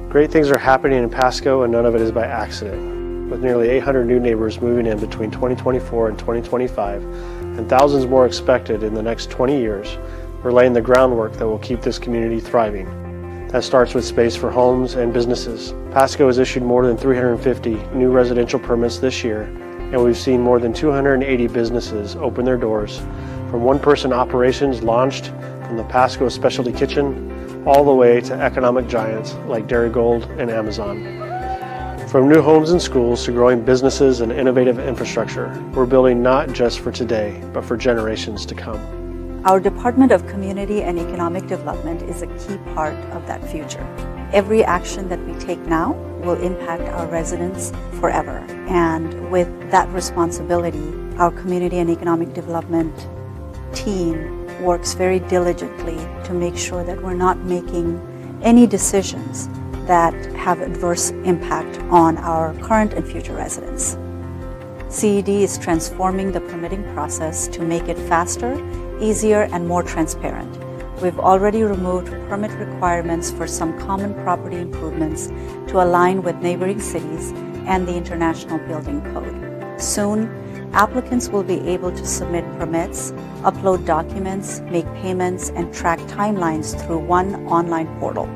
Great things are happening in Pasco, and none of it is by accident. With nearly 800 new neighbors moving in between 2024 and 2025, and thousands more expected in the next 20 years, we're laying the groundwork that will keep this community thriving. That starts with space for homes and businesses. Pasco has issued more than 350 new residential permits this year, and we've seen more than 280 businesses open their doors, from one-person operations launched from the Pasco Specialty Kitchen all the way to economic giants like Darigold and Amazon. From new homes and schools to growing businesses and innovative infrastructure, we're building not just for today, but for generations to come. Our Department of Community and Economic Development is a key part of that future. Every action that we take now will impact our residents forever. And with that responsibility, our Community and Economic Development team works very diligently to make sure that we're not making any decisions that have adverse impact on our current and future residents. CED is transforming the permitting process to make it faster, easier, and more transparent. We've already removed permit requirements for some common property improvements to align with neighboring cities and the International Building Code. Soon, applicants will be able to submit permits, upload documents, make payments, and track timelines through one online portal.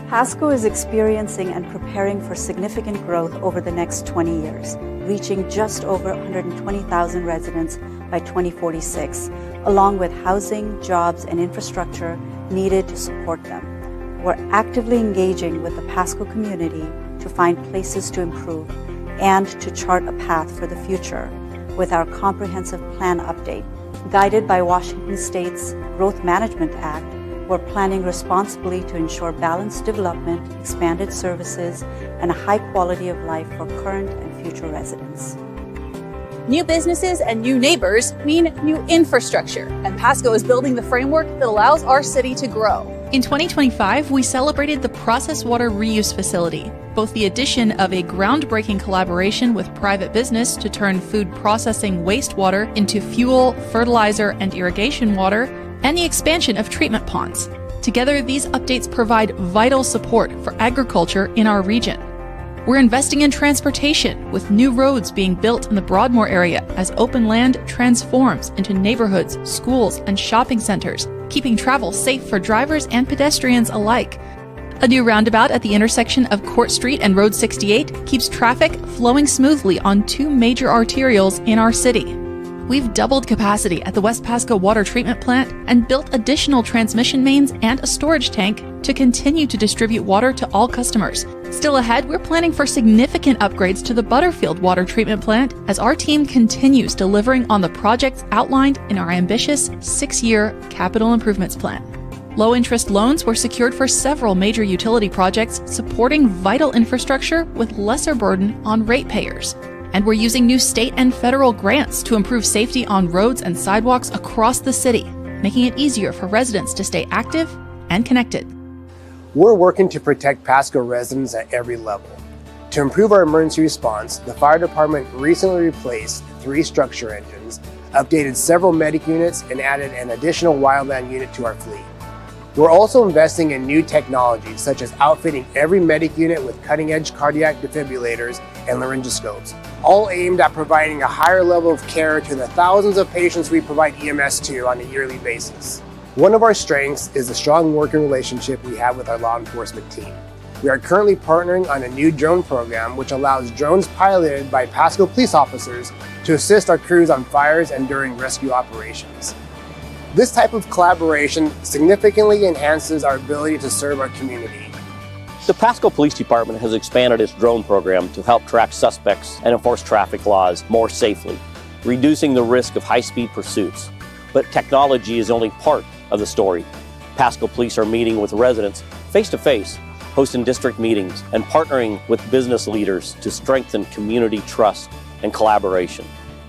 Pasco is experiencing and preparing for significant growth over the next 20 years, reaching just over 120,000 residents by 2046, along with housing, jobs, and infrastructure needed to support them. We're actively engaging with the Pasco community to find places to improve and to chart a path for the future with our comprehensive plan update. Guided by Washington State's Growth Management Act, we're planning responsibly to ensure balanced development, expanded services, and a high quality of life for current and future residents. New businesses and new neighbors mean new infrastructure, and Pasco is building the framework that allows our city to grow. In 2025, we celebrated the Process Water Reuse Facility, both the addition of a groundbreaking collaboration with private business to turn food processing wastewater into fuel, fertilizer, and irrigation water, and the expansion of treatment ponds. Together, these updates provide vital support for agriculture in our region. We're investing in transportation, with new roads being built in the Broadmoor area as open land transforms into neighborhoods, schools, and shopping centers, keeping travel safe for drivers and pedestrians alike. A new roundabout at the intersection of Court Street and Road 68 keeps traffic flowing smoothly on two major arterials in our city. We've doubled capacity at the West Pasco Water Treatment Plant and built additional transmission mains and a storage tank to continue to distribute water to all customers. Still ahead, we're planning for significant upgrades to the Butterfield Water Treatment Plant as our team continues delivering on the projects outlined in our ambitious 6-year capital improvements plan. Low-interest loans were secured for several major utility projects supporting vital infrastructure with lesser burden on ratepayers. And we're using new state and federal grants to improve safety on roads and sidewalks across the city, making it easier for residents to stay active and connected. We're working to protect Pasco residents at every level. To improve our emergency response, the fire department recently replaced 3 structure engines, updated several medic units, and added an additional wildland unit to our fleet. We're also investing in new technologies, such as outfitting every medic unit with cutting-edge cardiac defibrillators and laryngoscopes, all aimed at providing a higher level of care to the thousands of patients we provide EMS to on a yearly basis. One of our strengths is the strong working relationship we have with our law enforcement team. We are currently partnering on a new drone program which allows drones piloted by Pasco police officers to assist our crews on fires and during rescue operations. This type of collaboration significantly enhances our ability to serve our community. The Pasco Police Department has expanded its drone program to help track suspects and enforce traffic laws more safely, reducing the risk of high-speed pursuits. But technology is only part of the story. Pasco Police are meeting with residents face-to-face, hosting district meetings, and partnering with business leaders to strengthen community trust and collaboration.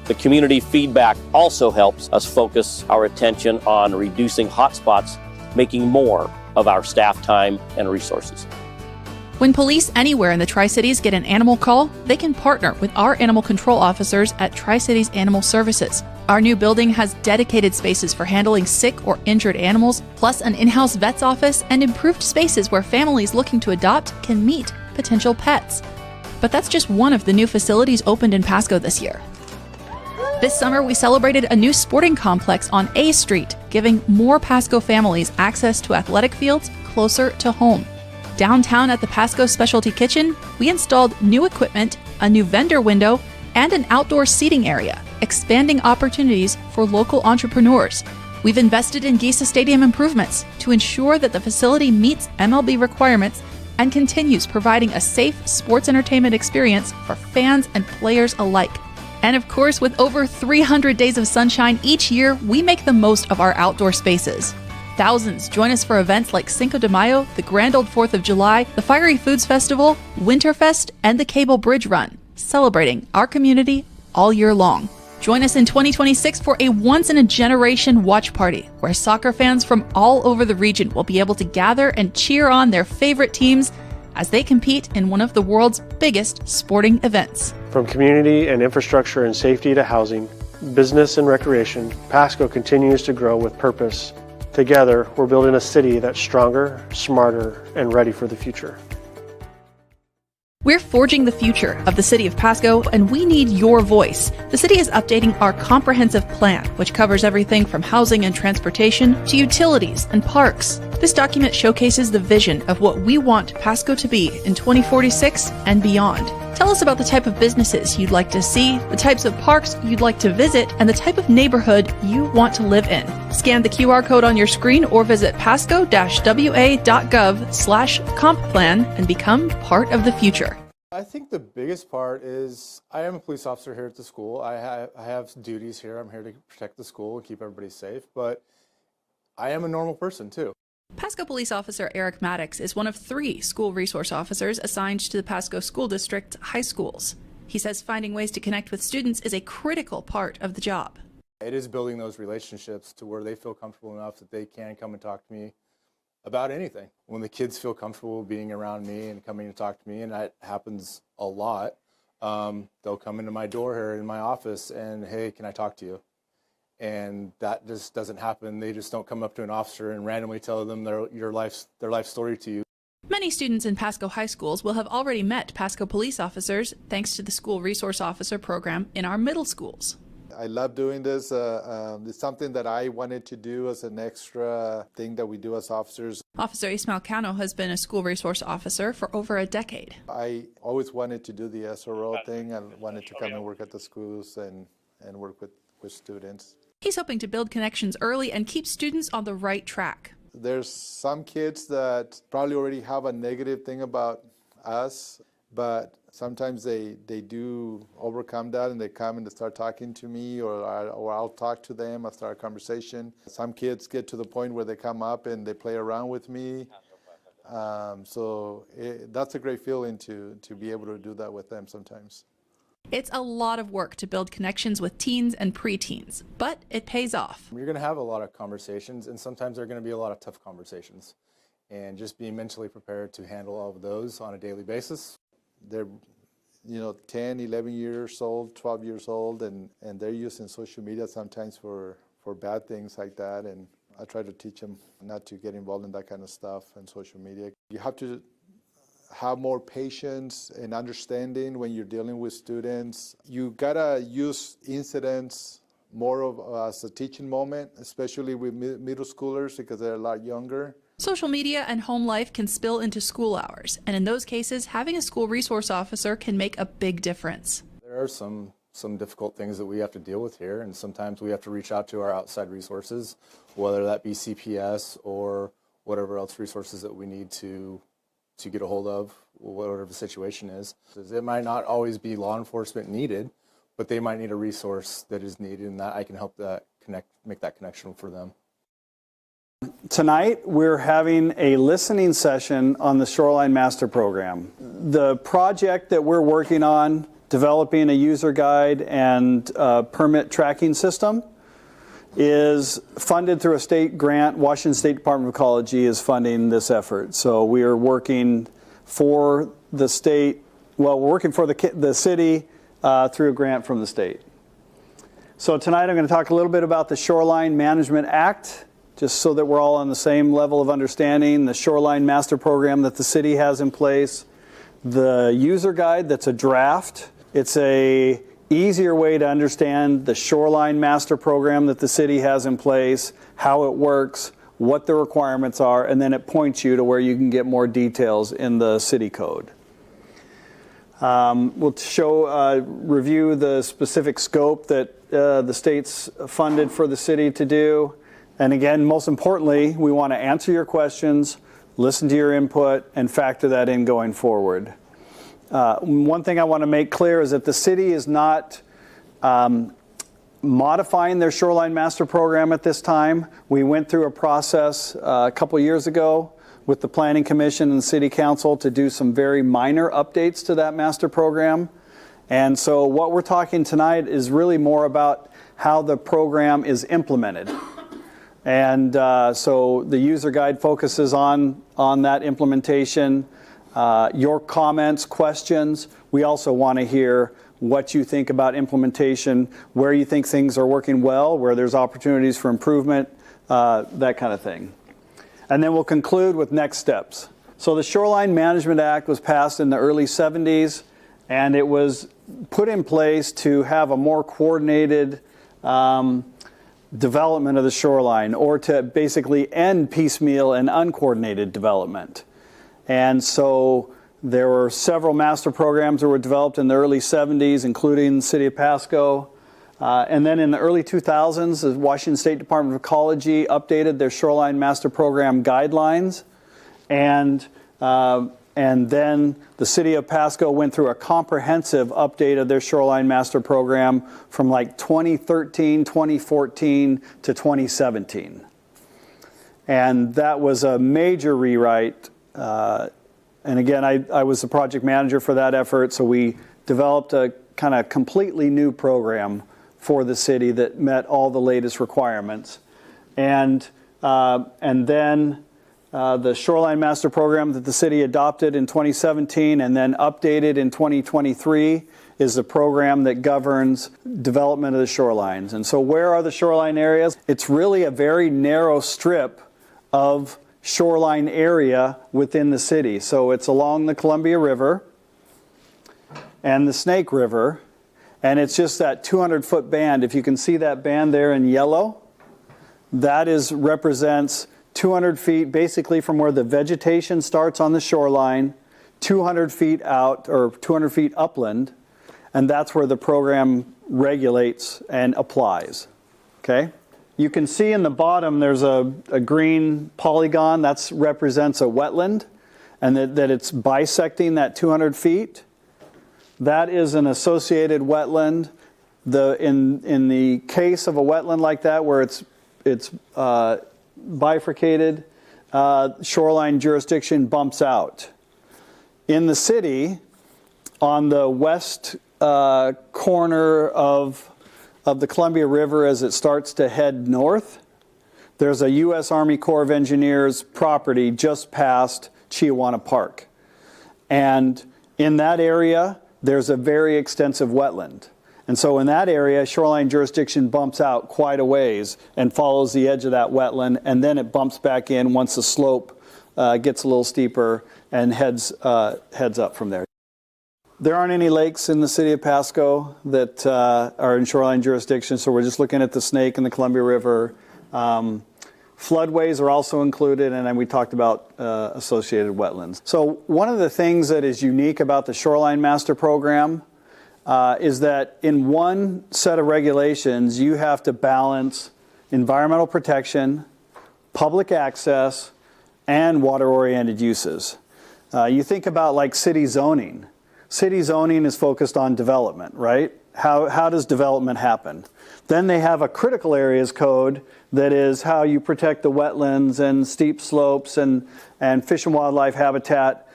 The community feedback also helps us focus our attention on reducing hotspots, making more of our staff time and resources. When police anywhere in the Tri-Cities get an animal call, they can partner with our animal control officers at Tri-Cities Animal Services. Our new building has dedicated spaces for handling sick or injured animals, plus an in-house vet's office and improved spaces where families looking to adopt can meet potential pets. But that's just one of the new facilities opened in Pasco this year. This summer, we celebrated a new sporting complex on A Street, giving more Pasco families access to athletic fields closer to home. Downtown at the Pasco Specialty Kitchen, we installed new equipment, a new vendor window, and an outdoor seating area, expanding opportunities for local entrepreneurs. We've invested in Giesa Stadium improvements to ensure that the facility meets MLB requirements and continues providing a safe sports entertainment experience for fans and players alike. And of course, with over 300 days of sunshine each year, we make the most of our outdoor spaces. Thousands join us for events like Cinco de Mayo, the Grand Old 4th of July, the Fiery Foods Festival, Winterfest, and the Cable Bridge Run, celebrating our community all year long. Join us in 2026 for a once-in-a-generation watch party, where soccer fans from all over the region will be able to gather and cheer on their favorite teams as they compete in one of the world's biggest sporting events. From community and infrastructure and safety to housing, business and recreation, Pasco continues to grow with purpose. Together, we're building a city that's stronger, smarter, and ready for the future. We're forging the future of the city of Pasco, and we need your voice. The city is updating our comprehensive plan, which covers everything from housing and transportation to utilities and parks. This document showcases the vision of what we want Pasco to be in 2046 and beyond. Tell us about the type of businesses you'd like to see, the types of parks you'd like to visit, and the type of neighborhood you want to live in. Scan the QR code on your screen or visit pasco-wa.gov/compplan and become part of the future. I think the biggest part is I am a police officer here at the school. I have duties here. I'm here to protect the school and keep everybody safe, but I am a normal person too. Pasco Police Officer Eric Maddox is one of 3 school resource officers assigned to the Pasco School District high schools. He says finding ways to connect with students is a critical part of the job. It is building those relationships to where they feel comfortable enough that they can come and talk to me about anything. When the kids feel comfortable being around me and coming to talk to me, and that happens a lot, they'll come into my door here in my office and, hey, can I talk to you? And that just doesn't happen. They just don't come up to an officer and randomly tell them their life story to you. Many students in Pasco high schools will have already met Pasco police officers thanks to the School Resource Officer program in our middle schools. I love doing this. It's something that I wanted to do as an extra thing that we do as officers. Officer Ismael Cano has been a school resource officer for over a decade. I always wanted to do the SRO thing. I wanted to come and work at the schools and work with students. He's hoping to build connections early and keep students on the right track. There's some kids that probably already have a negative thing about us, but sometimes they do overcome that and they come and they start talking to me, or I'll talk to them, I'll start a conversation. Some kids get to the point where they come up and they play around with me. That's a great feeling to be able to do that with them sometimes. It's a lot of work to build connections with teens and preteens, but it pays off. You're going to have a lot of conversations, and sometimes there are going to be a lot of tough conversations. And just being mentally prepared to handle all of those on a daily basis. They're 10, 11 years old, 12 years old, and they're using social media sometimes for bad things like that. And I try to teach them not to get involved in that kind of stuff and social media. You have to have more patience and understanding when you're dealing with students. You gotta use incidents more of as a teaching moment, especially with middle schoolers because they're a lot younger. Social media and home life can spill into school hours, and in those cases, having a school resource officer can make a big difference. There are some difficult things that we have to deal with here, and sometimes we have to reach out to our outside resources, whether that be CPS or whatever else resources that we need to get a hold of, whatever the situation is. It might not always be law enforcement needed, but they might need a resource that is needed, and that I can help that make that connection for them. Tonight, we're having a listening session on the Shoreline Master Program. The project that we're working on, developing a user guide and permit tracking system, is funded through a state grant. Washington State Department of Ecology is funding this effort. So we are working for the state, we're working for the city through a grant from the state. So tonight I'm going to talk a little bit about the Shoreline Management Act, just so that we're all on the same level of understanding, the Shoreline Master Program that the city has in place, the user guide that's a draft. It's a easier way to understand the Shoreline Master Program that the city has in place, how it works, what the requirements are, and then it points you to where you can get more details in the city code. We'll review the specific scope that the state's funded for the city to do. And again, most importantly, we want to answer your questions, listen to your input, and factor that in going forward. One thing I want to make clear is that the city is not modifying their Shoreline Master Program at this time. We went through a process a couple years ago with the Planning Commission and the City Council to do some very minor updates to that master program. And so what we're talking tonight is really more about how the program is implemented. And so the user guide focuses on that implementation, your comments, questions. We also want to hear what you think about implementation, where you think things are working well, where there's opportunities for improvement, that kind of thing. And then we'll conclude with next steps. So the Shoreline Management Act was passed in the early 70s, and it was put in place to have a more coordinated development of the shoreline, or to basically end piecemeal and uncoordinated development. And so there were several master programs that were developed in the early 70s, including the city of Pasco. And then in the early 2000s, the Washington State Department of Ecology updated their Shoreline Master Program guidelines. And then the city of Pasco went through a comprehensive update of their Shoreline Master Program from like 2013, 2014 to 2017. And that was a major rewrite. And again, I was the project manager for that effort, so we developed a kind of completely new program for the city that met all the latest requirements. And then the Shoreline Master Program that the city adopted in 2017 and then updated in 2023 is the program that governs development of the shorelines. And so where are the shoreline areas? It's really a very narrow strip of shoreline area within the city. So it's along the Columbia River and the Snake River, and it's just that 200-foot band. If you can see that band there in yellow, that represents 200 feet basically from where the vegetation starts on the shoreline, 200 feet out or 200 feet upland, and that's where the program regulates and applies. Okay? You can see in the bottom there's a green polygon that represents a wetland, and that it's bisecting that 200 feet. That is an associated wetland. In the case of a wetland like that where it's bifurcated, shoreline jurisdiction bumps out. In the city, on the west corner of the Columbia River as it starts to head north, there's a U.S. Army Corps of Engineers property just past Chiawana Park. And in that area, there's a very extensive wetland. And so in that area, shoreline jurisdiction bumps out quite a ways and follows the edge of that wetland, and then it bumps back in once the slope gets a little steeper and heads up from there. There aren't any lakes in the city of Pasco that are in shoreline jurisdiction, so we're just looking at the Snake and the Columbia River. Floodways are also included, and then we talked about associated wetlands. So one of the things that is unique about the Shoreline Master Program is that in one set of regulations, you have to balance environmental protection, public access, and water-oriented uses. You think about like city zoning. City zoning is focused on development, right? How does development happen? Then they have a critical areas code that is how you protect the wetlands and steep slopes and fish and wildlife habitat.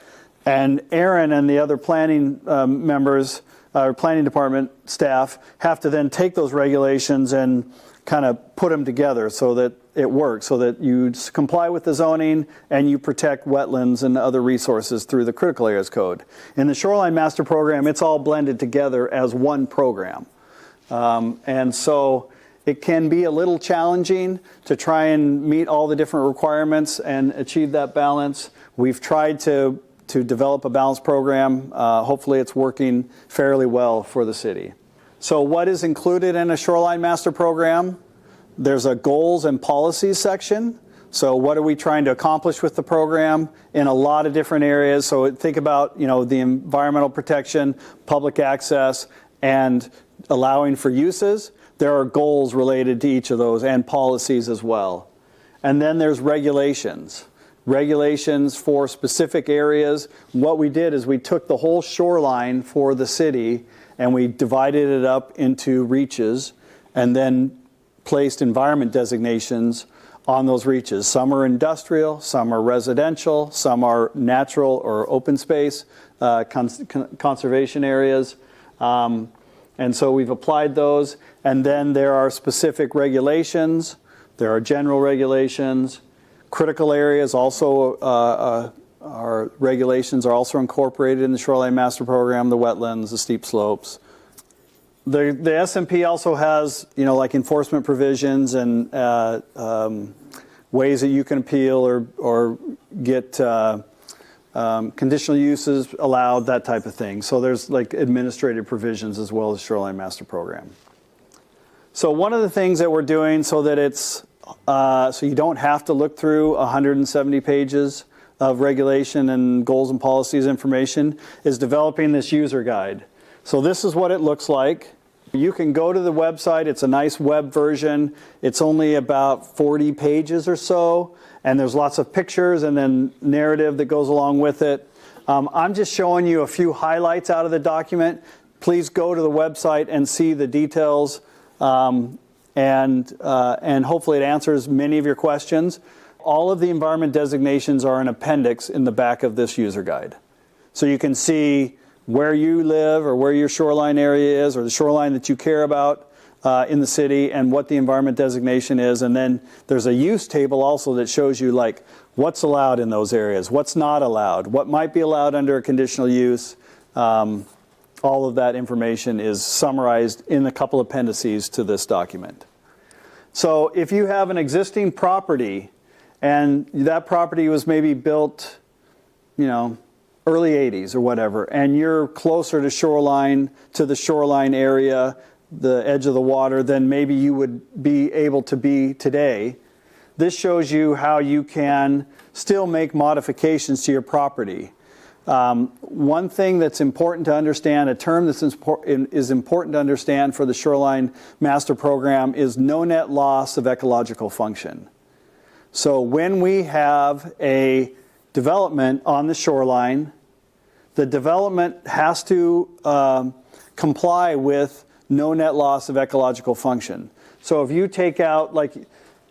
And Aaron and the other planning members, or planning department staff, have to then take those regulations and kind of put them together so that it works, so that you comply with the zoning and you protect wetlands and other resources through the critical areas code. In the Shoreline Master Program, it's all blended together as one program. And so it can be a little challenging to try and meet all the different requirements and achieve that balance. We've tried to develop a balanced program. Hopefully it's working fairly well for the city. So what is included in a shoreline master program? There's a goals and policies section. So what are we trying to accomplish with the program in a lot of different areas? So think about, the environmental protection, public access, and allowing for uses. There are goals related to each of those and policies as well. And then there's regulations. Regulations for specific areas. What we did is we took the whole shoreline for the city and we divided it up into reaches and then placed environment designations on those reaches. Some are industrial, some are residential, some are natural or open space conservation areas. And so we've applied those. And then there are specific regulations. There are general regulations. Critical areas also, our regulations are also incorporated in the Shoreline Master Program, the wetlands, the steep slopes. The SMP also has, like enforcement provisions and ways that you can appeal or get conditional uses allowed, that type of thing. So there's like administrative provisions as well as Shoreline Master Program. So one of the things that we're doing so that it's so you don't have to look through 170 pages of regulation and goals and policies information is developing this user guide. So this is what it looks like. You can go to the website. It's a nice web version. It's only about 40 pages or so, and there's lots of pictures and then narrative that goes along with it. I'm just showing you a few highlights out of the document. Please go to the website and see the details, and hopefully it answers many of your questions. All of the environment designations are an appendix in the back of this user guide. So you can see where you live or where your shoreline area is or the shoreline that you care about in the city and what the environment designation is. And then there's a use table also that shows you like what's allowed in those areas, what's not allowed, what might be allowed under a conditional use. All of that information is summarized in a couple appendices to this document. So if you have an existing property and that property was maybe built, early 80s or whatever, and you're closer to the shoreline area, the edge of the water, than maybe you would be able to be today. This shows you how you can still make modifications to your property. One thing that's important to understand, a term that is important to understand for the Shoreline Master Program is no net loss of ecological function. So when we have a development on the shoreline, the development has to comply with no net loss of ecological function. So if you take out,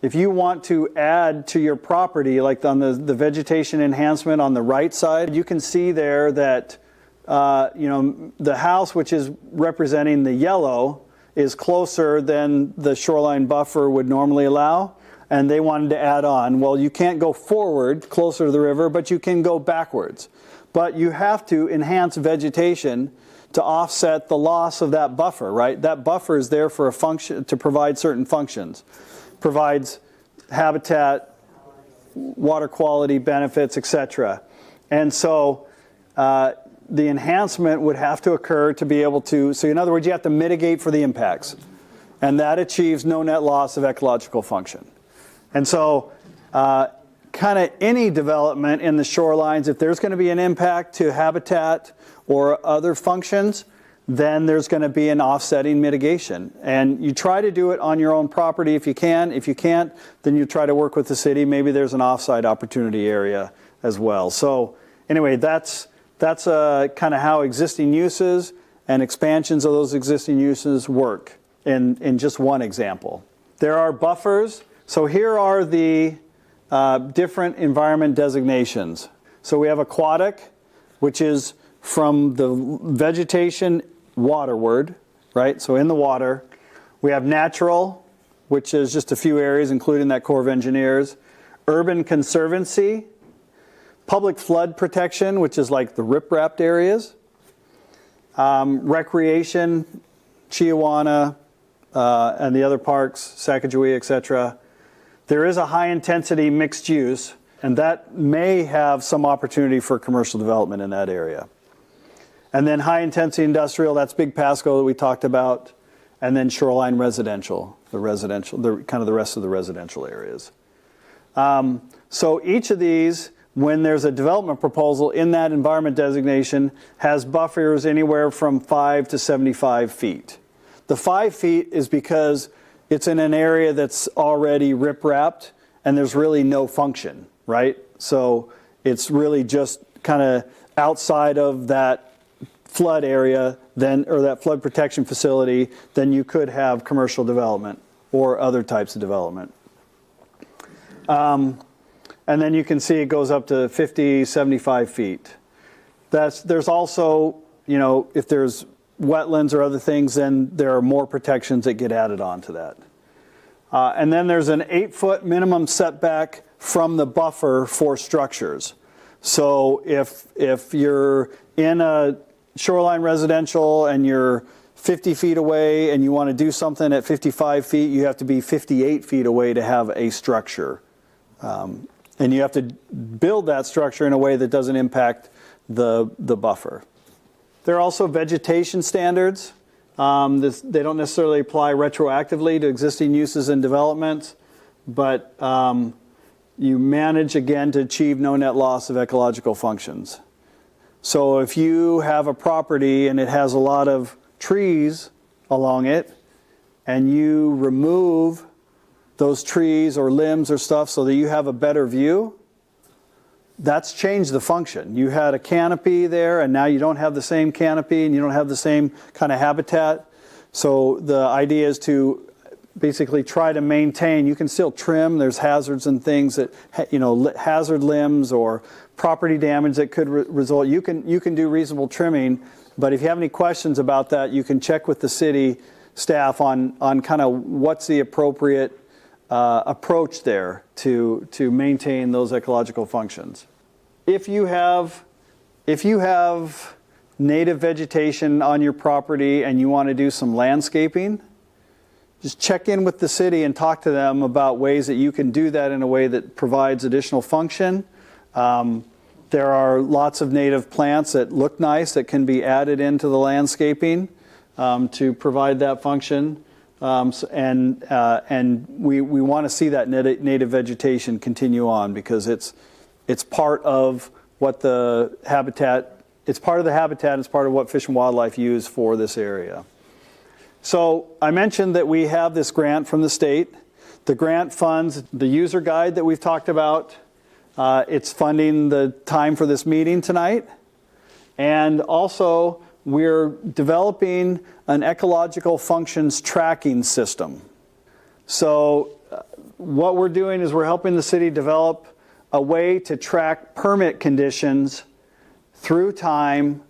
if you want to add to your property, like on the vegetation enhancement on the right side, you can see there that the house, which is representing the yellow, is closer than the shoreline buffer would normally allow, and they wanted to add on. Well, you can't go forward closer to the river, but you can go backwards. But you have to enhance vegetation to offset the loss of that buffer, right? That buffer is there for a function, to provide certain functions. Provides habitat, water quality benefits, etc. And so the enhancement would have to occur to be able to, so in other words, you have to mitigate for the impacts. And that achieves no net loss of ecological function. And so kind of any development in the shorelines, if there's going to be an impact to habitat or other functions, then there's going to be an offsetting mitigation. And you try to do it on your own property if you can. If you can't, then you try to work with the city. Maybe there's an offsite opportunity area as well. So anyway, that's kind of how existing uses and expansions of those existing uses work in just one example. There are buffers. So here are the different environment designations. So we have aquatic, which is from the vegetation waterward, right? So in the water. We have natural, which is just a few areas, including that Corps of Engineers. Urban conservancy. Public flood protection, which is like the rip-wrapped areas. Recreation, Chiawana, and the other parks, Sacagawea, etc., there is a high-intensity mixed use, and that may have some opportunity for commercial development in that area. And then high-intensity industrial, that's Big Pasco that we talked about, and then shoreline residential, the kind of the rest of the residential areas. So each of these, when there's a development proposal in that environment designation, has buffers anywhere from 5 to 75 feet. The 5 feet is because it's in an area that's already rip-wrapped and there's really no function, right? So it's really just kind of outside of that flood area, then, or that flood protection facility, then you could have commercial development or other types of development. And then you can see it goes up to 50, 75 feet. There's also, if there's wetlands or other things, then there are more protections that get added on to that. And then there's an 8-foot minimum setback from the buffer for structures. So if you're in a shoreline residential and you're 50 feet away and you want to do something at 55 feet, you have to be 58 feet away to have a structure. And you have to build that structure in a way that doesn't impact the buffer. There are also vegetation standards. They don't necessarily apply retroactively to existing uses and developments, but you manage, again, to achieve no net loss of ecological functions. So if you have a property and it has a lot of trees along it, and you remove those trees or limbs or stuff so that you have a better view, that's changed the function. You had a canopy there, and now you don't have the same canopy, and you don't have the same kind of habitat. So the idea is to basically try to maintain. You can still trim. There's hazards and things that, hazard limbs or property damage that could result. You can do reasonable trimming, but if you have any questions about that, you can check with the city staff on kind of what's the appropriate approach there to maintain those ecological functions. If you have native vegetation on your property and you want to do some landscaping, just check in with the city and talk to them about ways that you can do that in a way that provides additional function. There are lots of native plants that look nice that can be added into the landscaping to provide that function. And we want to see that native vegetation continue on because it's part of what the habitat, it's part of the habitat, it's part of what Fish and Wildlife use for this area. So I mentioned that we have this grant from the state. The grant funds the user guide that we've talked about. It's funding the time for this meeting tonight. And also, we're developing an ecological functions tracking system. So what we're doing is we're helping the city develop a way to track permit conditions through time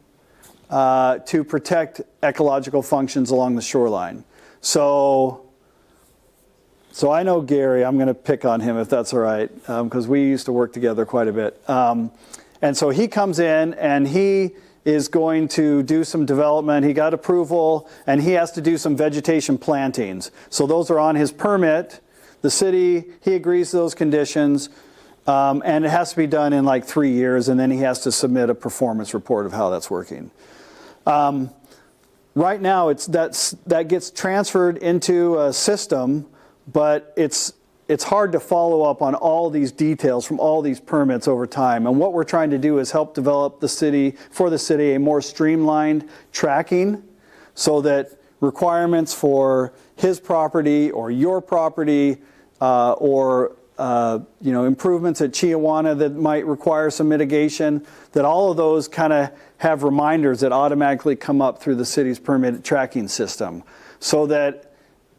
to protect ecological functions along the shoreline. So I know Gary, I'm going to pick on him if that's all right, because we used to work together quite a bit. And so he comes in and he is going to do some development. He got approval and he has to do some vegetation plantings. So those are on his permit. The city, he agrees to those conditions, and it has to be done in like 3 years, and then he has to submit a performance report of how that's working. Right now, that gets transferred into a system, but it's hard to follow up on all these details from all these permits over time. And what we're trying to do is help develop for the city a more streamlined tracking so that requirements for his property or your property or improvements at Chiawana that might require some mitigation, that all of those kind of have reminders that automatically come up through the city's permit tracking system so that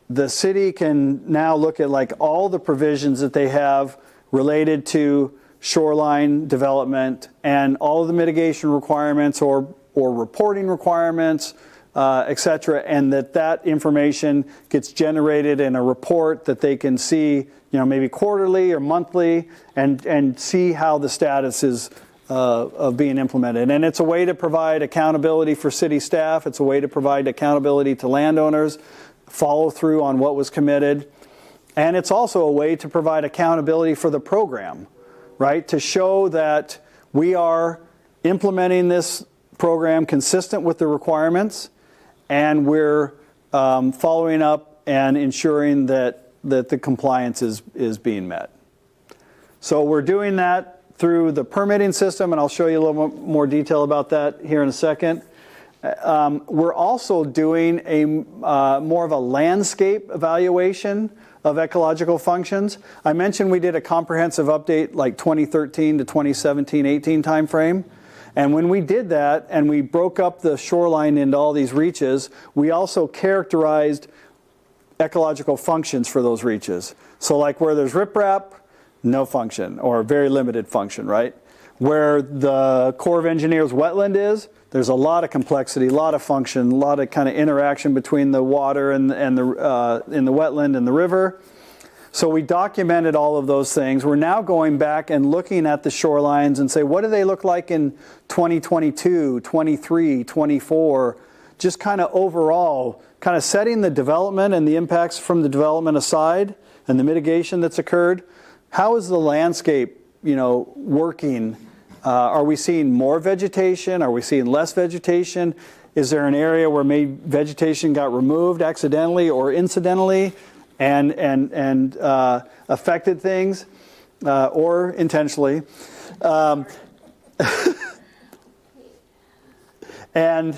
the city can now look at like all the provisions that they have related to shoreline development and all of the mitigation requirements or reporting requirements, et cetera, and that information gets generated in a report that they can see, maybe quarterly or monthly, and see how the status is of being implemented. And it's a way to provide accountability for city staff. It's a way to provide accountability to landowners. follow through on what was committed. And it's also a way to provide accountability for the program, right? To show that we are implementing this program consistent with the requirements, and we're following up and ensuring that the compliance is being met. So we're doing that through the permitting system, and I'll show you a little more detail about that here in a second. We're also doing a more of a landscape evaluation of ecological functions. I mentioned we did a comprehensive update like 2013 to 2017-18 timeframe. And when we did that and we broke up the shoreline into all these reaches, we also characterized ecological functions for those reaches. So like where there's riprap, no function or very limited function, right? Where the Corps of Engineers wetland is, there's a lot of complexity, a lot of function, a lot of kind of interaction between the water and the in the wetland and the river. So we documented all of those things. We're now going back and looking at the shorelines and say, what do they look like in 2022, 23, 24, just kind of overall, kind of setting the development and the impacts from the development aside and the mitigation that's occurred. How is the landscape, working? Are we seeing more vegetation? Are we seeing less vegetation? Is there an area where maybe vegetation got removed accidentally or incidentally and affected things or intentionally? And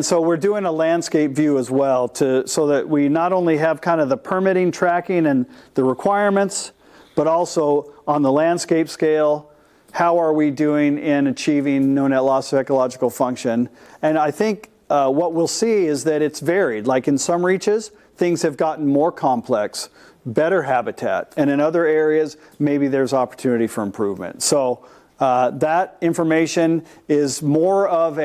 so we're doing a landscape view as well so that we not only have kind of the permitting, tracking, and the requirements, but also on the landscape scale, how are we doing in achieving no net loss of ecological function? And I think what we'll see is that it's varied. Like in some reaches, things have gotten more complex, better habitat. And in other areas, maybe there's opportunity for improvement. So that information is more of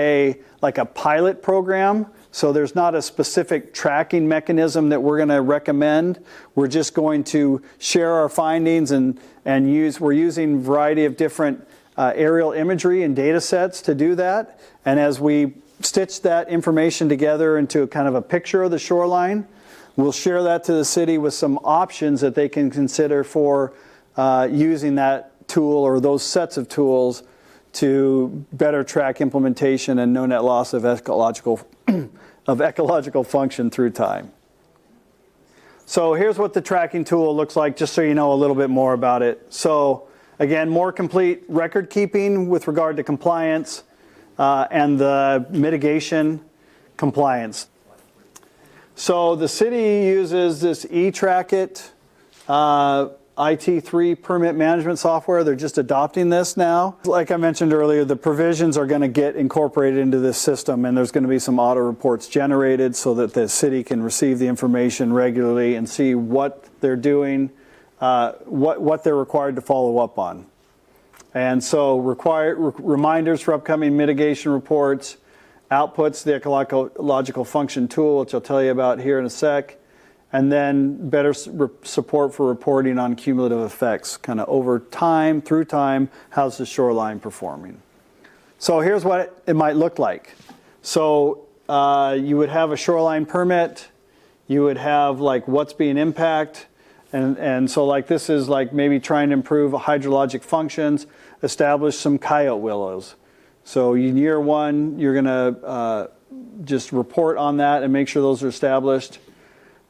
like a pilot program. So there's not a specific tracking mechanism that we're going to recommend. We're just going to share our findings and we're using a variety of different aerial imagery and data sets to do that. And as we stitch that information together into kind of a picture of the shoreline, we'll share that to the city with some options that they can consider for using that tool or those sets of tools to better track implementation and no net loss of ecological function through time. So here's what the tracking tool looks like, just so you know a little bit more about it. So again, more complete record keeping with regard to compliance and the mitigation compliance. So the city uses this eTrackIt IT3 permit management software. They're just adopting this now. Like I mentioned earlier, the provisions are going to get incorporated into this system, and there's going to be some auto reports generated so that the city can receive the information regularly and see what they're doing, what they're required to follow up on. And so reminders for upcoming mitigation reports, outputs, the ecological function tool, which I'll tell you about here in a sec, and then better support for reporting on cumulative effects, kind of over time, through time, how's the shoreline performing. So here's what it might look like. So you would have a shoreline permit, you would have like what's being impacted, and so like this is like maybe trying to improve hydrologic functions, establish some coyote willows. So in year one, you're gonna just report on that and make sure those are established.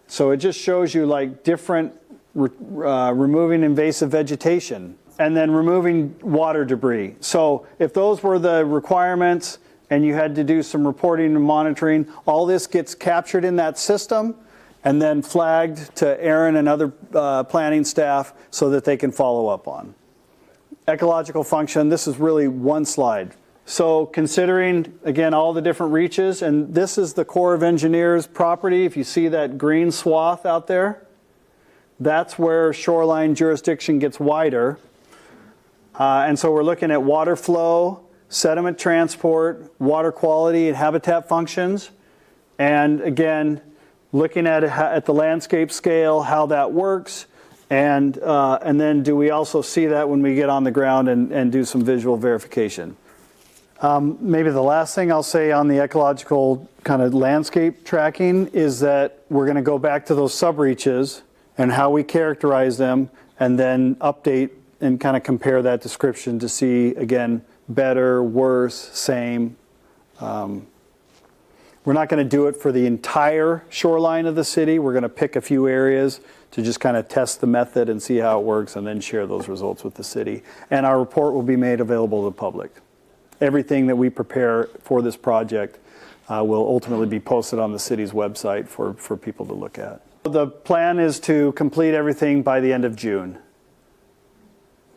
So it just shows you like different removing invasive vegetation and then removing water debris. So if those were the requirements and you had to do some reporting and monitoring, all this gets captured in that system and then flagged to Aaron and other planning staff so that they can follow up on. Ecological function, this is really one slide. So considering, again, all the different reaches, and this is the Corps of Engineers property. If you see that green swath out there, that's where shoreline jurisdiction gets wider. And so we're looking at water flow, sediment transport, water quality, and habitat functions. And again, looking at the landscape scale, how that works. And then do we also see that when we get on the ground and do some visual verification? Maybe the last thing I'll say on the ecological kind of landscape tracking is that we're going to go back to those subreaches and how we characterize them, and then update and kind of compare that description to see, again, better, worse, same. We're not going to do it for the entire shoreline of the city. We're going to pick a few areas to just kind of test the method and see how it works, and then share those results with the city. And our report will be made available to the public. Everything that we prepare for this project will ultimately be posted on the city's website for people to look at. The plan is to complete everything by the end of June.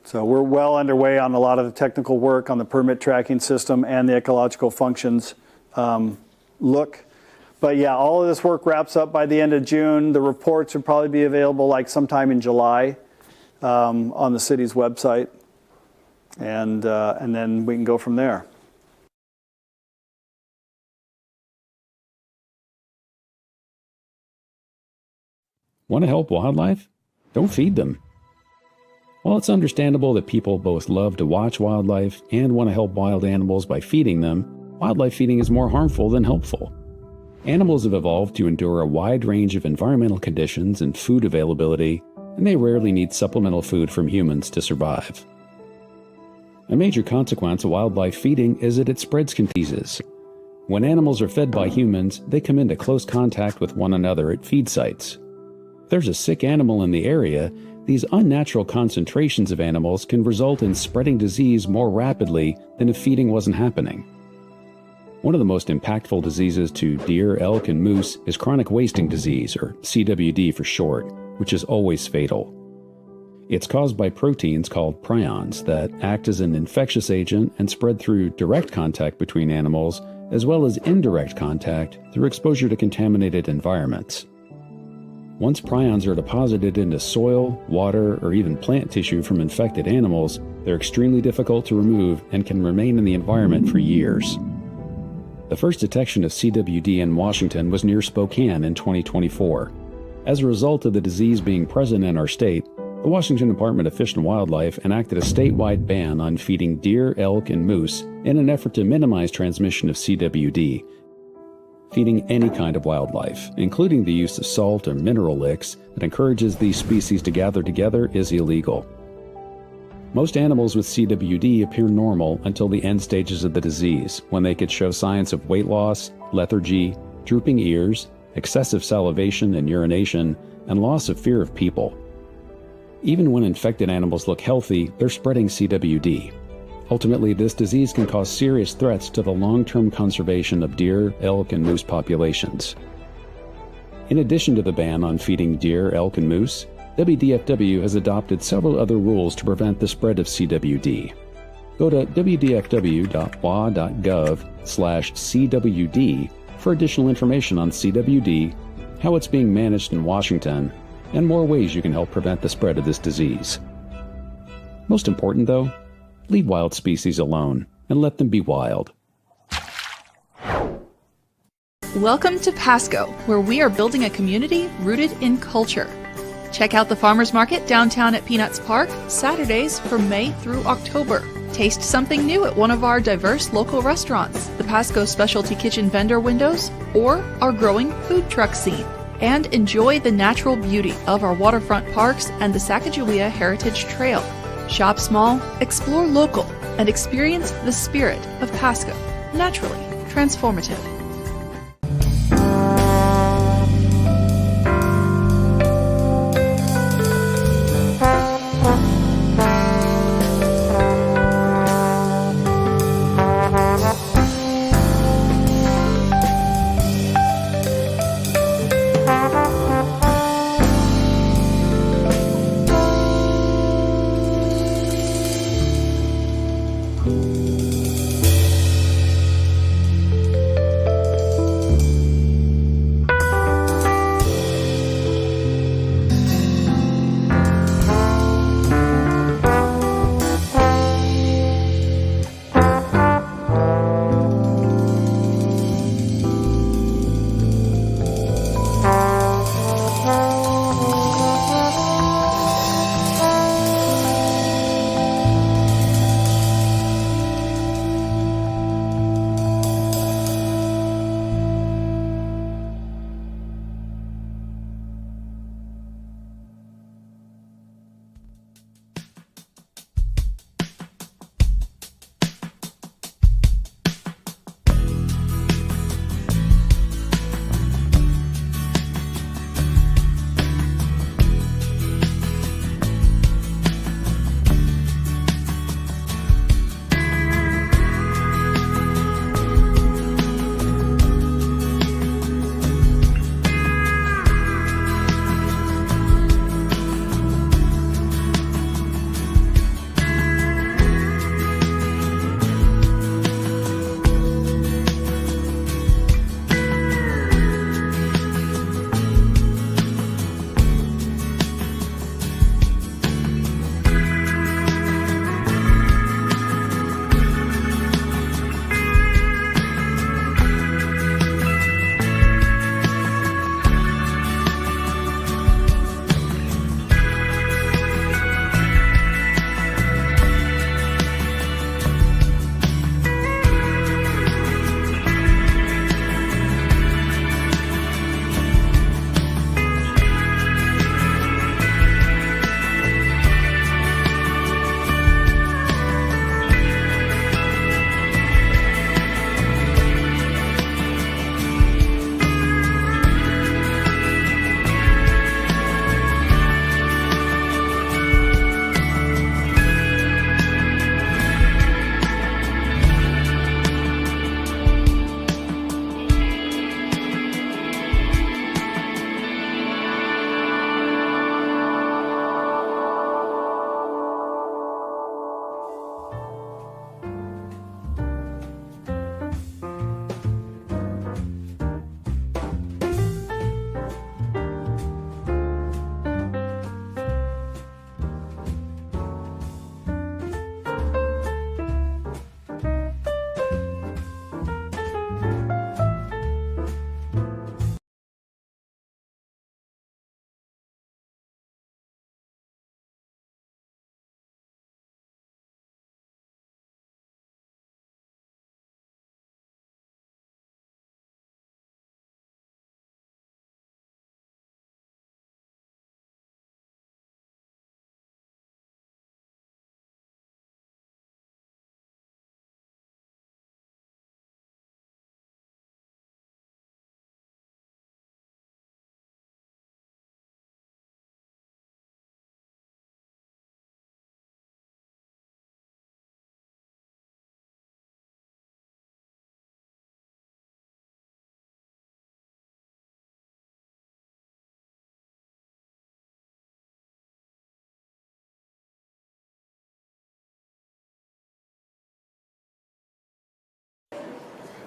So we're well underway on a lot of the technical work on the permit tracking system and the ecological functions look. But yeah, all of this work wraps up by the end of June. The reports would probably be available like sometime in July on the city's website. And then we can go from there. Want to help wildlife? Don't feed them. While it's understandable that people both love to watch wildlife and want to help wild animals by feeding them, wildlife feeding is more harmful than helpful. Animals have evolved to endure a wide range of environmental conditions and food availability, and they rarely need supplemental food from humans to survive. A major consequence of wildlife feeding is that it spreads diseases. When animals are fed by humans, they come into close contact with one another at feed sites. If there's a sick animal in the area, these unnatural concentrations of animals can result in spreading disease more rapidly than if feeding wasn't happening. One of the most impactful diseases to deer, elk, and moose is chronic wasting disease, or CWD for short, which is always fatal. It's caused by proteins called prions that act as an infectious agent and spread through direct contact between animals, as well as indirect contact through exposure to contaminated environments. Once prions are deposited into soil, water, or even plant tissue from infected animals, they're extremely difficult to remove and can remain in the environment for years. The first detection of CWD in Washington was near Spokane in 2024. As a result of the disease being present in our state, the Washington Department of Fish and Wildlife enacted a statewide ban on feeding deer, elk, and moose in an effort to minimize transmission of CWD. Feeding any kind of wildlife, including the use of salt or mineral licks that encourages these species to gather together, is illegal. Most animals with CWD appear normal until the end stages of the disease, when they could show signs of weight loss, lethargy, drooping ears, excessive salivation and urination, and loss of fear of people. Even when infected animals look healthy, they're spreading CWD. Ultimately, this disease can cause serious threats to the long-term conservation of deer, elk, and moose populations. In addition to the ban on feeding deer, elk, and moose, WDFW has adopted several other rules to prevent the spread of CWD. Go to wdfw.wa.gov/CWD for additional information on CWD, how it's being managed in Washington, and more ways you can help prevent the spread of this disease. Most important, though, leave wild species alone and let them be wild. Welcome to Pasco, where we are building a community rooted in culture. Check out the Farmers Market downtown at Peanuts Park, Saturdays from May through October. Taste something new at one of our diverse local restaurants, the Pasco Specialty Kitchen vendor windows, or our growing food truck scene. And enjoy the natural beauty of our waterfront parks and the Sacagawea Heritage Trail. Shop small, explore local, and experience the spirit of Pasco. Naturally transformative.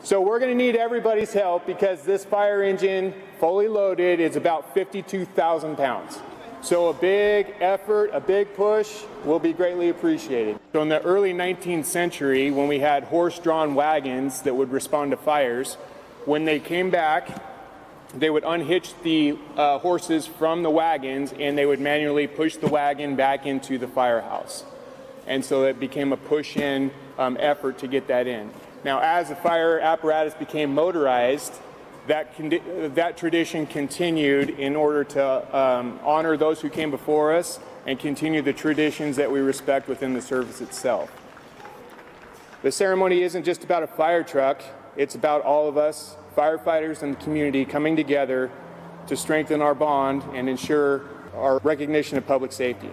So we're going to need everybody's help because this fire engine, fully loaded, is about 52,000 pounds. So a big effort, a big push will be greatly appreciated. So in the early 19th century, when we had horse-drawn wagons that would respond to fires, when they came back, they would unhitch the horses from the wagons and they would manually push the wagon back into the firehouse. And so it became a push-in effort to get that in. Now, as the fire apparatus became motorized, that tradition continued in order to honor those who came before us and continue the traditions that we respect within the service itself. The ceremony isn't just about a fire truck, it's about all of us, firefighters and the community, coming together to strengthen our bond and ensure our recognition of public safety.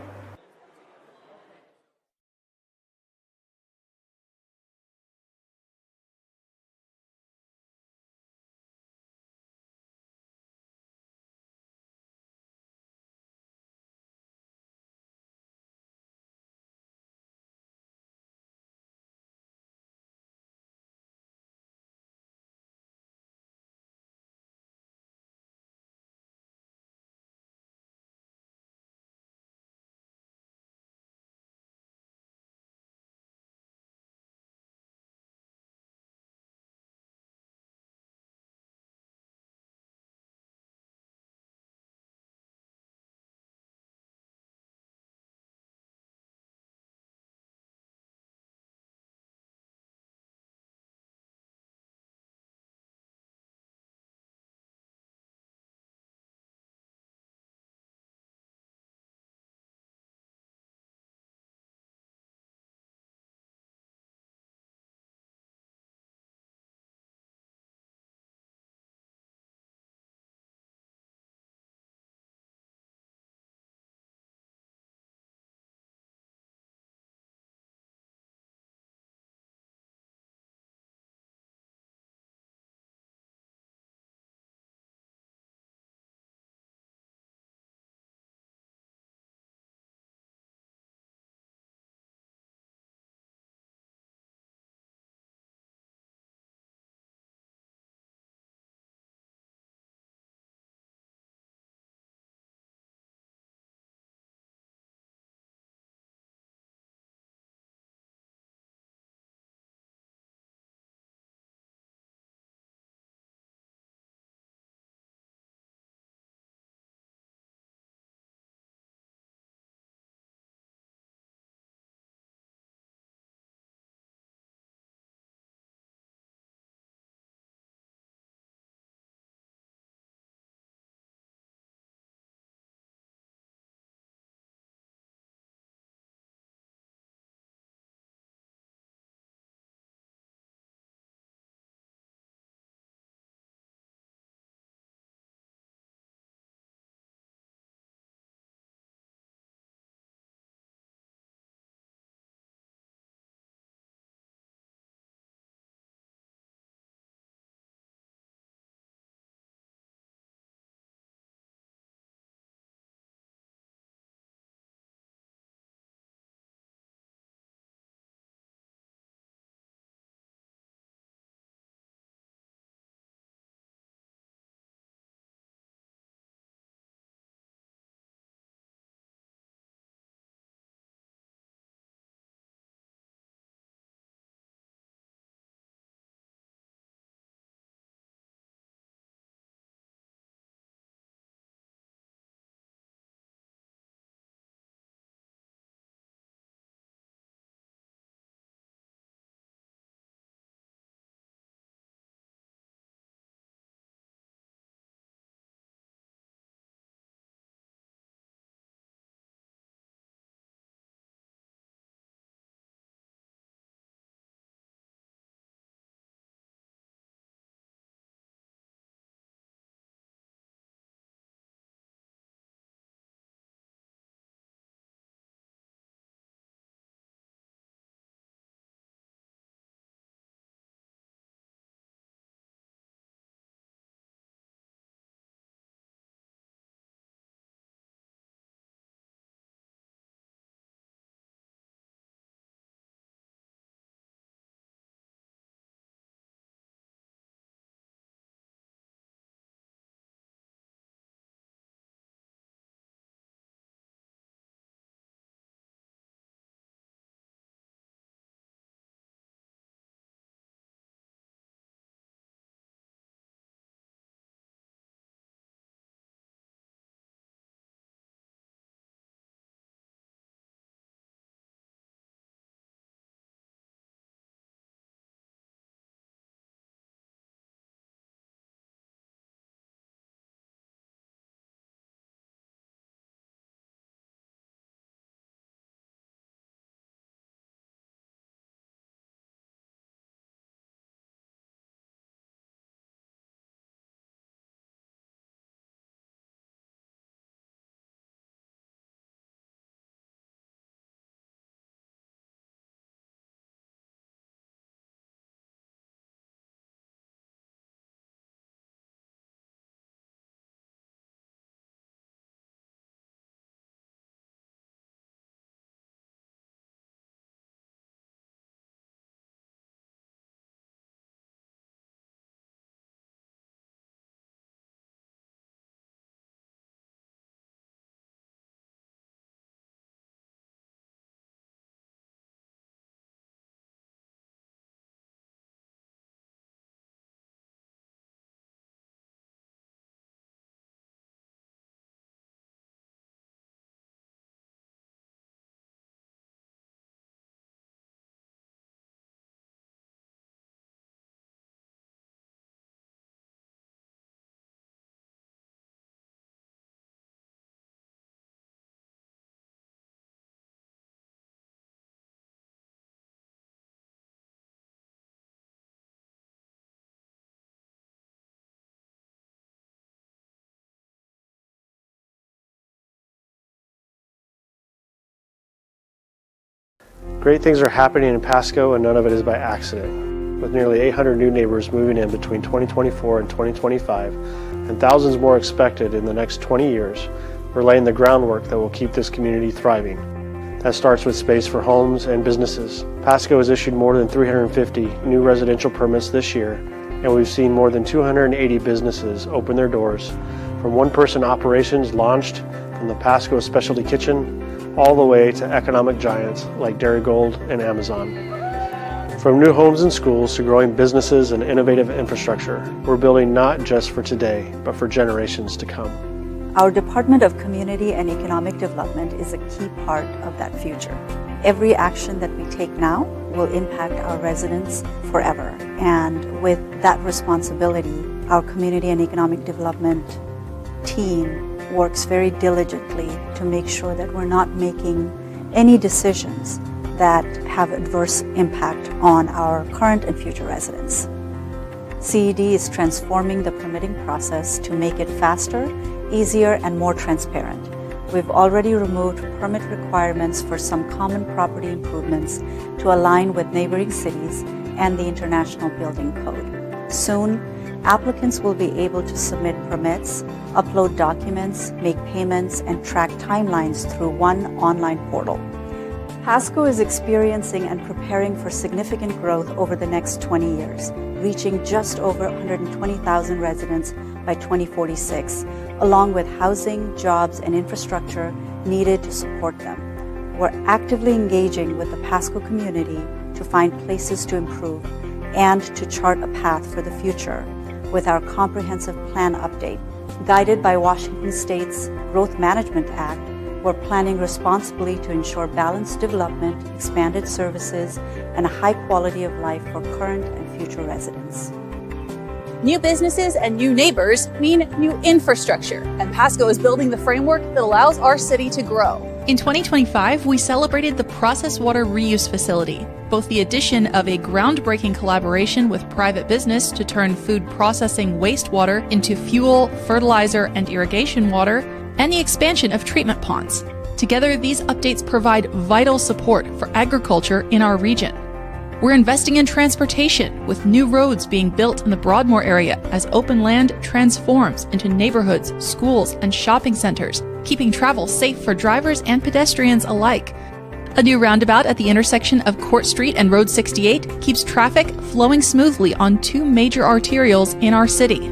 Great things are happening in Pasco, and none of it is by accident. With nearly 800 new neighbors moving in between 2024 and 2025, and thousands more expected in the next 20 years, we're laying the groundwork that will keep this community thriving. That starts with space for homes and businesses. Pasco has issued more than 350 new residential permits this year, and we've seen more than 280 businesses open their doors, from one-person operations launched from the Pasco Specialty Kitchen all the way to economic giants like Dairy Gold and Amazon. From new homes and schools to growing businesses and innovative infrastructure, we're building not just for today, but for generations to come. Our Department of Community and Economic Development is a key part of that future. Every action that we take now will impact our residents forever. And with that responsibility, our Community and Economic Development team works very diligently to make sure that we're not making any decisions that have adverse impact on our current and future residents. CED is transforming the permitting process to make it faster, easier, and more transparent. We've already removed permit requirements for some common property improvements to align with neighboring cities and the International Building Code. Soon, applicants will be able to submit permits, upload documents, make payments, and track timelines through one online portal. Pasco is experiencing and preparing for significant growth over the next 20 years, reaching just over 120,000 residents by 2046, along with housing, jobs, and infrastructure needed to support them. We're actively engaging with the Pasco community to find places to improve and to chart a path for the future with our comprehensive plan update. Guided by Washington State's Growth Management Act, we're planning responsibly to ensure balanced development, expanded services, and a high quality of life for current and future residents. New businesses and new neighbors mean new infrastructure, and Pasco is building the framework that allows our city to grow. In 2025, we celebrated the Process Water Reuse Facility, both the addition of a groundbreaking collaboration with private business to turn food processing wastewater into fuel, fertilizer, and irrigation water, and the expansion of treatment ponds. Together, these updates provide vital support for agriculture in our region. We're investing in transportation, with new roads being built in the Broadmoor area as open land transforms into neighborhoods, schools, and shopping centers, keeping travel safe for drivers and pedestrians alike. A new roundabout at the intersection of Court Street and Road 68 keeps traffic flowing smoothly on two major arterials in our city.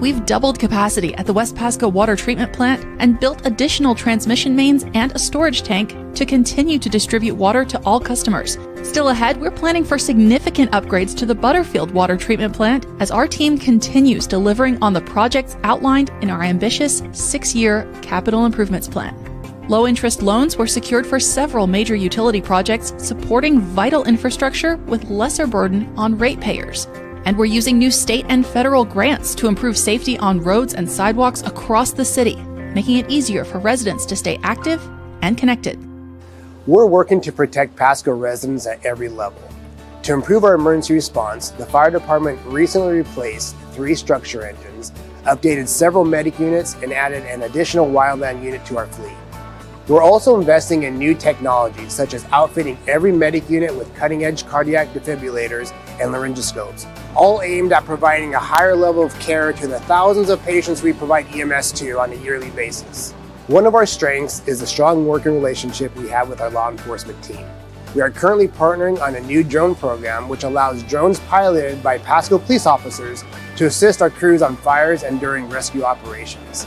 We've doubled capacity at the West Pasco Water Treatment Plant and built additional transmission mains and a storage tank to continue to distribute water to all customers. Still ahead, we're planning for significant upgrades to the Butterfield Water Treatment Plant as our team continues delivering on the projects outlined in our ambitious 6-year capital improvements plan. Low-interest loans were secured for several major utility projects, supporting vital infrastructure with lesser burden on ratepayers. And we're using new state and federal grants to improve safety on roads and sidewalks across the city, making it easier for residents to stay active and connected. We're working to protect Pasco residents at every level. To improve our emergency response, the fire department recently replaced 3 structure engines, updated several medic units, and added an additional wildland unit to our fleet. We're also investing in new technologies, such as outfitting every medic unit with cutting-edge cardiac defibrillators and laryngoscopes, all aimed at providing a higher level of care to the thousands of patients we provide EMS to on a yearly basis. One of our strengths is the strong working relationship we have with our law enforcement team. We are currently partnering on a new drone program which allows drones piloted by Pasco police officers to assist our crews on fires and during rescue operations.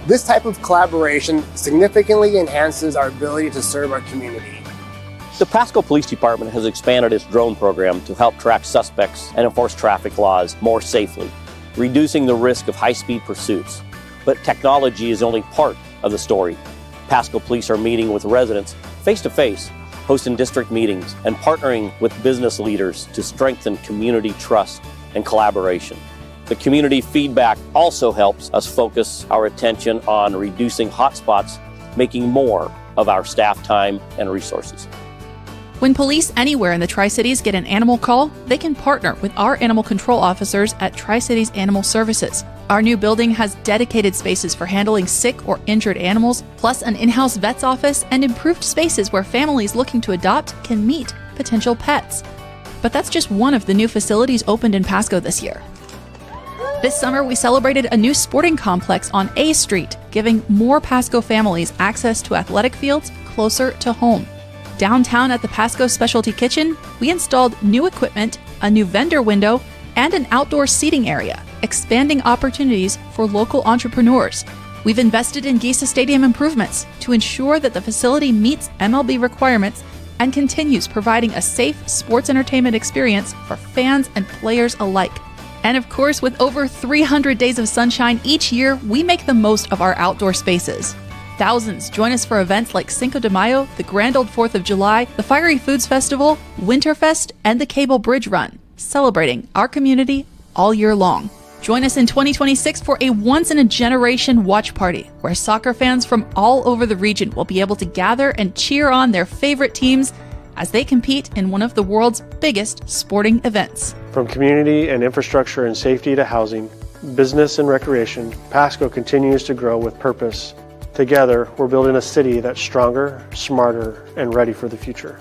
This type of collaboration significantly enhances our ability to serve our community. The Pasco Police Department has expanded its drone program to help track suspects and enforce traffic laws more safely, reducing the risk of high-speed pursuits. But technology is only part of the story. Pasco Police are meeting with residents face-to-face, hosting district meetings, and partnering with business leaders to strengthen community trust and collaboration. The community feedback also helps us focus our attention on reducing hotspots, making more of our staff time and resources. When police anywhere in the Tri-Cities get an animal call, they can partner with our animal control officers at Tri-Cities Animal Services. Our new building has dedicated spaces for handling sick or injured animals, plus an in-house vet's office and improved spaces where families looking to adopt can meet potential pets. But that's just one of the new facilities opened in Pasco this year. This summer, we celebrated a new sporting complex on A Street, giving more Pasco families access to athletic fields closer to home. Downtown at the Pasco Specialty Kitchen, we installed new equipment, a new vendor window, and an outdoor seating area, expanding opportunities for local entrepreneurs. We've invested in Gisa Stadium improvements to ensure that the facility meets MLB requirements and continues providing a safe sports entertainment experience for fans and players alike. And of course, with over 300 days of sunshine each year, we make the most of our outdoor spaces. Thousands join us for events like Cinco de Mayo, the Grand Old 4th of July, the Fiery Foods Festival, Winterfest, and the Cable Bridge Run, celebrating our community all year long. Join us in 2026 for a once-in-a-generation watch party, where soccer fans from all over the region will be able to gather and cheer on their favorite teams as they compete in one of the world's biggest sporting events. From community and infrastructure and safety to housing, business and recreation, Pasco continues to grow with purpose. Together, we're building a city that's stronger, smarter, and ready for the future.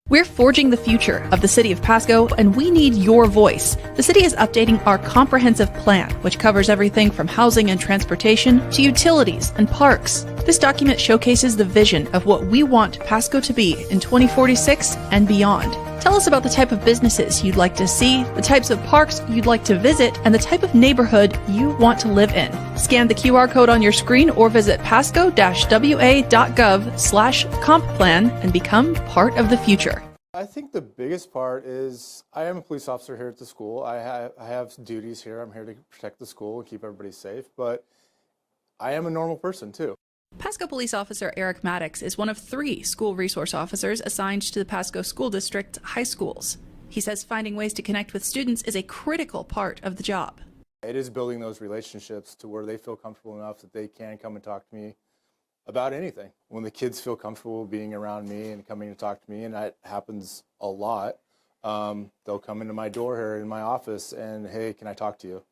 We're forging the future of the city of Pasco, and we need your voice. The city is updating our comprehensive plan, which covers everything from housing and transportation to utilities and parks. This document showcases the vision of what we want Pasco to be in 2046 and beyond. Tell us about the type of businesses you'd like to see, the types of parks you'd like to visit, and the type of neighborhood you want to live in. Scan the QR code on your screen or visit pasco-wa.gov/comp-plan and become part of the future. I think the biggest part is I am a police officer here at the school. I have duties here. I'm here to protect the school and keep everybody safe, but I am a normal person too. Pasco Police Officer Eric Maddox is one of 3 school resource officers assigned to the Pasco School District high schools. He says finding ways to connect with students is a critical part of the job. It is building those relationships to where they feel comfortable enough that they can come and talk to me about anything. When the kids feel comfortable being around me and coming to talk to me, and that happens a lot, they'll come into my door here in my office and, hey, can I talk to you?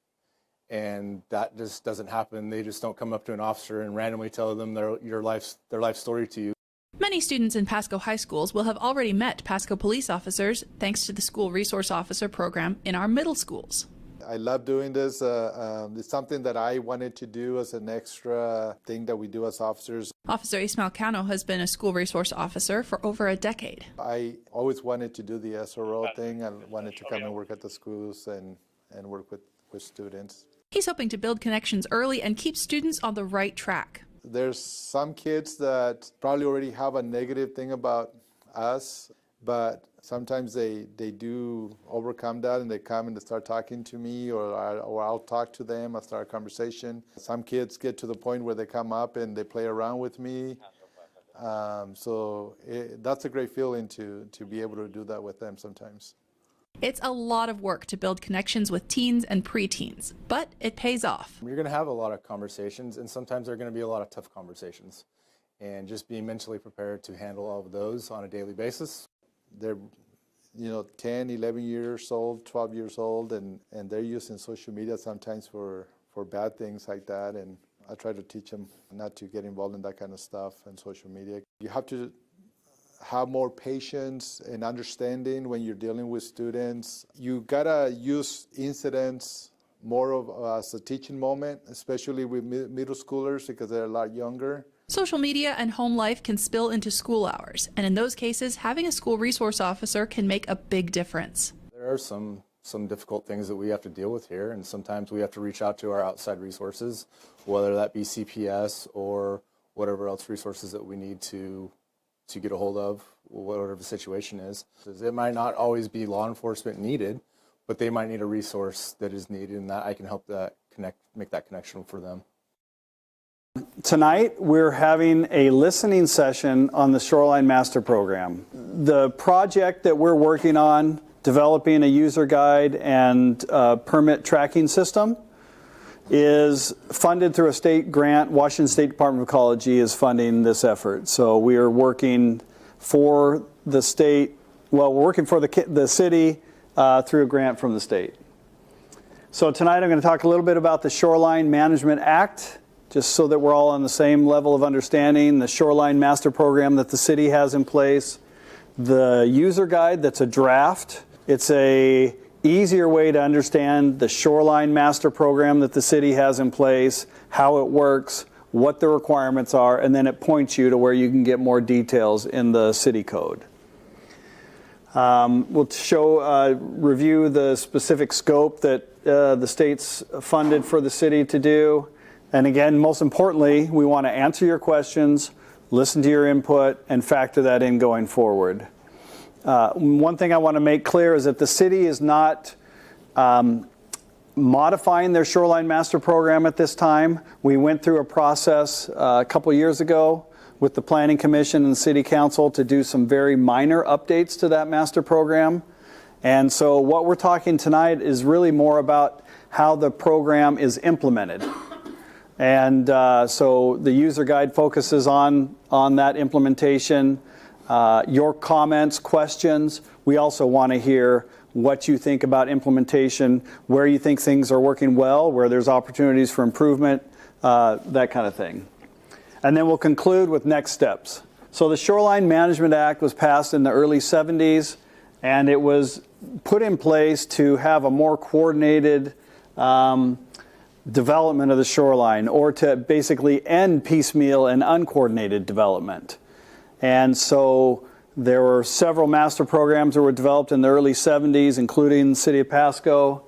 And that just doesn't happen. They just don't come up to an officer and randomly tell them their life story to you. Many students in Pasco high schools will have already met Pasco police officers thanks to the School Resource Officer program in our middle schools. I love doing this. It's something that I wanted to do as an extra thing that we do as officers. Officer Ismael Cano has been a school resource officer for over a decade. I always wanted to do the SRO thing. I wanted to come and work at the schools and work with students. He's hoping to build connections early and keep students on the right track. There's some kids that probably already have a negative thing about us, but sometimes they do overcome that and they come and they start talking to me, or I'll talk to them, I'll start a conversation. Some kids get to the point where they come up and they play around with me. That's a great feeling to be able to do that with them sometimes. It's a lot of work to build connections with teens and preteens, but it pays off. You're going to have a lot of conversations, and sometimes there are going to be a lot of tough conversations. And just being mentally prepared to handle all of those on a daily basis. They're 10, 11 years old, 12 years old, and they're using social media sometimes for bad things like that. And I try to teach them not to get involved in that kind of stuff and social media. You have to have more patience and understanding when you're dealing with students. You gotta use incidents more of as a teaching moment, especially with middle schoolers because they're a lot younger. Social media and home life can spill into school hours, and in those cases, having a school resource officer can make a big difference. There are some difficult things that we have to deal with here, and sometimes we have to reach out to our outside resources, whether that be CPS or whatever else resources that we need to get a hold of, whatever the situation is. It might not always be law enforcement needed, but they might need a resource that is needed, and that I can help that make that connection for them. Tonight, we're having a listening session on the Shoreline Master Program. The project that we're working on, developing a user guide and permit tracking system, is funded through a state grant. Washington State Department of Ecology is funding this effort. So we are working for the state, we're working for the city through a grant from the state. So tonight I'm going to talk a little bit about the Shoreline Management Act, just so that we're all on the same level of understanding, the Shoreline Master Program that the city has in place, the user guide that's a draft. It's a easier way to understand the Shoreline Master Program that the city has in place, how it works, what the requirements are, and then it points you to where you can get more details in the city code. We'll review the specific scope that the state's funded for the city to do. And again, most importantly, we want to answer your questions, listen to your input, and factor that in going forward. One thing I want to make clear is that the city is not modifying their Shoreline Master Program at this time. We went through a process a couple years ago with the Planning Commission and City Council to do some very minor updates to that master program. And so what we're talking tonight is really more about how the program is implemented. And so the user guide focuses on that implementation, your comments, questions. We also want to hear what you think about implementation, where you think things are working well, where there's opportunities for improvement, that kind of thing. And then we'll conclude with next steps. So the Shoreline Management Act was passed in the early 70s, and it was put in place to have a more coordinated development of the shoreline, or to basically end piecemeal and uncoordinated development. And so there were several master programs that were developed in the early 70s, including the city of Pasco.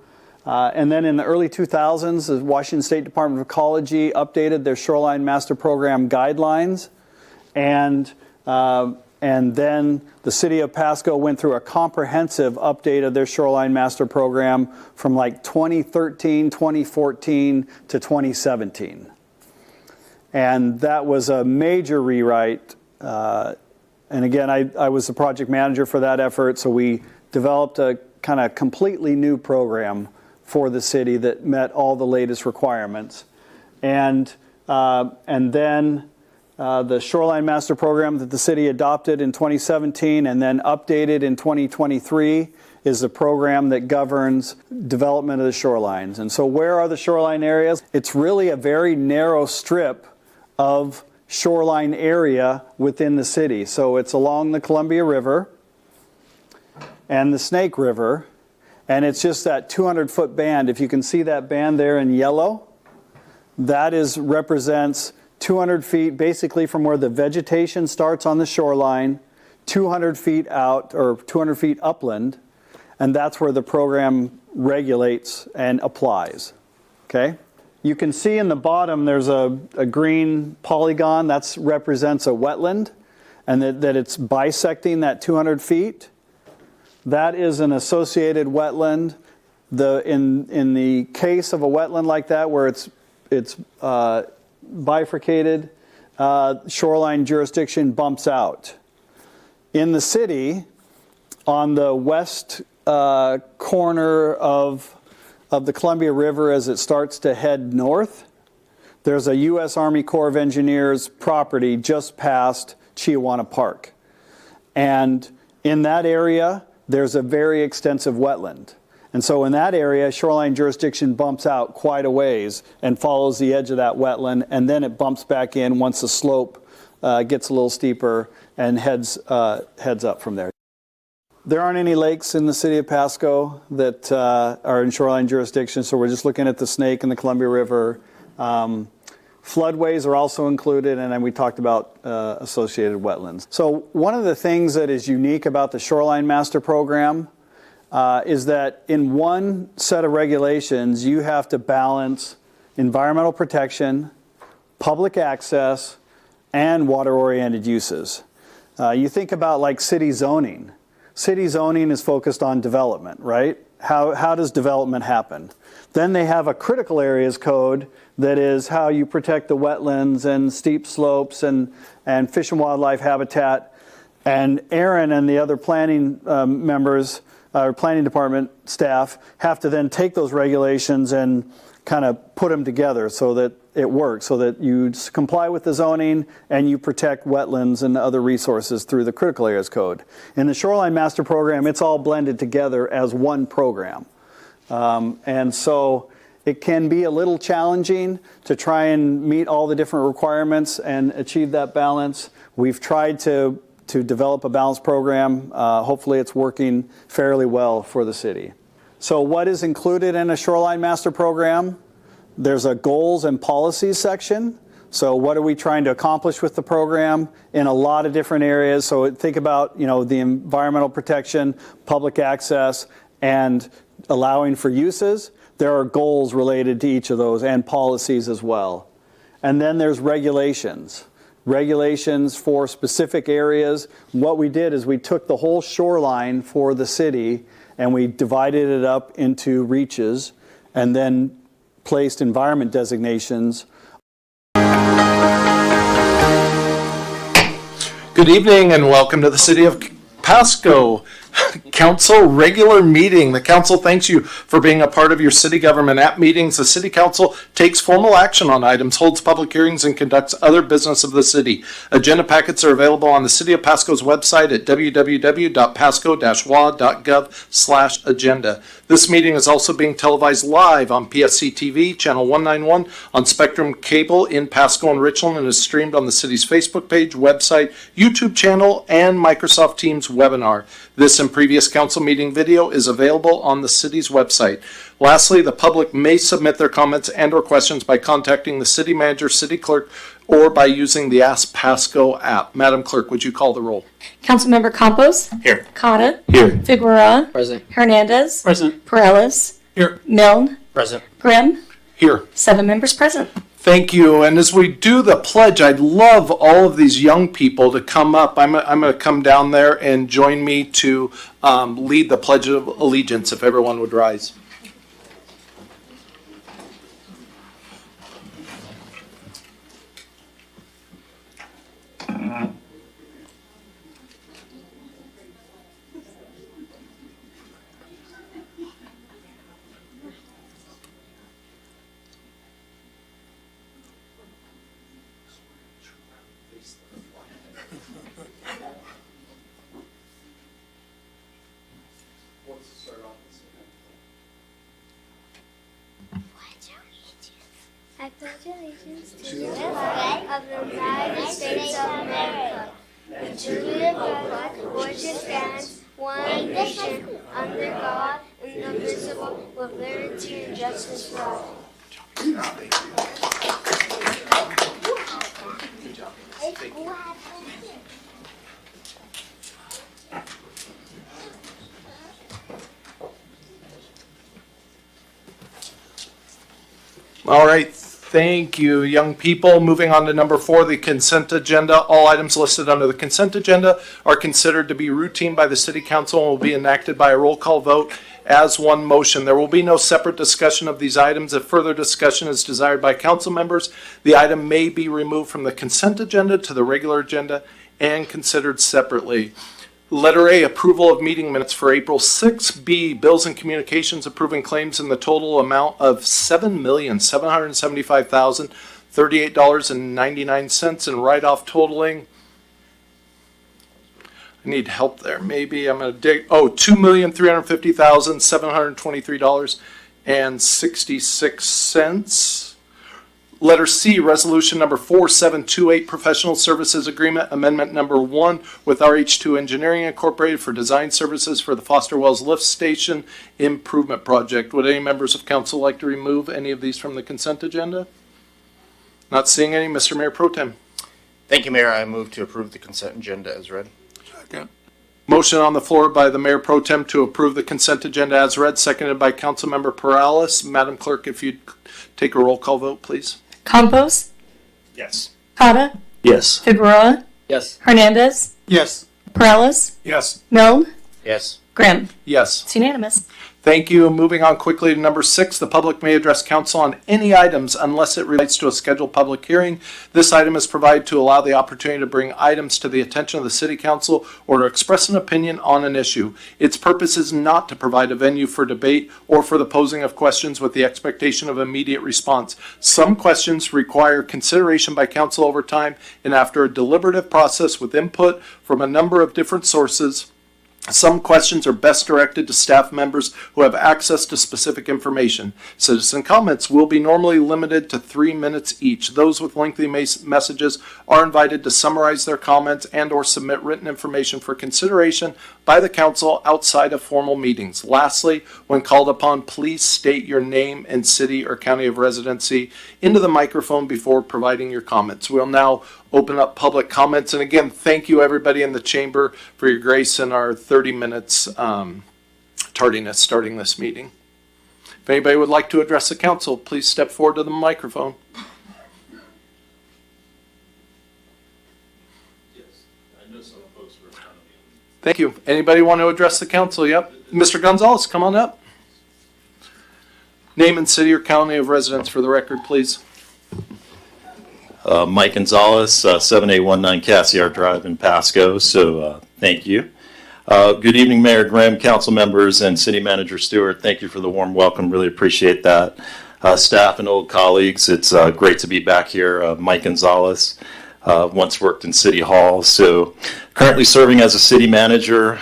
And then in the early 2000s, the Washington State Department of Ecology updated their Shoreline Master Program guidelines. And then the city of Pasco went through a comprehensive update of their Shoreline Master Program from like 2013, 2014 to 2017. And that was a major rewrite. And again, I was the project manager for that effort, so we developed a kind of completely new program for the city that met all the latest requirements. And then the Shoreline Master Program that the city adopted in 2017 and then updated in 2023 is the program that governs development of the shorelines. And so where are the shoreline areas? It's really a very narrow strip of shoreline area within the city. So it's along the Columbia River and the Snake River, and it's just that 200-foot band. If you can see that band there in yellow, that represents 200 feet basically from where the vegetation starts on the shoreline, 200 feet out, or 200 feet upland, and that's where the program regulates and applies. Okay? You can see in the bottom there's a green polygon that represents a wetland, and that it's bisecting that 200 feet. That is an associated wetland. In the case of a wetland like that, where it's bifurcated, shoreline jurisdiction bumps out. In the city, on the west corner of the Columbia River as it starts to head north, there's a U.S. Army Corps of Engineers property just past Chiawana Park. And in that area, there's a very extensive wetland. And so in that area, shoreline jurisdiction bumps out quite a ways and follows the edge of that wetland, and then it bumps back in once the slope gets a little steeper and heads up from there. There aren't any lakes in the city of Pasco that are in shoreline jurisdiction, so we're just looking at the Snake and the Columbia River. Floodways are also included, and then we talked about associated wetlands. So one of the things that is unique about the Shoreline Master Program is that in one set of regulations, you have to balance environmental protection, public access, and water-oriented uses. You think about like city zoning. City zoning is focused on development, right? How does development happen? Then they have a critical areas code that is how you protect the wetlands and steep slopes and fish and wildlife habitat. And Aaron and the other planning members, our planning department staff, have to then take those regulations and kind of put them together so that it works, so that you comply with the zoning and you protect wetlands and other resources through the critical areas code. In the Shoreline Master Program, it's all blended together as one program. And so it can be a little challenging to try and meet all the different requirements and achieve that balance. We've tried to develop a balanced program. Hopefully it's working fairly well for the city. So what is included in a shoreline master program? There's a goals and policies section. So what are we trying to accomplish with the program in a lot of different areas? So think about, the environmental protection, public access, and allowing for uses. There are goals related to each of those and policies as well. And then there's regulations. Regulations for specific areas. What we did is we took the whole shoreline for the city and we divided it up into reaches and then placed environment designations. Good evening and welcome to the City of Pasco Council regular meeting. The council thanks you for being a part of your city government. At meetings, the city council takes formal action on items, holds public hearings, and conducts other business of the city. Agenda packets are available on the City of Pasco's website at www.pasco-wa.gov/agenda. This meeting is also being televised live on PSC-TV, channel 191, on Spectrum Cable in Pasco and Richland, and is streamed on the city's Facebook page, website, YouTube channel, and Microsoft Teams webinar. This and previous council meeting video is available on the city's website. Lastly, the public may submit their comments and or questions by contacting the city manager, city clerk, or by using the Ask Pasco app. Madam Clerk, would you call the roll? Councilmember Campos. Here. Cotta. Here. Figueroa. Present. Hernandez. Present. Perales. Here. Milne. Present. Grimm. Here. 7 members present. Thank you. And as we do the pledge, I'd love all of these young people to come up. I'm going to come down there and join me to lead the Pledge of Allegiance, if everyone would rise. I pledge allegiance to the flag of the United States of America and to the republic which stands one nation under God, indivisible, with liberty and justice for all. All right. Thank you, young people. Moving on to number 4, the consent agenda. All items listed under the consent agenda are considered to be routine by the City Council and will be enacted by a roll call vote as one motion. There will be no separate discussion of these items. If further discussion is desired by council members, the item may be removed from the consent agenda to the regular agenda and considered separately. Letter A, approval of meeting minutes for April 6. B, bills and communications approving claims in the total amount of $7,775,038.99 and write-off totaling, I need help there. Maybe I'm going to dig, $2,350,723.66. Letter C, resolution number 4728, professional services agreement, amendment number 1 with RH2 Engineering Incorporated for design services for the Foster Wells Lift Station Improvement Project. Would any members of council like to remove any of these from the consent agenda? Not seeing any. Mr. Mayor Pro Tem. Thank you, Mayor. I move to approve the consent agenda as read. Second. Motion on the floor by the Mayor Pro Tem to approve the consent agenda as read, seconded by Councilmember Perales. Madam Clerk, if you'd take a roll call vote, please. Campos. Yes. Cotta. Yes. Figueroa. Yes. Hernandez. Yes. Perales. Yes. Milne. Yes. Grimm. Yes. It's unanimous. Thank you. Moving on quickly to number 6, the public may address council on any items unless it relates to a scheduled public hearing. This item is provided to allow the opportunity to bring items to the attention of the city council or to express an opinion on an issue. Its purpose is not to provide a venue for debate or for the posing of questions with the expectation of immediate response. Some questions require consideration by council over time and after a deliberative process with input from a number of different sources. Some questions are best directed to staff members who have access to specific information. Citizen comments will be normally limited to 3 minutes each. Those with lengthy messages are invited to summarize their comments and or submit written information for consideration by the council outside of formal meetings. Lastly, when called upon, please state your name and city or county of residency into the microphone before providing your comments. We'll now open up public comments. And again, thank you everybody in the chamber for your grace in our 30 minutes tardiness starting this meeting. If anybody would like to address the council, please step forward to the microphone. Thank you. Anybody want to address the council? Yep. Mr. Gonzalez, come on up. Name and city or county of residence for the record, please. Mike Gonzalez, 7819 Cassiar Drive in Pasco. So thank you. Good evening, Mayor Grimm, council members, and City Manager Stewart. Thank you for the warm welcome. Really appreciate that. Staff and old colleagues, it's great to be back here. Mike Gonzalez, once worked in City Hall. So currently serving as a city manager,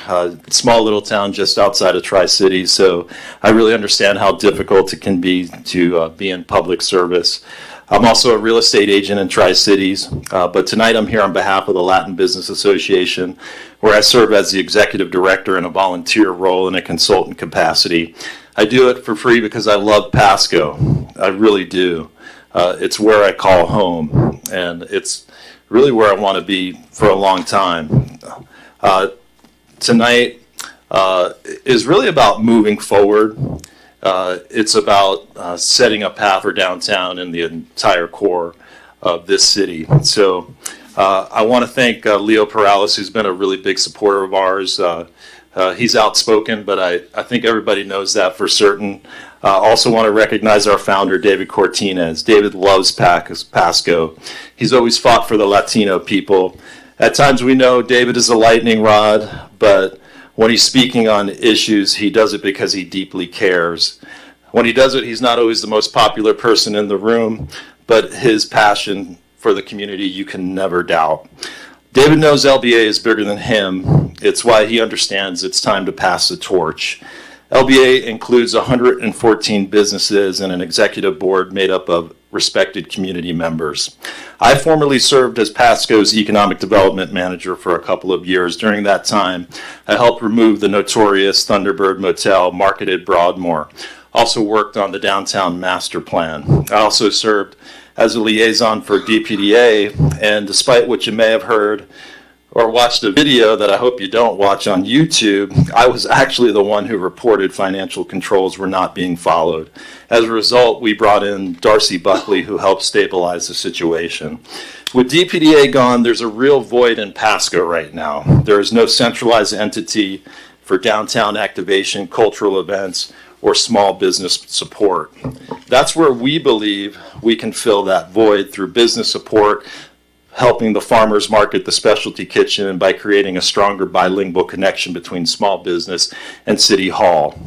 small little town just outside of Tri-City. So I really understand how difficult it can be to be in public service. I'm also a real estate agent in Tri-Cities, but tonight I'm here on behalf of the Latin Business Association, where I serve as the executive director in a volunteer role in a consultant capacity. I do it for free because I love Pasco. I really do. It's where I call home, and it's really where I want to be for a long time. Tonight is really about moving forward. It's about setting a path for downtown and the entire core of this city. So I want to thank Leo Perales, who's been a really big supporter of ours. He's outspoken, but I think everybody knows that for certain. Also want to recognize our founder, David Cortinez. David loves Pasco. He's always fought for the Latino people. At times we know David is a lightning rod, but when he's speaking on issues, he does it because he deeply cares. When he does it, he's not always the most popular person in the room, but his passion for the community you can never doubt. David knows LBA is bigger than him. It's why he understands it's time to pass the torch. LBA includes 114 businesses and an executive board made up of respected community members. I formerly served as Pasco's economic development manager for a couple of years. During that time, I helped remove the notorious Thunderbird Motel marketed Broadmoor. Also worked on the downtown master plan. I also served as a liaison for DPDA, and despite what you may have heard or watched a video that I hope you don't watch on YouTube, I was actually the one who reported financial controls were not being followed. As a result, we brought in Darcy Buckley, who helped stabilize the situation. With DPDA gone, there's a real void in Pasco right now. There is no centralized entity for downtown activation, cultural events, or small business support. That's where we believe we can fill that void through business support, helping the farmers market the specialty kitchen, and by creating a stronger bilingual connection between small business and City Hall.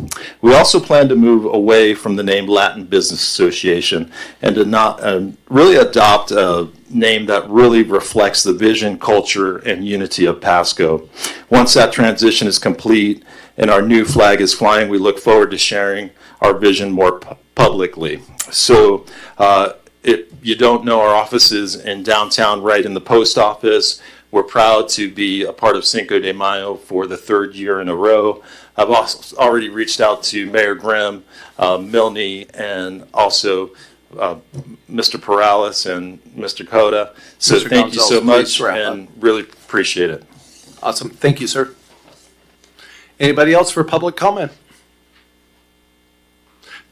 We also plan to move away from the name Latin Business Association and to not really adopt a name that really reflects the vision, culture, and unity of Pasco. Once that transition is complete and our new flag is flying, we look forward to sharing our vision more publicly. So if you don't know, our office is in downtown, right in the post office. We're proud to be a part of Cinco de Mayo for the third year in a row. I've also already reached out to Mayor Grimm, Milne, and also Mr. Perales and Mr. Coda. So Mr. thank you so Gonzalez, much and really appreciate it. Awesome. Thank you, sir. Anybody else for public comment?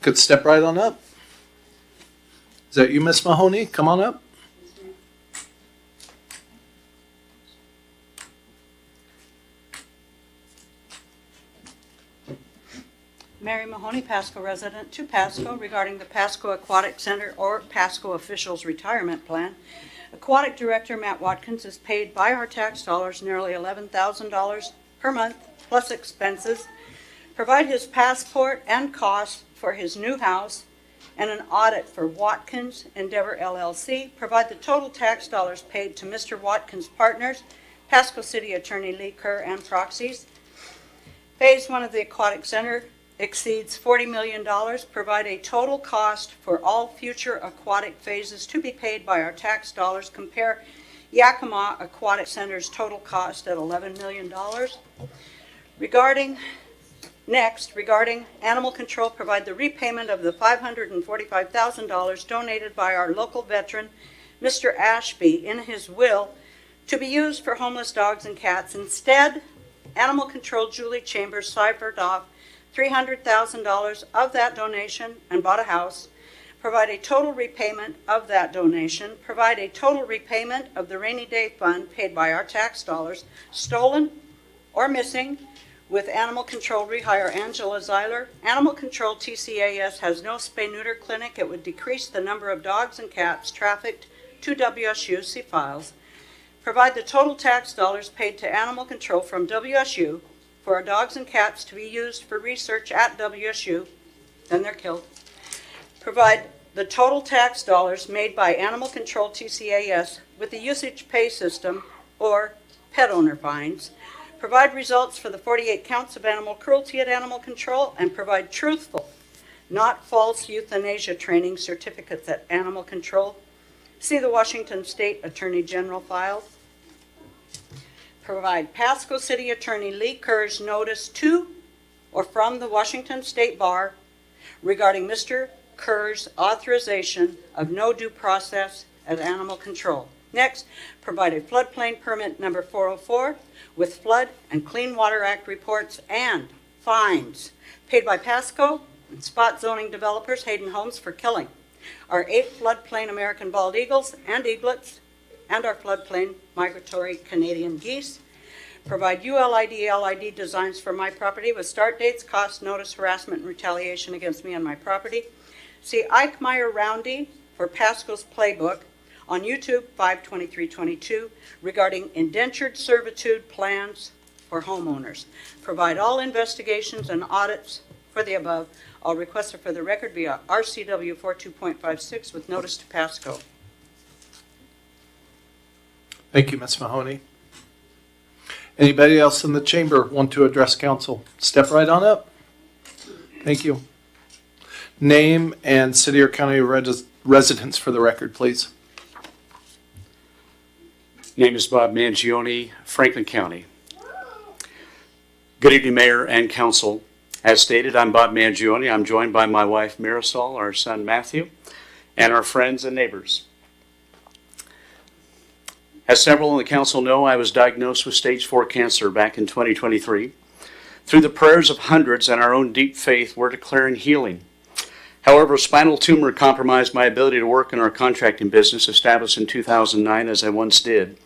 Could step right on up. Is that you, Miss Mahoney? Come on up. Mary Mahoney, Pasco resident, to Pasco regarding the Pasco Aquatic Center or Pasco Officials Retirement Plan. Aquatic Director Matt Watkins is paid by our tax dollars nearly $11,000 per month plus expenses, provide his passport and costs for his new house, and an audit for Watkins Endeavor LLC, provide the total tax dollars paid to Mr. Watkins' partners, Pasco City Attorney Lee Kerr and proxies, Phase 1 of the Aquatic Center exceeds $40 million, provide a total cost for all future aquatic phases to be paid by our tax dollars. Compare Yakima Aquatic Center's total cost at $11 million. Regarding animal control, provide the repayment of the $545,000 donated by our local veteran, Mr. Ashby, in his will to be used for homeless dogs and cats. Instead, Animal Control Julie Chambers ciphered off $300,000 of that donation and bought a house. Provide a total repayment of that donation. Provide a total repayment of the rainy day fund paid by our tax dollars, stolen or missing. With Animal Control, rehire Angela Zeiler. Animal Control TCAS has no spay-neuter clinic. It would decrease the number of dogs and cats trafficked to WSU. See files. Provide the total tax dollars paid to Animal Control from WSU for our dogs and cats to be used for research at WSU, then they're killed. Provide the total tax dollars made by Animal Control TCAS with the usage pay system or pet owner fines. Provide results for the 48 counts of animal cruelty at Animal Control, and provide truthful, not false euthanasia training certificates at Animal Control. See the Washington State Attorney General file. Provide Pasco City Attorney Lee Kerr's notice to or from the Washington State Bar regarding Mr. Kerr's authorization of no due process at Animal Control. Next, provide a floodplain permit number 404 with Flood and Clean Water Act reports and fines paid by Pasco and spot zoning developers Hayden Homes for killing our 8 floodplain American bald eagles and eaglets and our floodplain migratory Canadian geese. Provide ULID LID designs for my property with start dates, cost, notice, harassment, and retaliation against me on my property. See Ike Meyer Roundy for Pasco's playbook on YouTube 5/23/22 regarding indentured servitude plans for homeowners. Provide all investigations and audits for the above. All requests are for the record via RCW 42.56 with notice to Pasco. Thank you, Ms. Mahoney. Anybody else in the chamber want to address council? Step right on up. Thank you. Name and city or county residence for the record, please. Name is Bob Mangione, Franklin County. Good evening, Mayor and Council. As stated, I'm Bob Mangione. I'm joined by my wife, Marisol, our son, Matthew, and our friends and neighbors. As several on the council know, I was diagnosed with stage 4 cancer back in 2023. Through the prayers of hundreds and our own deep faith, we're declaring healing. However, a spinal tumor compromised my ability to work in our contracting business established in 2009 as I once did.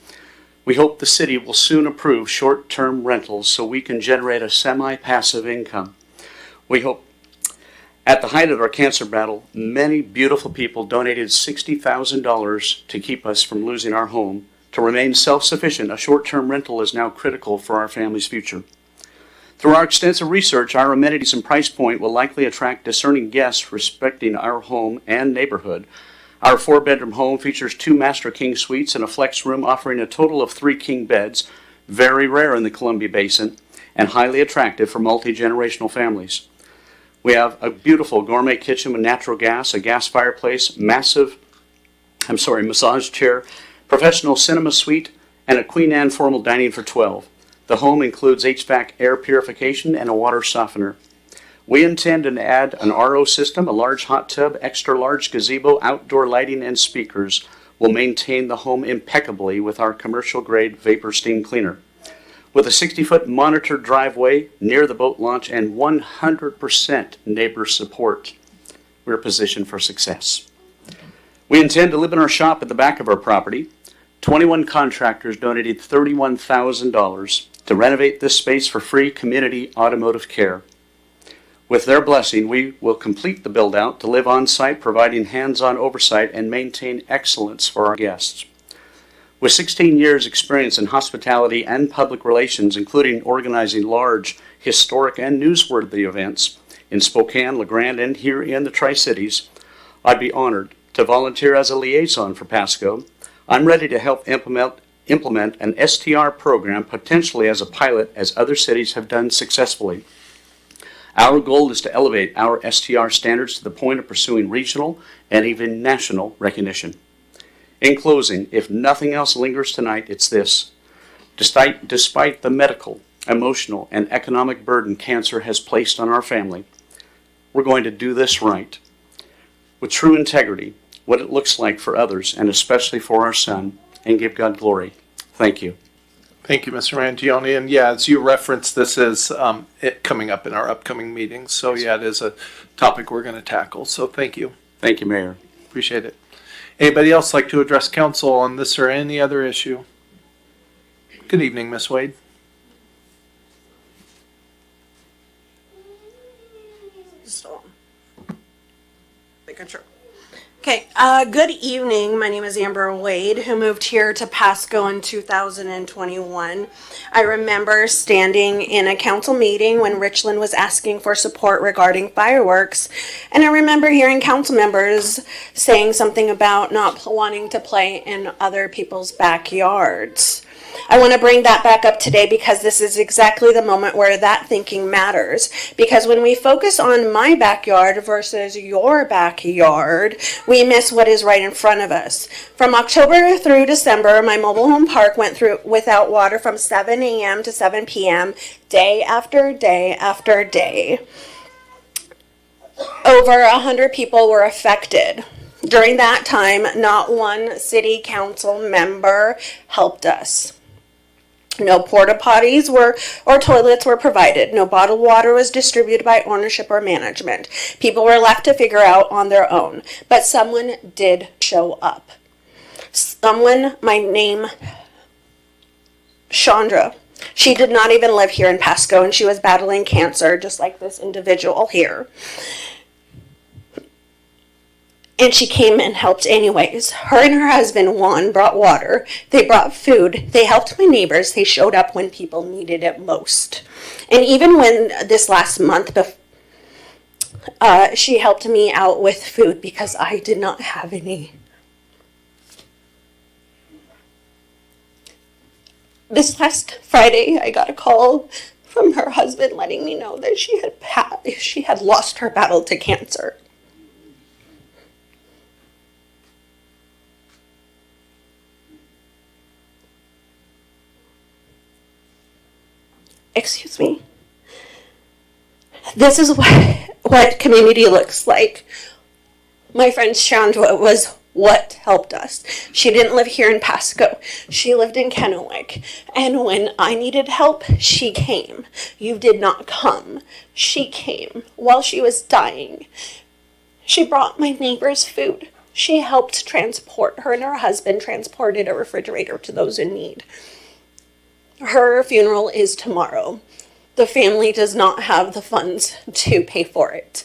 We hope the city will soon approve short-term rentals so we can generate a semi-passive income. We hope. At the height of our cancer battle, many beautiful people donated $60,000 to keep us from losing our home. To remain self-sufficient, a short-term rental is now critical for our family's future. Through our extensive research, our amenities and price point will likely attract discerning guests respecting our home and neighborhood. Our 4-bedroom home features 2 Master King suites and a flex room offering a total of 3 king beds, very rare in the Columbia Basin, and highly attractive for multi-generational families. We have a beautiful gourmet kitchen with natural gas, a gas fireplace, massage chair, professional cinema suite, and a Queen Anne formal dining for 12. The home includes HVAC air purification and a water softener. We intend to add an RO system, a large hot tub, extra large gazebo, outdoor lighting, and speakers. We'll maintain the home impeccably with our commercial grade vapor steam cleaner. With a 60-foot monitored driveway near the boat launch and 100% neighbor support, we're positioned for success. We intend to live in our shop at the back of our property. 21 contractors donated $31,000 to renovate this space for free community automotive care. With their blessing, we will complete the build-out to live on-site, providing hands-on oversight and maintain excellence for our guests. With 16 years' experience in hospitality and public relations, including organizing large, historic, and newsworthy events in Spokane, LeGrand, and here in the Tri-Cities, I'd be honored to volunteer as a liaison for Pasco. I'm ready to help implement implement an STR program potentially as a pilot as other cities have done successfully. Our goal is to elevate our STR standards to the point of pursuing regional and even national recognition. In closing, if nothing else lingers tonight, it's this. Despite the medical, emotional, and economic burden cancer has placed on our family, we're going to do this right. With true integrity, what it looks like for others, and especially for our son, and give God glory. Thank you. Thank you, Mr. Mangione. And yeah, as you referenced, this is it coming up in our upcoming meetings. So yeah, it is a topic we're going to tackle. So thank you. Thank you, Mayor. Appreciate it. Anybody else like to address council on this or any other issue? Good evening, Ms. Wade. Making sure. Okay, good evening. My name is Amber Wade, who moved here to Pasco in 2021. I remember standing in a council meeting when Richland was asking for support regarding fireworks, and I remember hearing council members saying something about not wanting to play in other people's backyards. I want to bring that back up today because this is exactly the moment where that thinking matters. Because when we focus on my backyard versus your backyard, we miss what is right in front of us. From October through December, my mobile home park went through without water from 7 a.m. to 7 p.m. day after day after day. Over 100 people were affected. During that time, not one city council member helped us. No porta potties or toilets were provided. No bottled water was distributed by ownership or management. People were left to figure out on their own. But someone did show up. Someone, my name, Chandra. She did not even live here in Pasco, and she was battling cancer, just like this individual here. And she came and helped anyways. Her and her husband, Juan, brought water. They brought food. They helped my neighbors. They showed up when people needed it most. And even when this last month, she helped me out with food because I did not have any. This last Friday, I got a call from her husband letting me know that she had lost her battle to cancer. Excuse me. This is what community looks like. My friend Chandra was what helped us. She didn't live here in Pasco. She lived in Kennewick. And when I needed help, she came. You did not come. She came while she was dying. She brought my neighbors food. She helped transport. Her and her husband transported a refrigerator to those in need. Her funeral is tomorrow. The family does not have the funds to pay for it.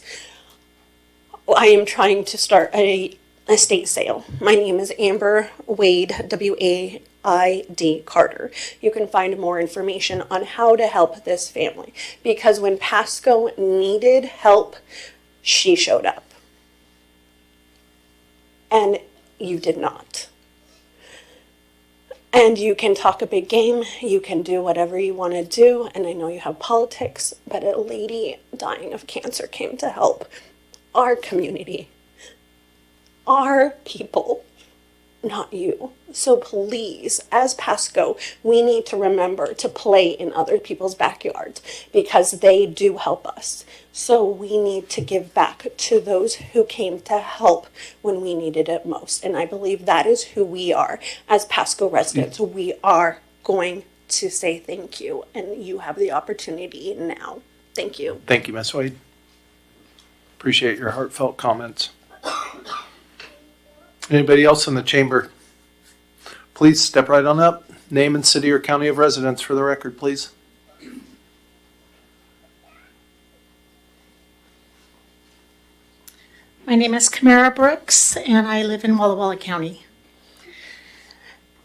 I am trying to start a estate sale. My name is Amber Wade, W-A-I-D Carter. You can find more information on how to help this family. Because when Pasco needed help, she showed up. And you did not. And you can talk a big game, you can do whatever you want to do, and I know you have politics, but a lady dying of cancer came to help our community, our people, not you. So please, as Pasco, we need to remember to play in other people's backyards because they do help us. So we need to give back to those who came to help when we needed it most. And I believe that is who we are as Pasco residents. We are going to say thank you, and you have the opportunity now. Thank you. Thank you, Ms. Wade. Appreciate your heartfelt comments. Anybody else in the chamber? Please step right on up. Name and city or county of residence for the record, please. My name is Camara Brooks, and I live in Walla Walla County.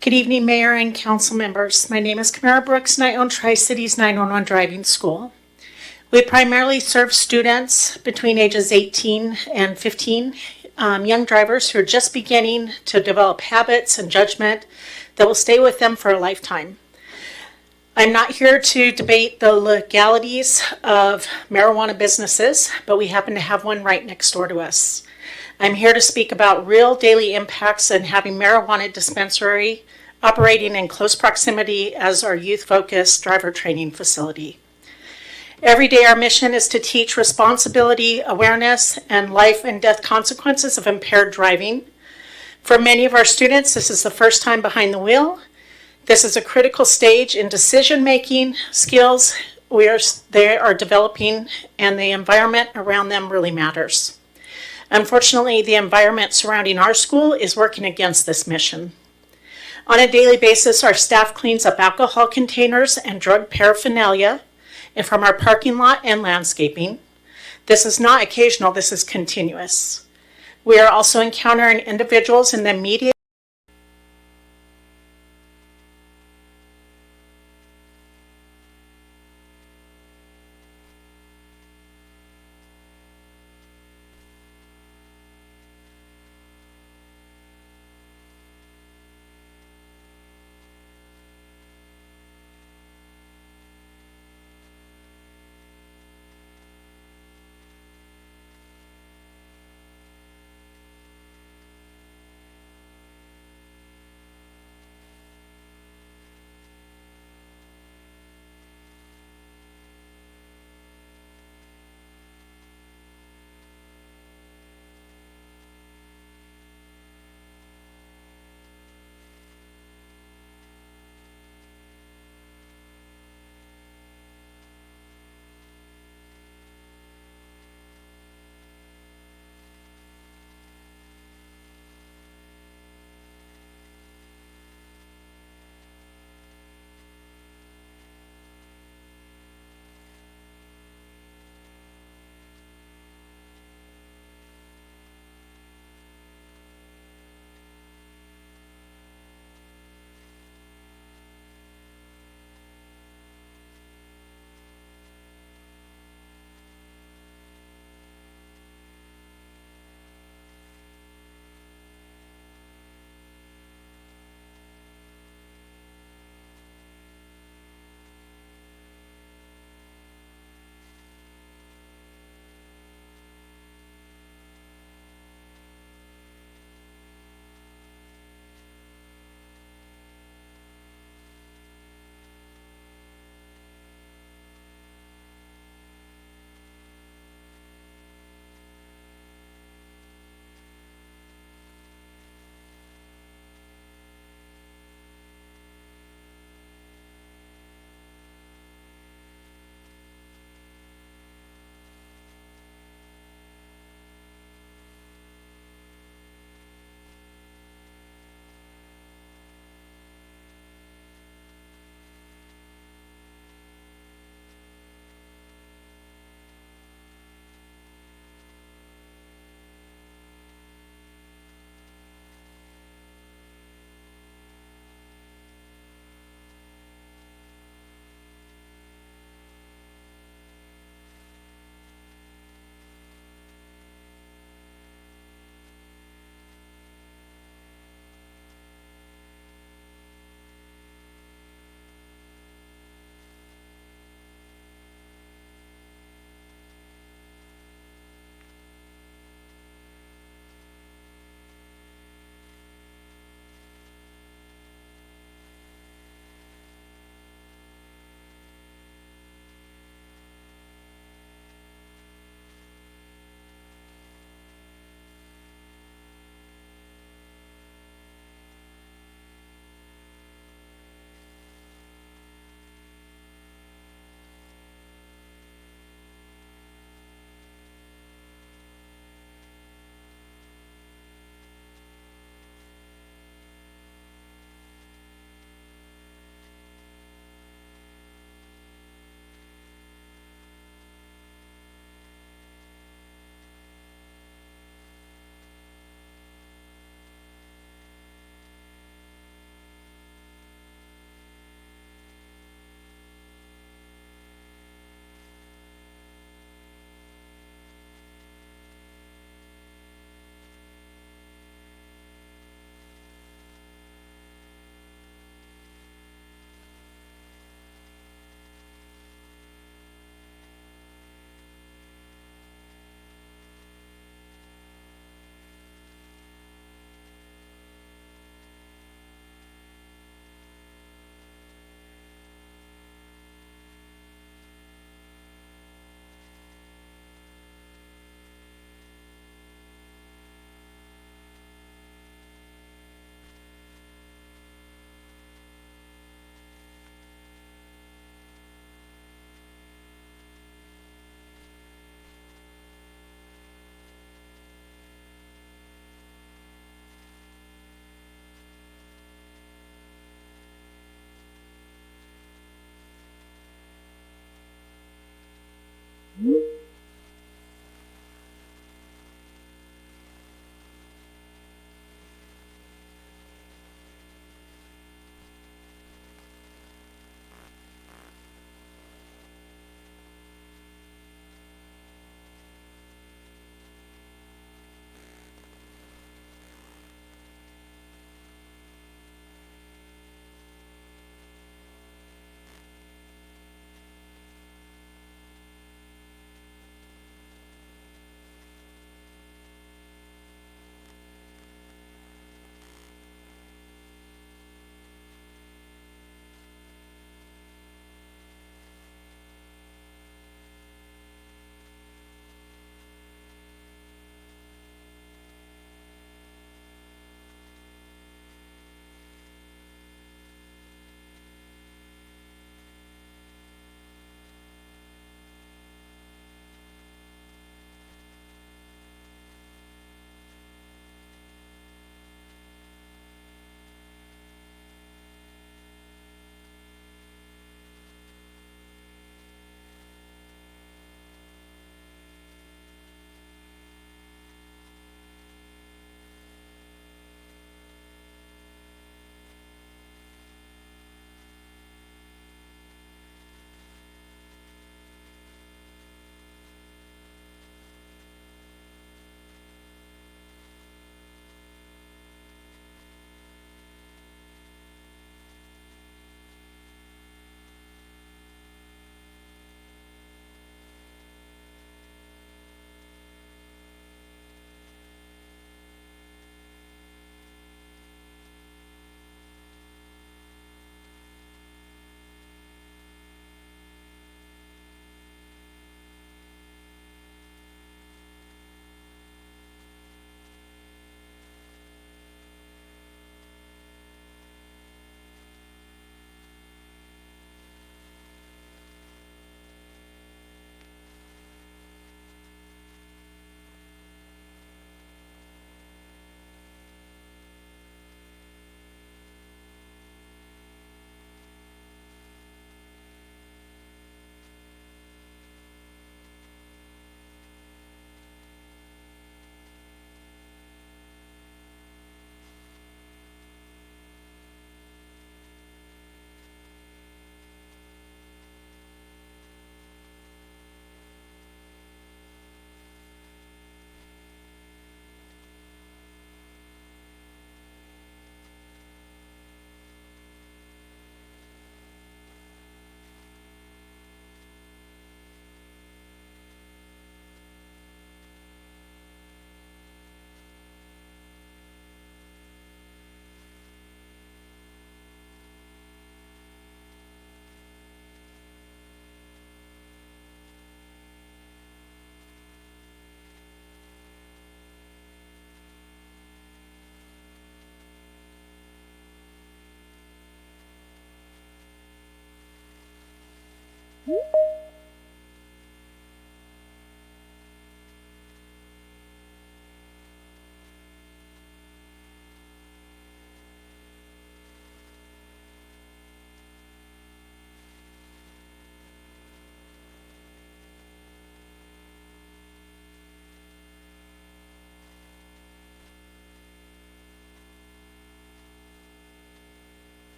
Good evening, Mayor and council members. My name is Camara Brooks, and I own Tri-Cities 911 Driving School. We primarily serve students between ages 18 and 15, young drivers who are just beginning to develop habits and judgment that will stay with them for a lifetime. I'm not here to debate the legalities of marijuana businesses, but we happen to have one right next door to us. I'm here to speak about real daily impacts and having marijuana dispensary operating in close proximity as our youth-focused driver training facility. Every day our mission is to teach responsibility, awareness, and life and death consequences of impaired driving. For many of our students, this is the first time behind the wheel. This is a critical stage in decision-making skills they are developing, and the environment around them really matters. Unfortunately, the environment surrounding our school is working against this mission. On a daily basis, our staff cleans up alcohol containers and drug paraphernalia and from our parking lot and landscaping. This is not occasional, this is continuous. We are also encountering individuals in the immediate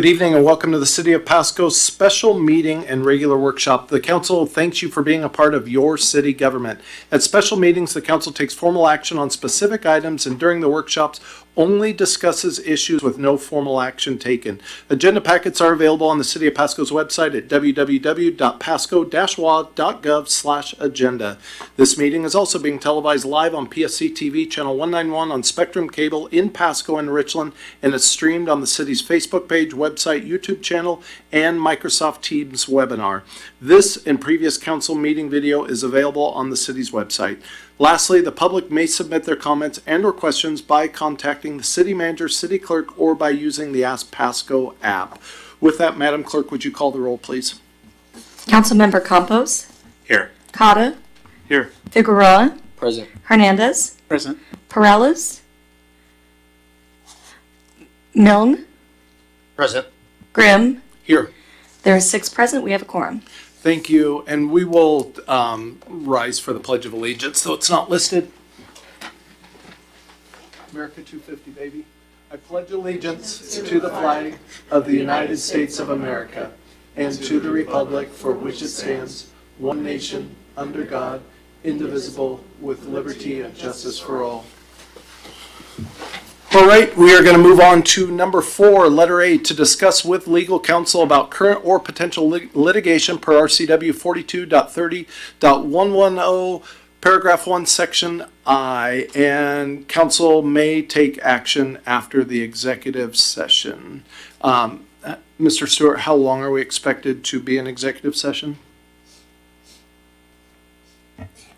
Good evening and welcome to the City of Pasco's special meeting and regular workshop. The council thanks you for being a part of your city government. At special meetings, the council takes formal action on specific items, and during the workshops only discusses issues with no formal action taken. Agenda packets are available on the City of Pasco's website at www.pasco-wad.gov/agenda. This meeting is also being televised live on PSC-TV channel 191 on Spectrum Cable in Pasco and Richland, and is streamed on the city's Facebook page, website, YouTube channel, and Microsoft Teams webinar. This and previous council meeting video is available on the city's website. Lastly, the public may submit their comments and or questions by contacting the city manager, city clerk, or by using the Ask Pasco app. With that, Madam Clerk, would you call the roll, please? Councilmember Campos. Here. Cotta. Here. Figueroa. Present. Hernandez. Present. Perales. Milne. Present. Grimm. Here. There are 6 present. We have a quorum. Thank you, and we will rise for the Pledge of Allegiance, though it's not listed. America 250, baby. I pledge allegiance to the flag of the United States of America and to the republic for which it stands, one nation, under God, indivisible, with liberty and justice for all. All right, we are going to move on to number 4, letter A, to discuss with legal counsel about current or potential litigation per RCW 42.30.110, paragraph 1, section I, and counsel may take action after the executive session. Mr. Stewart, how long are we expected to be in executive session?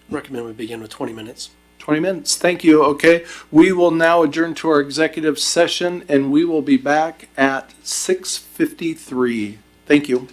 Recommend we begin with 20 minutes. 20 minutes. Thank you. Okay. We will now adjourn to our executive session, and we will be back at 6:53. Thank you.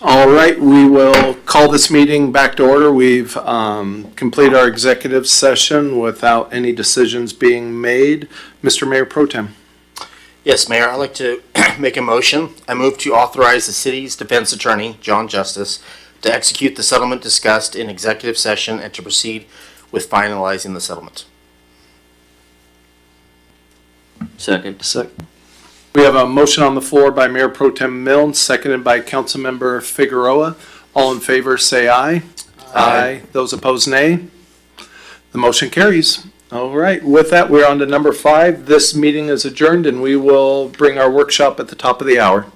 All right, we will call this meeting back to order. We've completed our executive session without any decisions being made. Mr. Mayor Pro Tem. Yes, Mayor, I'd like to make a motion. I move to authorize the city's defense attorney, John Justice, to execute the settlement discussed in executive session and to proceed with finalizing the settlement. Second. We have a motion on the floor by Mayor Pro Tem Milne, seconded by Councilmember Figueroa. All in favor say aye. Aye. Those opposed, nay. The motion carries. All right, with that, we're on to number 5. This meeting is adjourned and we will bring our workshop at the top of the hour.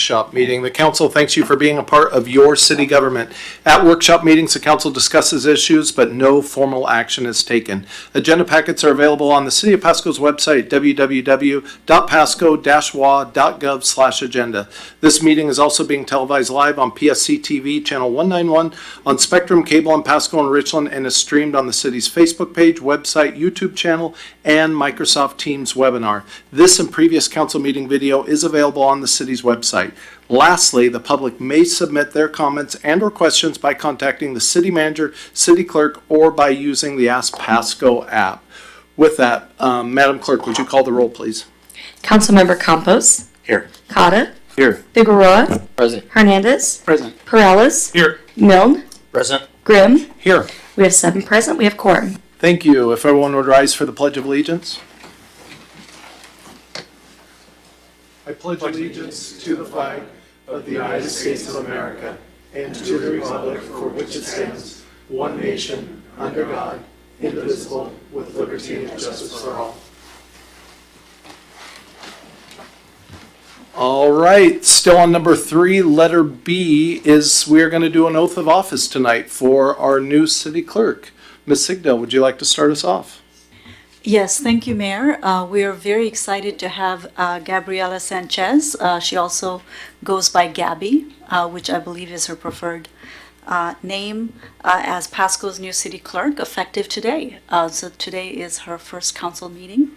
workshop meeting. The council thanks you for being a part of your city government. At workshop meetings, the council discusses issues, but no formal action is taken. Agenda packets are available on the City of Pasco's website, www.pasco-wa.gov/agenda. This meeting is also being televised live on PSC-TV, channel 191, on Spectrum Cable in Pasco and Richland, and is streamed on the city's Facebook page, website, YouTube channel, and Microsoft Teams webinar. This and previous council meeting video is available on the city's website. Lastly, the public may submit their comments and or questions by contacting the city manager, city clerk, or by using the Ask Pasco app. With that, Madam Clerk, would you call the roll, please? Councilmember Campos. Here. Cotta. Here. Figueroa. Present. Hernandez. Present. Perales. Here. Milne. Present. Grimm. Here. We have 7 present. We have quorum. Thank you. If everyone would rise for the Pledge of Allegiance. I pledge allegiance to the flag of the United States of America and to the republic for which it stands, one nation, under God, indivisible, with liberty and justice for all. All right, still on number 3, letter B, is we're going to do an oath of office tonight for our new city clerk. Ms. Sigdell, would you like to start us off? Yes, thank you, Mayor. We are very excited to have Gabriela Sanchez. She also goes by Gabby, which I believe is her preferred name, as Pasco's new city clerk, effective today. So today is her first council meeting.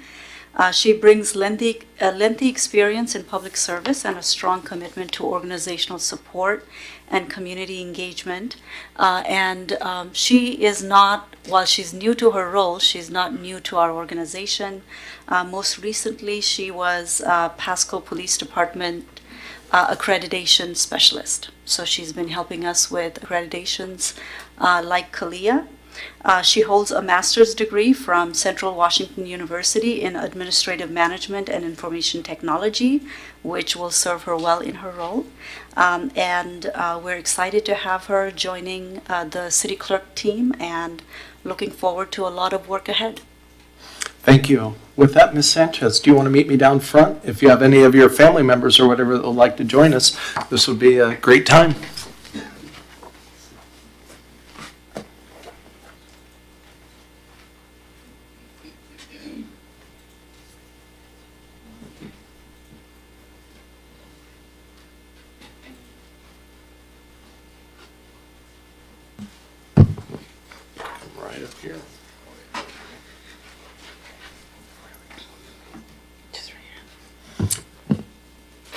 She brings lengthy experience in public service and a strong commitment to organizational support and community engagement. She is not, while she's new to her role, she's not new to our organization. Most recently, she was Pasco Police Department accreditation specialist. So she's been helping us with accreditations like CALIA. She holds a master's degree from Central Washington University in Administrative Management and Information Technology, which will serve her well in her role. We're excited to have her joining the city clerk team and looking forward to a lot of work ahead. Thank you. With that, Ms. Sanchez, do you want to meet me down front? If you have any of your family members or whatever that would like to join us, this would be a great time. Right up here.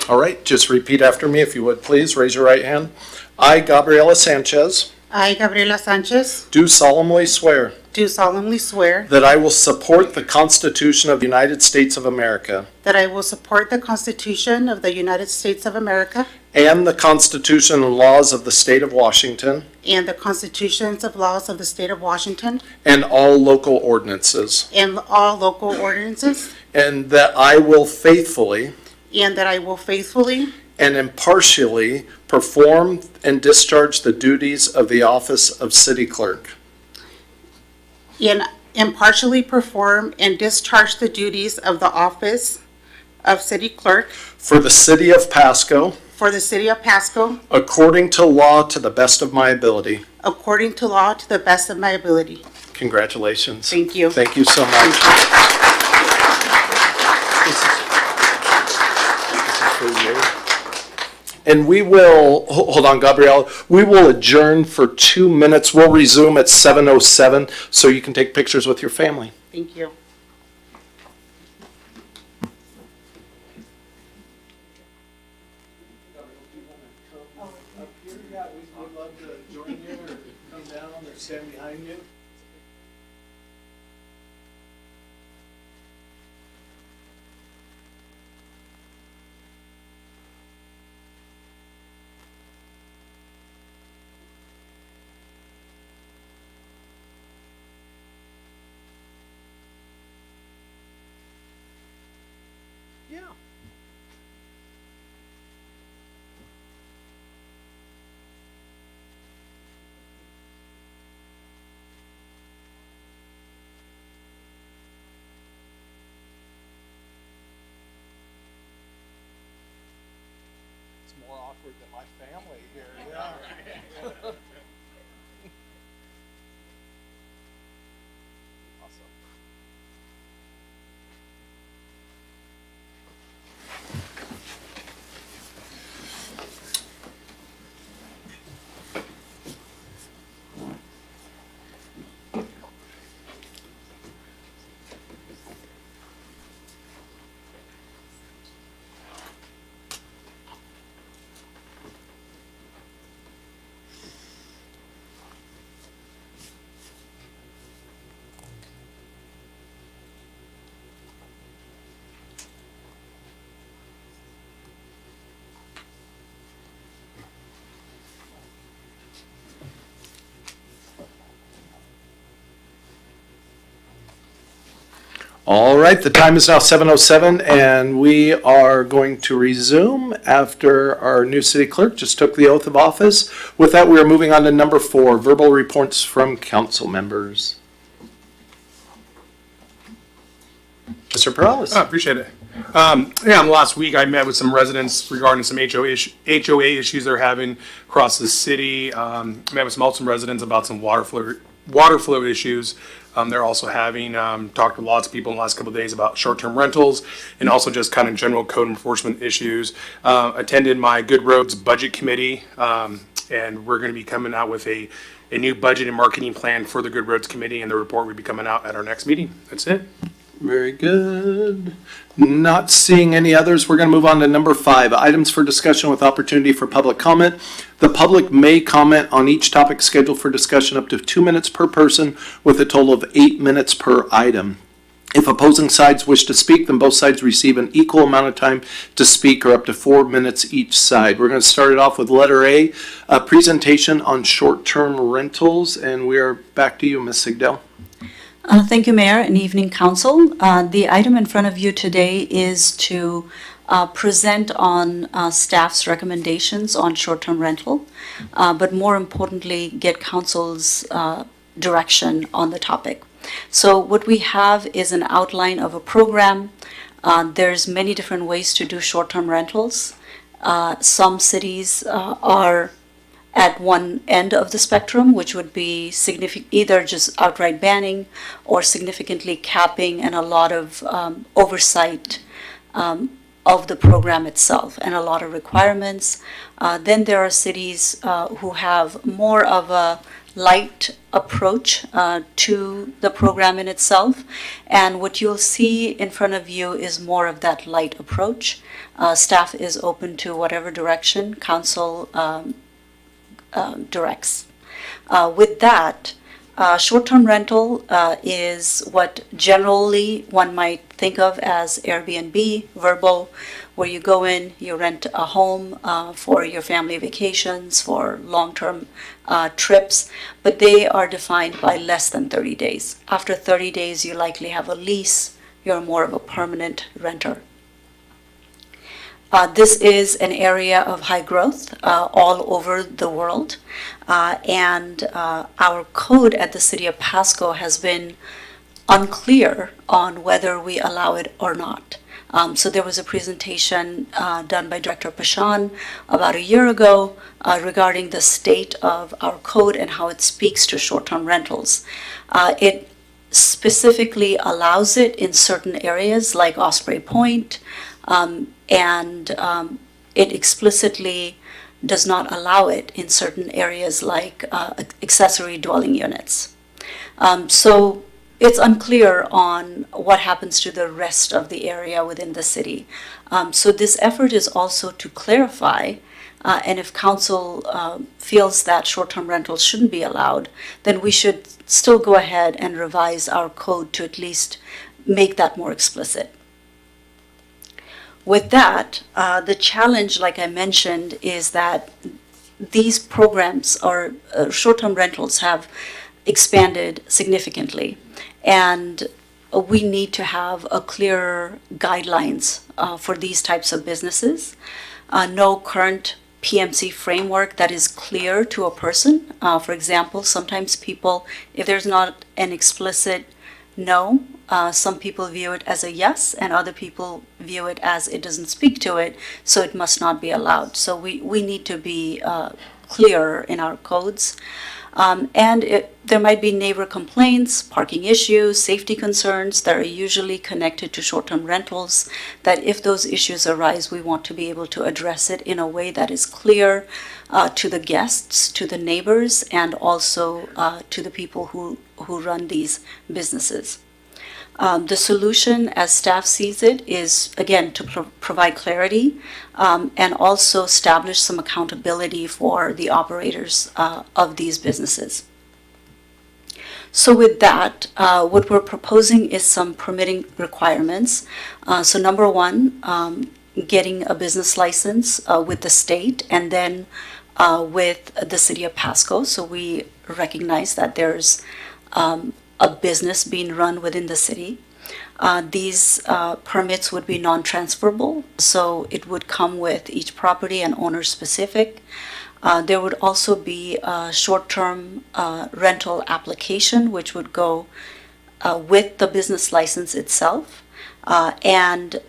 All right, just repeat after me if you would, please. Raise your right hand. I, Gabriela Sanchez, I, Gabriela Sanchez, do solemnly swear do solemnly swear that I will support the Constitution of the United States of America that I will support the Constitution of the United States of America and the Constitution and laws of the State of Washington and the constitutions of laws of the State of Washington and all local ordinances, and all local ordinances, and that I will faithfully and that I will faithfully and impartially perform and discharge the duties of the office of City Clerk and impartially perform and discharge the duties of the office of City Clerk for the City of Pasco for the City of Pasco according to law to the best of my ability. according to law to the best of my ability. Congratulations. Thank you. Thank you so much. And we will, hold on, Gabrielle, we will adjourn for 2 minutes. We'll resume at 7:07 so you can take pictures with your family. Thank you. Stand behind you. Yeah. more awkward than my family here. Yeah. Awesome. All right, the time is now 7:07, and we are going to resume after our new city clerk just took the oath of office. With that, we are moving on to number 4, verbal reports from council members. Mr. Perales. I appreciate it. Last week I met with some residents regarding some HOA issues they're having across the city. Met with some Alton residents about some water flow issues. They're also having talked to lots of people in the last couple of days about short-term rentals and also just kind of general code enforcement issues. Attended my Good Roads Budget Committee, and we're going to be coming out with a new budget and marketing plan for the Good Roads Committee, and the report will be coming out at our next meeting. That's it. Very good. Not seeing any others, we're going to move on to number 5, items for discussion with opportunity for public comment. The public may comment on each topic scheduled for discussion up to 2 minutes per person with a total of 8 minutes per item. If opposing sides wish to speak, then both sides receive an equal amount of time to speak, or up to 4 minutes each side. We're going to start it off with letter A, a presentation on short-term rentals, and we are back to you, Ms. Sigdell. Thank you, Mayor and Evening Council. The item in front of you today is to present on staff's recommendations on short-term rental, but more importantly, get council's direction on the topic. So what we have is an outline of a program. There's many different ways to do short-term rentals. Some cities are at one end of the spectrum, which would be either just outright banning or significantly capping and a lot of oversight of the program itself and a lot of requirements. Then there are cities who have more of a light approach to the program in itself. And what you'll see in front of you is more of that light approach. Staff is open to whatever direction council directs. With that, short-term rental is what generally one might think of as Airbnb, verbal, where you go in, you rent a home for your family vacations, for long-term trips, but they are defined by less than 30 days. After 30 days, you likely have a lease, you're more of a permanent renter. This is an area of high growth all over the world, and our code at the City of Pasco has been unclear on whether we allow it or not. So there was a presentation done by Director Pashan about a year ago regarding the state of our code and how it speaks to short-term rentals. It specifically allows it in certain areas like Osprey Point, and it explicitly does not allow it in certain areas like accessory dwelling units. So it's unclear on what happens to the rest of the area within the city. So this effort is also to clarify, and if council feels that short-term rentals shouldn't be allowed, then we should still go ahead and revise our code to at least make that more explicit. With that, the challenge, like I mentioned, is that these programs or short-term rentals have expanded significantly, and we need to have a clearer guidelines for these types of businesses. No current PMC framework that is clear to a person. For example, sometimes people, if there's not an explicit no. Some people view it as a yes, and other people view it as it doesn't speak to it, so it must not be allowed. So we need to be clearer in our codes. There might be neighbor complaints, parking issues, safety concerns that are usually connected to short-term rentals, that if those issues arise, we want to be able to address it in a way that is clear to the guests, to the neighbors, and also to the people who run these businesses. The solution, as staff sees it, is, again, to provide clarity and also establish some accountability for the operators of these businesses. So with that, what we're proposing is some permitting requirements. So number one, getting a business license with the state and then with the city of Pasco. So we recognize that there's a business being run within the city. These permits would be non-transferable, so it would come with each property and owner specific. There would also be a short-term rental application, which would go with the business license itself. And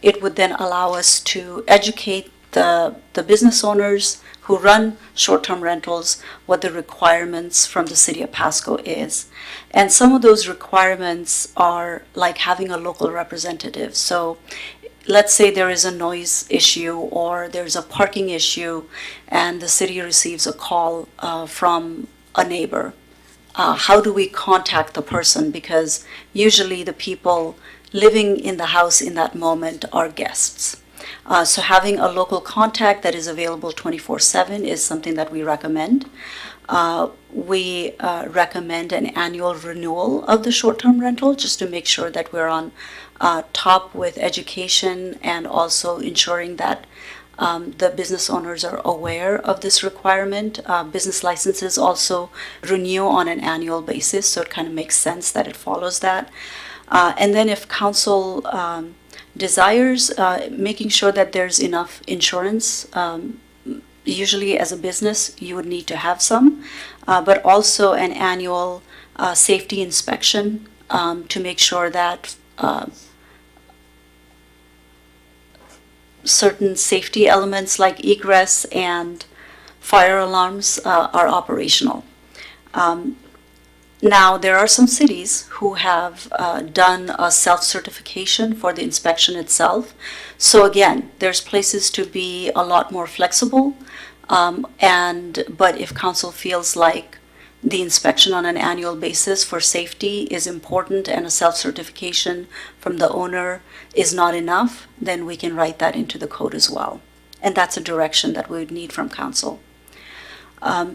it would then allow us to educate the business owners who run short-term rentals what the requirements from the city of Pasco is. And some of those requirements are like having a local representative. So let's say there is a noise issue or there's a parking issue and the city receives a call from a neighbor. How do we contact the person? Because usually the people living in the house in that moment are guests. So having a local contact that is available 24/7 is something that we recommend. We recommend an annual renewal of the short-term rental just to make sure that we're on top with education and also ensuring that the business owners are aware of this requirement. Business licenses also renew on an annual basis, so it kind of makes sense that it follows that. And then if council desires, making sure that there's enough insurance. Usually as a business, you would need to have some, but also an annual safety inspection to make sure that certain safety elements like egress and fire alarms are operational. Now, there are some cities who have done a self-certification for the inspection itself. So again, there's places to be a lot more flexible. But if council feels like the inspection on an annual basis for safety is important and a self-certification from the owner is not enough, then we can write that into the code as well. And that's a direction that we would need from council.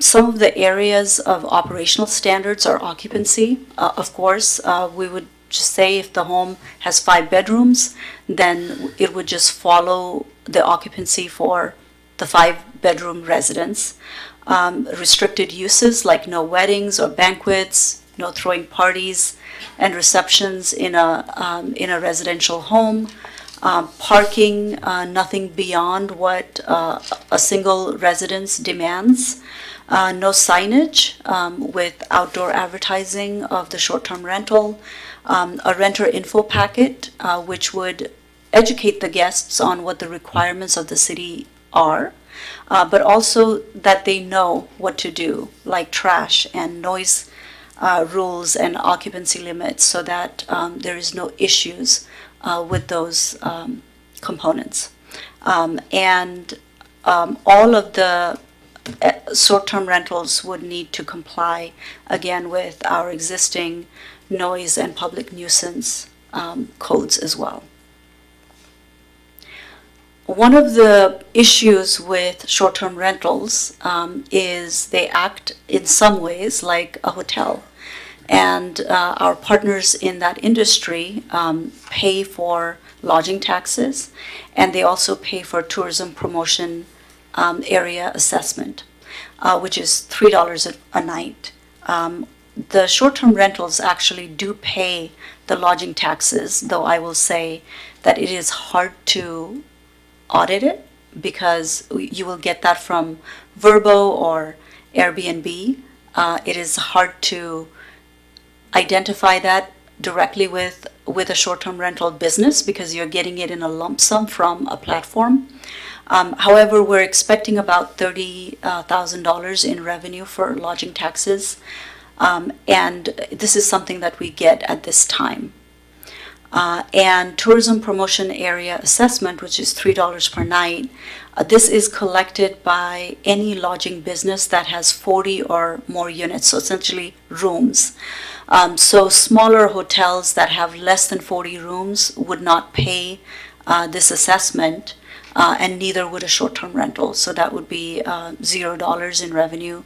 Some of the areas of operational standards are occupancy. Of course, we would just say if the home has 5 bedrooms, then it would just follow the occupancy for the 5-bedroom residence. Restricted uses like no weddings or banquets, no throwing parties and receptions in a residential home. Parking, nothing beyond what a single residence demands. No signage with outdoor advertising of the short-term rental. A renter info packet, which would educate the guests on what the requirements of the city are, but also that they know what to do, like trash and noise rules and occupancy limits, so that there is no issues with those components. And all of the short-term rentals would need to comply, again, with our existing noise and public nuisance codes as well. One of the issues with short-term rentals is they act in some ways like a hotel. And our partners in that industry pay for lodging taxes, and they also pay for tourism promotion area assessment, which is $3 a night. The short-term rentals actually do pay the lodging taxes, though I will say that it is hard to audit it because you will get that from Vrbo or Airbnb. It is hard to identify that directly with a short-term rental business because you're getting it in a lump sum from a platform. However, we're expecting about $30,000 in revenue for lodging taxes, and this is something that we get at this time. And tourism promotion area assessment, which is $3 per night. This is collected by any lodging business that has 40 or more units, so essentially rooms. So smaller hotels that have less than 40 rooms would not pay this assessment, and neither would a short-term rental. So that would be $0 in revenue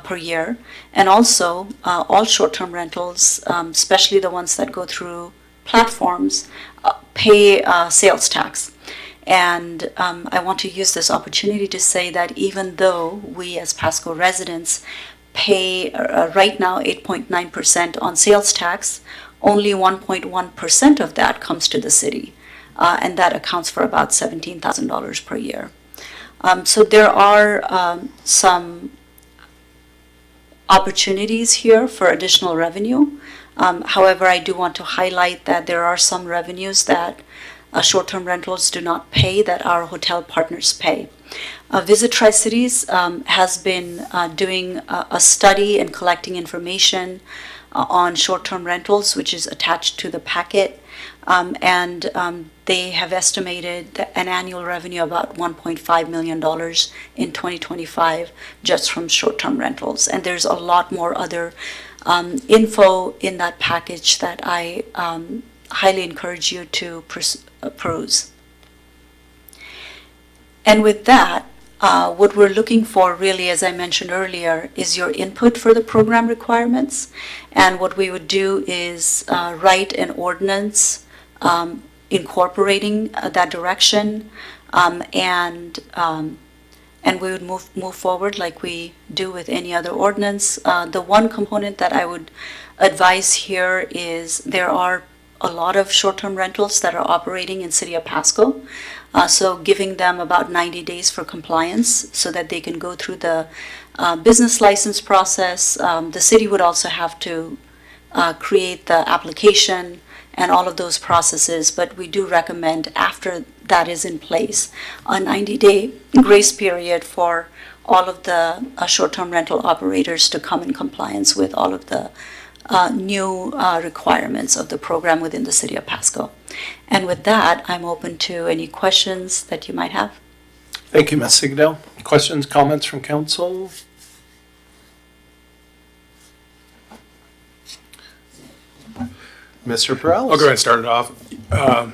per year. And also, all short-term rentals, especially the ones that go through platforms, pay sales tax. And I want to use this opportunity to say that even though we as Pasco residents pay right now 8.9% on sales tax, only 1.1% of that comes to the city. And that accounts for about $17,000 per year. So there are some opportunities here for additional revenue. However, I do want to highlight that there are some revenues that short-term rentals do not pay that our hotel partners pay. Visit Tri-Cities has been doing a study and collecting information on short-term rentals, which is attached to the packet. And they have estimated an annual revenue about $1.5 million in 2025 just from short-term rentals. And there's a lot more other info in that package that I highly encourage you to peruse. And with that, what we're looking for really, as I mentioned earlier, is your input for the program requirements. And what we would do is write an ordinance incorporating that direction, and we would move forward like we do with any other ordinance. The one component that I would advise here is there are a lot of short-term rentals that are operating in City of Pasco. So giving them about 90 days for compliance so that they can go through the business license process. The city would also have to create the application and all of those processes, but we do recommend after that is in place, a 90-day grace period for all of the short-term rental operators to come in compliance with all of the new requirements of the program within the City of Pasco. And with that, I'm open to any questions that you might have. Thank you, Ms. Sigdale. Questions, comments from council? Mr. Perales? I'll go ahead and start it off.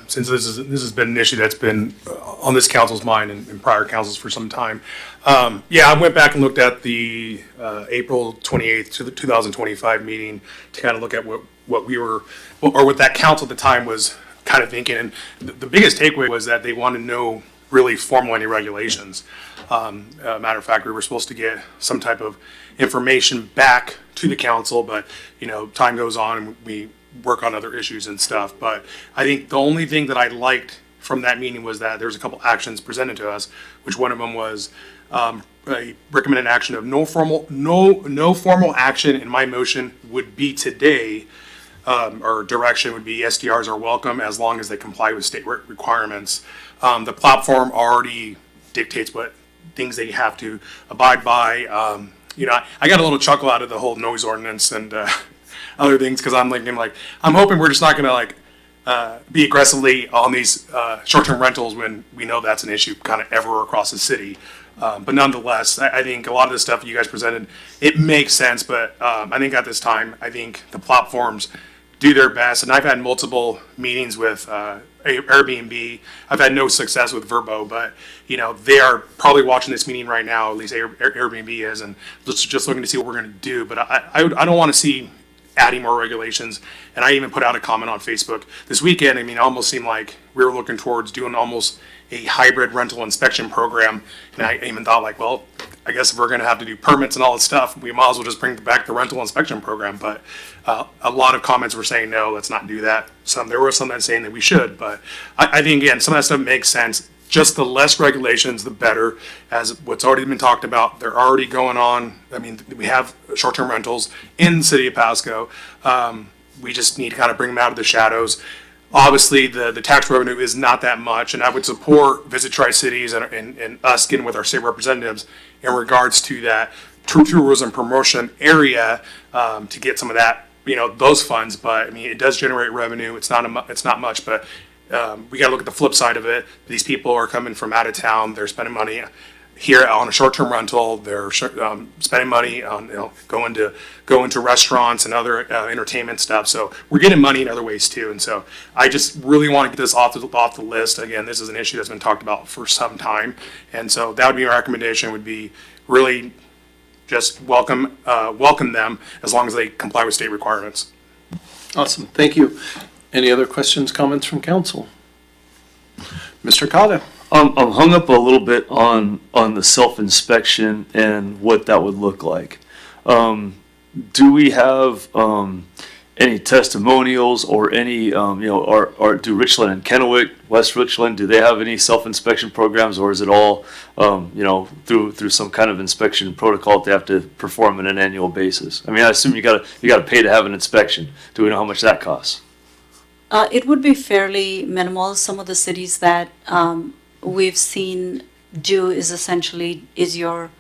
Since this has been an issue that's been on this council's mind and prior councils for some time. Yeah, I went back and looked at the April 28th to the 2025 meeting to kind of look at what we were, or what that council at the time was kind of thinking. And the biggest takeaway was that they wanted to know really formal any regulations. Matter of fact, we were supposed to get some type of information back to the council, but time goes on and we work on other issues and stuff. But I think the only thing that I liked from that meeting was that there's a couple actions presented to us, which one of them was a recommended action of no formal action in my motion would be today, or direction would be SDRs are welcome as long as they comply with state requirements. The platform already dictates what things they have to abide by. I got a little chuckle out of the whole noise ordinance and other things, because I'm hoping we're just not going to be aggressively on these short-term rentals when we know that's an issue kind of everywhere across the city. But nonetheless, I think a lot of the stuff you guys presented, it makes sense. But I think at this time, I think the platforms do their best. And I've had multiple meetings with Airbnb. I've had no success with Vrbo, but they are probably watching this meeting right now. At least Airbnb is, and just looking to see what we're going to do. But I don't want to see adding more regulations. And I even put out a comment on Facebook this weekend. I mean, it almost seemed like we were looking towards doing almost a hybrid rental inspection program. And I even thought I guess if we're going to have to do permits and all this stuff, we might as well just bring back the rental inspection program. But a lot of comments were saying, no, let's not do that. There were some that saying that we should. But I think, again, some of that stuff makes sense. Just the less regulations, the better. As what's already been talked about, they're already going on. I mean, we have short-term rentals in the City of Pasco. we just need to kind of bring them out of the shadows. Obviously, the tax revenue is not that much, and I would support Visit Tri-Cities and us getting with our state representatives in regards to that tourism promotion area to get some of that, those funds. But I mean, it does generate revenue. It's not much, but we got to look at the flip side of it. These people are coming from out of town. They're spending money here on a short-term rental. They're spending money on going to restaurants and other entertainment stuff. So we're getting money in other ways too. And so I just really want to get this off the list. Again, this is an issue that's been talked about for some time, and so that would be my recommendation. Would be really just welcome them as long as they comply with state requirements. Awesome, thank you. Any other questions, comments from council? Mr. Cotta. I'm hung up a little bit on the self-inspection and what that would look like. Do we have any testimonials or any, do Richland and Kennewick, West Richland, do they have any self-inspection programs, or is it all, through some kind of inspection protocol that they have to perform on an annual basis? I mean, I assume you gotta pay to have an inspection. Do we know how much that costs? It would be fairly minimal. Some of the cities that we've seen do is your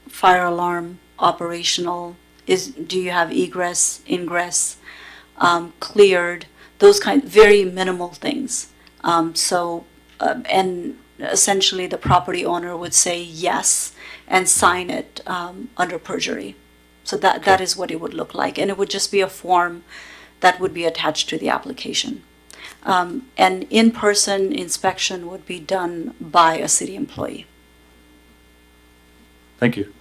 fire alarm operational? Do you have egress, ingress cleared? Those very minimal things. And essentially the property owner would say yes and sign it under perjury. So that is what it would look like, and it would just be a form that would be attached to the application. An in-person inspection would be done by a city employee. Thank you.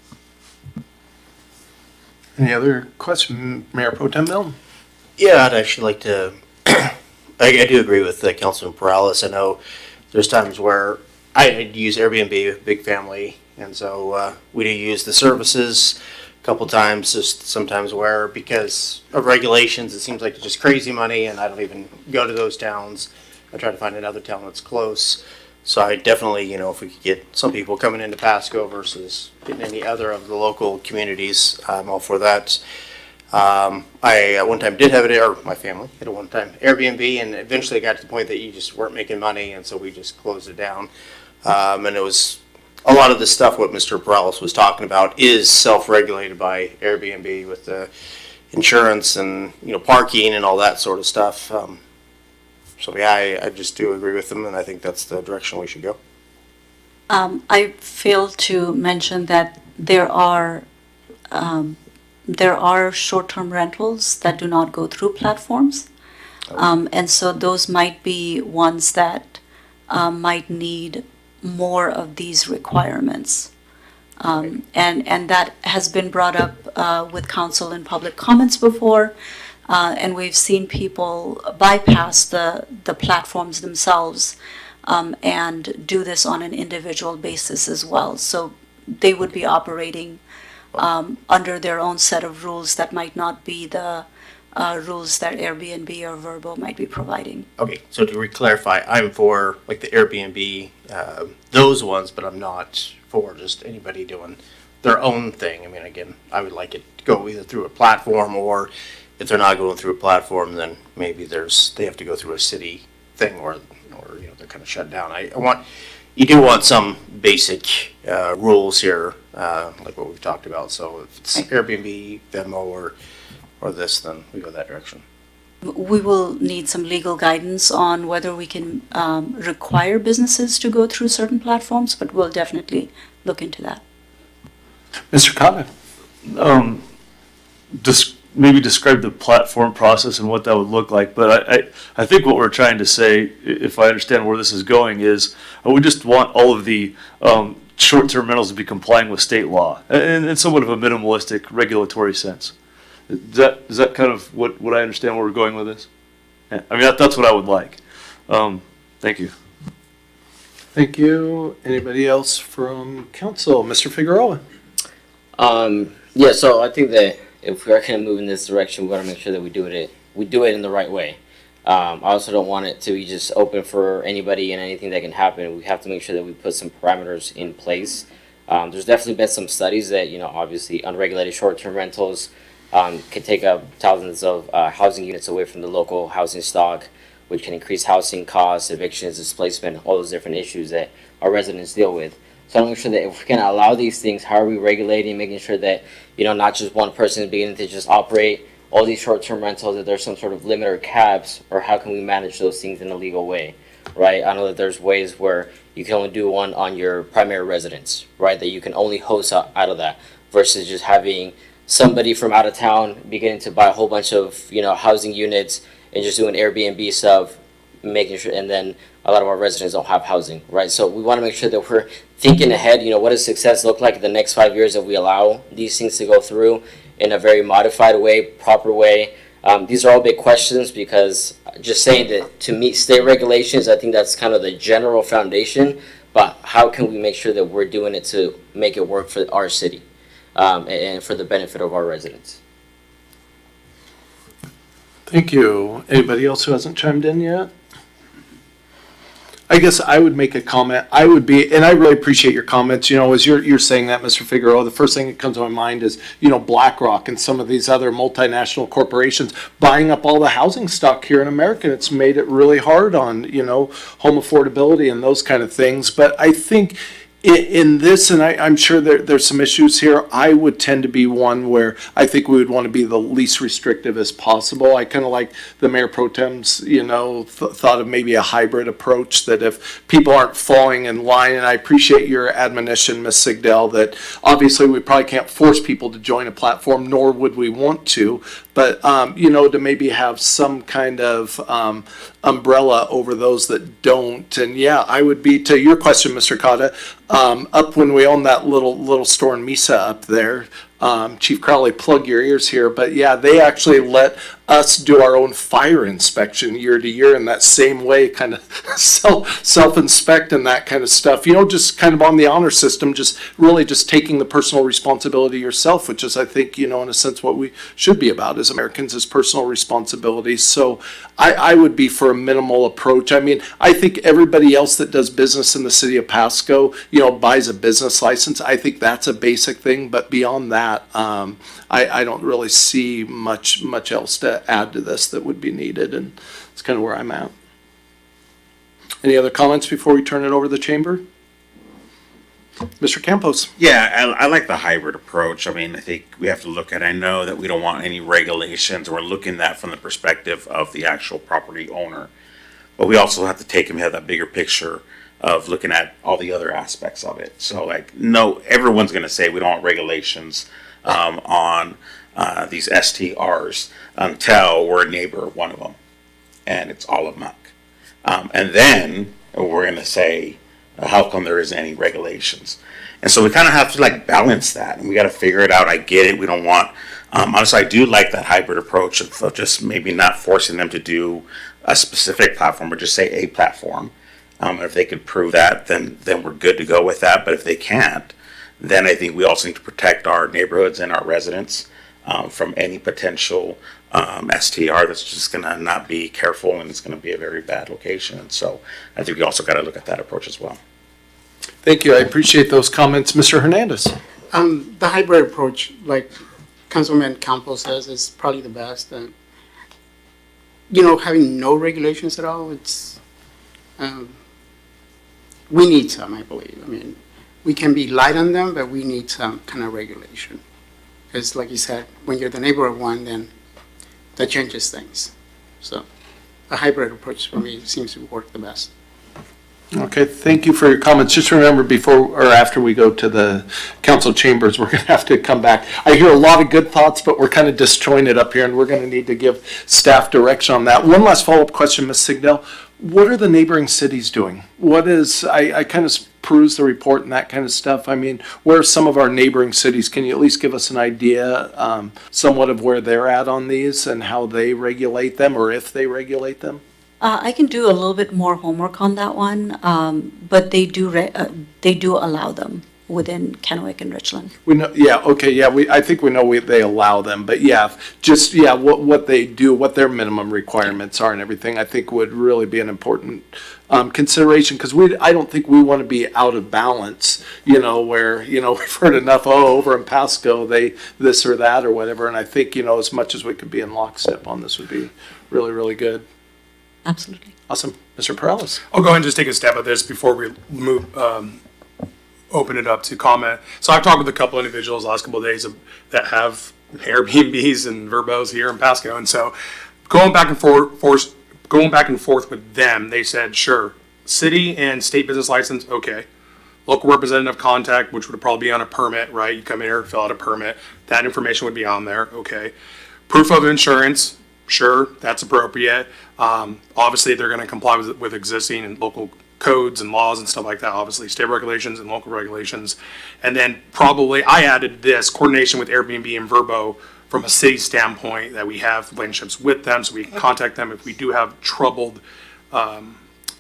Any other question, Mayor Pro Tem Milne? Yeah, I'd actually like to, I do agree with Councilman Perales. I know there's times where I use Airbnb, big family, and so we do use the services a couple times, just sometimes where because of regulations, it seems like it's just crazy money, and I don't even go to those towns. I try to find another town that's close. So I definitely, if we could get some people coming into Pasco versus getting any other of the local communities, I'm all for that. I at one time did have it, or my family had a one-time Airbnb, and eventually it got to the point that you just weren't making money, and so we just closed it down. And it was a lot of the stuff what Mr. Perales was talking about is self-regulated by Airbnb with the insurance and parking and all that sort of stuff. So yeah, I just do agree with them, and I think that's the direction we should go. I failed to mention that there are short-term rentals that do not go through platforms, and so those might be ones that might need more of these requirements. And that has been brought up with council in public comments before, and we've seen people bypass the platforms themselves and do this on an individual basis as well. So they would be operating under their own set of rules that might not be the rules that Airbnb or Vrbo might be providing. Okay, so to re-clarify, I'm for like the Airbnb, those ones, but I'm not for just anybody doing their own thing. I mean, again, I would like it to go either through a platform, or if they're not going through a platform, then maybe they have to go through a city thing, or they're kind of shut down. You do want some basic rules here, like what we've talked about. So if it's Airbnb, Venmo, or this, then we go that direction. We will need some legal guidance on whether we can require businesses to go through certain platforms, but we'll definitely look into that. Mr. Cotta. Maybe describe the platform process and what that would look like. But I think what we're trying to say, if I understand where this is going, is we just want all of the short-term rentals to be complying with state law in somewhat of a minimalistic regulatory sense. Is that kind of what I understand where we're going with this? Yeah, I mean, that's what I would like. Thank you. Thank you. Anybody else from council? Mr. Figueroa. Yeah, so I think that if we are going to move in this direction, we got to make sure that we do it in the right way. I also don't want it to be just open for anybody and anything that can happen. We have to make sure that we put some parameters in place. There's definitely been some studies that, obviously unregulated short-term rentals could take up thousands of housing units away from the local housing stock, which can increase housing costs, evictions, displacement, all those different issues that our residents deal with. So I want to make sure that if we can allow these things, how are we regulating, making sure that, not just one person is beginning to just operate all these short-term rentals, that there's some sort of limit or caps, or how can we manage those things in a legal way, right? I know that there's ways where you can only do one on your primary residence, right? That you can only host out of that, versus just having somebody from out of town beginning to buy a whole bunch of, housing units and just doing Airbnb stuff, making sure, and then a lot of our residents don't have housing, right? So we want to make sure that we're thinking ahead, what does success look like in the next 5 years if we allow these things to go through in a very modified way, proper way. These are all big questions, because just saying that to meet state regulations, I think that's kind of the general foundation, but how can we make sure that we're doing it to make it work for our city and for the benefit of our residents? Thank you. Anybody else who hasn't chimed in yet? I guess I would make a comment. I really appreciate your comments. As you're saying that, Mr. Figueroa, the first thing that comes to my mind is, BlackRock and some of these other multinational corporations buying up all the housing stock here in America. It's made it really hard on, home affordability and those kind of things. But I think in this, and I'm sure there's some issues here, I would tend to be one where I think we would want to be the least restrictive as possible. I kind of like the Mayor Pro Tem's, thought of maybe a hybrid approach, that if people aren't falling in line, and I appreciate your admonition, Ms. Sigdell, that obviously we probably can't force people to join a platform, nor would we want to, but, to maybe have some kind of umbrella over those that don't. And yeah, I would be, to your question, Mr. Cotta, up when we owned that little store in Mesa up there, Chief Crowley, plug your ears here, but yeah, they actually let us do our own fire inspection year to year in that same way, kind of self-inspect and that kind of stuff, just kind of on the honor system, just really just taking the personal responsibility yourself, which is, I think, in a sense what we should be about as Americans, is personal responsibility. So I would be for a minimal approach. I mean, I think everybody else that does business in the city of Pasco, buys a business license. I think that's a basic thing, but beyond that, I don't really see much else to add to this that would be needed, and it's kind of where I'm at. Any other comments before we turn it over to the chamber? Mr. Campos. Yeah, I like the hybrid approach. I mean, I think we have to look at, I know that we don't want any regulations. We're looking at that from the perspective of the actual property owner. But we also have to take and have that bigger picture of looking at all the other aspects of it. So, no, everyone's going to say we don't want regulations on these STRs until we're a neighbor of one of them, and it's all a muck. And then we're going to say, how come there isn't any regulations? And so we kind of have to balance that, and we got to figure it out. I get it. We don't want, honestly, I do like that hybrid approach of just maybe not forcing them to do a specific platform, or just say a platform. And if they could prove that, then we're good to go with that. But if they can't, then I think we also need to protect our neighborhoods and our residents from any potential STR that's just going to not be careful, and it's going to be a very bad location. And so I think we also got to look at that approach as well. Thank you. I appreciate those comments. Mr. Hernandez. The hybrid approach, like Councilman Campos says, is probably the best. And, having no regulations at all, it's, we need some, I believe. I mean, we can be light on them, but we need some kind of regulation. Because like you said, when you're the neighbor of one, then that changes things. So a hybrid approach for me seems to work the best. Okay, thank you for your comments. Just remember, before or after we go to the council chambers, we're going to have to come back. I hear a lot of good thoughts, but we're kind of disjointed up here, and we're going to need to give staff direction on that. One last follow-up question, Ms. Sigdell. What are the neighboring cities doing? What is, I kind of peruse the report and that kind of stuff. I mean, where are some of our neighboring cities? Can you at least give us an idea somewhat of where they're at on these and how they regulate them, or if they regulate them? I can do a little bit more homework on that one, but they do allow them. within Kennewick and Richland. We know, yeah, okay, yeah, I think we know they allow them, but yeah, just, yeah, what they do, what their minimum requirements are and everything, I think would really be an important consideration, because I don't think we want to be out of balance, where, we've heard enough, over in Pasco, they this or that or whatever, and I think, as much as we could be in lockstep on this would be really, really good. Absolutely. Awesome. Mr. Perales? I'll go ahead and just take a stab at this before we move, open it up to comment. So I've talked with a couple individuals the last couple of days that have Airbnbs and Verbos here in Pasco, and so going back and forth with them, they said, sure, city and state business license, okay. Local representative contact, which would probably be on a permit, right? You come in here, fill out a permit. That information would be on there, okay. Proof of insurance, sure, that's appropriate. Obviously, they're going to comply with existing and local codes and laws and stuff like that, obviously state regulations and local regulations. And then probably I added this coordination with Airbnb and Verbo from a city standpoint, that we have relationships with them so we can contact them if we do have troubled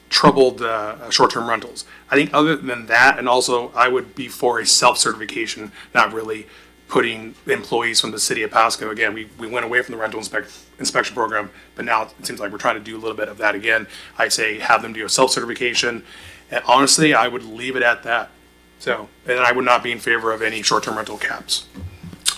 short-term rentals. I think other than that, and also I would be for a self-certification, not really putting employees from the city of Pasco. Again, we went away from the rental inspection program, but now it seems like we're trying to do a little bit of that again. I'd say have them do a self-certification, and honestly, I would leave it at that. So, and I would not be in favor of any short-term rental caps.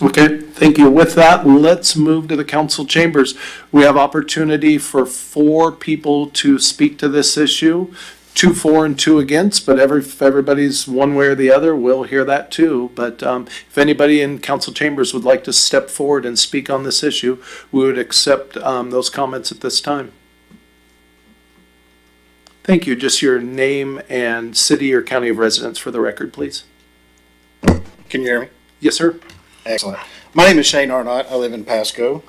Okay, thank you. With that, let's move to the council chambers. We have opportunity for 4 people to speak to this issue, 2 for and 2 against, but if everybody's one way or the other, we'll hear that too. But if anybody in council chambers would like to step forward and speak on this issue, we would accept those comments at this time. Thank you. Just your name and city or county of residence for the record, please. Can you hear me? Yes, sir. Excellent. My name is Shane Arnott. I live in Pasco.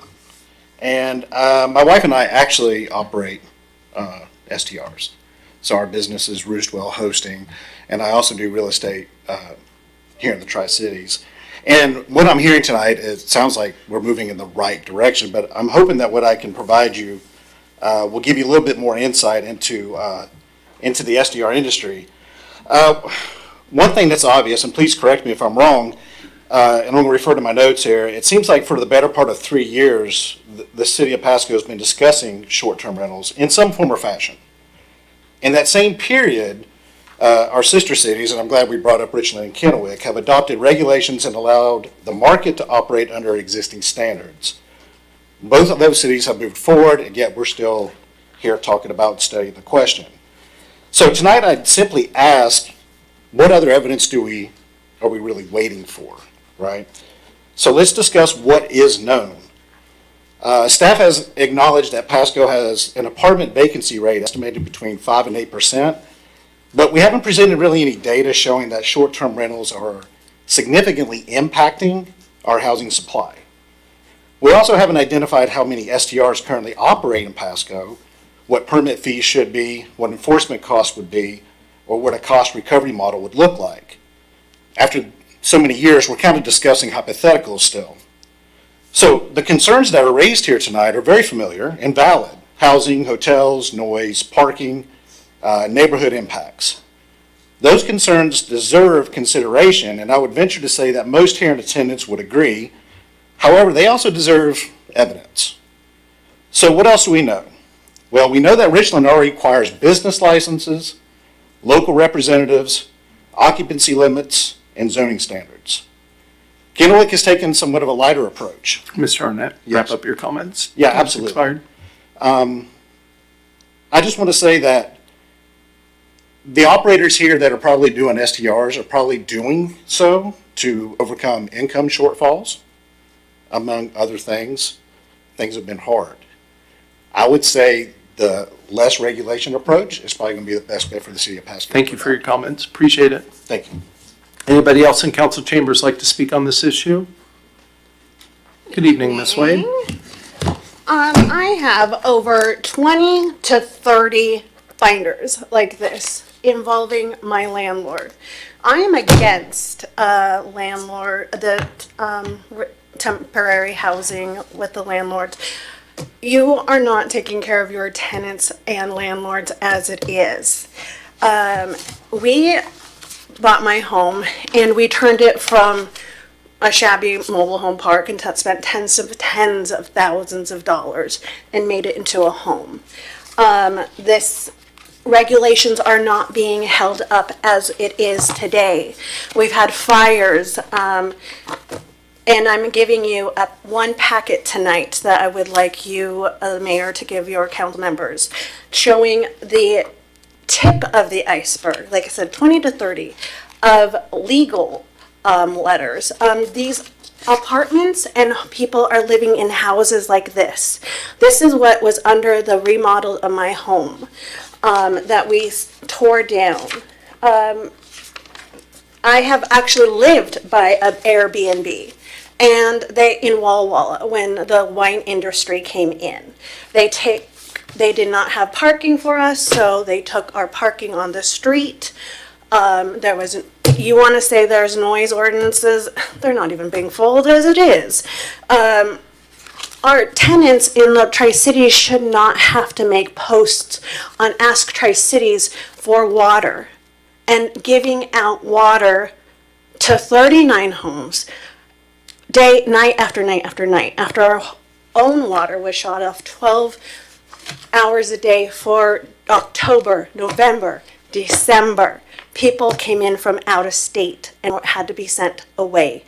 And my wife and I actually operate STRs. So our business is Roostwell Hosting. And I also do real estate here in the Tri-Cities. And what I'm hearing tonight, it sounds like we're moving in the right direction. But I'm hoping that what I can provide you will give you a little bit more insight into the STR industry. One thing that's obvious, and please correct me if I'm wrong, and I'm going to refer to my notes here. It seems like for the better part of 3 years, the city of Pasco has been discussing short-term rentals in some form or fashion. In that same period, our sister cities, and I'm glad we brought up Richland and Kennewick, have adopted regulations and allowed the market to operate under existing standards. Both of those cities have moved forward, and yet we're still here talking about studying the question. So tonight I'd simply ask, what other evidence are we really waiting for? Right? So let's discuss what is known. Staff has acknowledged that Pasco has an apartment vacancy rate estimated between 5% and 8%, but we haven't presented really any data showing that short-term rentals are significantly impacting our housing supply. We also haven't identified how many STRs currently operate in Pasco, what permit fees should be, what enforcement costs would be, or what a cost recovery model would look like. After so many years, we're kind of discussing hypotheticals still. So the concerns that are raised here tonight are very familiar and valid. Housing, hotels, noise, parking, neighborhood impacts. Those concerns deserve consideration, and I would venture to say that most here in attendance would agree. However, they also deserve evidence. So what else do we know? Well, we know that Richland already requires business licenses, local representatives, occupancy limits, and zoning standards. Kennewick has taken somewhat of a lighter approach. Mr. Arnett, wrap up your comments. Yeah, absolutely. Expired. I just want to say that the operators here that are probably doing STRs are probably doing so to overcome income shortfalls, among other things. Things have been hard. I would say the less regulation approach is probably going to be the best bet for the city of Pasco. Thank you for your comments. Appreciate it. Thank you. Anybody else in council chambers like to speak on this issue? Good evening, Ms. Wade. I have over 20 to 30 binders like this involving my landlord. I am against the temporary housing with the landlords. You are not taking care of your tenants and landlords as it is. We bought my home, and we turned it from a shabby mobile home park and spent tens of thousands of dollars and made it into a home. This regulations are not being held up as it is today. We've had fires, and I'm giving you one packet tonight that I would like you, Mayor, to give your council members, showing the tip of the iceberg, like I said, 20 to 30 of legal letters. These apartments and people are living in houses like this. This is what was under the remodel of my home that we tore down. I have actually lived by an Airbnb, and they in Walla Walla when the wine industry came in. They did not have parking for us, so they took our parking on the street. There was, you want to say there's noise ordinances, they're not even being followed as it is. Our tenants in the Tri-Cities should not have to make posts on Ask Tri-Cities for water and giving out water to 39 homes night after night after night after our own water was shut off 12 hours a day for October, November, December. People came in from out of state and had to be sent away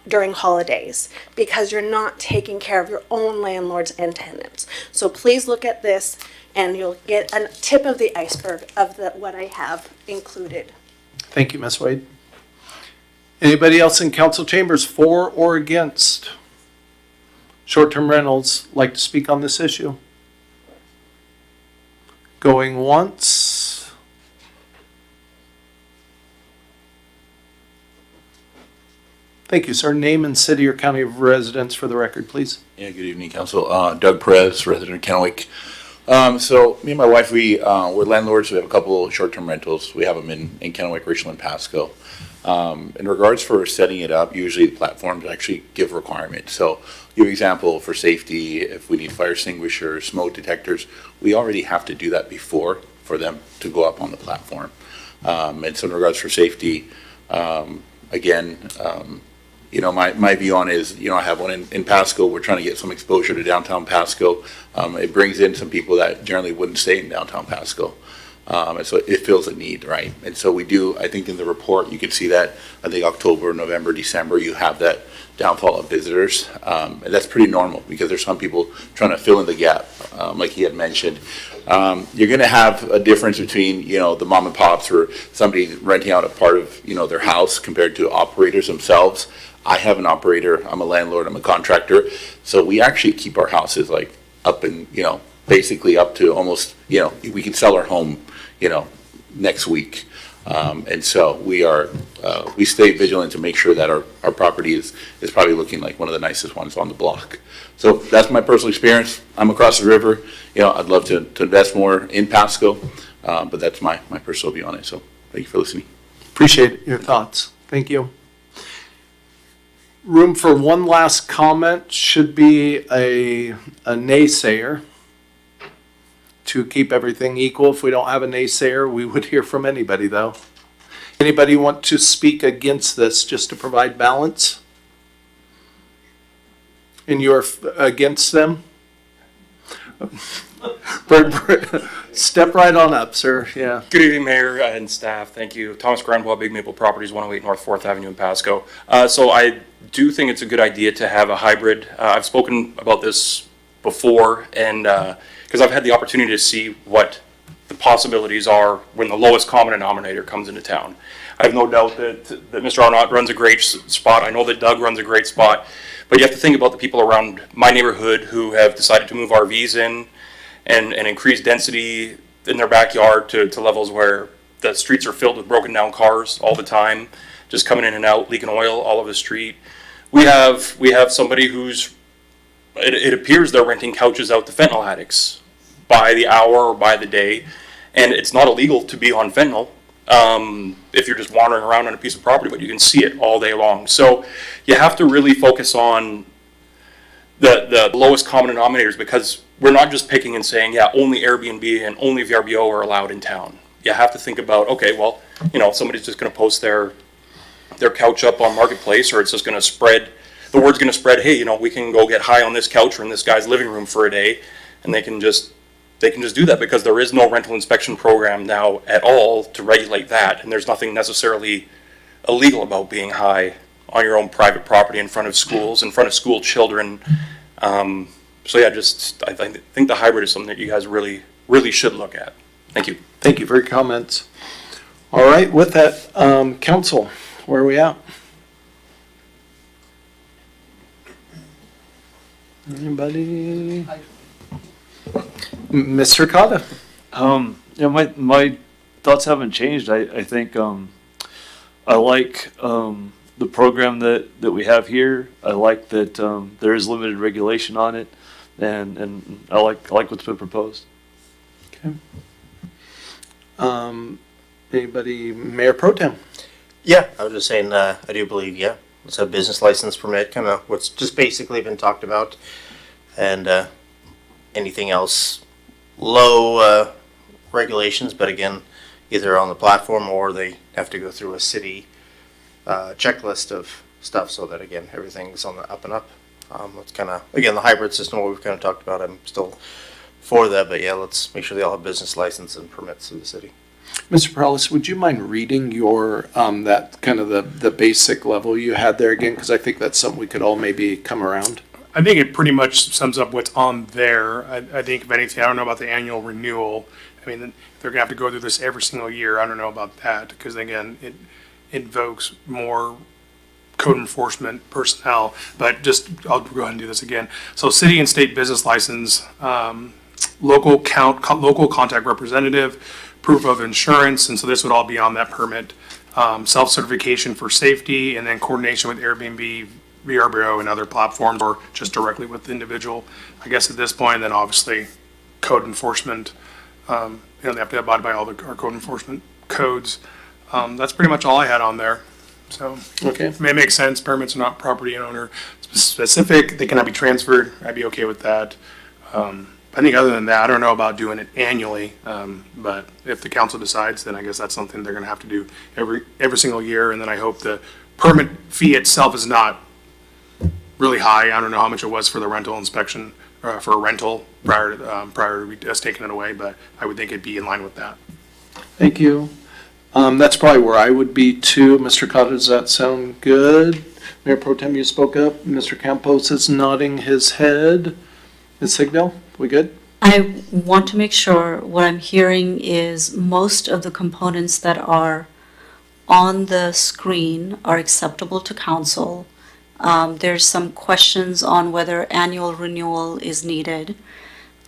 during holidays because you're not taking care of your own landlords and tenants. So please look at this and you'll get a tip of the iceberg of what I have included. Thank you, Ms. Wade. Anybody else in council chambers for or against short-term rentals like to speak on this issue? Going once. Thank you, sir. Name and city or county of residence for the record, please. Yeah, good evening, council. Doug Perez, resident of Kennewick. So me and my wife, we're landlords. We have a couple of short-term rentals. We have them in Kennewick, Richland, Pasco. In regards for setting it up, usually the platforms actually give requirements. So give example for safety, if we need fire extinguishers, smoke detectors, we already have to do that before for them to go up on the platform. And so in regards for safety, you know, my view on it is, you know, I have one in Pasco. We're trying to get some exposure to downtown Pasco. It brings in some people that generally wouldn't stay in downtown Pasco. And so it fills a need, right? And so we do, I think in the report, you can see that, I think October, November, December, you have that downfall of visitors. And that's pretty normal because there's some people trying to fill in the gap, like he had mentioned. You're going to have a difference between, you know, the mom and pops or somebody renting out a part of, you know, their house compared to operators themselves. I have an operator, I'm a landlord, I'm a contractor. So we actually keep our houses like up and, you know, basically up to almost, you know, we can sell our home, you know, next week. And so we stay vigilant to make sure that our property is probably looking like one of the nicest ones on the block. So that's my personal experience. I'm across the river. You know, I'd love to invest more in Pasco, but that's my personal view on it. So thank you for listening. Appreciate your thoughts. Thank you. Room for one last comment. Should be a naysayer. To keep everything equal, if we don't have a naysayer, we would hear from anybody though. Anybody want to speak against this just to provide balance? And you're against them? Step right on up, sir. Yeah. Good evening, Mayor and staff. Thank you. Thomas Grandbois, Big Maple Properties, 108 North 4th Avenue in Pasco. So I do think it's a good idea to have a hybrid. I've spoken about this before, and because I've had the opportunity to see what the possibilities are when the lowest common denominator comes into town. I have no doubt that Mr. Arnott runs a great spot. I know that Doug runs a great spot. But you have to think about the people around my neighborhood who have decided to move RVs in and increase density in their backyard to levels where the streets are filled with broken down cars all the time, just coming in and out, leaking oil all over the street. We have somebody who's, it appears they're renting couches out to fentanyl addicts by the hour or by the day, and it's not illegal to be on fentanyl if you're just wandering around on a piece of property, but you can see it all day long. So you have to really focus on the lowest common denominators, because we're not just picking and saying, yeah, only Airbnb and only VRBO are allowed in town. you have to think about, okay, well, somebody's just gonna post their couch up on Marketplace, or it's just gonna spread, the word's gonna spread, hey, we can go get high on this couch or in this guy's living room for a day, and they can just do that because there is no rental inspection program now at all to regulate that, and there's nothing necessarily illegal about being high on your own private property in front of schools, in front of school children. So yeah, I think the hybrid is something that you guys really, really should look at. Thank you. Thank you for your comments. All right, with that, council, where are we at? Anybody? Mr. Cotta? Yeah, my thoughts haven't changed. I think I like the program that we have here. I like that there is limited regulation on it, and I like what's been proposed. Okay. Anybody, Mayor Pro Tem? Yeah, I was just saying, I do believe, it's a business license permit, kind of what's just basically been talked about. And anything else, low regulations, but again, either on the platform or they have to go through a city checklist of stuff so that, again, everything's on the up and up. It's kind of, again, the hybrid system, what we've kind of talked about, I'm still for that, but yeah, let's make sure they all have business license and permits through the city. Mr. Perales, would you mind reading your, that kind of the basic level you had there again? Because I think that's something we could all maybe come around. I think it pretty much sums up what's on there. I think if anything, I don't know about the annual renewal. I mean, they're gonna have to go through this every single year. I don't know about that, because again, it invokes more code enforcement personnel, but I'll go ahead and do this again. So city and state business license, local contact representative, proof of insurance, and so this would all be on that permit. Self-certification for safety, and then coordination with Airbnb, VRBO, and other platforms, or just directly with the individual. I guess at this point, then obviously code enforcement, they have to abide by all our code enforcement codes. That's pretty much all I had on there. So, okay, it may make sense. Permits are not property owner specific. They cannot be transferred. I'd be okay with that. I think other than that, I don't know about doing it annually, but if the council decides, then I guess that's something they're gonna have to do every single year, and then I hope the permit fee itself is not really high. I don't know how much it was for the rental inspection, for a rental prior to us taking it away, but I would think it'd be in line with that. Thank you. That's probably where I would be too. Mr. Cotta, does that sound good? Mayor Pro Tem, you spoke up. Mr. Campos is nodding his head. Ms. Signal, we good? I want to make sure what I'm hearing is most of the components that are on the screen are acceptable to council. There's some questions on whether annual renewal is needed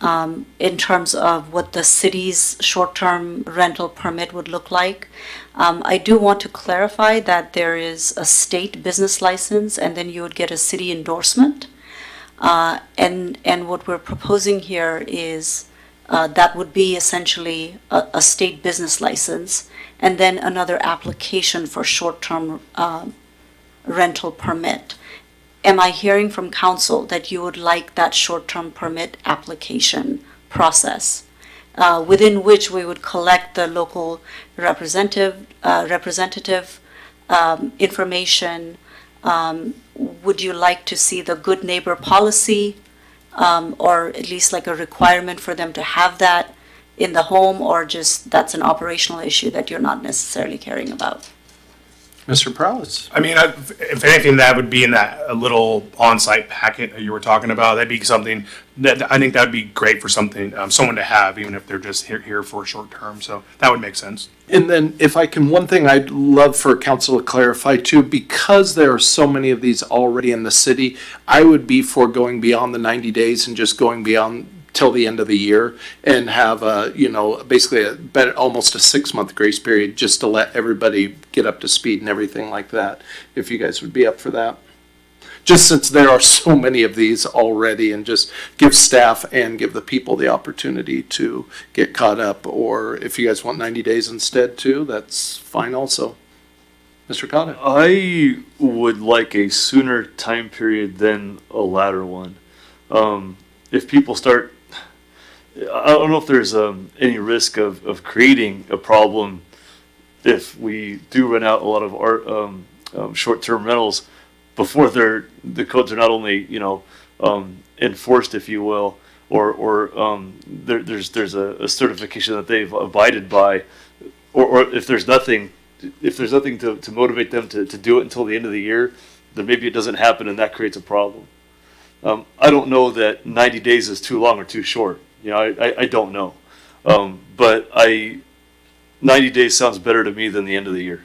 in terms of what the city's short-term rental permit would look like. I do want to clarify that there is a state business license, and then you would get a city endorsement. And what we're proposing here is that would be essentially a state business license, and then another application for short-term rental permit. Am I hearing from council that you would like that short-term permit application process, within which we would collect the local representative information? Would you like to see the good neighbor policy, or at least like a requirement for them to have that in the home, or just that's an operational issue that you're not necessarily caring about? Mr. Prowse. I mean, if anything, that would be in that little on-site packet that you were talking about. That'd be something that I think that'd be great for something, someone to have, even if they're just here for a short term. So that would make sense. And then if I can, one thing I'd love for council to clarify too, because there are so many of these already in the city, I would be for going beyond the 90 days and just going beyond till the end of the year and have basically almost a 6-month grace period, just to let everybody get up to speed and everything like that, if you guys would be up for that. Just since there are so many of these already, and just give staff and give the people the opportunity to get caught up, or if you guys want 90 days instead too, that's fine also. Mr. Cotta? I would like a sooner time period than a latter one. If people start I don't know if there's any risk of creating a problem if we do run out a lot of our short-term rentals before the codes are not only enforced, if you will, or there's a certification that they've abided by, or if there's nothing to motivate them to do it until the end of the year, then maybe it doesn't happen and that creates a problem. I don't know that 90 days is too long or too short. I don't know. But 90 days sounds better to me than the end of the year.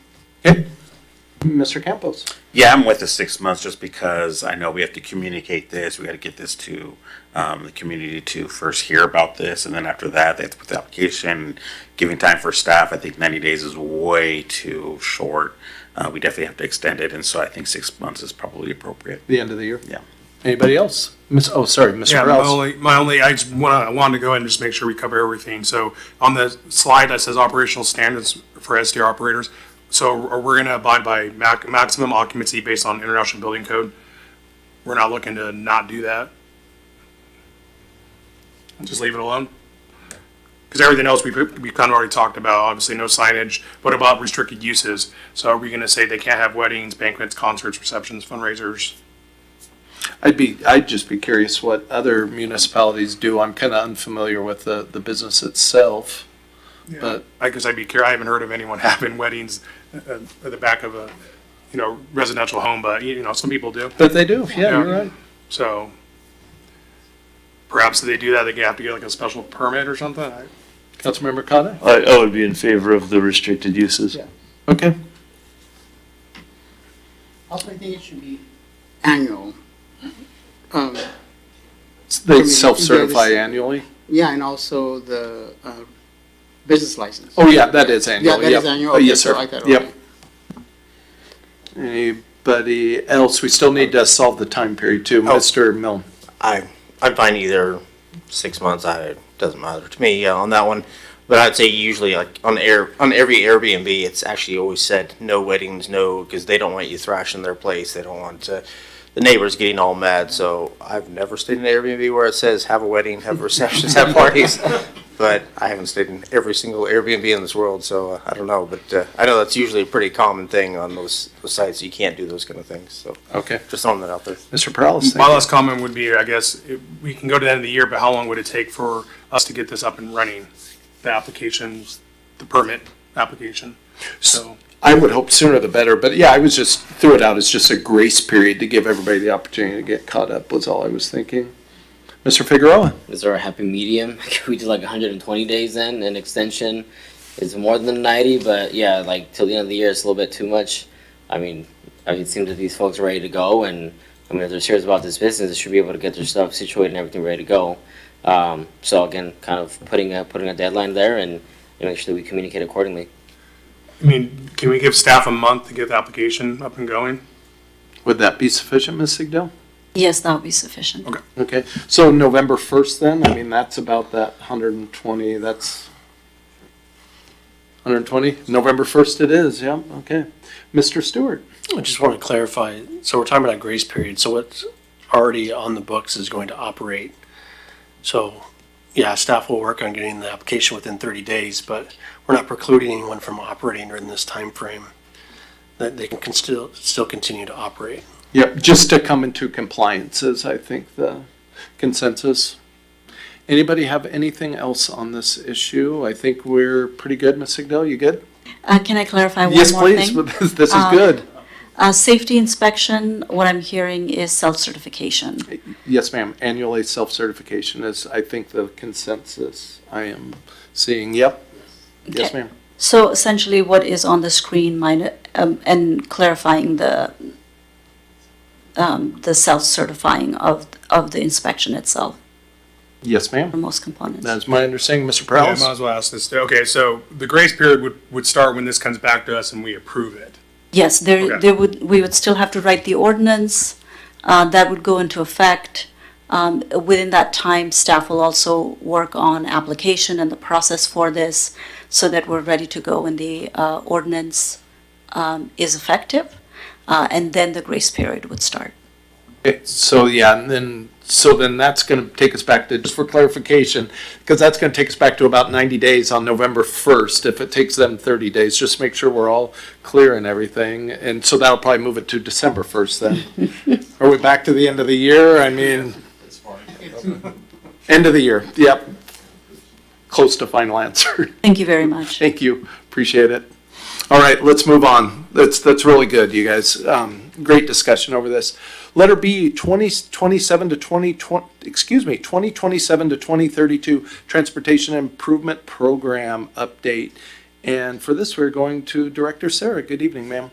Mr. Campos? Yeah, I'm with the 6 months just because I know we have to communicate this. We got to get this to the community to first hear about this, and then after that, they have to put the application. Giving time for staff, I think 90 days is way too short. We definitely have to extend it, and so I think 6 months is probably appropriate. The end of the year? Yeah. Anybody else? Mr. Yeah, Rouse. my only, I wanted to go ahead and just make sure we cover everything. So on the slide that says operational standards for SDR operators, so we're going to abide by maximum occupancy based on International Building Code. We're not looking to not do that. Just leave it alone. Because everything else we kind of already talked about. Obviously, no signage. What about restricted uses? So are we going to say they can't have weddings, banquets, concerts, receptions, fundraisers? I'd just be curious what other municipalities do. I'm kind of unfamiliar with the business itself. Yeah. But I guess I'd be curious. I haven't heard of anyone having weddings at the back of a, residential home, but some people do. But they do. Yeah, you're right. So perhaps if they do that, they have to get like a special permit or something. Councilmember Kane? I would be in favor of the restricted uses. Yeah. Okay. Also, I think it should be annual. They self-certify annually? Yeah, and also the business license. Oh, yeah, that is annual. Yeah, that is annual. Okay, Yes, sir. so I got it Yep. right. Anybody else? We still need to solve the time period too. Mr. Milne. I'm fine either 6 months. It doesn't matter to me on that one. But I'd say usually like on every Airbnb, it's actually always said no weddings, no, because they don't want you thrashing their place. They don't want the neighbors getting all mad. So I've never stayed in an Airbnb where it says have a wedding, have receptions, have parties. But I haven't stayed in every single Airbnb in this world, so I don't know. But I know that's usually a pretty common thing on those sites. You can't do those kind of things. So okay, just throwing that out there. Mr. Perales. My last comment would be, I guess, we can go to the end of the year, but how long would it take for us to get this up and running? The applications, the permit application. So I would hope sooner the better, but yeah, I was just threw it out as just a grace period to give everybody the opportunity to get caught up was all I was thinking. Mr. Figueroa? Is there a happy medium? Can we do like 120 days then? An extension is more than 90, but yeah, like till the end of the year, it's a little bit too much. I mean, it seems that these folks are ready to go, and I mean, if they're serious about this business, they should be able to get their stuff situated and everything ready to go. So again, kind of putting a deadline there and make sure that we communicate accordingly. I mean, can we give staff a month to get the application up and going? Would that be sufficient, Ms. Sigdell? Yes, that would be sufficient. Okay. Okay, so November 1st then, I mean, that's about that 120, that's 120, November 1st it is, yeah, okay. Mr. Stewart? I just want to clarify, so we're talking about a grace period, so what's already on the books is going to operate. So, yeah, staff will work on getting the application within 30 days, but we're not precluding anyone from operating during this time frame. That they can still continue to operate. Yep, just to come into compliance is, I think, the consensus. Anybody have anything else on this issue? I think we're pretty good, Ms. Sigdell, you good? Can I clarify one Yes, more please. thing? This is good. Safety inspection, what I'm hearing is self-certification. Yes, ma'am. Annually self-certification is, I think, the consensus I am seeing. Yep. Yes, Okay. ma'am. So essentially what is on the screen and clarifying the self-certifying of the inspection itself Yes, ma'am. for most components. That's my understanding, Mr. Yeah, I Prowse. might as well ask this. Okay, so the grace period would start when this comes back to us and we approve it. Yes, Okay. we would still have to write the ordinance, that would go into effect. Within that time, staff will also work on application and the process for this so that we're ready to go when the ordinance is effective, and then the grace period would start. Okay, so yeah, and then So then that's going to take us back to, just for clarification, because that's going to take us back to about 90 days on November 1st. If it takes them 30 days, just make sure we're all clear and everything. And so that'll probably move it to December 1st then. Are we back to the end of the year? I mean, end of the year. Yep. Close to final answer. Thank you very much. Thank you. Appreciate it. All right, let's move on. That's really good, you guys. Great discussion over this. Letter B, 2027 to 2032 Transportation Improvement Program update. And for this, we're going to Director Sarah. Good evening, ma'am.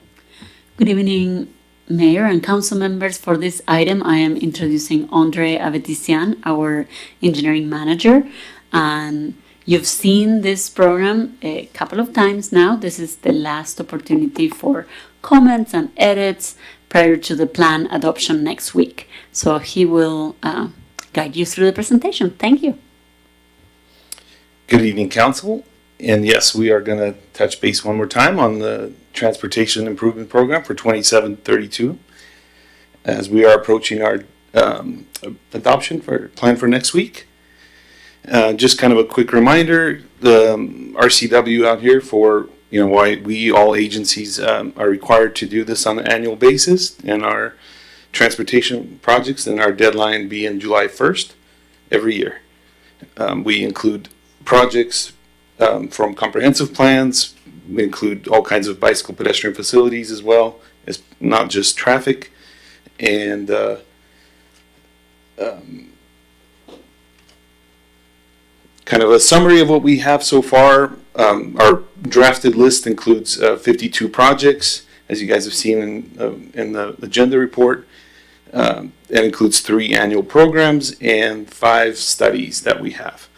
Good evening, Mayor and council members. For this item, I am introducing Andre Avetisian, our engineering manager. And you've seen this program a couple of times now. This is the last opportunity for comments and edits prior to the plan adoption next week. So he will guide you through the presentation. Thank you. Good evening, Council. And yes, we are going to touch base one more time on the Transportation Improvement Program for 2732 as we are approaching our adoption plan for next week. Just kind of a quick reminder, the RCW out here for why we, all agencies, are required to do this on an annual basis in our transportation projects, and our deadline being July 1st every year. We include projects from comprehensive plans. We include all kinds of bicycle pedestrian facilities as well. It's not just traffic. And kind of a summary of what we have so far. Our drafted list includes 52 projects, as you guys have seen in the agenda report. It includes 3 annual programs and 5 studies that we have.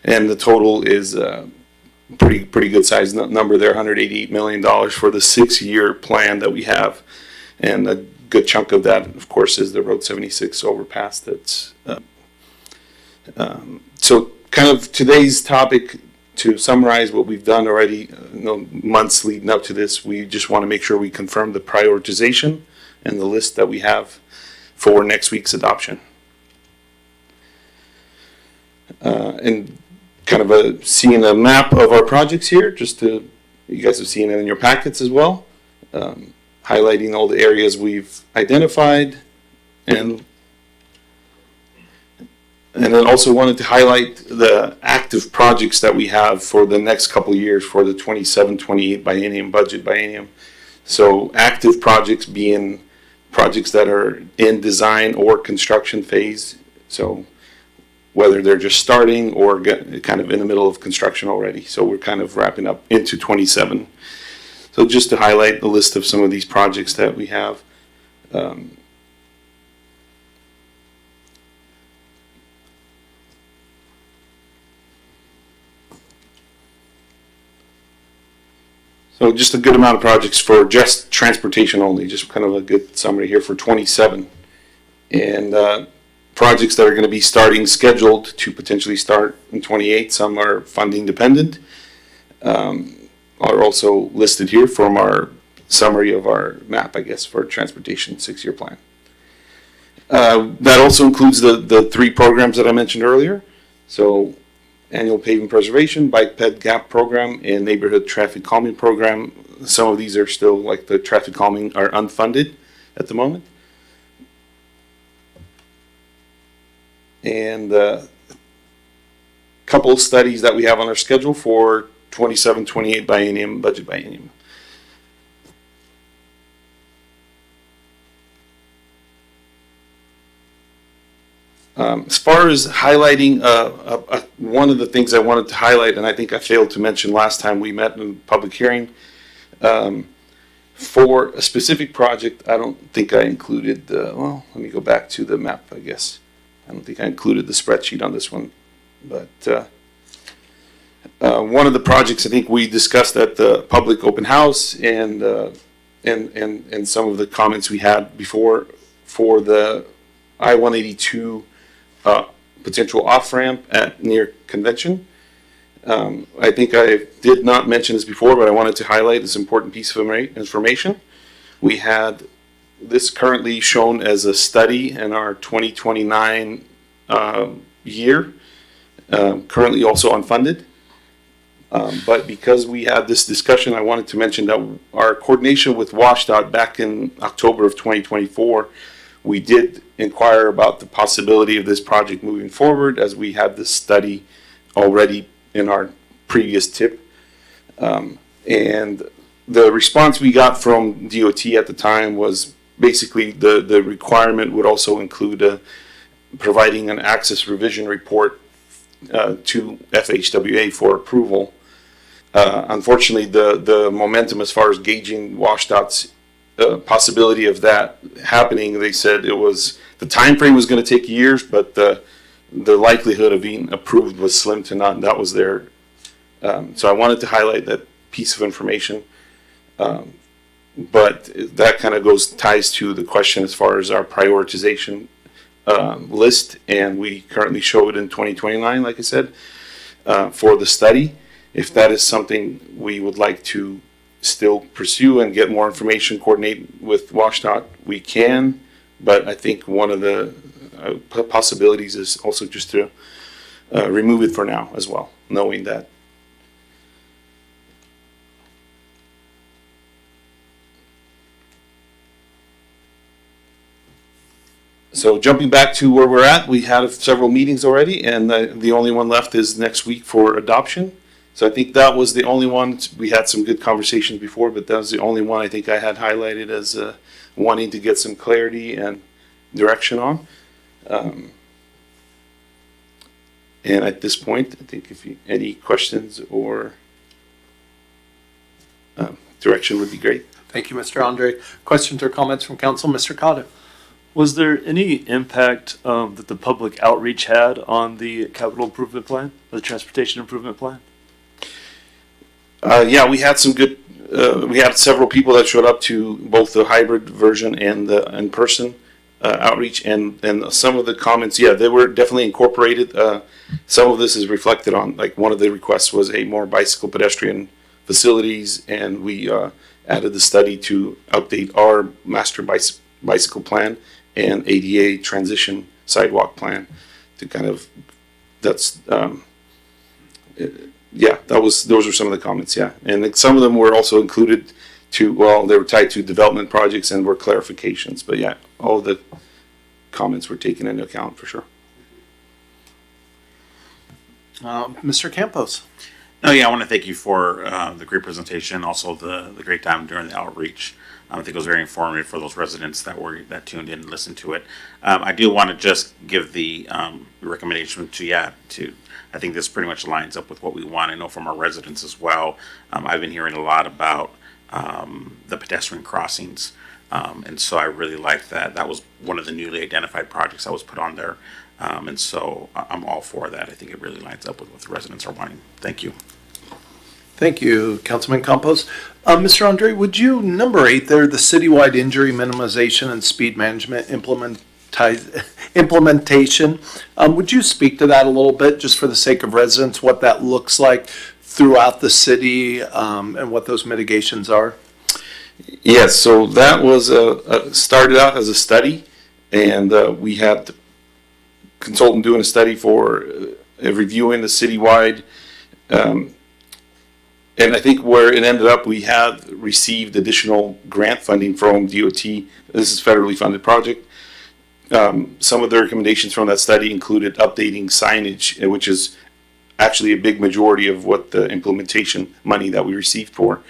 And the total is a pretty good size number there, $188 million for the 6-year plan that we have. And a good chunk of that, of course, is the Road 76 overpass. That's so kind of today's topic, to summarize what we've done already, months leading up to this, we just want to make sure we confirm the prioritization and the list that we have for next week's adoption. And kind of seeing a map of our projects here, you guys have seen it in your packets as well, highlighting all the areas we've identified, and then also wanted to highlight the active projects that we have for the next couple of years for the 27-28 biennium, budget biennium. So active projects being projects that are in design or construction phase. So whether they're just starting or kind of in the middle of construction already. So we're kind of wrapping up into 27. So just to highlight the list of some of these projects that we have. So just a good amount of projects for just transportation only, just kind of a good summary here for 27. And projects that are going to be scheduled to potentially start in 28. Some are funding dependent, are also listed here from our summary of our map, I guess, for transportation 6-year plan. That also includes the 3 programs that I mentioned earlier. So annual paving preservation, bike ped gap program, and neighborhood traffic calming program. Some of these are still, like the traffic calming, are unfunded at the moment. And a couple of studies that we have on our schedule for 27-28 biennium, budget biennium. As far as highlighting, one of the things I wanted to highlight, and I think I failed to mention last time we met in public hearing, for a specific project, I don't think I included well, let me go back to the map, I guess. I don't think I included the spreadsheet on this one, but one of the projects I think we discussed at the public open house and some of the comments we had before for the I-182 potential off-ramp near Convention. I think I did not mention this before, but I wanted to highlight this important piece of information. We had this currently shown as a study in our 2029 year, currently also unfunded. But because we had this discussion, I wanted to mention that our coordination with WashDOT back in October of 2024, we did inquire about the possibility of this project moving forward, as we had this study already in our previous tip. And the response we got from DOT at the time was basically the requirement would also include providing an access revision report to FHWA for approval. Unfortunately, the momentum as far as gauging WashDOT's possibility of that happening, they said it was, the time frame was going to take years, but the likelihood of being approved was slim to none. That was their, so I wanted to highlight that piece of information. But that kind of ties to the question as far as our prioritization list, and we currently show it in 2029, like I said, for the study. If that is something we would like to still pursue and get more information, coordinate with WashDOT, we can. But I think one of the possibilities is also just to remove it for now as well, knowing that. So jumping back to where we're at, we had several meetings already, and the only one left is next week for adoption. So I think that was the only one. We had some good conversations before, but that was the only one I think I had highlighted as wanting to get some clarity and direction on. And at this point, I think if any questions or direction would be great. Thank you, Mr. Andre. Questions or comments from council? Mr. Cotta. Was there any impact that the public outreach had on the capital improvement plan, the transportation improvement plan? Yeah, we had some good, we had several people that showed up to both the hybrid version and the in-person outreach, and some of the comments, yeah, they were definitely incorporated. Some of this is reflected on, like one of the requests was a more bicycle pedestrian facilities, and we added the study to update our master bicycle plan and ADA transition sidewalk plan to kind of, that's, yeah, those were some of the comments, yeah. And some of them were also included to, well, they were tied to development projects and were clarifications, but yeah, all the comments were taken into account for sure. Mr. Campos. No, yeah, I want to thank you for the great presentation, also the great time during the outreach. I think it was very informative for those residents that tuned in and listened to it. I do want to just give the recommendation to I think this pretty much lines up with what we want. I know from our residents as well. I've been hearing a lot about the pedestrian crossings, and so I really like that. That was one of the newly identified projects that was put on there, and so I'm all for that. I think it really lines up with what the residents are wanting. Thank you. Thank you, Councilman Campos. Mr. Andre, would you, number 8 there, the citywide injury minimization and speed management implementation, would you speak to that a little bit, just for the sake of residents, what that looks like throughout the city and what those mitigations are? Yes, so that was started out as a study, and we had the consultant doing a study for reviewing the citywide. And I think where it ended up, we have received additional grant funding from DOT. This is a federally funded project. Some of the recommendations from that study included updating signage, which is actually a big majority of what the implementation money that we received for.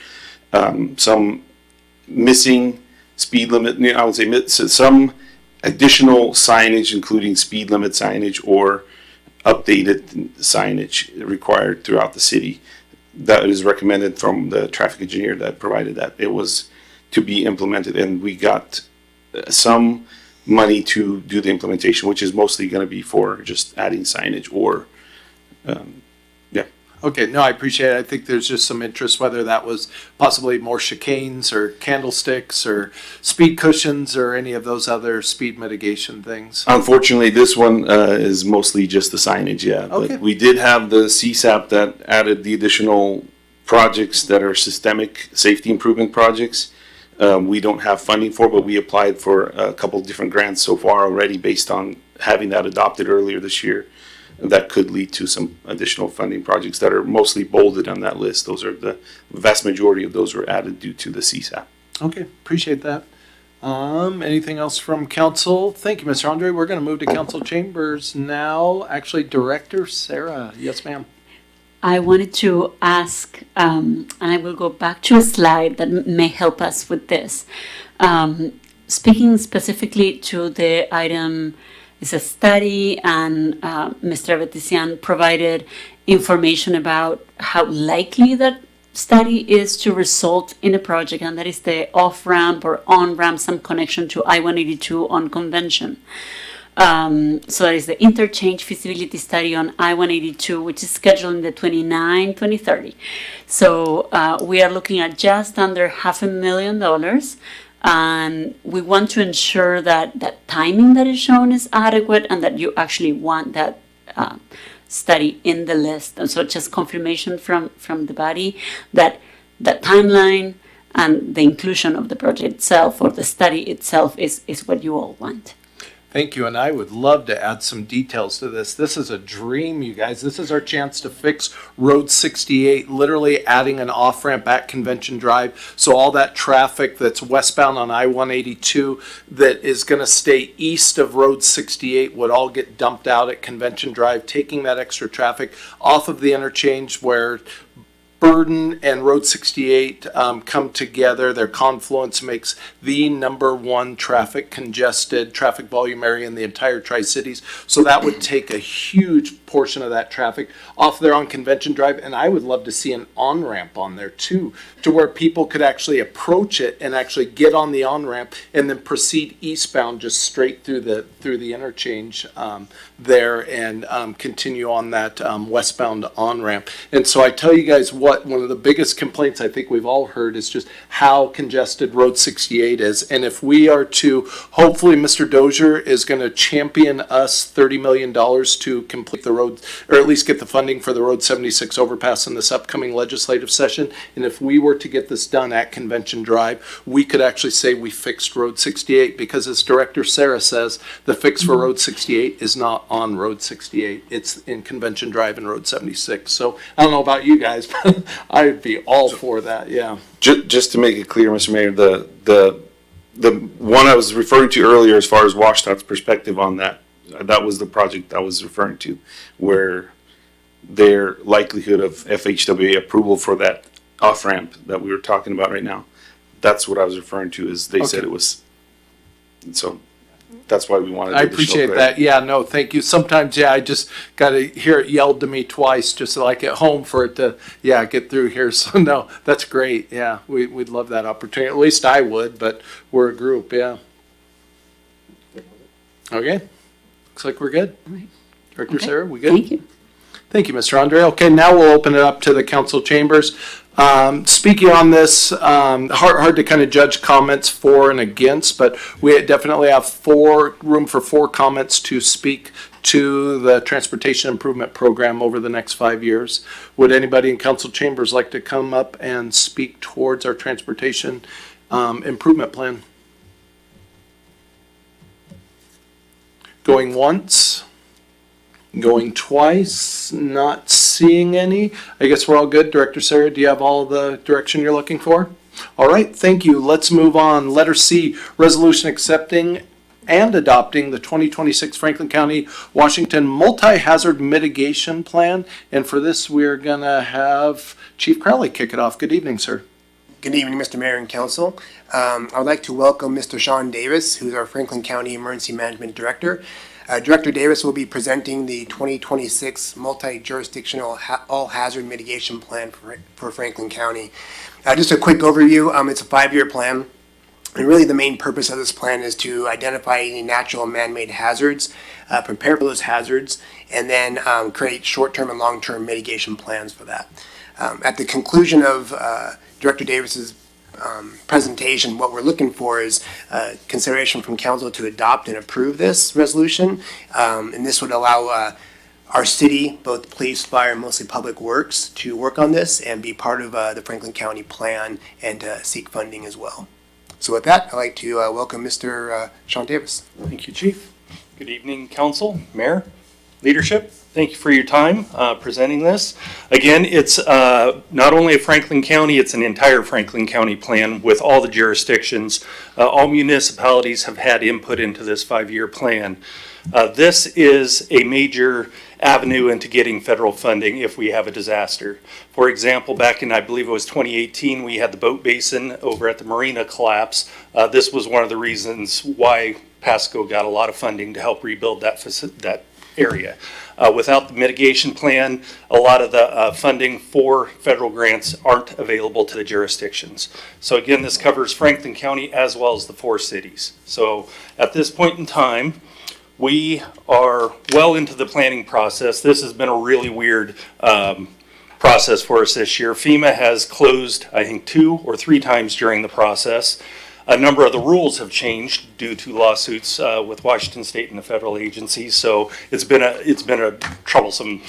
Some missing speed limit, I would say some additional signage, including speed limit signage or updated signage required throughout the city. That is recommended from the traffic engineer that provided that it was to be implemented, and we got some money to do the implementation, which is mostly going to be for just adding signage or yeah. Okay, no, I appreciate it. I think there's just some interest, whether that was possibly more chicanes or candlesticks or speed cushions or any of those other speed mitigation things. Unfortunately, this one is mostly just the signage, yeah. Okay. But we did have the CSAP that added the additional projects that are systemic safety improvement projects. we don't have funding for, but we applied for a couple of different grants so far already based on having that adopted earlier this year. That could lead to some additional funding projects that are mostly bolded on that list. Those are the vast majority of those were added due to the CSAP. Okay, appreciate that. Anything else from council? Thank you, Mr. Andre. We're going to move to council chambers now. Actually, Director Sarah. Yes, ma'am. I wanted to ask, and I will go back to a slide that may help us with this. Speaking specifically to the item, it's a study, and Mr. Avetisian provided information about how likely that study is to result in a project, and that is the off-ramp or on-ramp, some connection to I-182 on Convention. So that is the interchange feasibility study on I-182, which is scheduled in the 2030. So we are looking at just under $500,000, and we want to ensure that that timing that is shown is adequate and that you actually want that study in the list. And so just confirmation from the body that that timeline and the inclusion of the project itself or the study itself is what you all want. Thank you, and I would love to add some details to this. This is a dream, you guys. This is our chance to fix Road 68, literally adding an off-ramp at Convention Drive. So all that traffic that's westbound on I-182 that is going to stay east of Road 68 would all get dumped out at Convention Drive, taking that extra traffic off of the interchange where Burden and Road 68 come together. Their confluence makes the #1 traffic volume area in the entire Tri-Cities. So that would take a huge portion of that traffic off there on Convention Drive. And I would love to see an on-ramp on there too, to where people could actually approach it and actually get on the on-ramp and then proceed eastbound just straight through the interchange there and continue on that westbound on-ramp. And so I tell you guys what, one of the biggest complaints I think we've all heard is just how congested Road 68 is. And if we are to, hopefully Mr. Dozier is going to champion us $30 million to complete the road, or at least get the funding for the Road 76 overpass in this upcoming legislative session. And if we were to get this done at Convention Drive, we could actually say we fixed Road 68, because as Director Sarah says, the fix for Road 68 is not on Road 68. It's in Convention Drive and Road 76. So I don't know about you guys, but I'd be all for that, yeah. Just to make it clear, Mr. Mayor, the one I was referring to earlier as far as WashDOT's perspective on that was the project I was referring to, where their likelihood of FHWA approval for that off-ramp that we were talking about right now, that's what I was referring to, is they said it was, so that's why we wanted. I appreciate that. Yeah, no, thank you. Sometimes, I just got to hear it yelled to me twice, just like at home, for it to, get through here. So no, that's great. Yeah, we'd love that opportunity. At least I would, but we're a group. Yeah. Okay. Looks like we're good. All right. Director Okay. Sarah, we good? Thank you. Thank you, Mr. Andre. Okay, now we'll open it up to the council chambers. Speaking on this, hard to kind of judge comments for and against, but we definitely have room for 4 comments to speak to the transportation improvement program over the next 5 years. Would anybody in council chambers like to come up and speak towards our transportation improvement plan? Going once? Going twice, not seeing any. I guess we're all good. Director Sarah, do you have all the direction you're looking for? All right, thank you. Let's move on. Letter C, resolution accepting and adopting the 2026 Franklin County, Washington Multi-Hazard Mitigation Plan. And for this, we're gonna have Chief Crowley kick it off. Good evening, sir. Good evening, Mr. Mayor and Council. I would like to welcome Mr. Sean Davis, who's our Franklin County Emergency Management Director. Director Davis will be presenting the 2026 Multi-Jurisdictional All-Hazard Mitigation Plan for Franklin County. Just a quick overview, it's a 5-year plan. And really the main purpose of this plan is to identify any natural and man-made hazards, prepare for those hazards, and then create short-term and long-term mitigation plans for that. At the conclusion of Director Davis's presentation, what we're looking for is consideration from council to adopt and approve this resolution, and this would allow our city, both police, fire, and mostly public works, to work on this and be part of the Franklin County plan and seek funding as well. So with that, I'd like to welcome Mr. Sean Davis. Thank you, Chief. Good evening, Council, Mayor, leadership. Thank you for your time presenting this. Again, it's not only a Franklin County, it's an entire Franklin County plan with all the jurisdictions. All municipalities have had input into this 5-year plan. This is a major avenue into getting federal funding if we have a disaster. For example, back in, I believe it was 2018, we had the boat basin over at the marina collapse. This was one of the reasons why Pasco got a lot of funding to help rebuild that area. Without the mitigation plan, a lot of the funding for federal grants aren't available to the jurisdictions. So again, this covers Franklin County as well as the 4 cities. So at this point in time, we are well into the planning process. This has been a really weird process for us this year. FEMA has closed, I think, 2 or 3 times during the process. A number of the rules have changed due to lawsuits with Washington State and the federal agencies. So it's been a troublesome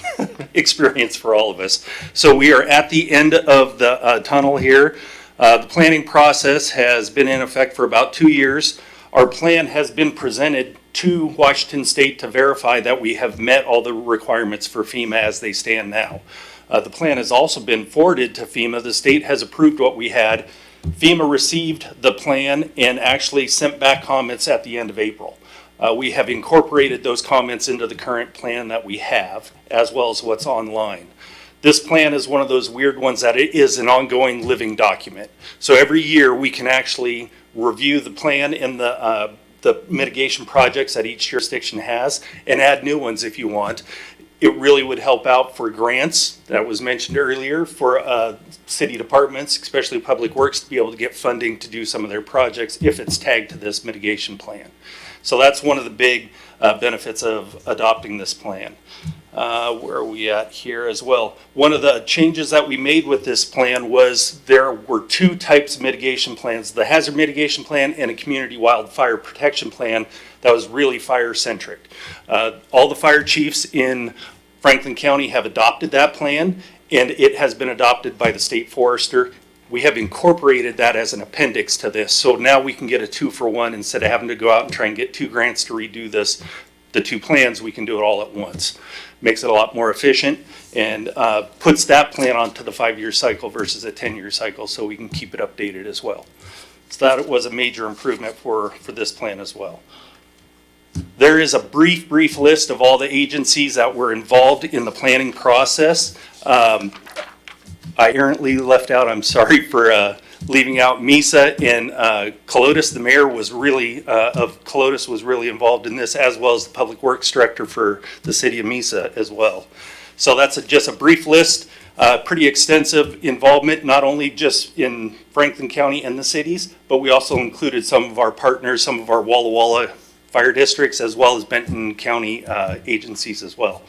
experience for all of us. So we are at the end of the tunnel here. The planning process has been in effect for about 2 years. Our plan has been presented to Washington State to verify that we have met all the requirements for FEMA as they stand now. The plan has also been forwarded to FEMA. The state has approved what we had. FEMA received the plan and actually sent back comments at the end of April. We have incorporated those comments into the current plan that we have, as well as what's online. This plan is one of those weird ones that it is an ongoing living document. So every year we can actually review the plan and the mitigation projects that each jurisdiction has and add new ones if you want. It really would help out for grants that was mentioned earlier for city departments, especially Public Works, to be able to get funding to do some of their projects if it's tagged to this mitigation plan. So that's one of the big benefits of adopting this plan. Where are we at here as well? One of the changes that we made with this plan was there were 2 types of mitigation plans, the hazard mitigation plan and a community wildfire protection plan that was really fire centric. All the fire chiefs in Franklin County have adopted that plan, and it has been adopted by the state forester. We have incorporated that as an appendix to this. So now we can get a 2-for-1 instead of having to go out and try and get 2 grants to redo this. The 2 plans, we can do it all at once. Makes it a lot more efficient and puts that plan onto the 5-year cycle versus a 10-year cycle, so we can keep it updated as well. So that was a major improvement for this plan as well. There is a brief list of all the agencies that were involved in the planning process. I errantly left out, I'm sorry for leaving out MESA and Colotis. The mayor was really, of Colotis was really involved in this, as well as the public works director for the city of MESA as well. So that's just a brief list, pretty extensive involvement, not only just in Franklin County and the cities, but we also included some of our partners, some of our Walla Walla fire districts, as well as Benton County agencies as well.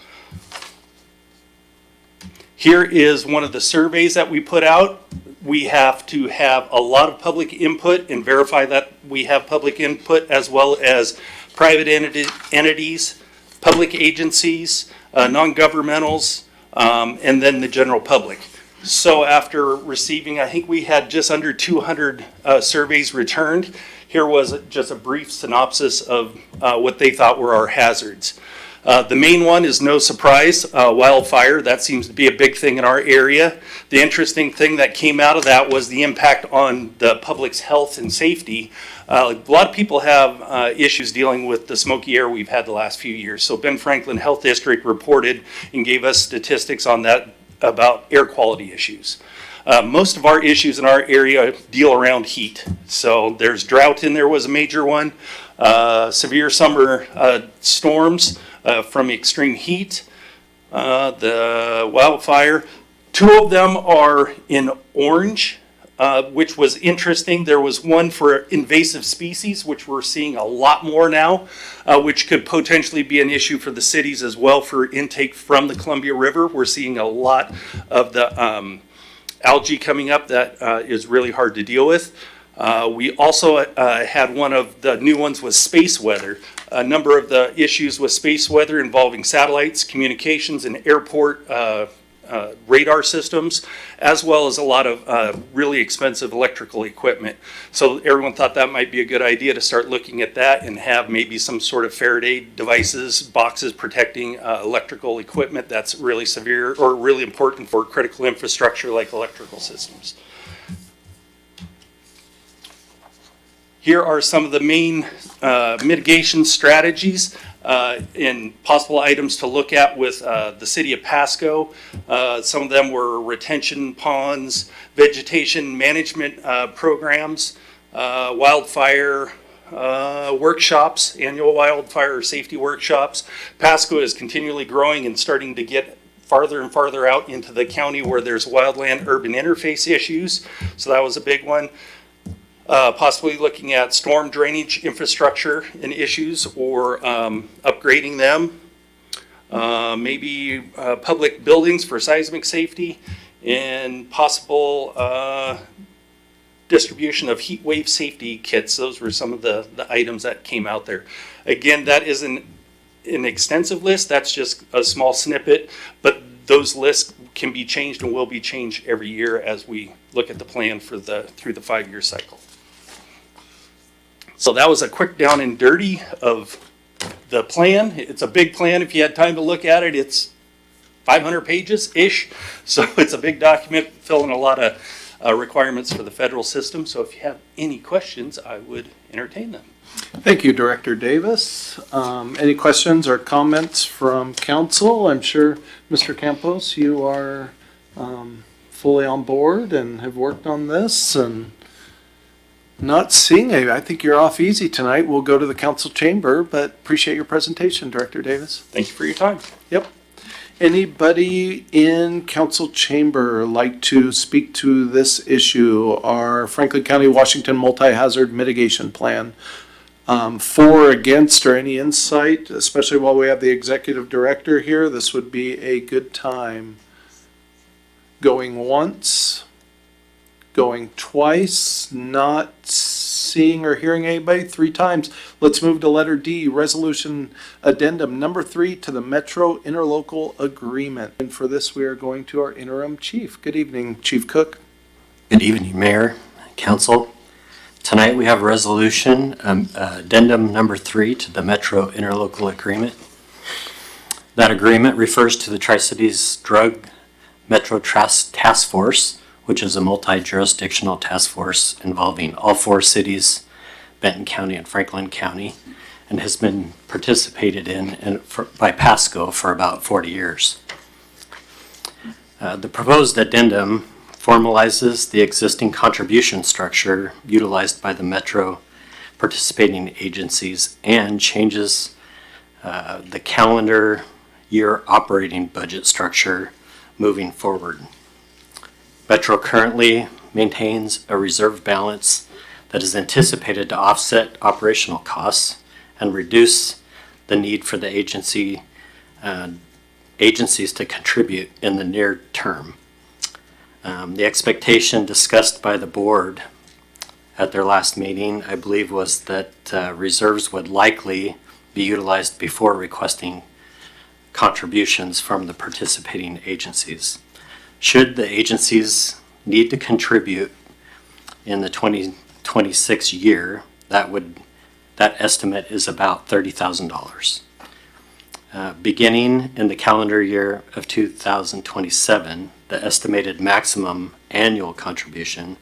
Here is one of the surveys that we put out. We have to have a lot of public input and verify that we have public input, as well as private entities, public agencies, non-governmentals, and then the general public. So after receiving, I think we had just under 200 surveys returned. Here was just a brief synopsis of what they thought were our hazards. The main one is no surprise, wildfire. That seems to be a big thing in our area. The interesting thing that came out of that was the impact on the public's health and safety. A lot of people have issues dealing with the smoky air we've had the last few years. So Ben Franklin Health District reported and gave us statistics on that about air quality issues. Most of our issues in our area deal around heat. So there's drought in there was a major one, severe summer storms from extreme heat, the wildfire. 2 of them are in orange, which was interesting. There was one for invasive species, which we're seeing a lot more now, which could potentially be an issue for the cities as well for intake from the Columbia River. We're seeing a lot of the algae coming up that is really hard to deal with. We also had one of the new ones was space weather. A number of the issues with space weather involving satellites, communications, and airport radar systems, as well as a lot of really expensive electrical equipment. So everyone thought that might be a good idea to start looking at that and have maybe some sort of Faraday devices, boxes protecting electrical equipment that's really severe or really important for critical infrastructure like electrical systems. Here are some of the main mitigation strategies and possible items to look at with the city of Pasco. Some of them were retention ponds, vegetation management programs, wildfire workshops, annual wildfire safety workshops. Pasco is continually growing and starting to get farther and farther out into the county where there's wildland urban interface issues. So that was a big one. Possibly looking at storm drainage infrastructure and issues or upgrading them. Maybe public buildings for seismic safety and possible distribution of heat wave safety kits. Those were some of the items that came out there. Again, that isn't an extensive list. That's just a small snippet, but those lists can be changed and will be changed every year as we look at the plan for through the 5-year cycle. So that was a quick down and dirty of the plan. It's a big plan. If you had time to look at it, it's 500 pages-ish. So it's a big document filling a lot of requirements for the federal system. So if you have any questions, I would entertain them. Thank you, Director Davis. Any questions or comments from council? I'm sure, Mr. Campos, you are fully on board and have worked on this and not seeing it. I think you're off easy tonight. We'll go to the council chamber, but appreciate your presentation, Director Davis. Thank you for your time. Yep. Anybody in council chamber like to speak to this issue, our Franklin County, Washington multi-hazard mitigation plan? For, against, or any insight, especially while we have the executive director here, this would be a good time. Going once, going twice, not seeing or hearing anybody, 3 times. Let's move to letter D, resolution addendum number 3 to the Metro Interlocal Agreement. And for this, we are going to our interim chief. Good evening, Chief Cook. Good evening, Mayor, Council. Tonight we have a resolution, addendum number 3 to the Metro Interlocal Agreement. That agreement refers to the Tri-Cities Drug Metro Task Force, which is a multi-jurisdictional task force involving all 4 cities, Benton County and Franklin County, and has been participated in by Pasco for about 40 years. The proposed addendum formalizes the existing contribution structure utilized by the Metro participating agencies and changes the calendar year operating budget structure moving forward. Metro currently maintains a reserve balance that is anticipated to offset operational costs and reduce the need for the agencies to contribute in the near term. The expectation discussed by the board at their last meeting, I believe, was that reserves would likely be utilized before requesting contributions from the participating agencies. Should the agencies need to contribute in the 2026 year, that estimate is about $30,000. Beginning in the calendar year of 2027, the estimated maximum annual contribution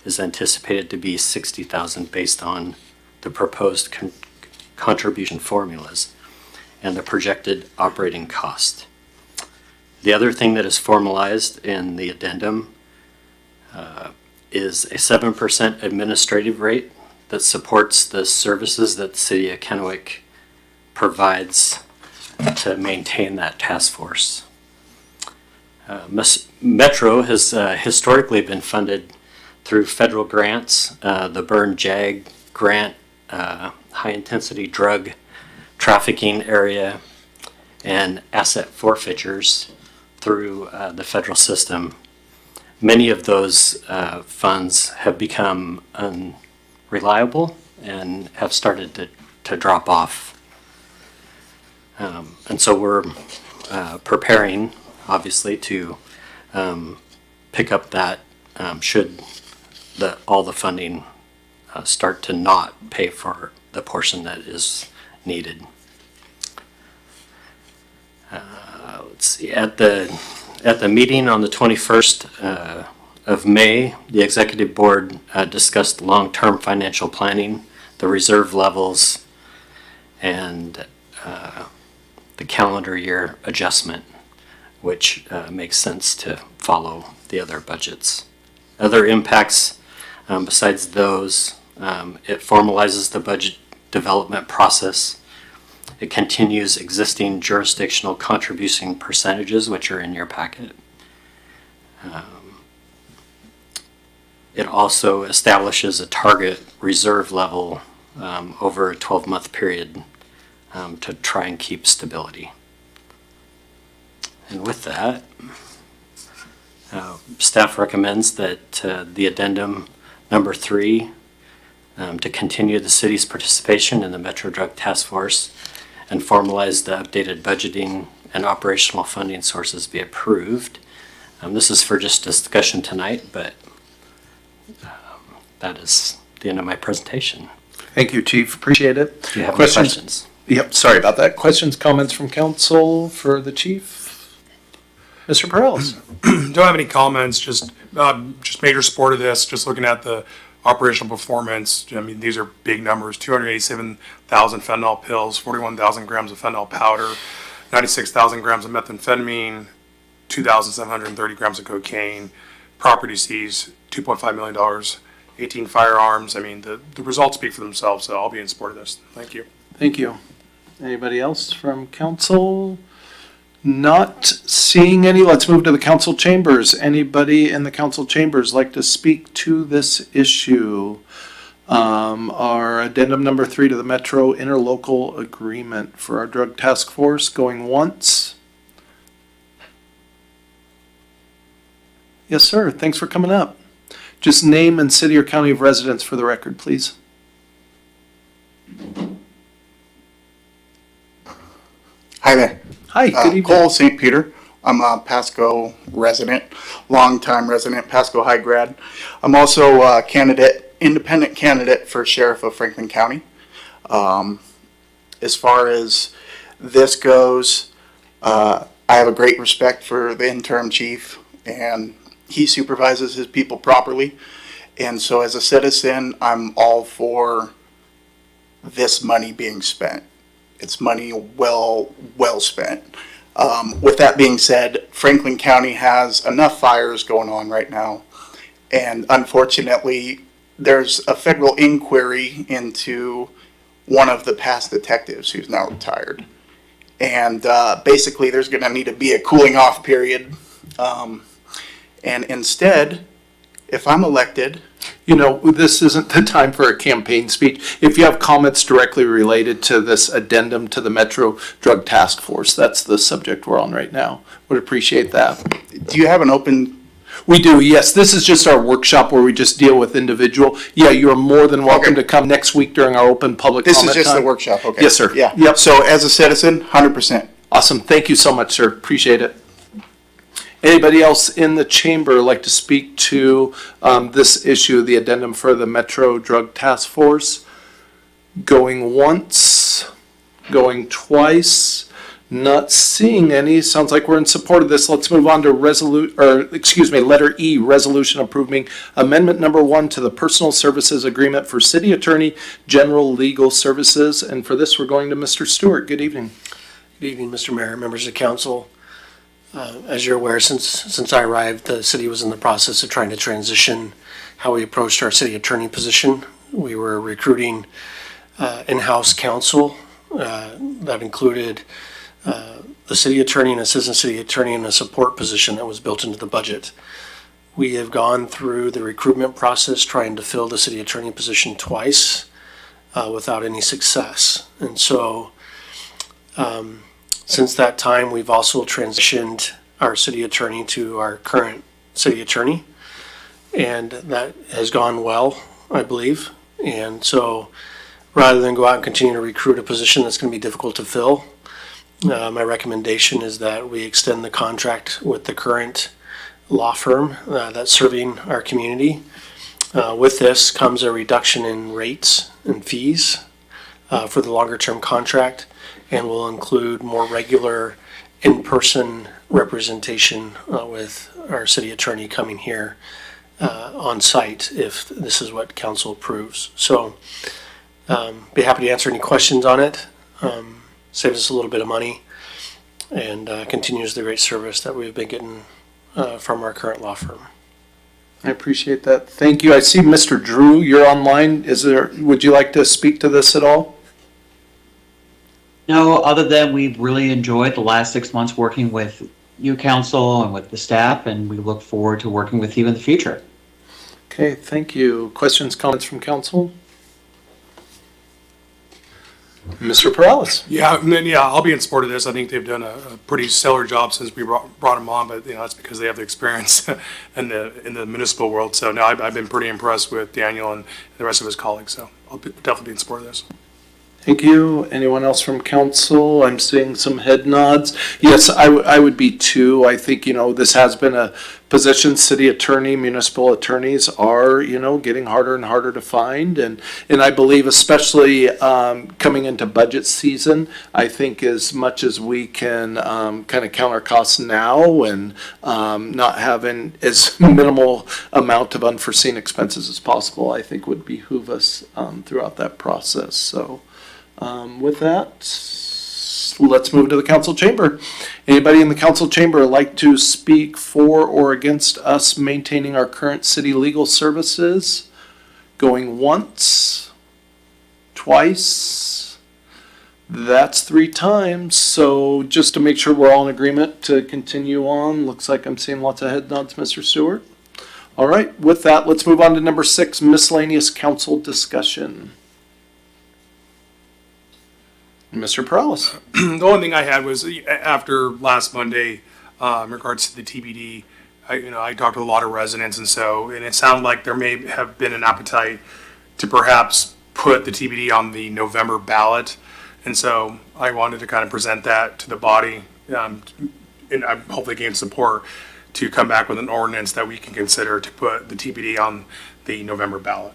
is anticipated to be $60,000 based on the proposed contribution formulas and the projected operating cost. The other thing that is formalized in the addendum is a 7% administrative rate that supports the services that the City of Kennewick provides to maintain that task force. Metro has historically been funded through federal grants, the Burn JAG grant, high intensity drug trafficking area, and asset forfeitures through the federal system. Many of those funds have become unreliable and have started to drop off. And so we're preparing, obviously, to pick up that should all the funding start to not pay for the portion that is needed. Let's see, at the meeting on the 21st of May, the executive board discussed long-term financial planning, the reserve levels, and the calendar year adjustment, which makes sense to follow the other budgets. Other impacts besides those, it formalizes the budget development process. It continues existing jurisdictional contribution percentages, which are in your packet. It also establishes a target reserve level over a 12-month period to try and keep stability. And with that, staff recommends that the addendum number 3 to continue the city's participation in the Metro Drug Task Force and formalize the updated budgeting and operational funding sources be approved. This is for just discussion tonight, but that is the end of my presentation. Thank you, Chief. Appreciate it. Do you have any questions? Yep, sorry about that. Questions, comments from council for the chief? Mr. Perales? Don't have any comments, just major support of this, just looking at the operational performance. I mean, these are big numbers: 287,000 fentanyl pills, 41,000 grams of fentanyl powder, 96,000 grams of methamphetamine, 2,730 grams of cocaine, property seized, $2.5 million, 18 firearms. I mean, the results speak for themselves, so I'll be in support of this. Thank you. Thank you. Anybody else from council? Not seeing any. Let's move to the council chambers. Anybody in the council chambers like to speak to this issue? Our addendum number 3 to the Metro Interlocal Agreement for our Drug Task Force, going once. Yes, sir. Thanks for coming up. Just name and city or county of residence for the record, please. Hi there. Hi, good evening. Cole St. Peter. I'm a Pasco resident, longtime resident, Pasco High grad. I'm also a independent candidate for Sheriff of Franklin County. As far as this goes, I have a great respect for the interim chief, and he supervises his people properly. And so as a citizen, I'm all for this money being spent. It's money well spent. With that being said, Franklin County has enough fires going on right now. And unfortunately, there's a federal inquiry into one of the past detectives who's now retired. And basically, there's going to need to be a cooling off period. And instead, if I'm elected... You know, this isn't the time for a campaign speech. If you have comments directly related to this addendum to the Metro Drug Task Force, that's the subject we're on right now. Would appreciate that. Do you have an open... We do, yes. This is just our workshop where we just deal with individual. Yeah, you're more than welcome to come next week during our open public comment This is just time. the workshop, okay. Yes, sir. Yeah. Yep. So as a citizen, 100%. Awesome. Thank you so much, sir. Appreciate it. Anybody else in the chamber like to speak to this issue, the addendum for the Metro Drug Task Force? Going once, going twice, not seeing any. Sounds like we're in support of this. Let's move on to letter E, resolution approving amendment number 1 to the personal services agreement for city attorney general legal services. And for this, we're going to Mr. Stewart. Good evening. Good evening, Mr. Mayor, members of council. As you're aware, since I arrived, the city was in the process of trying to transition how we approached our city attorney position. We were recruiting in-house counsel that included the city attorney, an assistant city attorney, and a support position that was built into the budget. We have gone through the recruitment process trying to fill the city attorney position twice without any success. And so since that time, we've also transitioned our city attorney to our current city attorney, and that has gone well, I believe. And so rather than go out and continue to recruit a position that's going to be difficult to fill, my recommendation is that we extend the contract with the current law firm that's serving our community. With this comes a reduction in rates and fees for the longer term contract, and will include more regular in-person representation with our city attorney coming here on site if this is what council approves. So be happy to answer any questions on it. Saves us a little bit of money and continues the great service that we've been getting from our current law firm. I appreciate that. Thank you. I see Mr. Drew, you're online. Would you like to speak to this at all? No, other than we've really enjoyed the last 6 months working with you, council, and with the staff, and we look forward to working with you in the future. Okay, thank you. Questions, comments from council? Mr. Perales. Yeah, and then, I'll be in support of this. I think they've done a pretty stellar job since we brought them on, but that's because they have the experience in the municipal world. So no, I've been pretty impressed with Daniel and the rest of his colleagues. So I'll definitely be in support of this. Thank you. Anyone else from council? I'm seeing some head nods. Yes, I would be too. I think, this has been a position. City attorney, municipal attorneys are, getting harder and harder to find. And I believe especially coming into budget season, I think as much as we can kind of count our costs now and not having as minimal amount of unforeseen expenses as possible, I think would behoove us throughout that process. So. With that, let's move to the council chamber. Anybody in the council chamber like to speak for or against us maintaining our current city legal services? Going once, twice, that's 3 times. So just to make sure we're all in agreement to continue on, looks like I'm seeing lots of head nods, Mr. Stewart. All right, with that, let's move on to number 6, miscellaneous council discussion. Mr. Perales. The only thing I had was after last Monday, in regards to the TBD, I talked to a lot of residents, and it sounded like there may have been an appetite to perhaps put the TBD on the November ballot. And so I wanted to kind of present that to the body, and I'm hopefully gain support to come back with an ordinance that we can consider to put the TBD on the November ballot.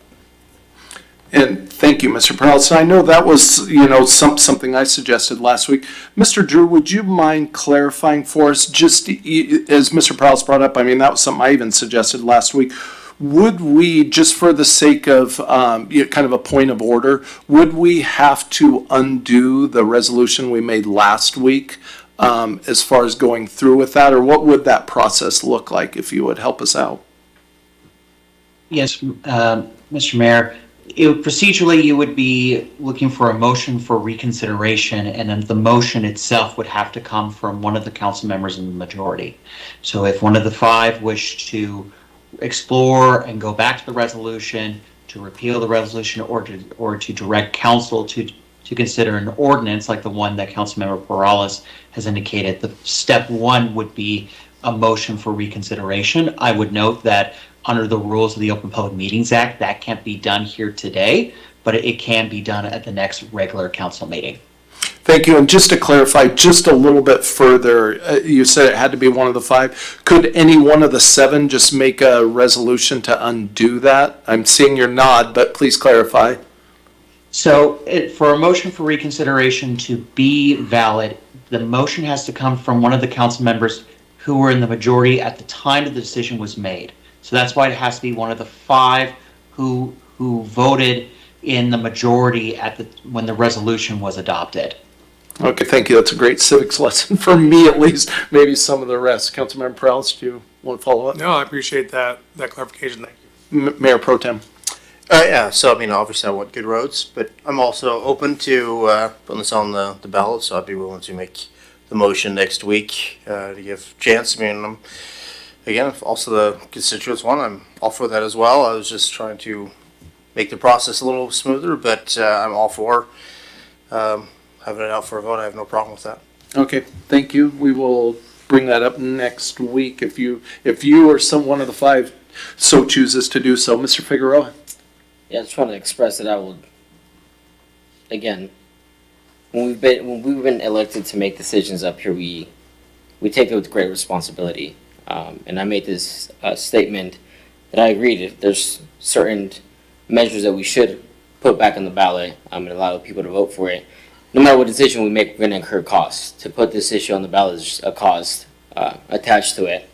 And thank you, Mr. Perales. I know that was, something I suggested last week. Mr. Drew, would you mind clarifying for us, just as Mr. Perales brought up, that was something I even suggested last week. Would we, just for the sake of kind of a point of order, would we have to undo the resolution we made last week as far as going through with that? Or what would that process look like if you would help us out? Yes, Mr. Mayor. Procedurally, you would be looking for a motion for reconsideration, and then the motion itself would have to come from one of the council members in the majority. So if one of the 5 wished to explore and go back to the resolution, to repeal the resolution, or to direct council to consider an ordinance like the one that Councilmember Perales has indicated, the step 1 would be a motion for reconsideration. I would note that under the rules of the Open Public Meetings Act, that can't be done here today, but it can be done at the next regular council meeting. Thank you. And just to clarify just a little bit further, you said it had to be one of the 5. Could any one of the 7 just make a resolution to undo that? I'm seeing your nod, but please clarify. So for a motion for reconsideration to be valid, the motion has to come from one of the council members who were in the majority at the time the decision was made. So that's why it has to be one of the 5 who voted in the majority when the resolution was adopted. Okay, thank you. That's a great civics lesson for me, at least. Maybe some of the rest. Councilmember Perales, do you want to follow up? No, I appreciate that clarification. Thank you. Mayor Pro Tem. Yeah, so obviously I want good roads, but I'm also open to putting this on the ballot, so I'd be willing to make the motion next week to give a chance. Again, if also the constituents want, I'm all for that as well. I was just trying to make the process a little smoother, but I'm all for having it out for a vote. I have no problem with that. Okay, thank you. We will bring that up next week if you or one of the 5 so chooses to do so. Mr. Figueroa. Yeah, I just want to express that I would, again, when we've been elected to make decisions up here, we take it with great responsibility. And I made this statement that I agreed if there's certain measures that we should put back on the ballot and allow people to vote for it. No matter what decision we make, we're going to incur costs. To put this issue on the ballot is just a cost attached to it.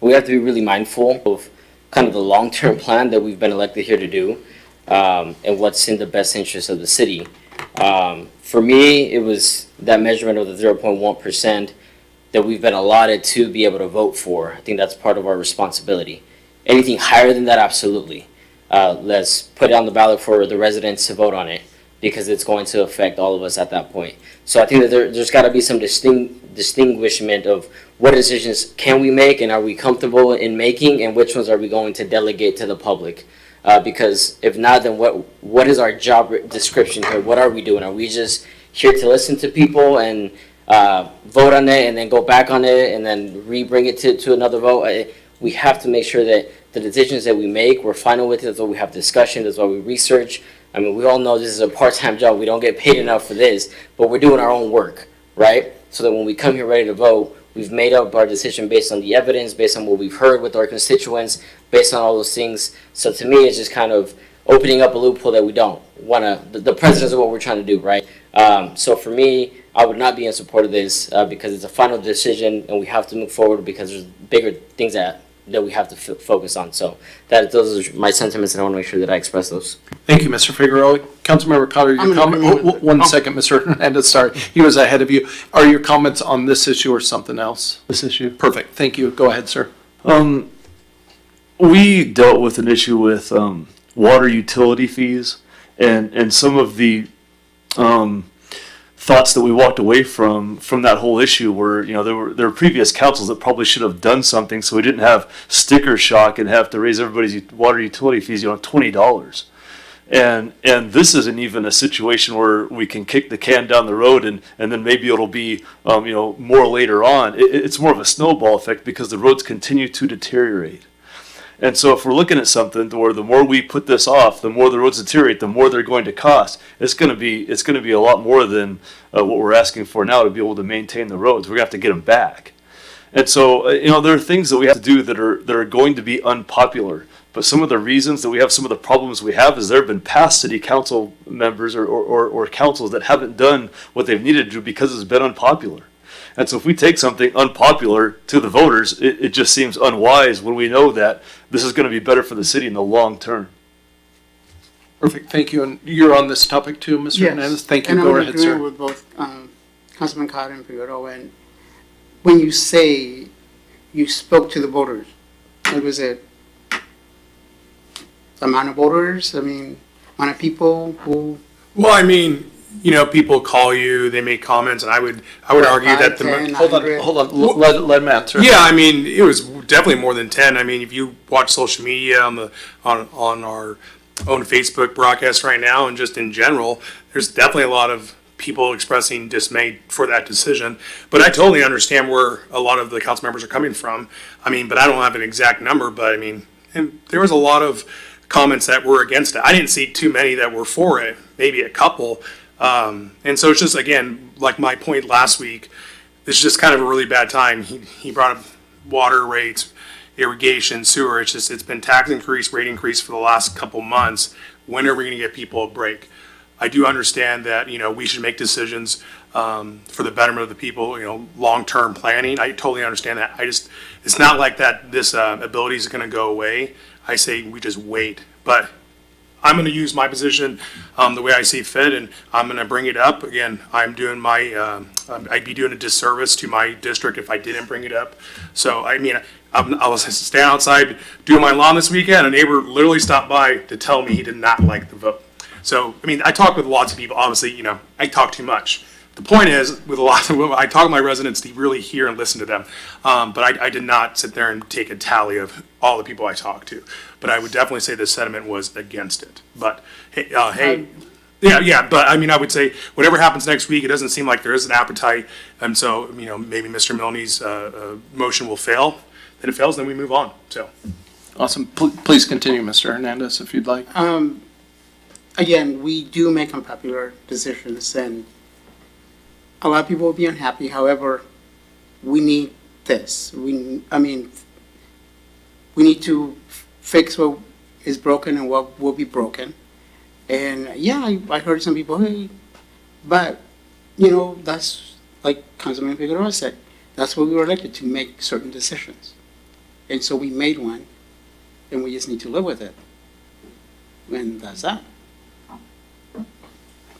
We have to be really mindful of kind of the long-term plan that we've been elected here to do and what's in the best interest of the city. For me, it was that measurement of the 0.1% that we've been allotted to be able to vote for. I think that's part of our responsibility. Anything higher than that, absolutely. Let's put it on the ballot for the residents to vote on it because it's going to affect all of us at that point. So I think that there's got to be some distinguishment of what decisions can we make and are we comfortable in making and which ones are we going to delegate to the public. Because if not, then what is our job description here? What are we doing? Are we just here to listen to people and vote on it and then go back on it and then re-bring it to another vote? We have to make sure that the decisions that we make, we're final with it. That's why we have discussion. That's why we research. I mean, we all know this is a part-time job. We don't get paid enough for this, but we're doing our own work, right? So that when we come here ready to vote, we've made up our decision based on the evidence, based on what we've heard with our constituents, based on all those things. So to me, it's just kind of opening up a loophole that we don't want to, the precedence of what we're trying to do, right? So for me, I would not be in support of this because it's a final decision and we have to move forward because there's bigger things that we have to focus on. So those are my sentiments and I want to make sure that I express those. Thank you, Mr. Figueroa. Councilmember Cotter, your comment. One second, Mr. Hernandez, sorry. He was ahead of you. Are your comments on this issue or something else? This issue. Perfect. Thank you. Go ahead, sir. We dealt with an issue with water utility fees and some of the thoughts that we walked away from that whole issue were, you know, there were previous councils that probably should have done something so we didn't have sticker shock and have to raise everybody's water utility fees, $20. And this isn't even a situation where we can kick the can down the road and then maybe it'll be more later on. It's more of a snowball effect because the roads continue to deteriorate. And so if we're looking at something where the more we put this off, the more the roads deteriorate, the more they're going to cost. It's going to be a lot more than what we're asking for now to be able to maintain the roads. We're going to have to get them back. And so there are things that we have to do that are going to be unpopular. But some of the reasons that we have some of the problems we have is there have been past city council members or councils that haven't done what they've needed to do because it's been unpopular. And so if we take something unpopular to the voters, it just seems unwise when we know that this is going to be better for the city in the long term. Perfect. Thank you. And you're on this topic too, Mr. Hernandez. Thank you. Go ahead, sir. And I'm with both Councilman Cotter and Figueroa. And when you say you spoke to the voters, what was it? The amount of voters? I mean, amount of people who? Well, I mean, people call you, they make comments, and I would argue that the hold on, let him answer. Yeah, I mean, it was definitely more than 10. I mean, if you watch social media on our own Facebook broadcast right now, and just in general, there's definitely a lot of people expressing dismay for that decision. But I totally understand where a lot of the council members are coming from. I mean, but I don't have an exact number, but I mean, and there was a lot of comments that were against it. I didn't see too many that were for it, maybe a couple. And so it's just, again, like my point last week, this is just kind of a really bad time. He brought up water rates, irrigation, sewer. It's been tax increase, rate increase for the last couple months. When are we going to get people a break? I do understand that, we should make decisions for the betterment of the people, long-term planning. I totally understand that. It's not like that this ability is going to go away. I say we just wait. But I'm going to use my position the way I see fit, and I'm going to bring it up. Again, I'm doing I'd be doing a disservice to my district if I didn't bring it up. So, I mean, I was standing outside doing my lawn this weekend, a neighbor literally stopped by to tell me he did not like the vote. So, I mean, I talk with lots of people. Obviously, I talk too much. The point is, I talk to my residents to really hear and listen to them. But I did not sit there and take a tally of all the people I talked to. But I would definitely say the sentiment was against it. But but I mean, I would say whatever happens next week, it doesn't seem like there is an appetite. And so, maybe Mr. Milne's motion will fail. Then it fails, then we move on. So, awesome. Please continue, Mr. Hernandez, if you'd like. Again, we do make unpopular decisions, and a lot of people will be unhappy. However, we need this. We need to fix what is broken and what will be broken. And yeah, I heard some people, hey, but, that's like Councilman Figueroa said, that's what we were elected to make certain decisions. And so we made one, and we just need to live with it. And that's that.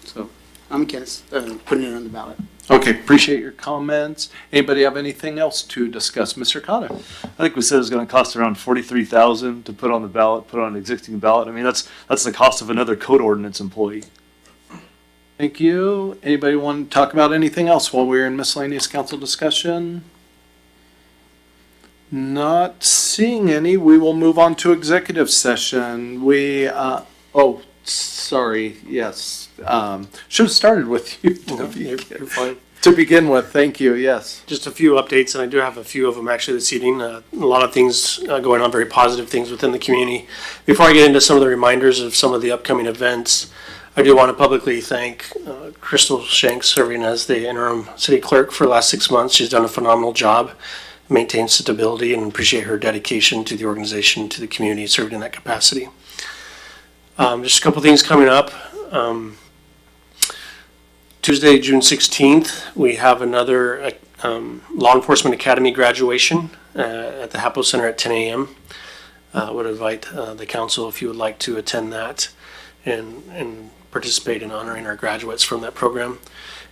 So I'm against putting it on the ballot. Okay, appreciate your comments. Anybody have anything else to discuss? Mr. Cotta? I think we said it's going to cost around $43,000 to put on the ballot, put on an existing ballot. I mean, that's the cost of another code ordinance employee. Thank you. Anybody want to talk about anything else while we're in miscellaneous council discussion? Not seeing any. We will move on to executive session. Sorry. Yes. Should have started with you. You're fine. To begin with, thank you. Yes. Just a few updates, and I do have a few of them actually this evening. A lot of things going on, very positive things within the community. Before I get into some of the reminders of some of the upcoming events, I do want to publicly thank Crystal Shanks, serving as the interim city clerk for the last 6 months. She's done a phenomenal job, maintained stability, and appreciate her dedication to the organization, to the community, serving in that capacity. Just a couple things coming up. Tuesday, June 16th, we have another Law Enforcement Academy graduation at the Hapo Center at 10 a.m. Would invite the council if you would like to attend that and participate in honoring our graduates from that program.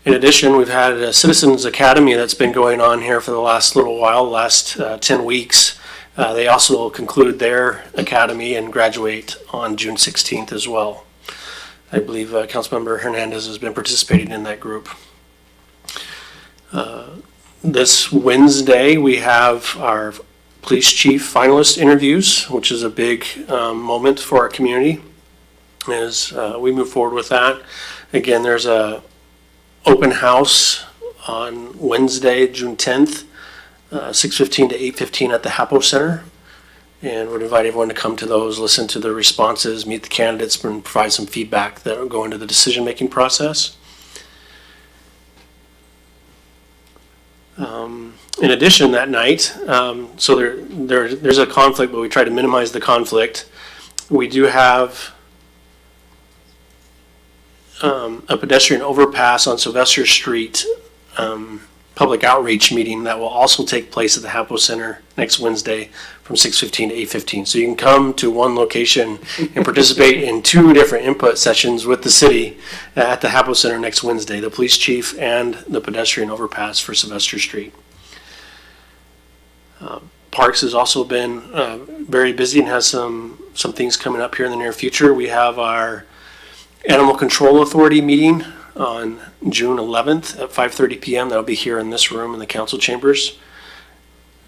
In addition, we've had a Citizens Academy that's been going on here for the last little while, last 10 weeks. They also will conclude their academy and graduate on June 16th as well. I believe Councilmember Hernandez has been participating in that group. This Wednesday, we have our police chief finalist interviews, which is a big moment for our community as we move forward with that. Again, there's a open house on Wednesday, June 10th, 6:15 to 8:15 at the Hapo Center. And would invite everyone to come to those, listen to the responses, meet the candidates, and provide some feedback that will go into the decision-making process. In addition, that night, so there's a conflict, but we try to minimize the conflict. We do have a pedestrian overpass on Sylvester Street public outreach meeting that will also take place at the Hapo Center next Wednesday from 6:15 to 8:15. So you can come to one location and participate in two different input sessions with the city at the Hapo Center next Wednesday, the police chief and the pedestrian overpass for Sylvester Street. Parks has also been very busy and has some things coming up here in the near future. We have our Animal Control Authority meeting on June 11th at 5:30 p.m. That'll be here in this room in the council chambers.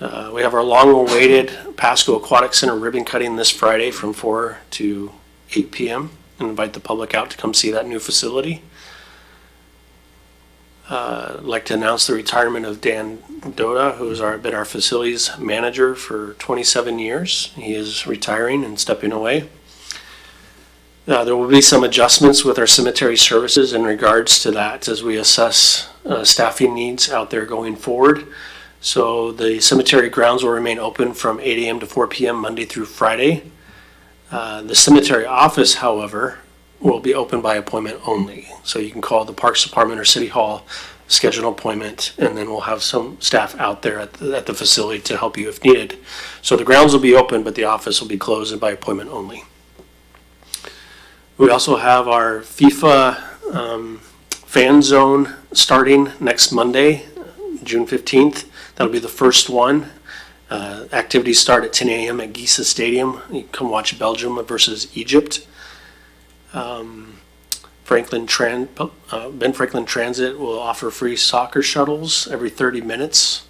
We have our long-awaited Pasco Aquatic Center ribbon cutting this Friday from 4 to 8 p.m. and invite the public out to come see that new facility. I'd like to announce the retirement of Dan Doda, who's been our facilities manager for 27 years. He is retiring and stepping away. There will be some adjustments with our cemetery services in regards to that as we assess staffing needs out there going forward. So the cemetery grounds will remain open from 8 a.m. to 4 p.m. Monday through Friday. The cemetery office, however, will be open by appointment only. So you can call the Parks Department or City Hall, schedule an appointment, and then we'll have some staff out there at the facility to help you if needed. So the grounds will be open, but the office will be closed and by appointment only. We also have our FIFA fan zone starting next Monday, June 15th. That'll be the first one. Activities start at 10 a.m. at Giza Stadium. You can come watch Belgium versus Egypt. Ben Franklin Transit will offer free soccer shuttles every 30 minutes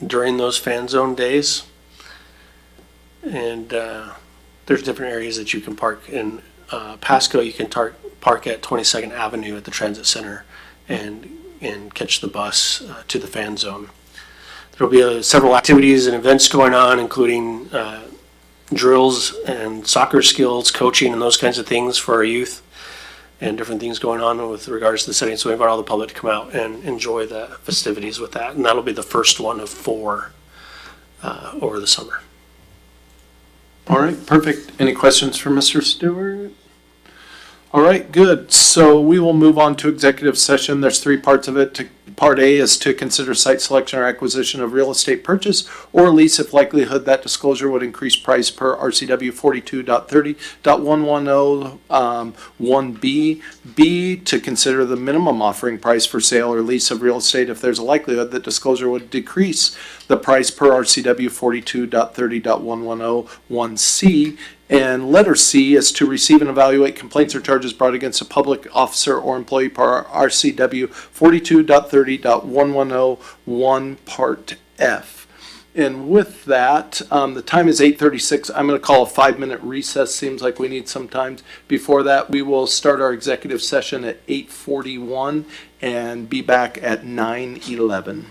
during those fan zone days. And there's different areas that you can park in. Pasco, you can park at 22nd Avenue at the Transit Center and catch the bus to the fan zone. There will be several activities and events going on, including drills and soccer skills, coaching, and those kinds of things for our youth. and different things going on with regards to the setting. So we invite all the public to come out and enjoy the festivities with that. And that'll be the first one of 4 over the summer. All right, perfect. Any questions for Mr. Stewart? All right, good. So we will move on to executive session. There's 3 parts of it. Part A is to consider site selection or acquisition of real estate purchase or lease if likelihood that disclosure would increase price per RCW 42.30.110 1B. B, to consider the minimum offering price for sale or lease of real estate if there's a likelihood that disclosure would decrease the price per RCW 42.30.110 1C. And letter C is to receive and evaluate complaints or charges brought against a public officer or employee per RCW 42.30.110 Part F. And with that, the time is 8:36. I'm going to call a 5-minute recess. Seems like we need some time. Before that, we will start our executive session at 8:41 and be back at 9:11.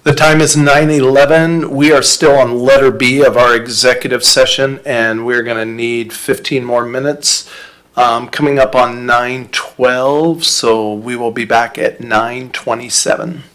The time is 9:11. We are still on letter B of our executive session, and we're going to need 15 more minutes. Coming up on 9:12, so we will be back at 9:27.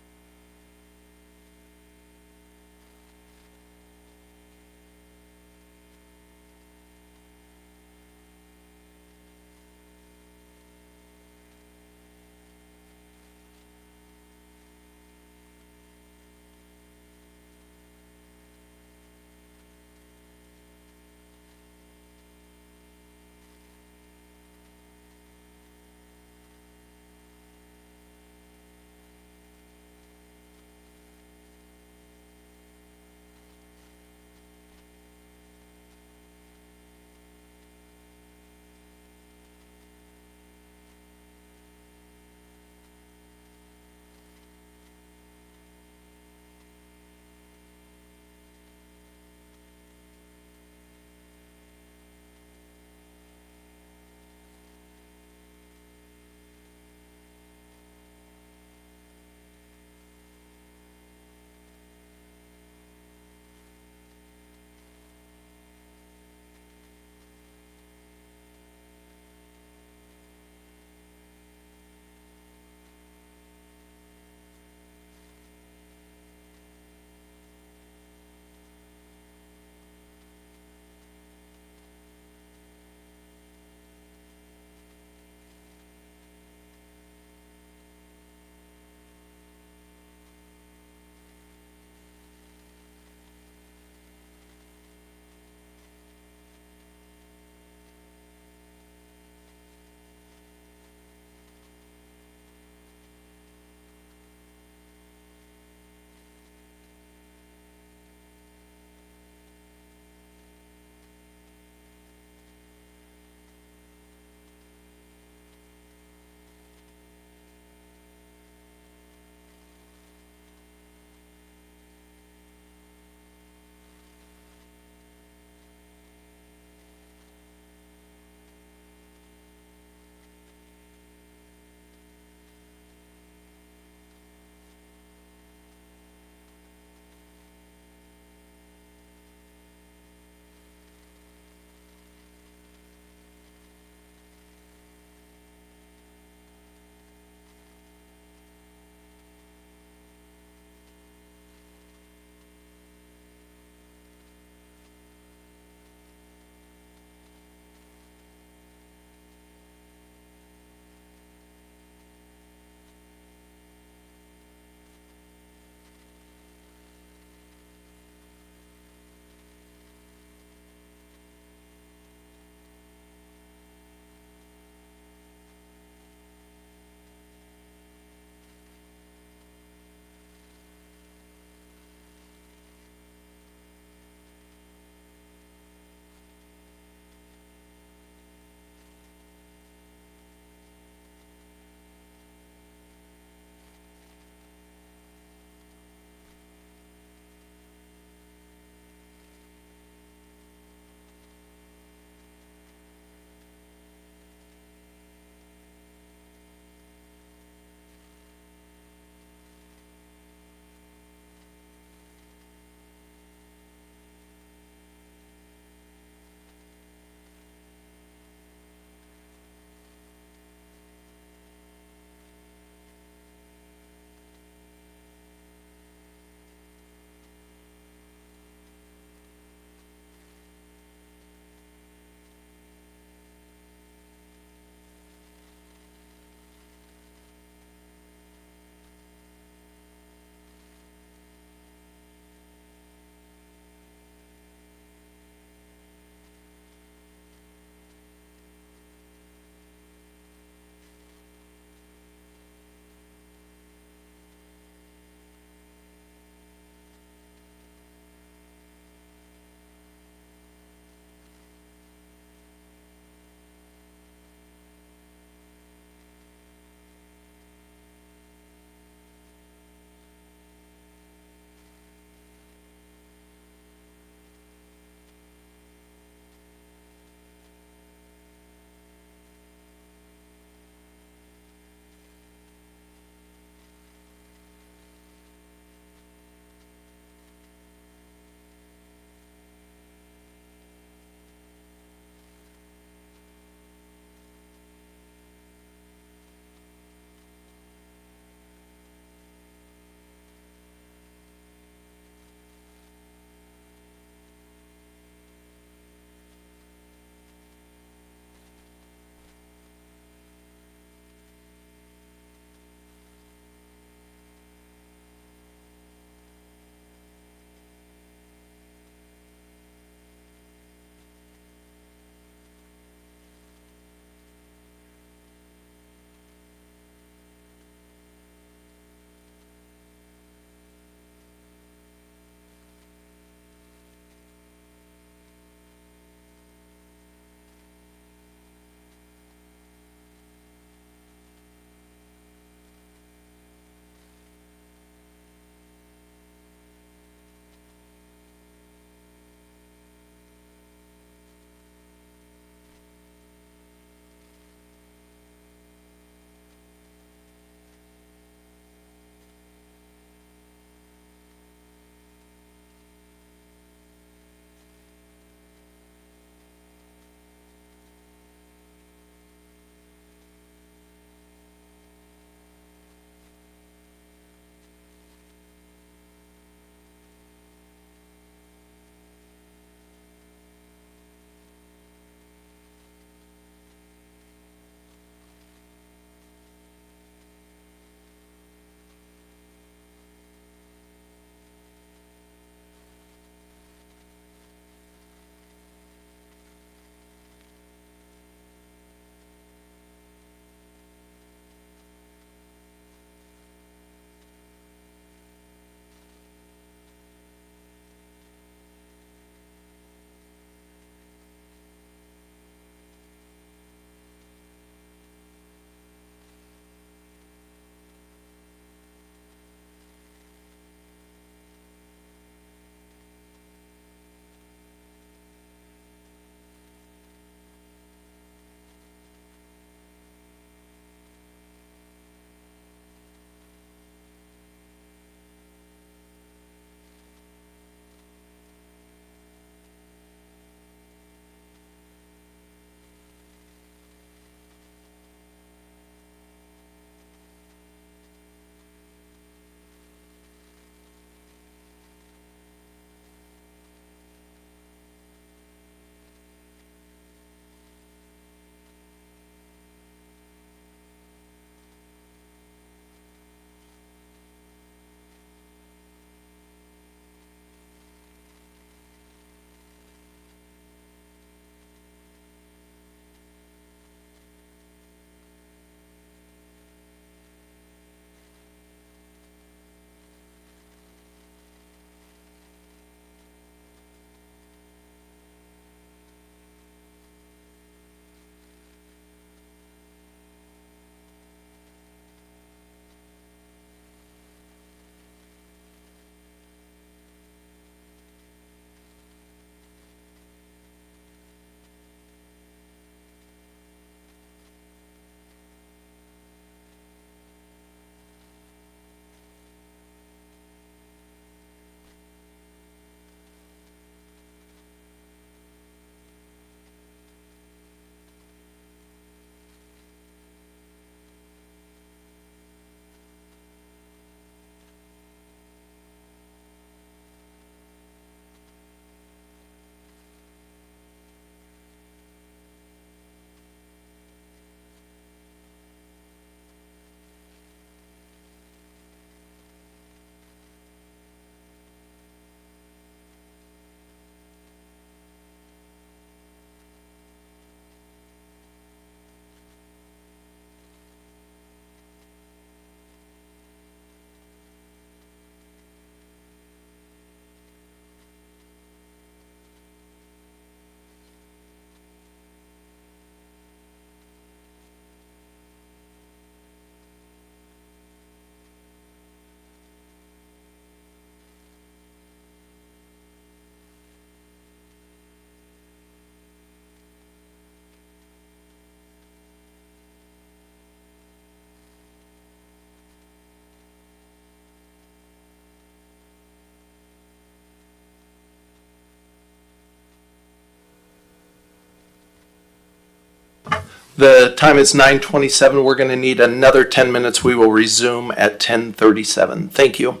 The time is 9:27. We're going to need another 10 minutes. We will resume at 10:37. Thank you.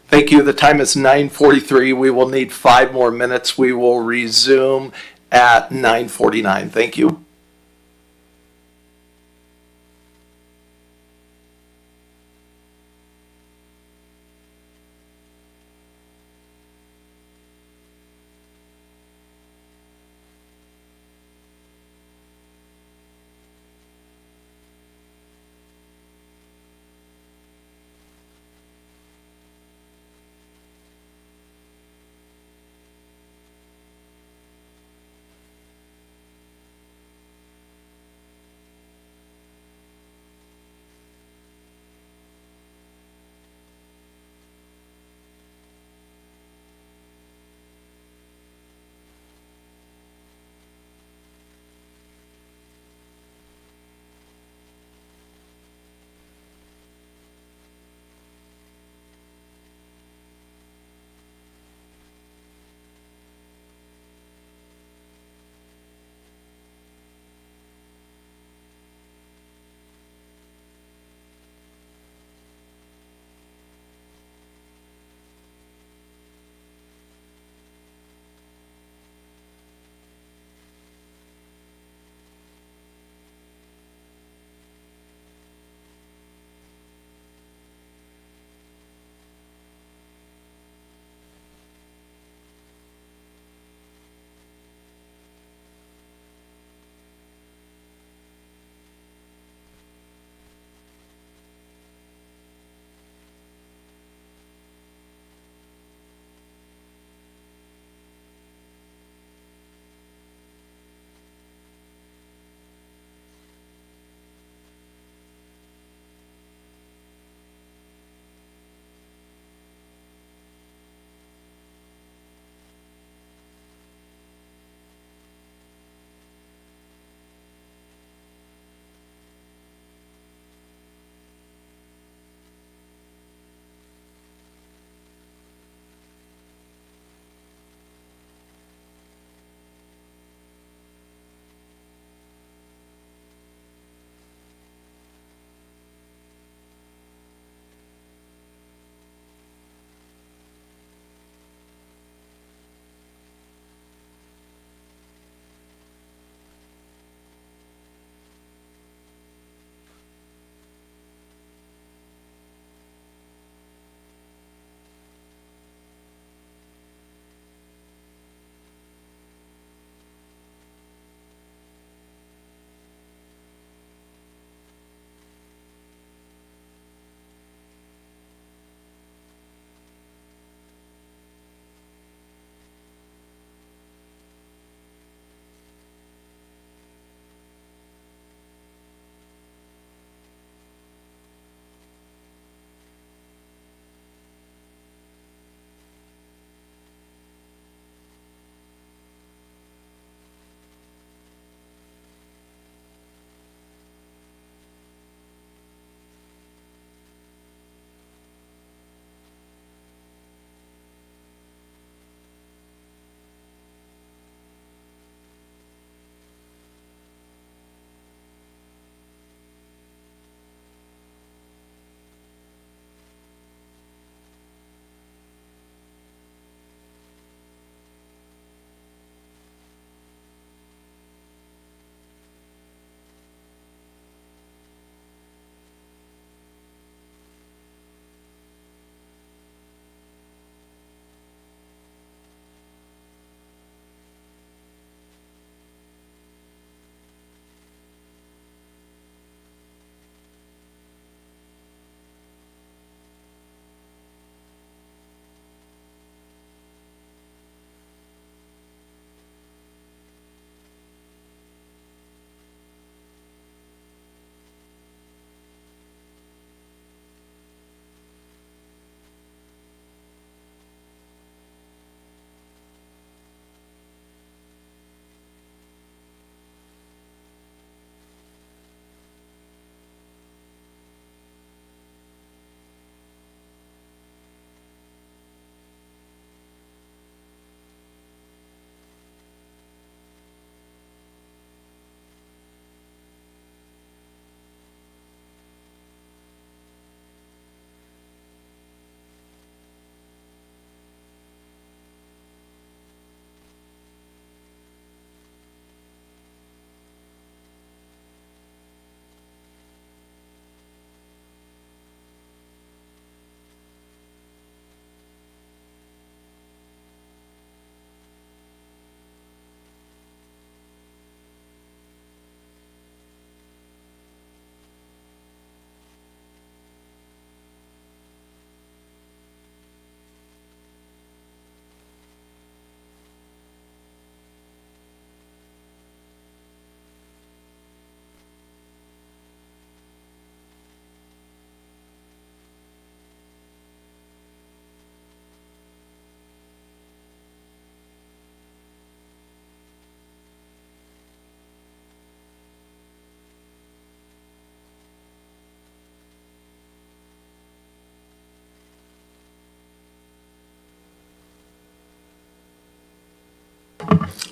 Thank you. The time is 9:43. We will need 5 more minutes. We will resume at 9:49. Thank you.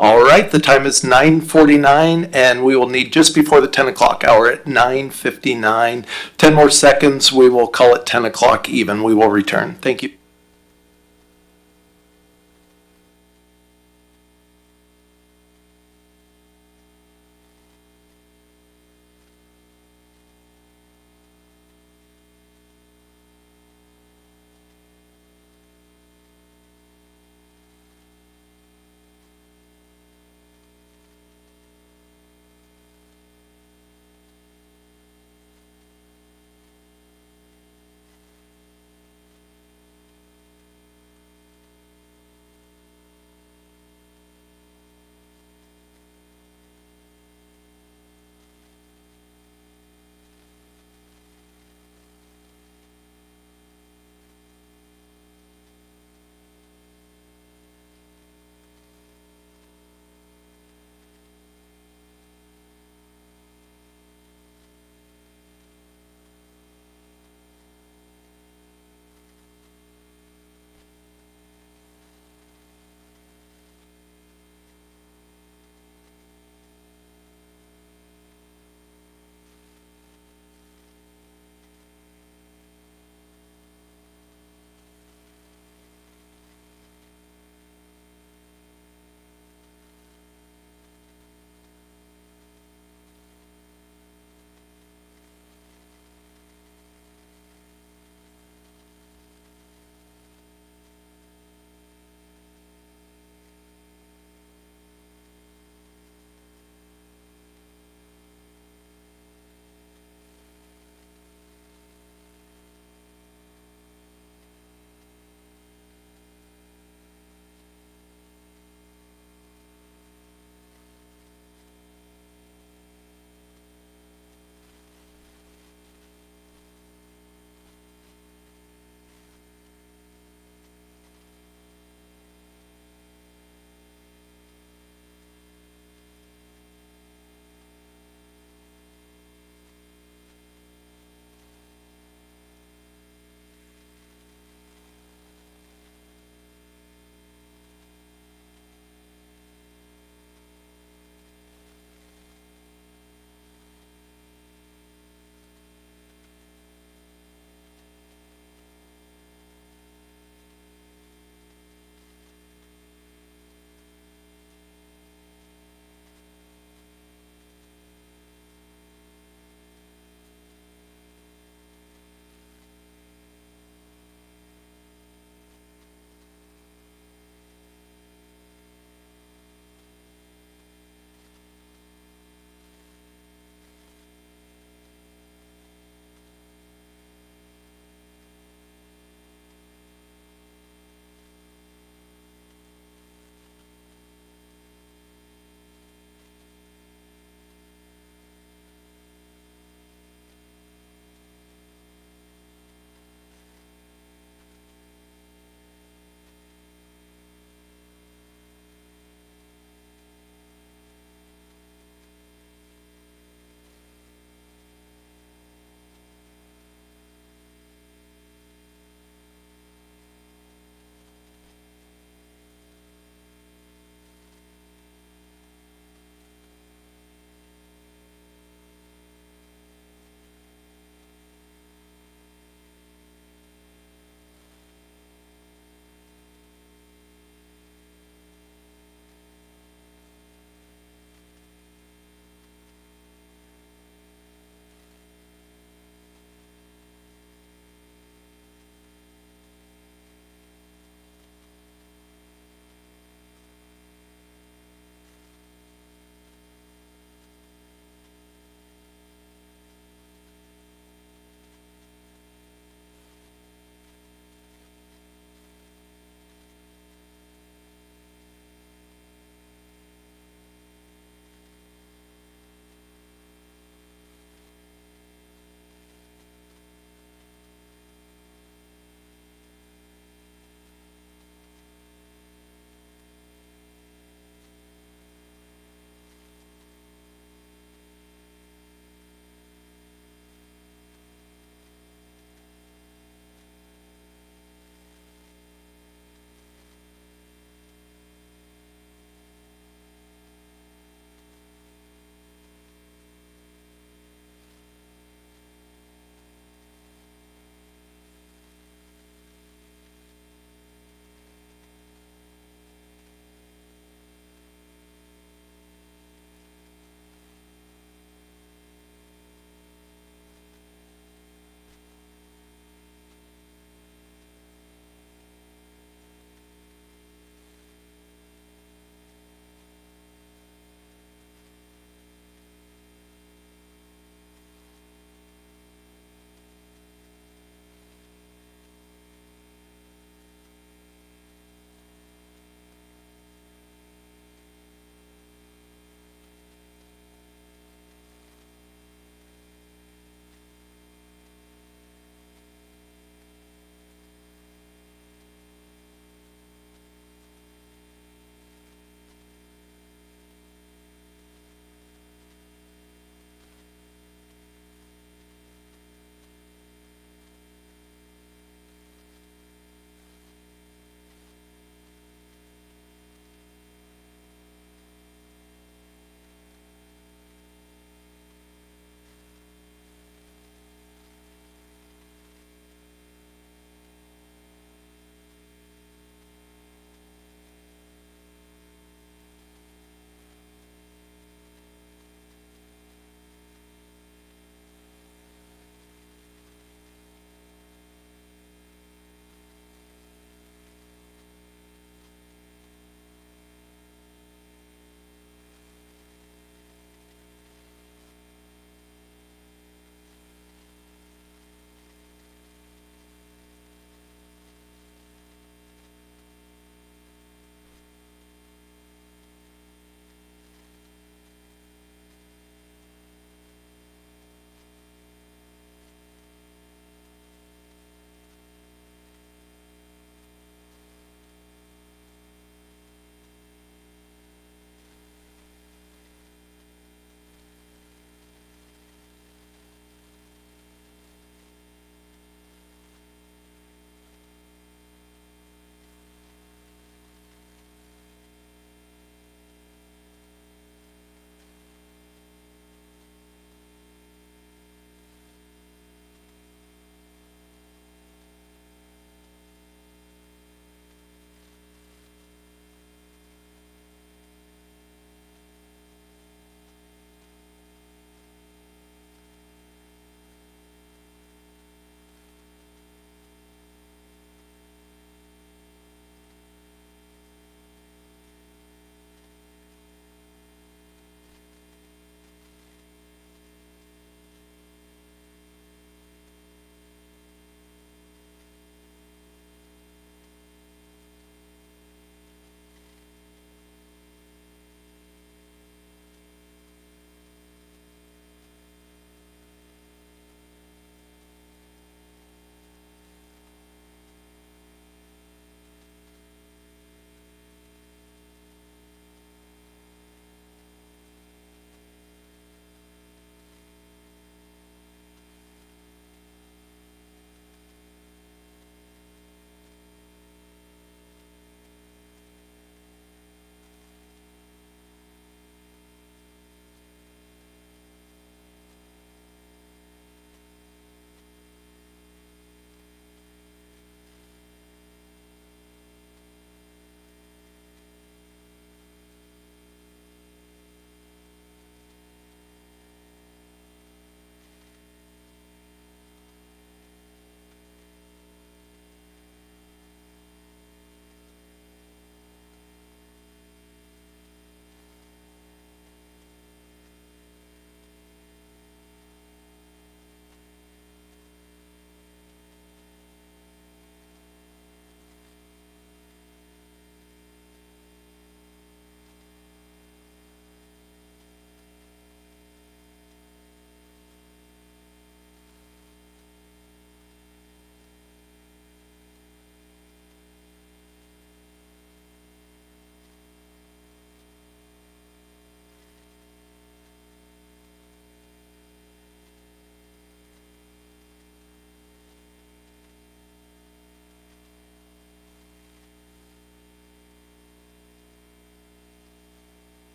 All right, the time is 9:49, and we will need just before the 10 o'clock hour at 9:59. 10 more seconds, we will call it 10 o'clock even. We will return. Thank you.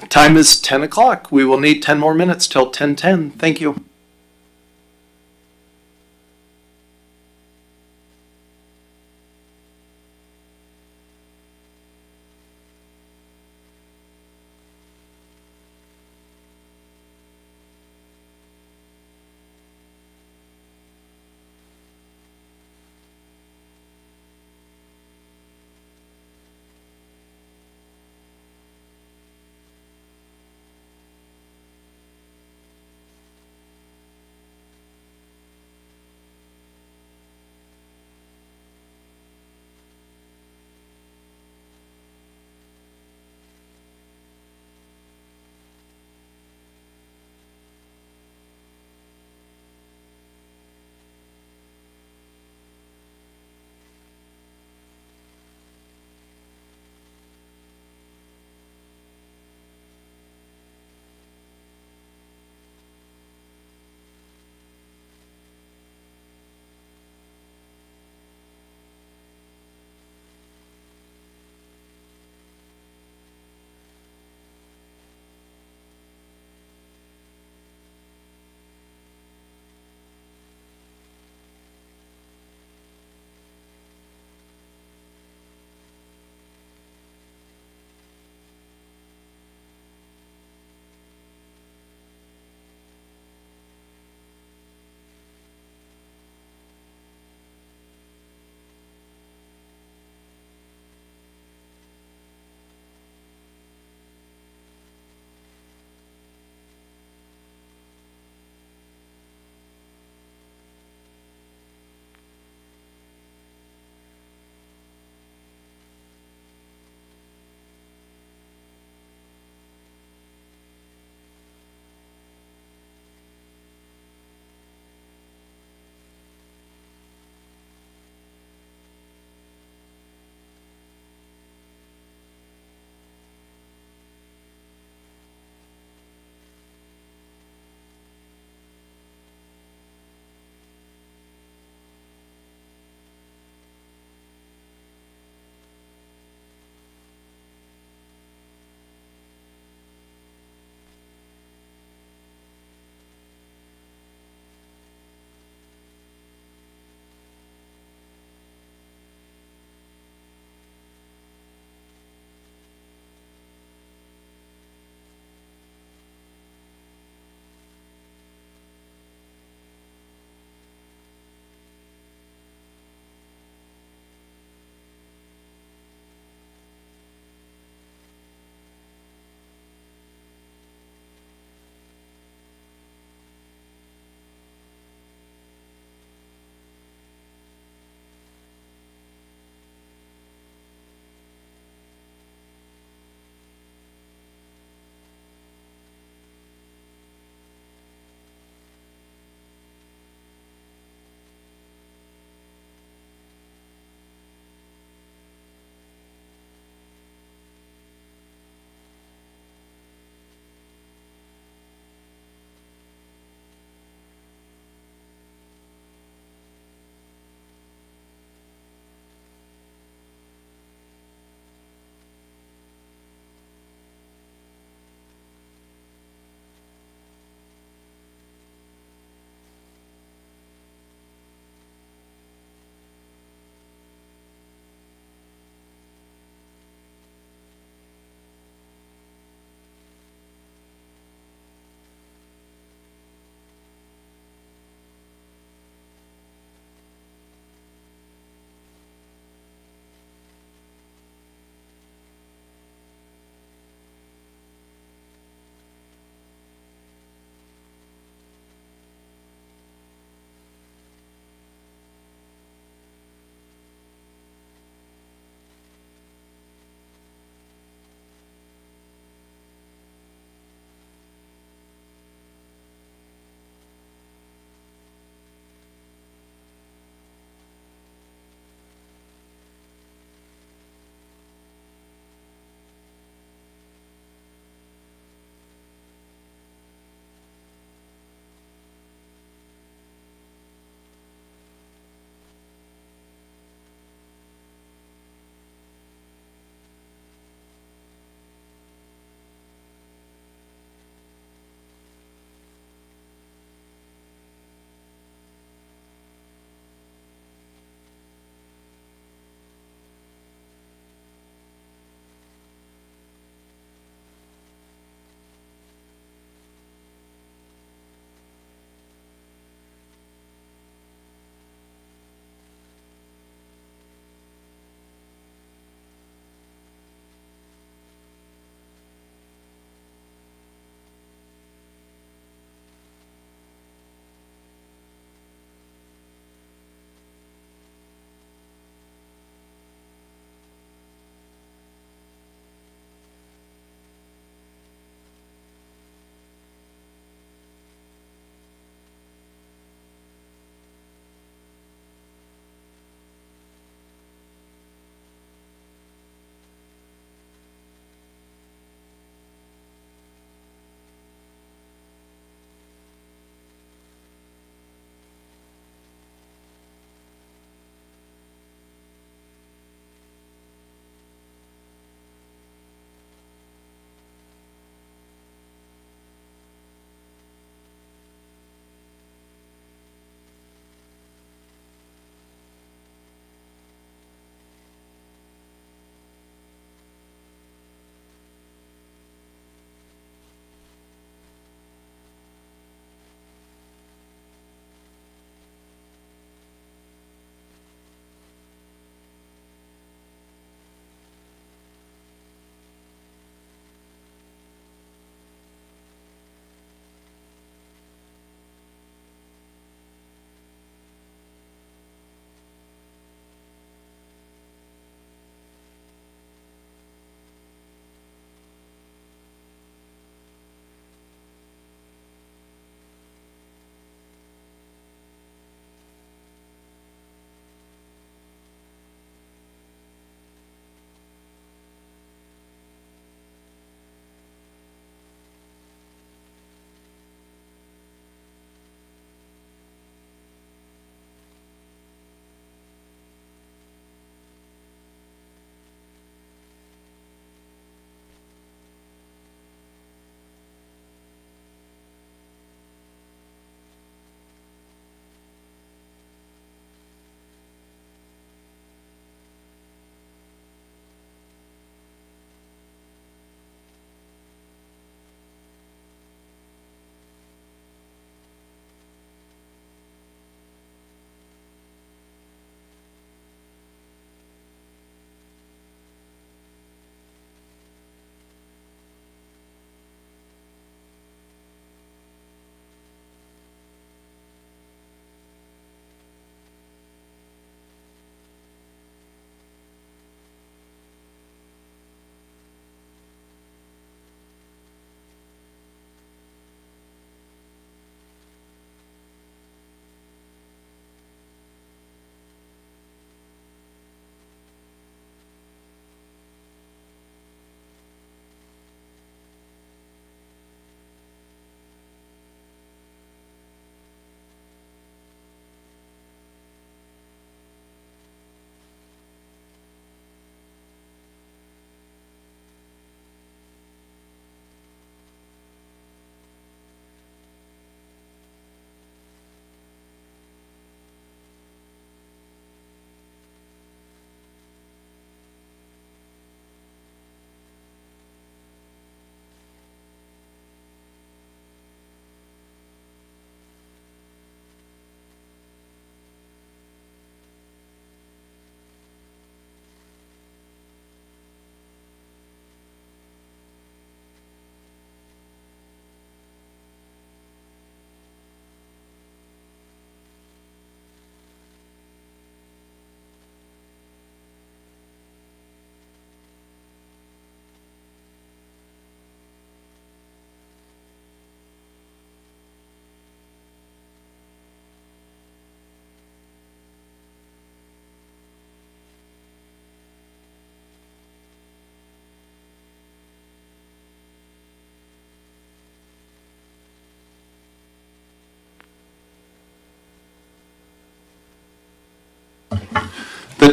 Time is 10 o'clock. We will need 10 more minutes till 10:10. Thank you.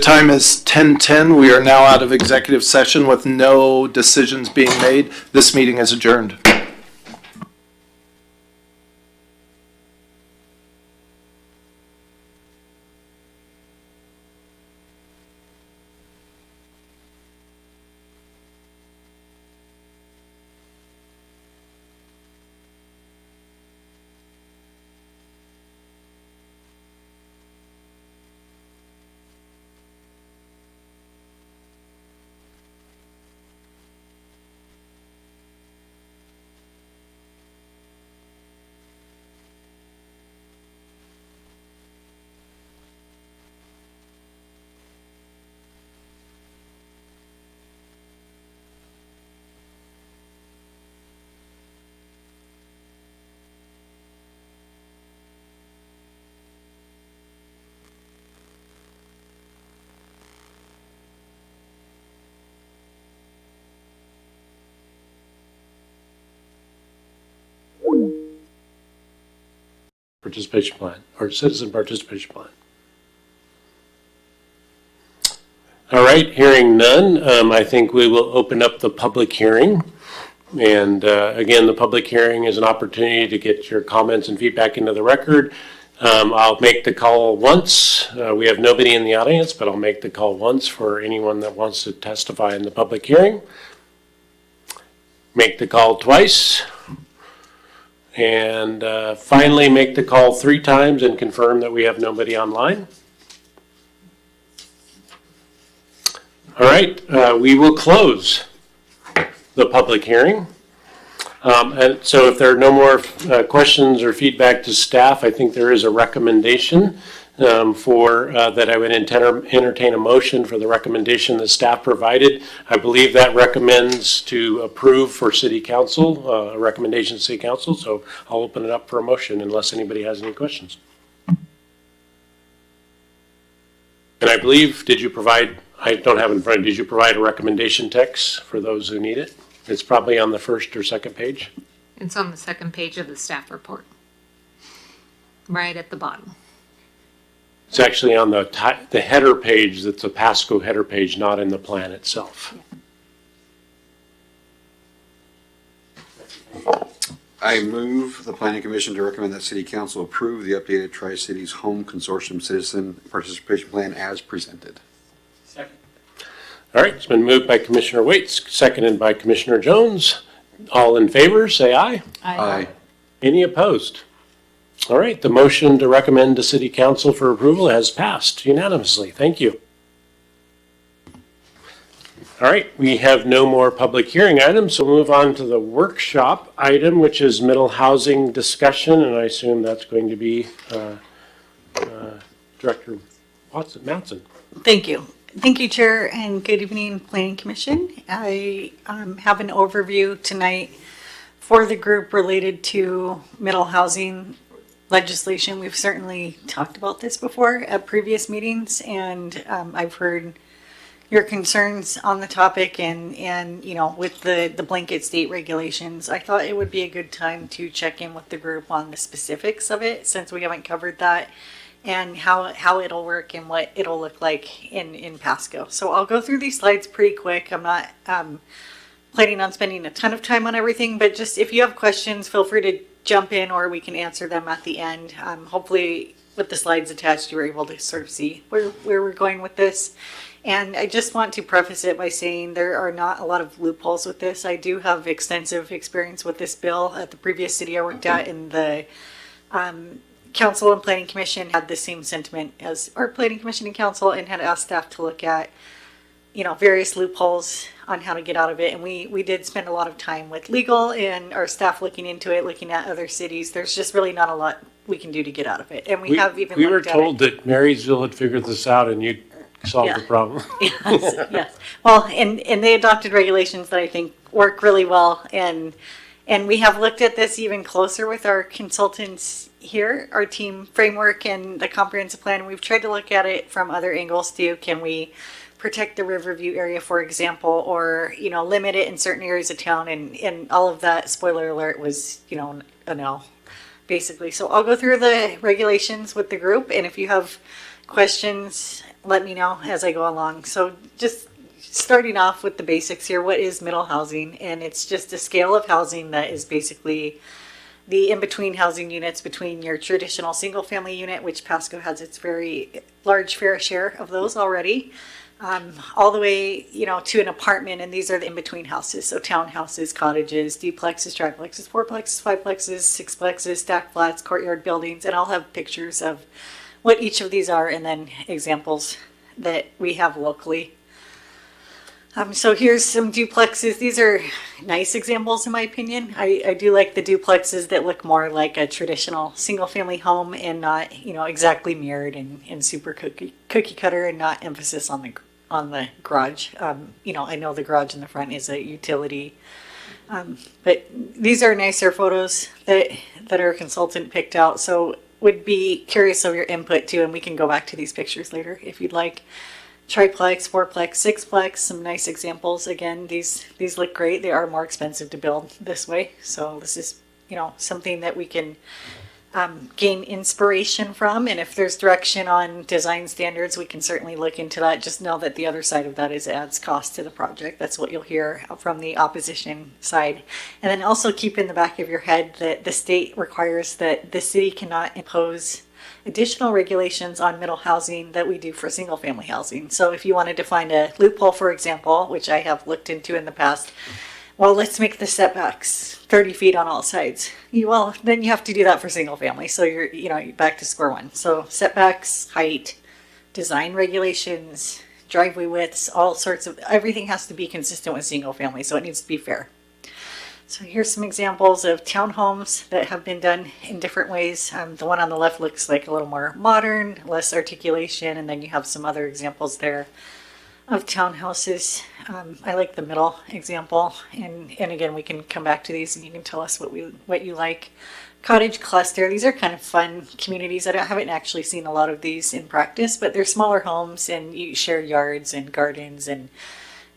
time is 10:10. We are now out of executive session with no decisions being made. This meeting is adjourned. Participation plan, or citizen participation plan. All right, hearing none, I think we will open up the public hearing. And again, the public hearing is an opportunity to get your comments and feedback into the record. I'll make the call once. We have nobody in the audience, but I'll make the call once for anyone that wants to testify in the public hearing. Make the call twice. And finally, make the call 3 times and confirm that we have nobody online. All right, we will close the public hearing. And so if there are no more questions or feedback to staff, I think there is a recommendation that I would entertain a motion for the recommendation that staff provided. I believe that recommends to approve for City Council, a recommendation to City Council. So I'll open it up for a motion unless anybody has any questions. And I believe, did you provide, I don't have it in front of you, did you provide a recommendation text for those who need it? It's probably on the first or second page. It's on the second page of the staff report, right at the bottom. It's actually on the header page. That's a Pasco header page, not in the plan itself. I move the Planning Commission to recommend that City Council approve the updated Tri-Cities Home Consortium Citizen Participation Plan as presented. Second. All right, it's been moved by Commissioner Waits, seconded by Commissioner Jones. All in favor, say aye. Aye. Any opposed? All right, the motion to recommend to City Council for approval has passed unanimously. Thank you. All right, we have no more public hearing items, so we'll move on to the workshop item, which is middle housing discussion, and I assume that's going to be Director Matson. Thank you. Thank you, Chair, and good evening, Planning Commission. I have an overview tonight for the group related to middle housing legislation. We've certainly talked about this before at previous meetings, and I've heard your concerns on the topic and you know, with the blanket state regulations. I thought it would be a good time to check in with the group on the specifics of it, since we haven't covered that, and how it'll work and what it'll look like in Pasco. So I'll go through these slides pretty quick. I'm not planning on spending a ton of time on everything, but just if you have questions, feel free to jump in or we can answer them at the end. Hopefully with the slides attached, you were able to sort of see where we're going with this. And I just want to preface it by saying there are not a lot of loopholes with this. I do have extensive experience with this bill at the previous city I worked at, and the Council and Planning Commission had the same sentiment as our Planning Commission and Council, and had asked staff to look at, you know, various loopholes on how to get out of it. And we did spend a lot of time with legal and our staff looking into it, looking at other cities. There's just really not a lot we can do to get out of it. And we have even we were looked at told that Marysville had figured this out and you'd solved the problem. Yes, yes. Well, and they adopted regulations that I think work really well. And we have looked at this even closer with our consultants here, our team framework and the comprehensive plan. We've tried to look at it from other angles too. Can we protect the Riverview area, for example, or, you know, limit it in certain areas of town? And all of that, spoiler alert, was, you know, a no, basically. So I'll go through the regulations with the group, and if you have questions let me know as I go along. So just starting off with the basics here, what is middle housing? And it's just a scale of housing that is basically the in-between housing units between your traditional single-family unit, which Pasco has its very large fair share of those already, all the way, to an apartment, and these are the in-between houses. So townhouses, cottages, duplexes, triplexes, fourplexes, fiveplexes, sixplexes, stacked flats, courtyard buildings, and I'll have pictures of what each of these are and then examples that we have locally. So here's some duplexes. These are nice examples in my opinion. I do like the duplexes that look more like a traditional single-family home and not, exactly mirrored and super cookie cutter, and not emphasis on the garage. I know the garage in the front is a utility, but these are nicer photos that our consultant picked out. So would be curious of your input too, and we can go back to these pictures later if you'd like. Triplex, fourplex, sixplex, some nice examples. Again, these look great. They are more expensive to build this way. So this is, something that we can gain inspiration from. And if there's direction on design standards, we can certainly look into that. Just know that the other side of that is it adds cost to the project. That's what you'll hear from the opposition side. And then also keep in the back of your head that the state requires that the city cannot impose additional regulations on middle housing that we do for single family housing. So if you wanted to find a loophole, for example, which I have looked into in the past, well, let's make the setbacks 30 feet on all sides. Then you have to do that for single family. So you're back to square one. So setbacks, height, design regulations, driveway widths, all sorts of, everything has to be consistent with single family. So it needs to be fair. So here's some examples of townhomes that have been done in different ways. The one on the left looks like a little more modern, less articulation, and then you have some other examples there of townhouses. I like the middle example, and again, we can come back to these and you can tell us what you like. Cottage cluster, these are kind of fun communities. I haven't actually seen a lot of these in practice, but they're smaller homes and you share yards and gardens, and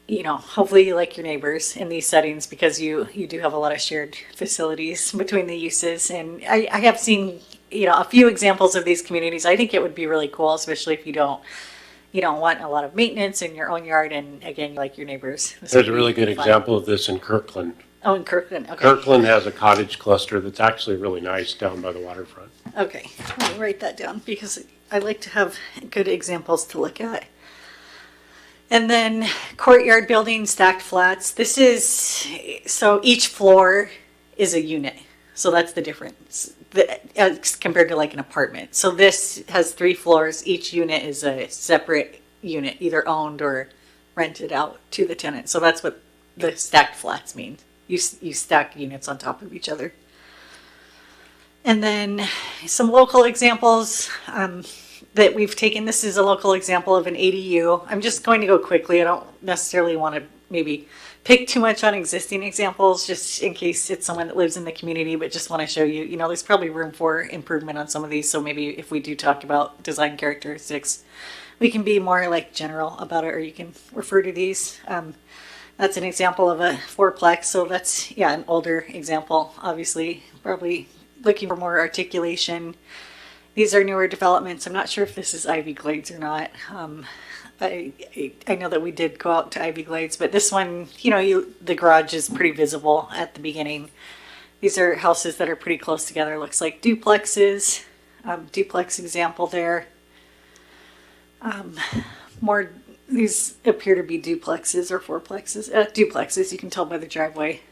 hopefully you like your neighbors in these settings because you do have a lot of shared facilities between the uses. And I have seen, a few examples of these communities. I think it would be really cool, especially if you don't want a lot of maintenance in your own yard. And again, you like your neighbors. There's a really good example of this in Kirkland. Oh, in Kirkland. Okay. Kirkland has a cottage cluster that's actually really nice down by the waterfront. Okay. Let me write that down because I like to have good examples to look at. And then courtyard buildings, stacked flats. So each floor is a unit. So that's the difference as compared to like an apartment. So this has 3 floors. Each unit is a separate unit, either owned or rented out to the tenant. So that's what the stacked flats mean. You stack units on top of each other. And then some local examples. That we've taken. This is a local example of an ADU. I'm just going to go quickly. I don't necessarily want to maybe pick too much on existing examples just in case it's someone that lives in the community, but just want to show you, there's probably room for improvement on some of these. So maybe if we do talk about design characteristics, we can be more like general about it, or you can refer to these. That's an example of a 4plex. So that's, an older example, obviously, probably looking for more articulation. These are newer developments. I'm not sure if this is Ivy Glades or not. I know that we did go out to Ivy Glades, but this one, the garage is pretty visible at the beginning. These are houses that are pretty close together. Looks like duplexes. Duplex example there. These appear to be duplexes or 4plexes. Duplexes, you can tell by the driveway.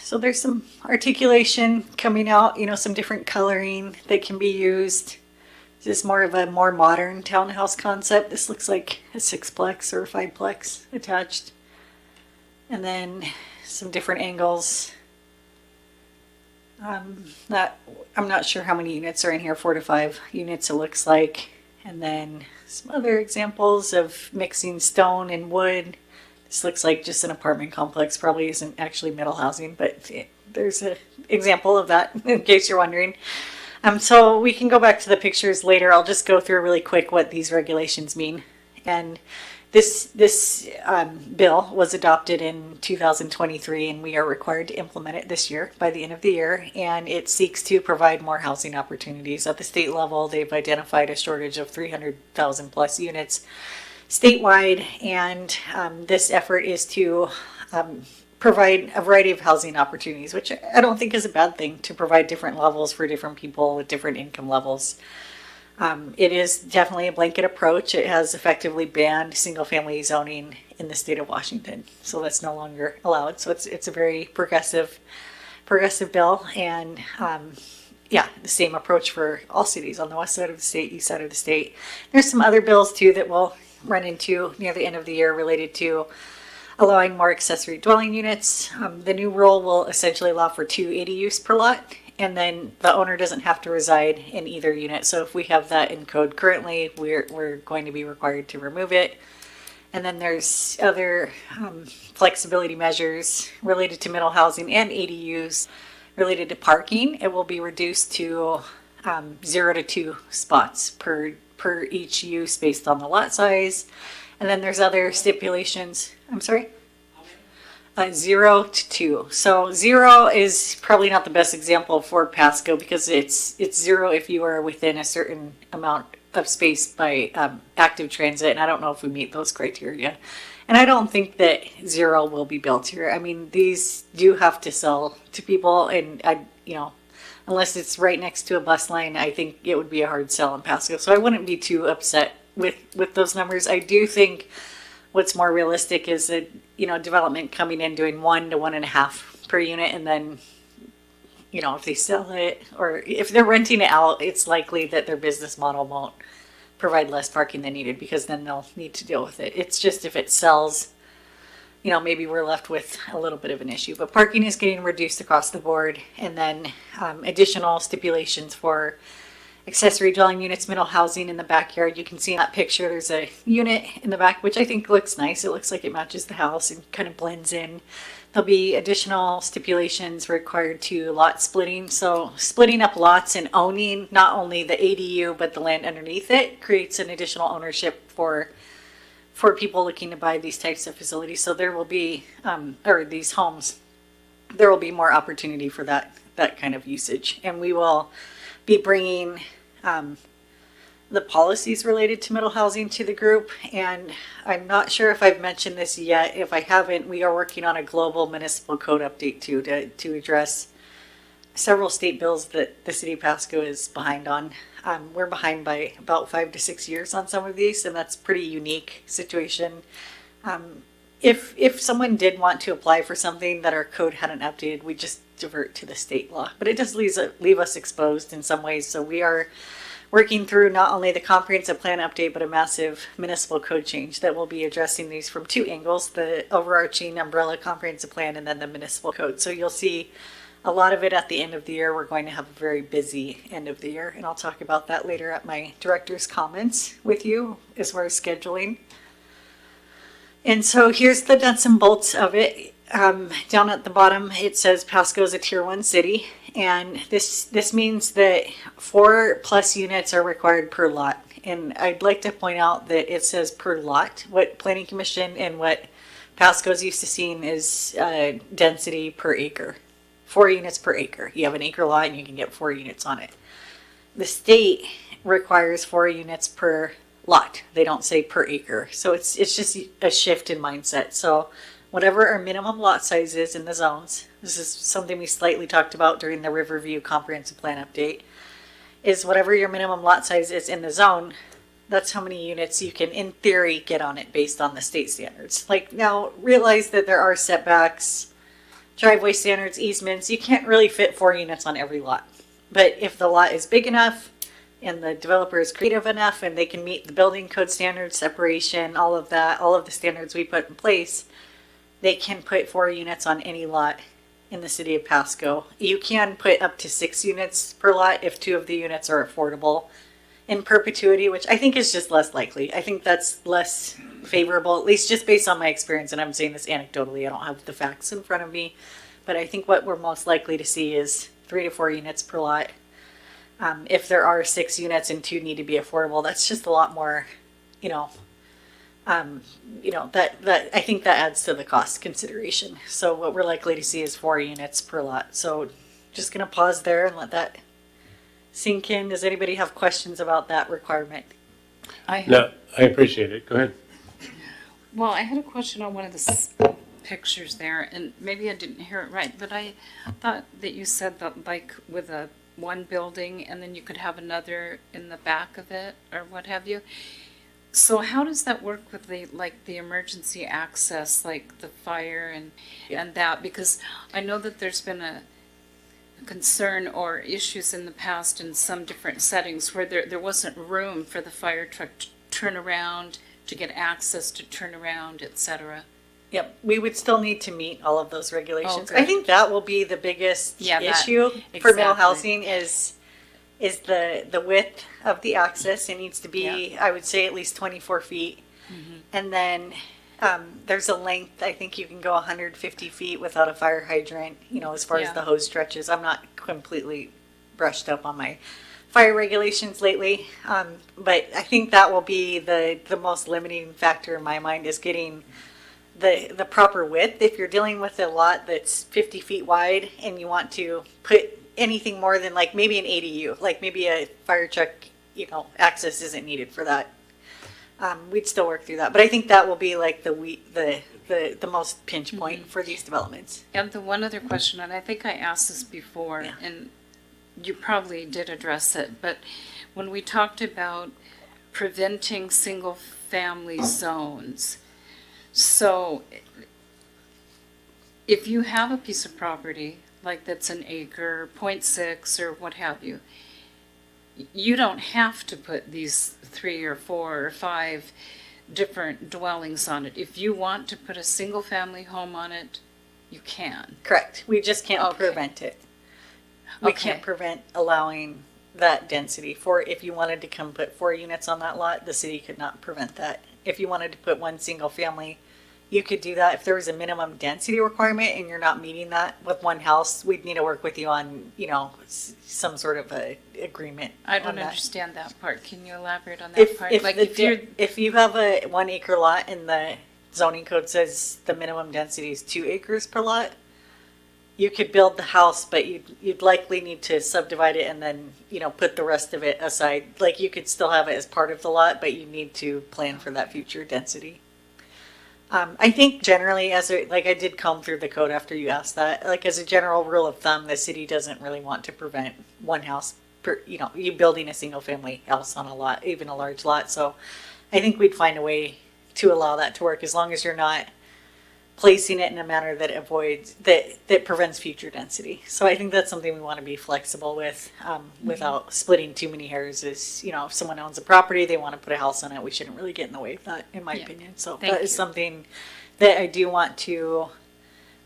So there's some articulation coming out, some different coloring that can be used. This is more of a more modern townhouse concept. This looks like a 6plex or a 5plex attached. And then some different angles. I'm not sure how many units are in here, 4 to 5 units it looks like. And then some other examples of mixing stone and wood. This looks like just an apartment complex, probably isn't actually middle housing, but there's an example of that in case you're wondering. So we can go back to the pictures later. I'll just go through really quick what these regulations mean. And This bill was adopted in 2023, and we are required to implement it this year by the end of the year. And it seeks to provide more housing opportunities at the state level. They've identified a shortage of 300,000 plus units statewide, and this effort is to provide a variety of housing opportunities, which I don't think is a bad thing, to provide different levels for different people with different income levels. It is definitely a blanket approach. It has effectively banned single-family zoning in the state of Washington, so that's no longer allowed. So it's a very progressive bill, and yeah, the same approach for all cities on the west side of the state, east side of the state. There's some other bills too that we'll run into near the end of the year related to allowing more accessory dwelling units. The new rule will essentially allow for 2 ADUs per lot, and then the owner doesn't have to reside in either unit. So if we have that in code currently, we're going to be required to remove it. And then there's other flexibility measures related to middle housing and ADUs related to parking. It will be reduced to 0 to 2 spots per each use based on the lot size. And then there's other stipulations. I'm sorry? 0 to 2. So 0 is probably not the best example for Pasco because it's 0 if you are within a certain amount of space by active transit, and I don't know if we meet those criteria. And I don't think that 0 will be built here. I mean, these do have to sell to people, and unless it's right next to a bus line, I think it would be a hard sell in Pasco. So I wouldn't be too upset with those numbers. I do think what's more realistic is that, development coming in doing 1 to 1.5 per unit, and then, if they sell it or if they're renting it out, it's likely that their business model won't provide less parking than needed because then they'll need to deal with it. It's just if it sells, maybe we're left with a little bit of an issue. But parking is getting reduced across the board, and then additional stipulations for accessory dwelling units, middle housing in the backyard. You can see in that picture there's a unit in the back, which I think looks nice. It looks like it matches the house and kind of blends in. There'll be additional stipulations required to lot splitting. So splitting up lots and owning not only the ADU but the land underneath it creates an additional ownership for people looking to buy these types of facilities. So there will be, or these homes, there will be more opportunity for that kind of usage. And we will be bringing the policies related to middle housing to the group. And I'm not sure if I've mentioned this yet. If I haven't, we are working on a global municipal code update too to address several state bills that the city of Pasco is behind on. We're behind by about 5 to 6 years on some of these, and that's a pretty unique situation. If someone did want to apply for something that our code hadn't updated, we just divert to the state law. But it does leave us exposed in some ways. So we are working through not only the comprehensive plan update, but a massive municipal code change that will be addressing these from 2 angles, the overarching umbrella comprehensive plan and then the municipal code. So you'll see a lot of it at the end of the year. We're going to have a very busy end of the year, and I'll talk about that later at my director's comments with you as far as scheduling. And so here's the nuts and bolts of it. Down at the bottom, it says Pasco is a tier 1 city. And this means that 4+ units are required per lot. And I'd like to point out that it says per lot. What Planning Commission and what Pasco's used to seeing is density per acre. 4 units per acre. You have an acre lot and you can get 4 units on it. The state requires 4 units per lot. They don't say per acre. So it's just a shift in mindset. So whatever our minimum lot size is in the zones, this is something we slightly talked about during the Riverview Comprehensive Plan update, is whatever your minimum lot size is in the zone, that's how many units you can, in theory, get on it based on the state standards. Like, now, realize that there are setbacks, driveway standards, easements. You can't really fit 4 units on every lot. But if the lot is big enough and the developer is creative enough and they can meet the building code standards, separation, all of that, all of the standards we put in place, they can put 4 units on any lot in the city of Pasco. You can put up to 6 units per lot if 2 of the units are affordable in perpetuity, which I think is just less likely. I think that's less favorable, at least just based on my experience, and I'm saying this anecdotally. I don't have the facts in front of me, but I think what we're most likely to see is 3 to 4 units per lot. If there are 6 units and 2 need to be affordable, that's just a lot more, you know, that I think that adds to the cost consideration. So what we're likely to see is 4 units per lot. So just gonna pause there and let that sink in. Does anybody have questions about that requirement? No, I appreciate it. Go ahead. Well, I had a question on one of the pictures there, and maybe I didn't hear it right, but I thought that you said that like with one building and then you could have another in the back of it or what have you. So how does that work with the emergency access, like the fire and that? Because I know that there's been a concern or issues in the past in some different settings where there wasn't room for the fire truck to turn around, to get access to turn around, etc. Yep, we would still need to meet all of those regulations. Oh, I good. think that will be the biggest Yeah, that- issue for middle exactly. housing is the width of the access. It needs to be, I would say, at least 24 feet. And then there's a length, I think you can go 150 feet without a fire hydrant, you know, as far as Yeah. the hose stretches. I'm not completely brushed up on my fire regulations lately. But I think that will be the most limiting factor in my mind is getting the proper width. If you're dealing with a lot that's 50 feet wide and you want to put anything more than like maybe an ADU, like maybe a fire truck, you know, access isn't needed for that. We'd still work through that, but I think that will be like the most pinch point for these developments. And the one other question, and I think I asked this before, and you probably did address it, but when we talked about preventing single-family zones, so if you have a piece of property, like that's an acre, 0.6 or what have you, you don't have to put these 3 or 4 or 5 different dwellings on it. If you want to put a single-family home on it, you can. Correct. We just can't prevent it. We Okay. can't prevent allowing that density. For if you wanted to come put 4 units on that lot, the city could not prevent that. If you wanted to put one single family, you could do that. If there was a minimum density requirement and you're not meeting that with one house, we'd need to work with you on, you know, some sort of a agreement. I don't on that. understand that part. Can you elaborate on that part? Like If you have a 1 acre lot and the zoning code says the minimum density is 2 acres per lot, you could build the house, but you'd likely need to subdivide it and then, you know, put the rest of it aside. Like you could still have it as part of the lot, but you need to plan for that future density. I think generally, like I did comb through the code after you asked that, like as a general rule of thumb, the city doesn't really want to prevent one house per, you know, you building a single family house on a lot, even a large lot. So I think we'd find a way to allow that to work as long as you're not placing it in a manner that avoids, that prevents future density. So I think that's something we want to be flexible with, without splitting too many hairs. Is, you know, if someone owns a property, they want to put a house on it, we shouldn't really get in the way of that, in my opinion. So Thank that is you. something that I do want to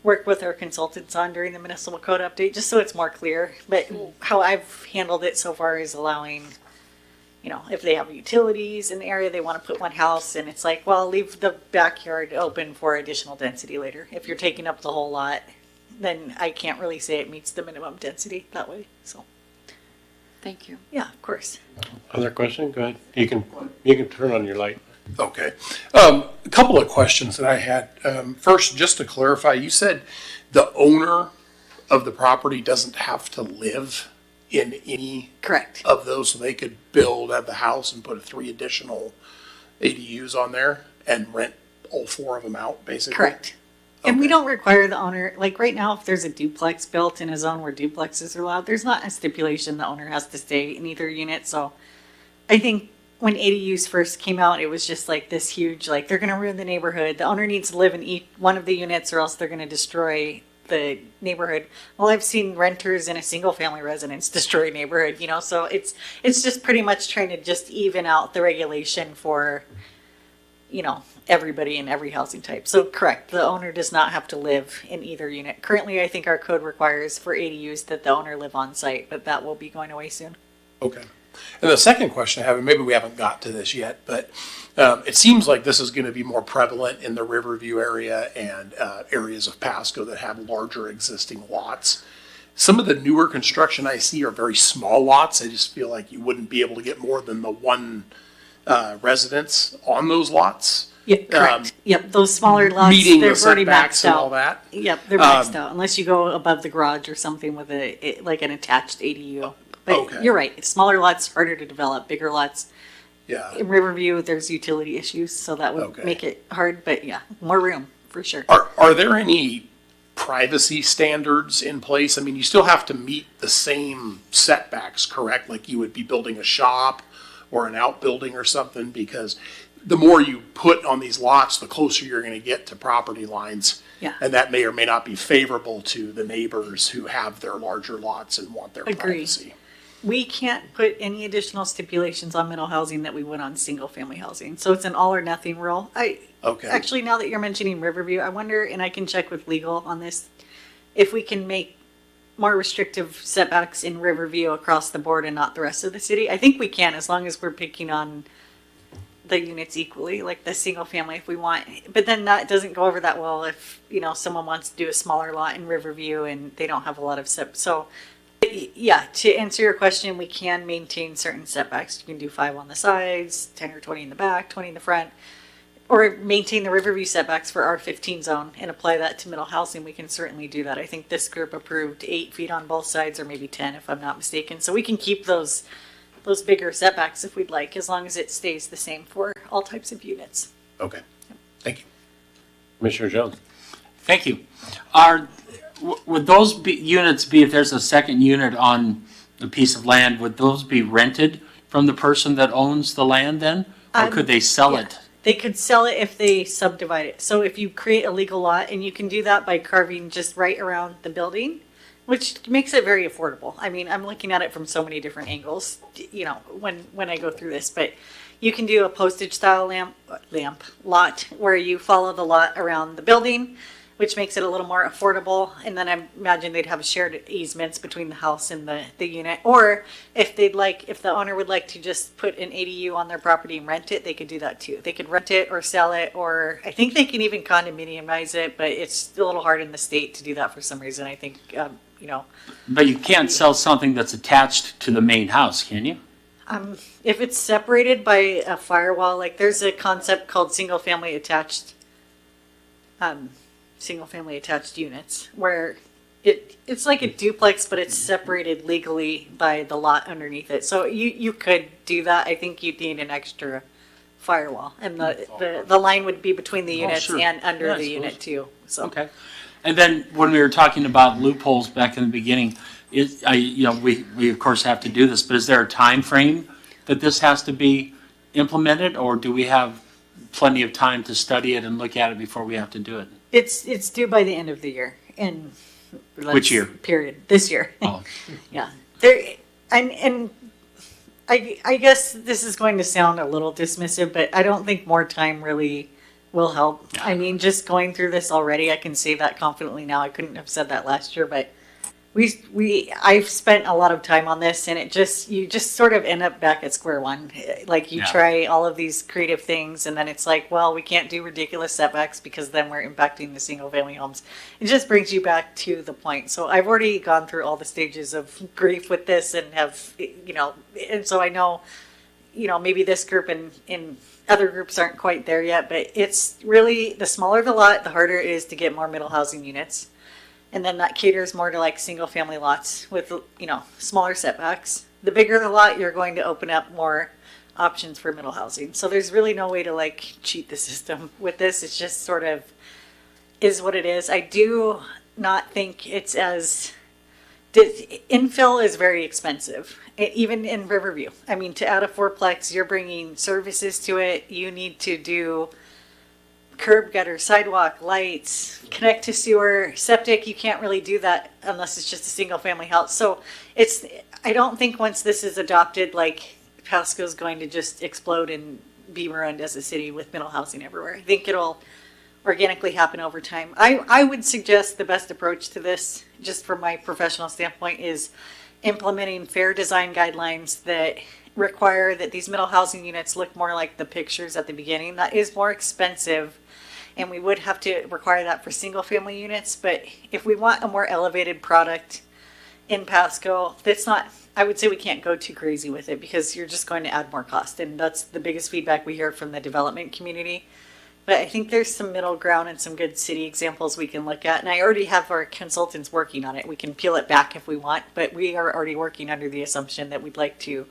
work with our consultants on during the municipal code update, just so it's more clear. But how I've handled it so far is allowing, you know, if they have utilities in the area, they want to put one house, and it's like, well, leave the backyard open for additional density later. If you're taking up the whole lot, then I can't really say it meets the minimum density that way, so. Thank you. Yeah, of course. Other question? Go ahead. You can turn on your light. Okay. A couple of questions that I had. First, just to clarify, you said the owner of the property doesn't have to live in any correct of those, so they could build at the house and put 3 additional ADUs on there and rent all 4 of them out, basically. Correct. And we don't require the owner, like right now, if there's a duplex built in a zone where duplexes are allowed, there's not a stipulation the owner has to stay in either unit. So I think when ADUs first came out, it was just like this huge, like they're going to ruin the neighborhood. The owner needs to live in each one of the units or else they're going to destroy the neighborhood. Well, I've seen renters in a single family residence destroy neighborhood, you know, so it's just pretty much trying to just even out the regulation for, you know, everybody in every housing type. So correct, the owner does not have to live in either unit. Currently, I think our code requires for ADUs that the owner live on site, but that will be going away soon. Okay. And the second question I have, and maybe we haven't got to this yet, but it seems like this is going to be more prevalent in the Riverview area and areas of Pasco that have larger existing lots. Some of the newer construction I see are very small lots. I just feel like you wouldn't be able to get more than the one residents on those lots. Yep, correct. Yep, those smaller lots, Meeting the they're already setbacks maxed and out. all that. Yep, they're maxed out, unless you go above the garage or something with like an attached ADU. But Okay. you're right, smaller lots, harder to develop, bigger lots. Yeah. In Riverview, there's utility issues, so that would Okay. make it hard, but yeah, more room, for sure. Are there any privacy standards in place? I mean, you still have to meet the same setbacks, correct? Like you would be building a shop or an outbuilding or something, because the more you put on these lots, the closer you're gonna get to property lines. Yeah. And that may or may not be favorable to the neighbors who have their larger lots and want their Agree. privacy. We can't put any additional stipulations on middle housing that we would on single-family housing, so it's an all or nothing rule. Okay. Actually, now that you're mentioning Riverview, I wonder, and I can check with legal on this, if we can make more restrictive setbacks in Riverview across the board and not the rest of the city. I think we can, as long as we're picking on the units equally, like the single family if we want. But then that doesn't go over that well if, someone wants to do a smaller lot in Riverview and they don't have a lot of so yeah, to answer your question, we can maintain certain setbacks. You can do 5 on the sides, 10 or 20 in the back, 20 in the front, or maintain the Riverview setbacks for our 15 zone and apply that to middle housing. We can certainly do that. I think this group approved 8 feet on both sides, or maybe 10 if I'm not mistaken. So we can keep those bigger setbacks if we'd like, as long as it stays the same for all types of units. Okay, thank you. Commissioner Jones. Thank you. Would those units be, if there's a second unit on a piece of land, would those be rented from the person that owns the land then? Or could they sell it? They could sell it if they subdivide it. So if you create a legal lot, and you can do that by carving just right around the building, which makes it very affordable. I mean, I'm looking at it from so many different angles, when I go through this, but you can do a postage style lamp lot where you follow the lot around the building, which makes it a little more affordable. And then I imagine they'd have shared easements between the house and the unit. Or if the owner would like to just put an ADU on their property and rent it, they could do that too. They could rent it or sell it, or I think they can even condominiumize it, but it's a little hard in the state to do that for some reason. I think, But you can't sell something that's attached to the main house, can you? if it's separated by a firewall, like there's a concept called single-family attached units, where it's like a duplex, but it's separated legally by the lot underneath it. So you could do that. I think you'd need an extra firewall, and the line would be between the units sure. and under Yeah, I the suppose. unit too. So Okay. And then when we were talking about loopholes back in the beginning, we of course have to do this, but is there a time frame that this has to be implemented, or do we have plenty of time to study it and look at it before we have to do it? it's due by the end of the year. And Which year? Period. This year. Oh. Yeah. And I guess this is going to sound a little dismissive, but I don't think more time really will help. I mean, just going through this already, I can say that confidently now. I couldn't have said that last year, but I've spent a lot of time on this, and you just sort of end up back at square one. Like you try all of these creative things, and then it's like, well, we can't do ridiculous setbacks because then we're impacting the single family homes. It just brings you back to the point. So I've already gone through all the stages of grief with this, and and so I know, maybe this group and other groups aren't quite there yet, but it's really, the smaller the lot, the harder it is to get more middle housing units. And then that caters more to like single family lots with, smaller setbacks. The bigger the lot, you're going to open up more options for middle housing. So there's really no way to like cheat the system with this. It's just sort of is what it is. I do not think it's infill is very expensive, even in Riverview. I mean, to add a fourplex, you're bringing services to it. You need to do curb, gutter, sidewalk, lights, connect to sewer, septic. You can't really do that unless it's just a single family house. So I don't think once this is adopted, like Pasco's going to just explode and be ruined as a city with middle housing everywhere. I think it'll organically happen over time. I would suggest the best approach to this, just from my professional standpoint, is implementing fair design guidelines that require that these middle housing units look more like the pictures at the beginning. That is more expensive, and we would have to require that for single family units. But if we want a more elevated product in Pasco. That's not, I would say we can't go too crazy with it because you're just going to add more cost. And that's the biggest feedback we hear from the development community. But I think there's some middle ground and some good city examples we can look at. And I already have our consultants working on it. We can peel it back if we want, but we are already working under the assumption that we'd like to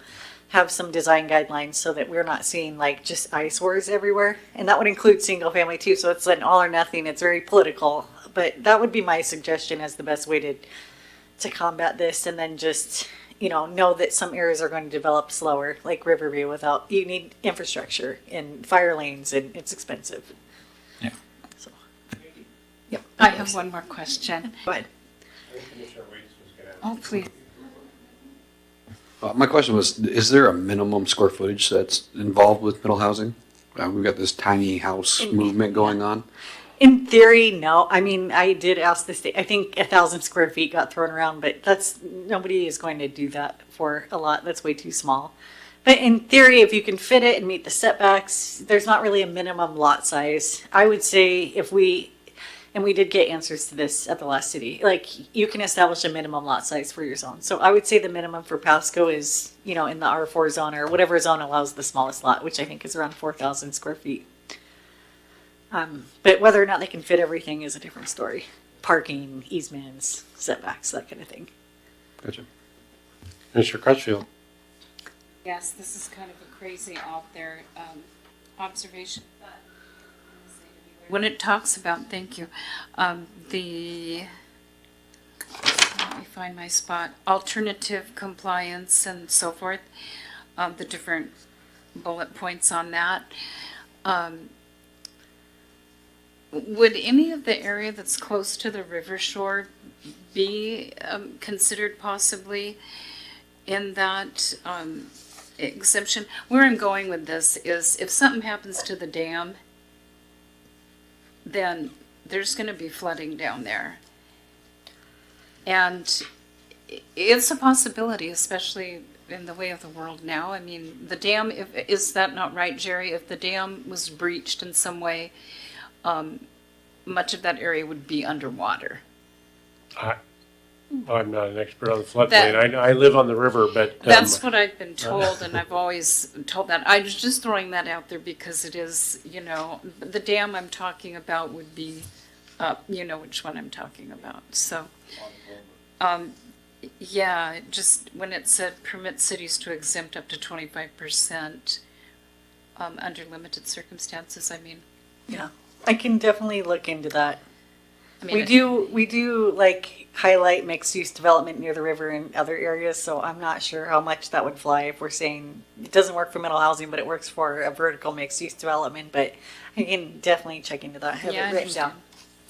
have some design guidelines so that we're not seeing like just eyesores everywhere. And that would include single family too. So it's an all or nothing. It's very political, but that would be my suggestion as the best way to combat this. And then just, know that some areas are going to develop slower, like Riverview, without, you need infrastructure and fire lanes, and it's expensive. Yeah. So, yep. I have one more question. Go ahead. Oh, please. My question was, is there a minimum square footage that's involved with middle housing? We've got this tiny house movement going on. In theory, no. I mean, I did ask the state. I think 1,000 square feet got thrown around, but nobody is going to do that for a lot. That's way too small. But in theory, if you can fit it and meet the setbacks, there's not really a minimum lot size. I would say and we did get answers to this at the last city, like you can establish a minimum lot size for your zone. So I would say the minimum for Pasco is, in the R4 zone or whatever zone allows the smallest lot, which I think is around 4,000 square feet. But whether or not they can fit everything is a different story. Parking, easements, setbacks, that kind of thing. Gotcha. Mr. Crutchfield. Yes, this is kind of a crazy out there observation. When it talks about, thank you, let me find my spot, alternative compliance and so forth, the different bullet points on that. Would any of the area that's close to the river shore be considered possibly in that exemption? Where I'm going with this is if something happens to the dam, then there's going to be flooding down there. And it's a possibility, especially in the way of the world now. I mean, the dam, is that not right, Jerry? If the dam was breached in some way, much of that area would be underwater. I'm not an expert on the floodplain. I live on the river, but that's what I've been told, and I've always told that. I was just throwing that out there because it is, the dam I'm talking about would be, which one I'm talking about. So, yeah, just when it said permit cities to exempt up to 25% under limited circumstances, Yeah, I can definitely look into that. I mean, we do like highlight mixed use development near the river and other areas, so I'm not sure how much that would fly if we're saying it doesn't work for middle housing, but it works for a vertical mixed use development. But I can definitely check into that. Have Yeah, it I written down.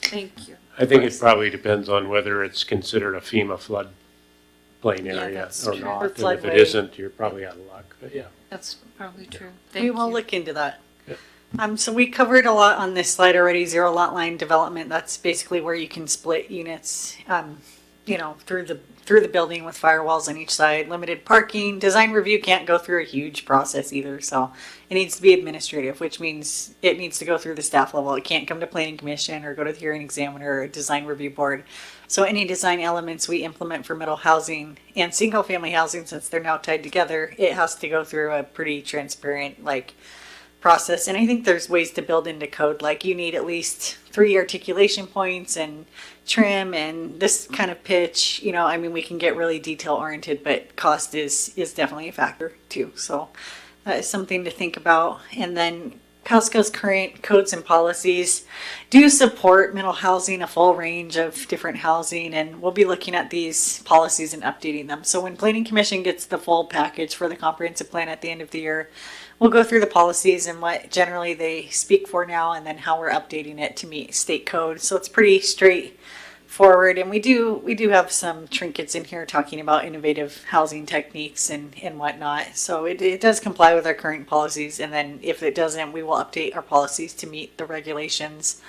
Thank you. I think it probably depends on whether it's considered a FEMA floodplain area that's or true. not. Or And if floodway. it isn't, you're probably out of luck, but yeah. That's probably true. We Thank will you. look into that. Yeah. So we covered a lot on this slide already. Zero lot line development. That's basically where you can split units, through the building with firewalls on each side. Limited parking. Design review can't go through a huge process either, so it needs to be administrative, which means it needs to go through the staff level. It can't come to planning commission or go to the hearing examiner or design review board. So any design elements we implement for middle housing and single family housing, since they're now tied together, it has to go through a pretty transparent process. And I think there's ways to build into code, like you need at least 3 articulation points and trim and this kind of pitch. We can get really detail oriented, but cost is definitely a factor too. So that is something to think about. And then Pasco's current codes and policies do support middle housing, a full range of different housing, and we'll be looking at these policies and updating them. So when Planning Commission gets the full package for the comprehensive plan at the end of the year, we'll go through the policies and what generally they speak for now, and then how we're updating it to meet state code. So it's pretty straightforward, and we do have some trinkets in here talking about innovative housing techniques and whatnot. So it does comply with our current policies, and then if it doesn't, we will update our policies to meet the regulations.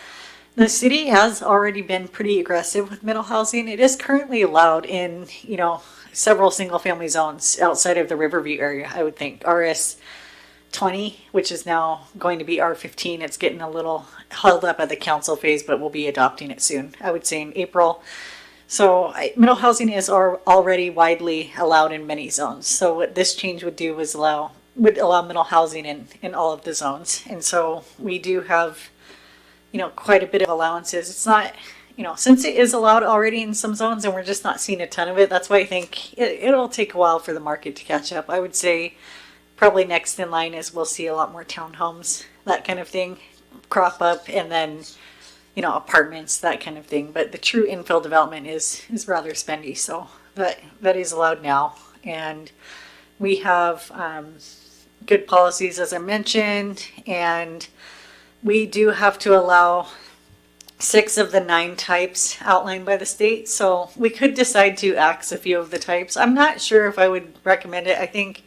The city has already been pretty aggressive with middle housing. It is currently allowed in, several single family zones outside of the Riverview area, I would think. RS 20, which is now going to be R15. It's getting a little held up at the council phase, but we'll be adopting it soon. I would say in April. So middle housing is already widely allowed in many zones. So what this change would do was would allow middle housing in all of the zones. And so we do have, quite a bit of allowances. It's not, since it is allowed already in some zones and we're just not seeing a ton of it, that's why I think it'll take a while for the market to catch up. I would say probably next in line is we'll see a lot more townhomes, that kind of thing, crop up, and then, apartments, that kind of thing. But the true infill development is rather spendy, so that is allowed now. And we have good policies, as I mentioned, and we do have to allow 6 of the 9 types outlined by the state. So we could decide to axe a few of the types. I'm not sure if I would recommend it. I think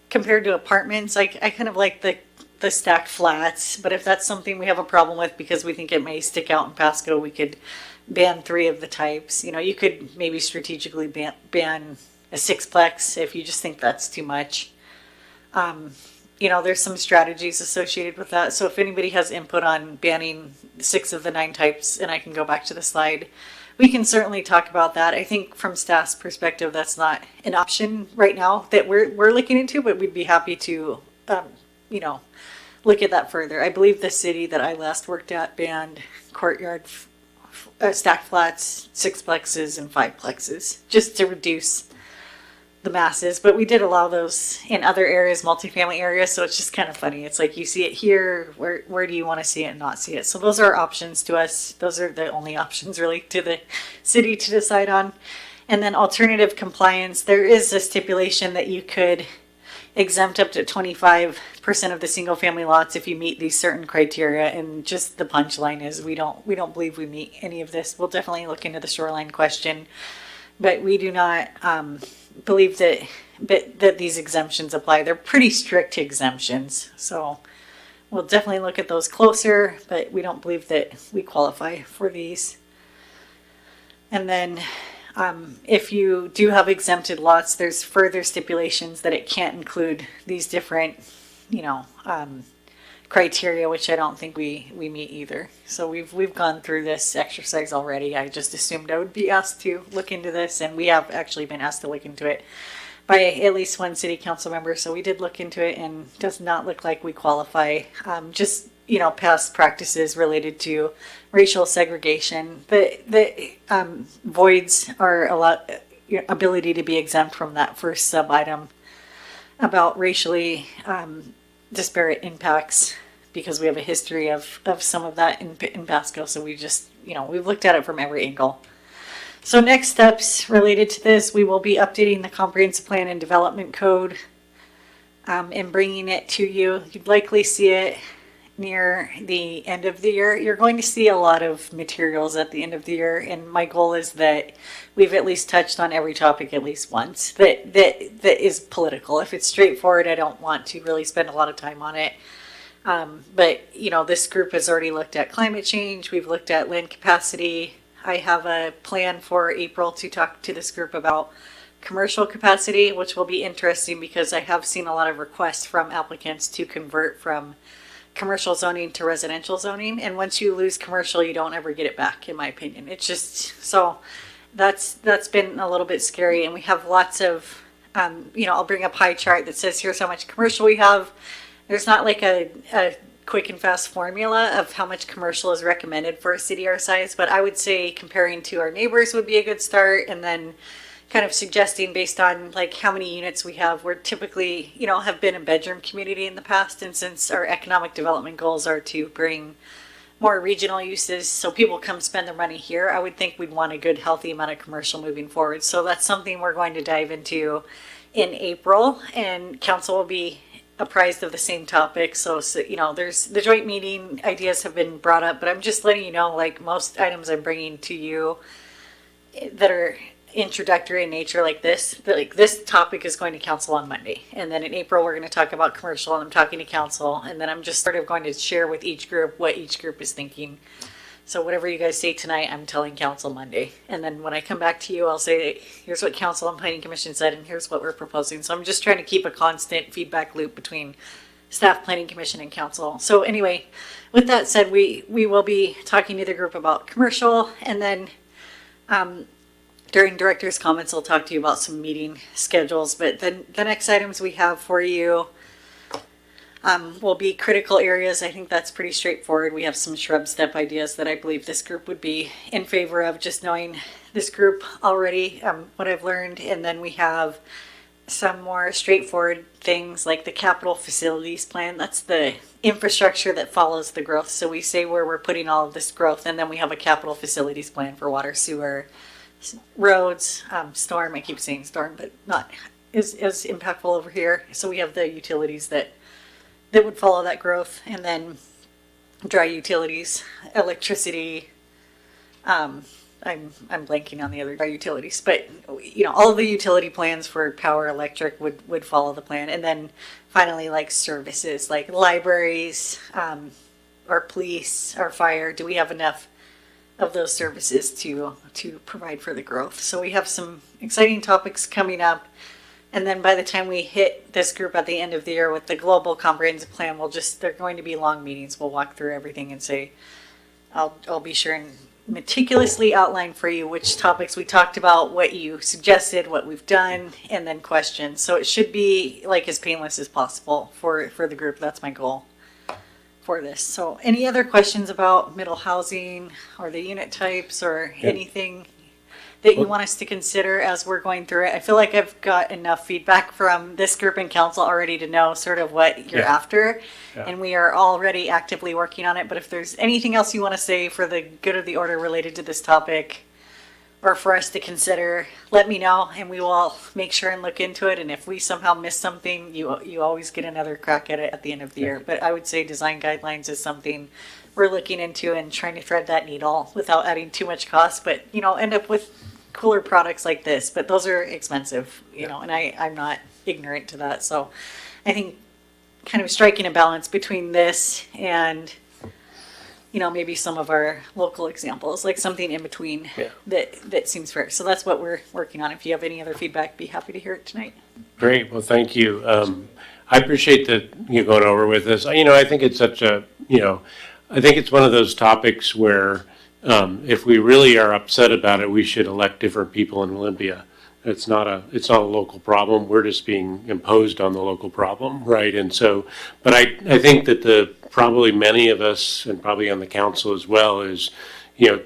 compared to apartments, I kind of like the stacked flats, but if that's something we have a problem with because we think it may stick out in Pasco, we could ban 3 of the types. You could maybe strategically ban a 6-plex if you just think that's too much. There's some strategies associated with that. So if anybody has input on banning 6 of the 9 types, and I can go back to the slide, we can certainly talk about that. I think from staff's perspective, that's not an option right now that we're looking into, but we'd be happy to, look at that further. I believe the city that I last worked at banned courtyard stacked flats, 6-plexes, and 5-plexes, just to reduce the masses. But we did allow those in other areas, multifamily areas, so it's just kind of funny. It's like you see it here, where do you want to see it and not see it? So those are options to us. Those are the only options really to the city to decide on. And then alternative compliance, there is a stipulation that you could exempt up to 25% of the single family lots if you meet these certain criteria. And just the punchline is we don't believe we meet any of this. We'll definitely look into the shoreline question, but we do not believe that these exemptions apply. They're pretty strict exemptions, so we'll definitely look at those closer, but we don't believe that we qualify for these. And then if you do have exempted lots, there's further stipulations that it can't include these different criteria, which I don't think we meet either. So we've gone through this exercise already. I just assumed I would be asked to look into this, and we have actually been asked to look into it by at least one city council member. So we did look into it, and does not look like we qualify. Just past practices related to racial segregation. The voids are a lot ability to be exempt from that first sub item about racially disparate impacts, because we have a history of some of that in Pasco. So we just, we've looked at it from every angle. So next steps related to this, we will be updating the comprehensive plan and development code and bringing it to you. You'd likely see it near the end of the year. You're going to see a lot of materials at the end of the year, and my goal is that we've at least touched on every topic at least once that is political. If it's straightforward, I don't want to really spend a lot of time on it. But this group has already looked at climate change. We've looked at land capacity. I have a plan for April to talk to this group about commercial capacity, which will be interesting because I have seen a lot of requests from applicants to convert from commercial zoning to residential zoning. And once you lose commercial, you don't ever get it back, in my opinion. It's just, so that's been a little bit scary. And we have lots of, I'll bring a pie chart that says here's how much commercial we have. There's not like a quick and fast formula of how much commercial is recommended for a city our size, but I would say comparing to our neighbors would be a good start, and then kind of suggesting based on like how many units we have. We're typically, have been a bedroom community in the past, and since our economic development goals are to bring more regional uses so people come spend their money here, I would think we'd want a good healthy amount of commercial moving forward. So that's something we're going to dive into in April, and council will be apprised of the same topic. So there's the joint meeting ideas have been brought up, but I'm just letting you know, like most items I'm bringing to you that are introductory in nature like this, this topic is going to council on Monday. And then in April, we're going to talk about commercial, and I'm talking to council. And then I'm just sort of going to share with each group what each group is thinking. So whatever you guys say tonight, I'm telling council Monday. And then when I come back to you, I'll say, here's what council and planning commission said, and here's what we're proposing. So I'm just trying to keep a constant feedback loop between staff, planning commission, and council. So anyway, with that said, we will be talking to the group about commercial, and then During director's comments, I'll talk to you about some meeting schedules, but then the next items we have for you will be critical areas. I think that's pretty straightforward. We have some shrub step ideas that I believe this group would be in favor of, just knowing this group already, what I've learned. And then we have some more straightforward things like the capital facilities plan. That's the infrastructure that follows the growth. So we say where we're putting all of this growth, and then we have a capital facilities plan for water, sewer, roads, storm. I keep saying storm, but not as impactful over here. So we have the utilities that would follow that growth, and then dry utilities, electricity. I'm blanking on the other dry utilities, but all of the utility plans for power, electric would follow the plan, and then finally like services, like libraries, or police, or fire. Do we have enough of those services to provide for the growth? So we have some exciting topics coming up. And then by the time we hit this group at the end of the year with the global comprehensive plan, they're going to be long meetings. We'll walk through everything and say, I'll be sure and meticulously outline for you which topics we talked about, what you suggested, what we've done, and then questions. So it should be like as painless as possible for the group. That's my goal for this. So any other questions about middle housing or the unit types or anything that you want us to consider as we're going through it? I feel like I've got enough feedback from this group and council already to know sort of what you're after. Yeah. And we are already actively working on it. But if there's anything else you want to say for the good of the order related to this topic, or for us to consider, let me know and we will make sure and look into it. And if we somehow miss something, you always get another crack at it at the end of the year. But I would say design guidelines is something we're looking into and trying to thread that needle without adding too much cost, but end up with cooler products like this. But those are expensive, and I'm not ignorant to that. So I think kind of striking a balance between this and maybe some of our local examples, like something in between that seems fair. So that's what we're working on. If you have any other feedback, be happy to hear it tonight. Great. Well, thank you. I appreciate that you going over with this. I think it's such a, I think it's one of those topics where if we really are upset about it, we should elect different people in Olympia. It's not a local problem. We're just being imposed on the local problem, right? And so, but I think that probably many of us, and probably on the council as well, is,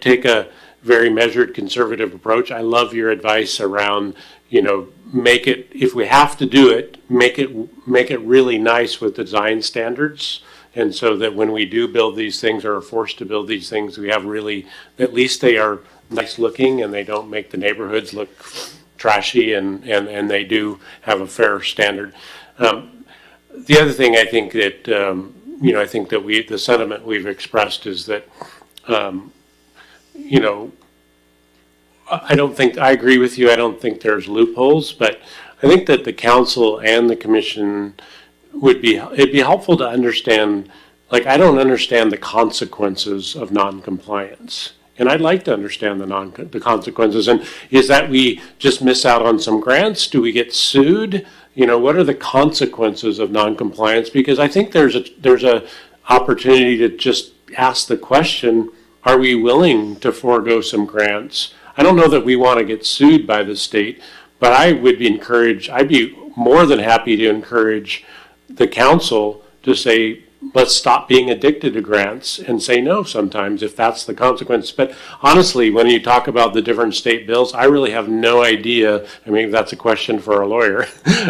take a very measured, conservative approach. I love your advice around, make it, if we have to do it, make it really nice with design standards. And so that when we do build these things or are forced to build these things, we have really, at least they are nice looking and they don't make the neighborhoods look trashy, and they do have a fair standard. The other thing I think that, I think that the sentiment we've expressed is that, I agree with you. I don't think there's loopholes, but I think that the council and the commission it'd be helpful to understand, like, I don't understand the consequences of non-compliance. And I'd like to understand the consequences. And is that we just miss out on some grants? Do we get sued? What are the consequences of non-compliance? Because I think there's a opportunity to just ask the question, are we willing to forego some grants? I don't know that we want to get sued by the state, but I'd be more than happy to encourage the council to say, let's stop being addicted to grants and say no sometimes if that's the consequence. But honestly, when you talk about the different state bills, I really have no idea. I mean, that's a question for a lawyer.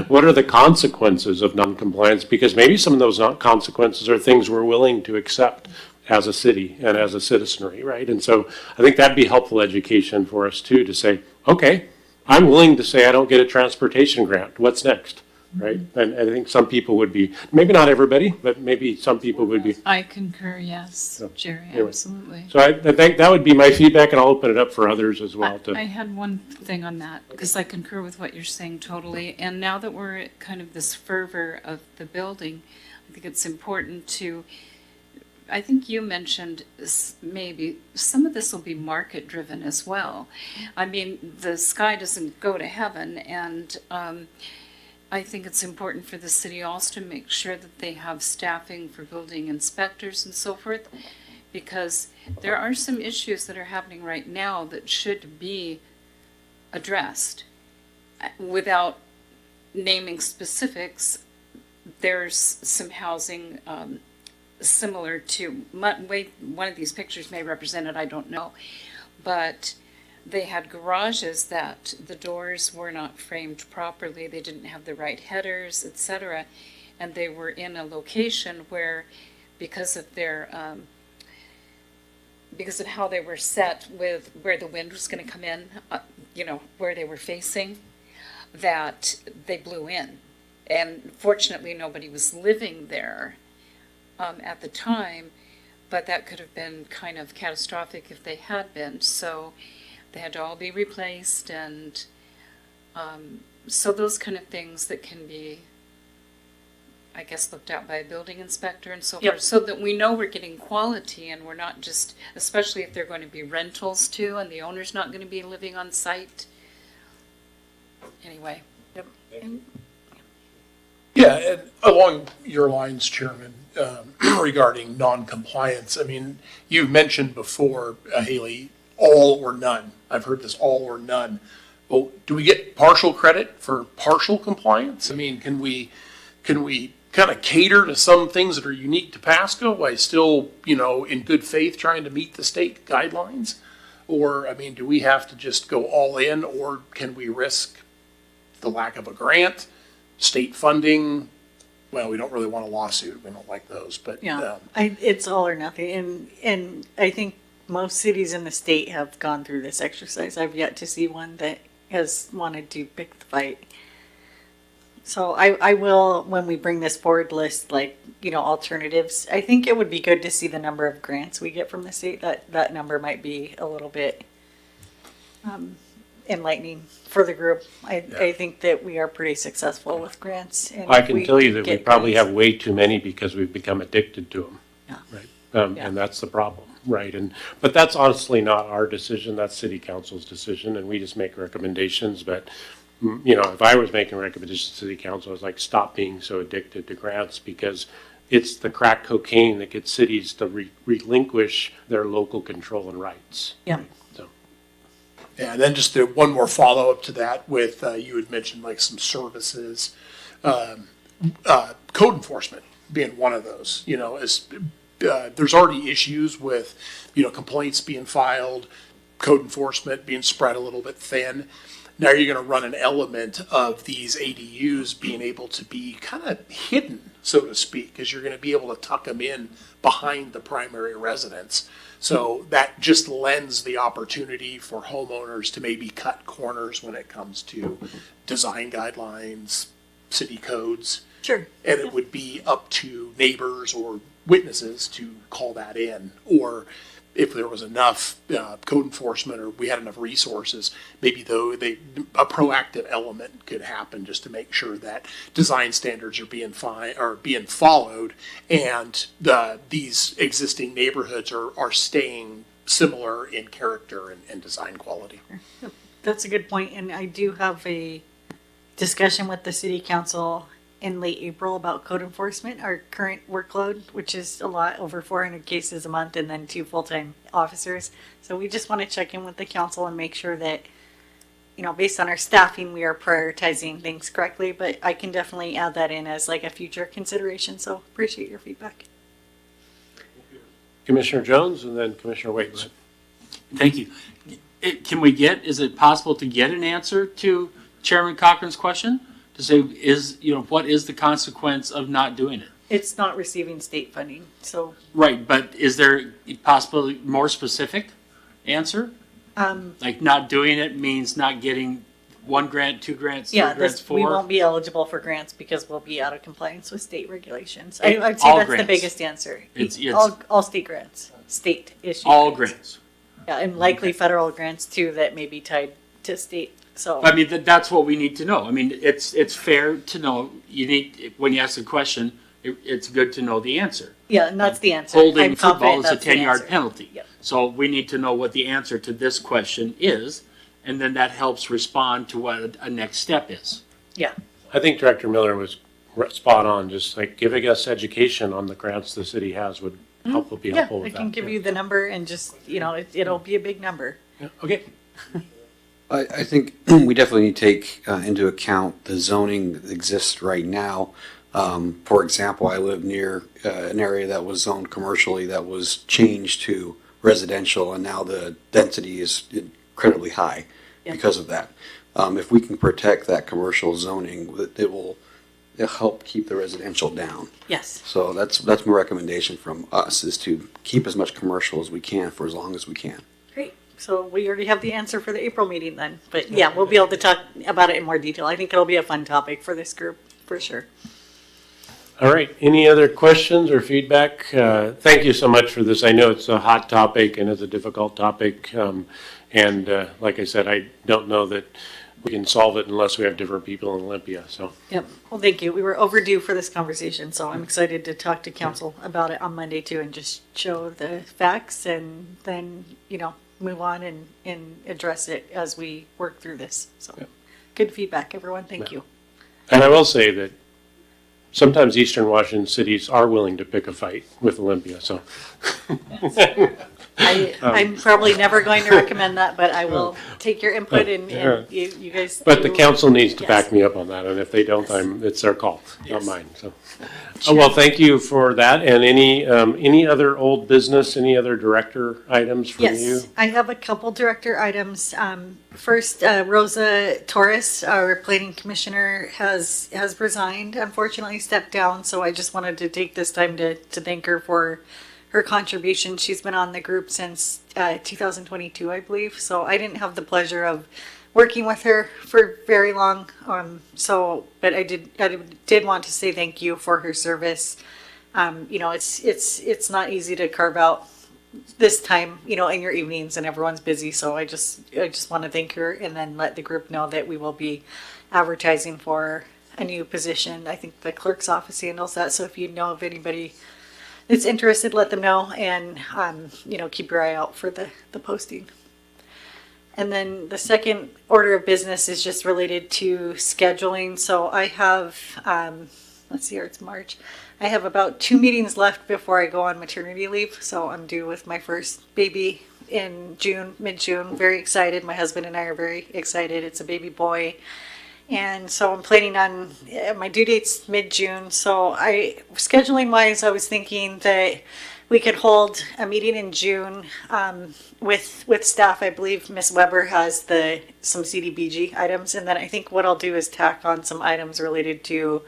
What are the consequences of non-compliance? Because maybe some of those consequences are things we're willing to accept as a city and as a citizenry, right? And so I think that'd be helpful education for us too, to say, okay, I'm willing to say I don't get a transportation grant. What's next? Right? And I think some people would be, maybe not everybody, but maybe some people would be. I concur, yes, Jerry, anyway. Absolutely. So I think that would be my feedback, and I'll open it up for others as well. I had one thing on that, because I concur with what you're saying totally. And now that we're at kind of this fervor of the building, I think it's important to, I think you mentioned maybe some of this will be market driven as well. I mean, the sky doesn't go to heaven, and I think it's important for the city also to make sure that they have staffing for building inspectors and so forth. because there are some issues that are happening right now that should be addressed. Without naming specifics, there's some housing similar to, one of these pictures may represent it, I don't know, but they had garages that the doors were not framed properly, they didn't have the right headers, etc., and they were in a location where, because of their because of how they were set with where the wind was going to come in, where they were facing, that they blew in. And fortunately, nobody was living there at the time, but that could have been kind of catastrophic if they had been. So they had to all be replaced, and so those kind of things that can be, I guess, looked at by a building inspector and so forth, so that we know we're getting quality and we're not just, especially if they're going to be rentals too, and the owner's not going to be living on site. Anyway. Yep. Yeah, and along your lines, Chairman, regarding non-compliance, I mean, you've mentioned before, Haley, all or none. I've heard this all or none. Well, do we get partial credit for partial compliance? I mean, can we kind of cater to some things that are unique to Pasco while still, in good faith trying to meet the state guidelines? Or, I mean, do we have to just go all in, or can we risk the lack of a grant, state funding? Well, we don't really want a lawsuit. We don't like those, but it's all or nothing. And I think most cities in the state have gone through this exercise. I've yet to see one that has wanted to pick the fight. So I will, when we bring this forward, list alternatives. I think it would be good to see the number of grants we get from the state. That number might be a little bit enlightening for the group. I think that we are pretty successful with grants. And I can tell you that we probably have way too many because we've become addicted to them. Yeah. Right. And that's the problem. Right. But that's honestly not our decision. That's city council's decision. And we just make recommendations. But, if I was making recommendations to city council, I was like, stop being so addicted to grants, because it's the crack cocaine that gets cities to relinquish their local control and rights. Yeah. So. Yeah, and then just one more follow-up to that with, you had mentioned like some services, code enforcement being one of those, there's already issues with, complaints being filed, code enforcement being spread a little bit thin. Now you're going to run an element of these ADUs being able to be kind of hidden, so to speak, because you're going to be able to tuck them in behind the primary residence. So that just lends the opportunity for homeowners to maybe cut corners when it comes to design guidelines, city codes. Sure. And it would be up to neighbors or witnesses to call that in, or if there was enough code enforcement or we had enough resources, maybe a proactive element could happen just to make sure that design standards are being followed, and these existing neighborhoods are staying similar in character and design quality. That's a good point. And I do have a discussion with the city council in late April about code enforcement, our current workload, which is a lot, over 400 cases a month, and then 2 full-time officers. So we just want to check in with the council and make sure that, based on our staffing, we are prioritizing things correctly. But I can definitely add that in as like a future consideration. So appreciate your feedback. Commissioner Jones and then Commissioner Waits. Thank you. Is it possible to get an answer to Chairman Cochran's question? To say, what is the consequence of not doing it? It's not receiving state funding, so. Right, but is there possibly more specific answer? Like not doing it means not getting 1 grant, 2 grants, 3 grants, 4? We won't be eligible for grants because we'll be out of compliance with state regulations. I'd say that's the biggest answer. It's all state grants, state issued. All grants. Yeah, and likely federal grants too that may be tied to state. So I mean, that's what we need to know. I mean, it's fair to know. When you ask a question, it's good to know the answer. Yeah, and that's the answer. Holding football is a 10-yard answer. penalty. Yep. So we need to know what the answer to this question is, and then that helps respond to what a next step is. Yeah. I think Director Miller was spot on. Just like giving us education on the grants the city has would helpful Yeah, helpful I with can that. give you the number and just, it'll be a big number. Yeah, okay. I think we definitely need to take into account the zoning that exists right now. For example, I live near an area that was zoned commercially that was changed to residential, and now the density is incredibly high because of that. If we can protect that commercial zoning, it'll help keep the residential down. Yes. So that's my recommendation from us, is to keep as much commercial as we can for as long as we can. Great. So we already have the answer for the April meeting then. But yeah, we'll be able to talk about it in more detail. I think it'll be a fun topic for this group, for sure. All right, any other questions or feedback? Thank you so much for this. I know it's a hot topic and it's a difficult topic. Like I said, I don't know that we can solve it unless we have different people in Olympia, so. Yep. Well, thank you. We were overdue for this conversation, so I'm excited to talk to council about it on Monday too and just show the facts and then, move on and address it as we work through this. So good feedback, everyone. Thank you. And I will say that sometimes Eastern Washington cities are willing to pick a fight with Olympia, so. I'm probably never going to recommend that, but I will take your input and you guys. But the council needs to Yes. back me up on that, and if they don't, it's their call, not mine, so. Well, thank you for that, and any other old business, any other director items from you? Yes, I have a couple director items. First, Rosa Torres, our planning commissioner, has resigned, unfortunately stepped down, so I just wanted to take this time to thank her for her contribution. She's been on the group since 2022, I believe, so I didn't have the pleasure of working with her for very long. But I did want to say thank you for her service. It's not easy to carve out this time, in your evenings, and everyone's busy. So I just want to thank her and then let the group know that we will be advertising for a new position. I think the clerk's office handles that. So if you know of anybody that's interested, let them know, and keep your eye out for the posting. And then the second order of business is just related to scheduling. So I have, let's see here, it's March. I have about 2 meetings left before I go on maternity leave. So I'm due with my first baby in June, mid-June. Very excited. My husband and I are very excited. It's a baby boy. And so I'm planning on, my due date's mid-June. So scheduling wise, I was thinking that we could hold a meeting in June with staff. I believe Ms. Weber has some CDBG items, and then I think what I'll do is tack on some items related to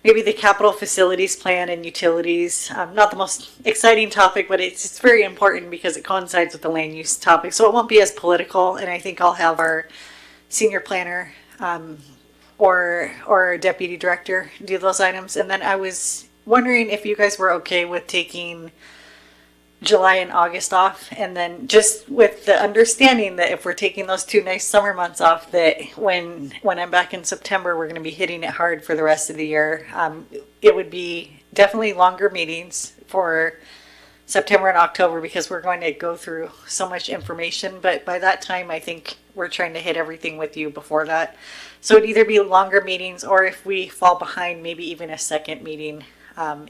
maybe the capital facilities plan and utilities. Not the most exciting topic, but it's very important because it coincides with the land use topic. So it won't be as political, and I think I'll have our senior planner or our deputy director do those items. And then I was wondering if you guys were okay with taking July and August off, and then just with the understanding that if we're taking those 2 nice summer months off, that when I'm back in September, we're going to be hitting it hard for the rest of the year. It would be definitely longer meetings for September and October because we're going to go through so much information. But by that time, I think we're trying to hit everything with you before that. So it'd either be longer meetings, or if we fall behind, maybe even a second meeting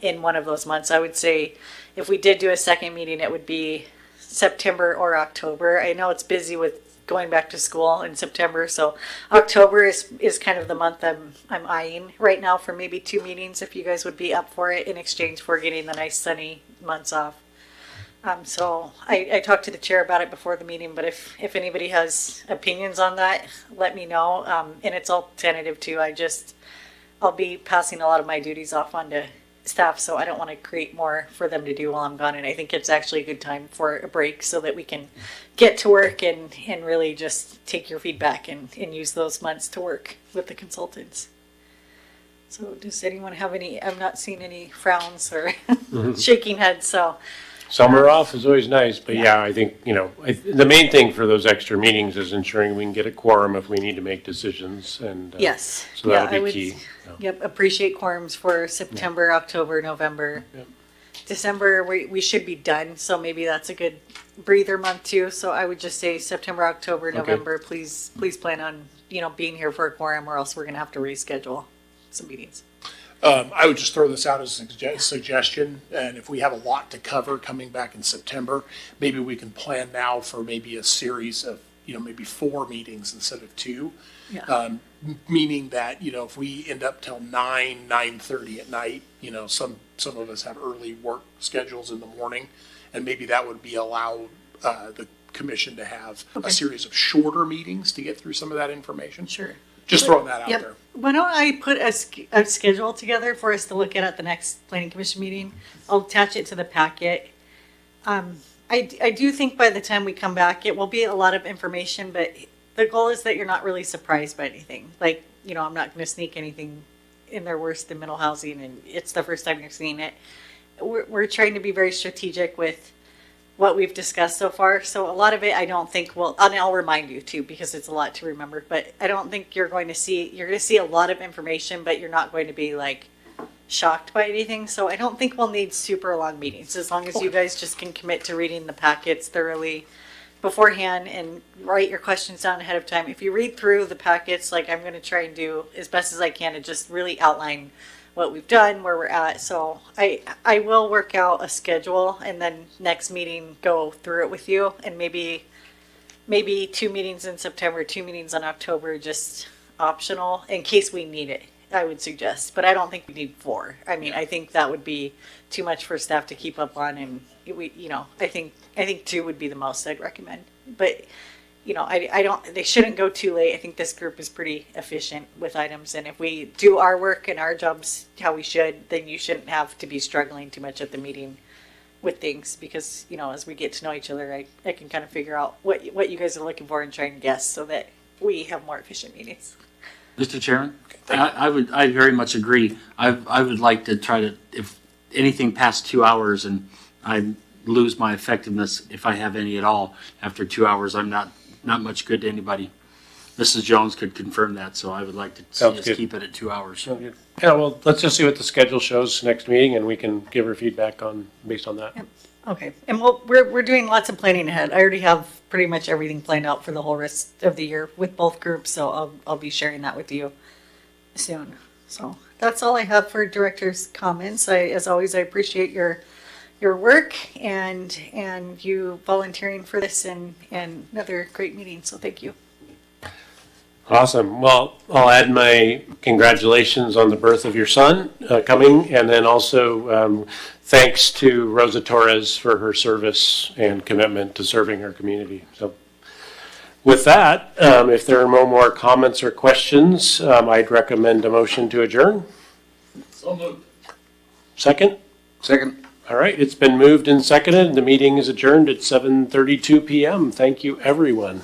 in one of those months. I would say if we did do a second meeting, it would be September or October. I know it's busy with going back to school in September, so October is kind of the month I'm eyeing right now for maybe 2 meetings, if you guys would be up for it in exchange for getting the nice sunny months off. So I talked to the chair about it before the meeting, but if anybody has opinions on that, let me know. And it's all tentative too. I'll be passing a lot of my duties off onto staff, so I don't want to create more for them to do while I'm gone. And I think it's actually a good time for a break so that we can get to work and really just take your feedback and use those months to work with the consultants. So does anyone have any, I'm not seeing any frowns or shaking heads, so. Summer off is always nice, but yeah, I think, the main thing for those extra meetings is ensuring we can get a quorum if we need to make decisions, and Yes. so that'll be key. Yep, appreciate quorums for September, October, November. December, we should be done, so maybe that's a good breather month too. So I would just say September, October, November, please plan on, being here for a quorum, or else we're gonna have to reschedule some meetings. I would just throw this out as a suggestion, and if we have a lot to cover coming back in September, maybe we can plan now for maybe a series of, maybe 4 meetings instead of 2. Yeah. Meaning that, if we end up till 9:30 at night, some of us have early work schedules in the morning, and maybe that would be allow the commission to have a series of shorter meetings to get through some of that information. Sure. Just throwing that out Yep. there. Why don't I put a schedule together for us to look at the next planning commission meeting? I'll attach it to the packet. I do think by the time we come back, it will be a lot of information, but the goal is that you're not really surprised by anything. Like, I'm not going to sneak anything in there worse than middle housing, and it's the first time you're seeing it. We're trying to be very strategic with what we've discussed so far. So a lot of it, I don't think and I'll remind you too, because it's a lot to remember, but I don't think you're going to see a lot of information, but you're not going to be like shocked by anything. So I don't think we'll need super long meetings, as long as you guys just can commit to reading the packets thoroughly beforehand and write your questions down ahead of time. If you read through the packets, like I'm going to try and do as best as I can to just really outline what we've done, where we're at. So I will work out a schedule, and then next meeting go through it with you, and maybe 2 meetings in September, 2 meetings in October, just optional in case we need it, I would suggest. But I don't think we need 4. I mean, I think that would be too much for staff to keep up on, and I think 2 would be the most I'd recommend. But they shouldn't go too late. I think this group is pretty efficient with items, and if we do our work and our jobs how we should, then you shouldn't have to be struggling too much at the meeting with things, because as we get to know each other, I can kind of figure out what you guys are looking for and try and guess, so that we have more efficient meetings. Mr. Chairman, I very much agree. I would like to try to, if anything past 2 hours, and I lose my effectiveness if I have any at all after 2 hours, I'm not much good to anybody. Mrs. Jones could confirm that, so I would like to just keep it at 2 hours. Yeah, well, let's just see what the schedule shows next meeting, and we can give her feedback based on that. Yep. Okay, and we're doing lots of planning ahead. I already have pretty much everything planned out for the whole rest of the year with both groups, so I'll be sharing that with you soon. So that's all I have for director's comments. As always, I appreciate your work and you volunteering for this and another great meeting. So thank you. Awesome. Well, I'll add my congratulations on the birth of your son coming, and then also thanks to Rosa Torres for her service and commitment to serving her community. So with that, if there are no more comments or questions, I'd recommend a motion to adjourn. So moved. Second? Second. All right, it's been moved and seconded. The meeting is adjourned at 7:32 p.m. Thank you, everyone.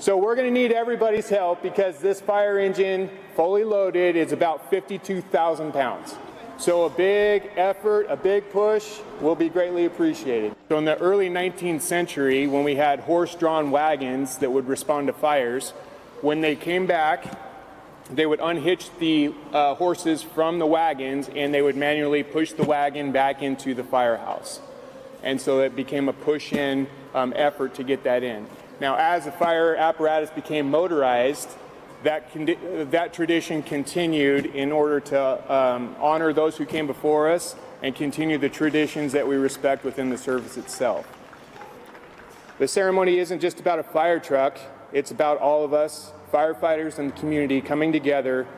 So we're going to need everybody's help because this fire engine, fully loaded, is about 52,000 pounds. So a big effort, a big push will be greatly appreciated. So in the early 19th century, when we had horse-drawn wagons that would respond to fires, when they came back, they would unhitch the horses from the wagons and they would manually push the wagon back into the firehouse. And so it became a push-in effort to get that in. Now, as the fire apparatus became motorized, that tradition continued in order to honor those who came before us and continue the traditions that we respect within the service itself. The ceremony isn't just about a fire truck, it's about all of us, firefighters and the community, coming together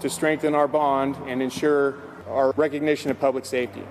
to strengthen our bond and ensure our recognition of public safety.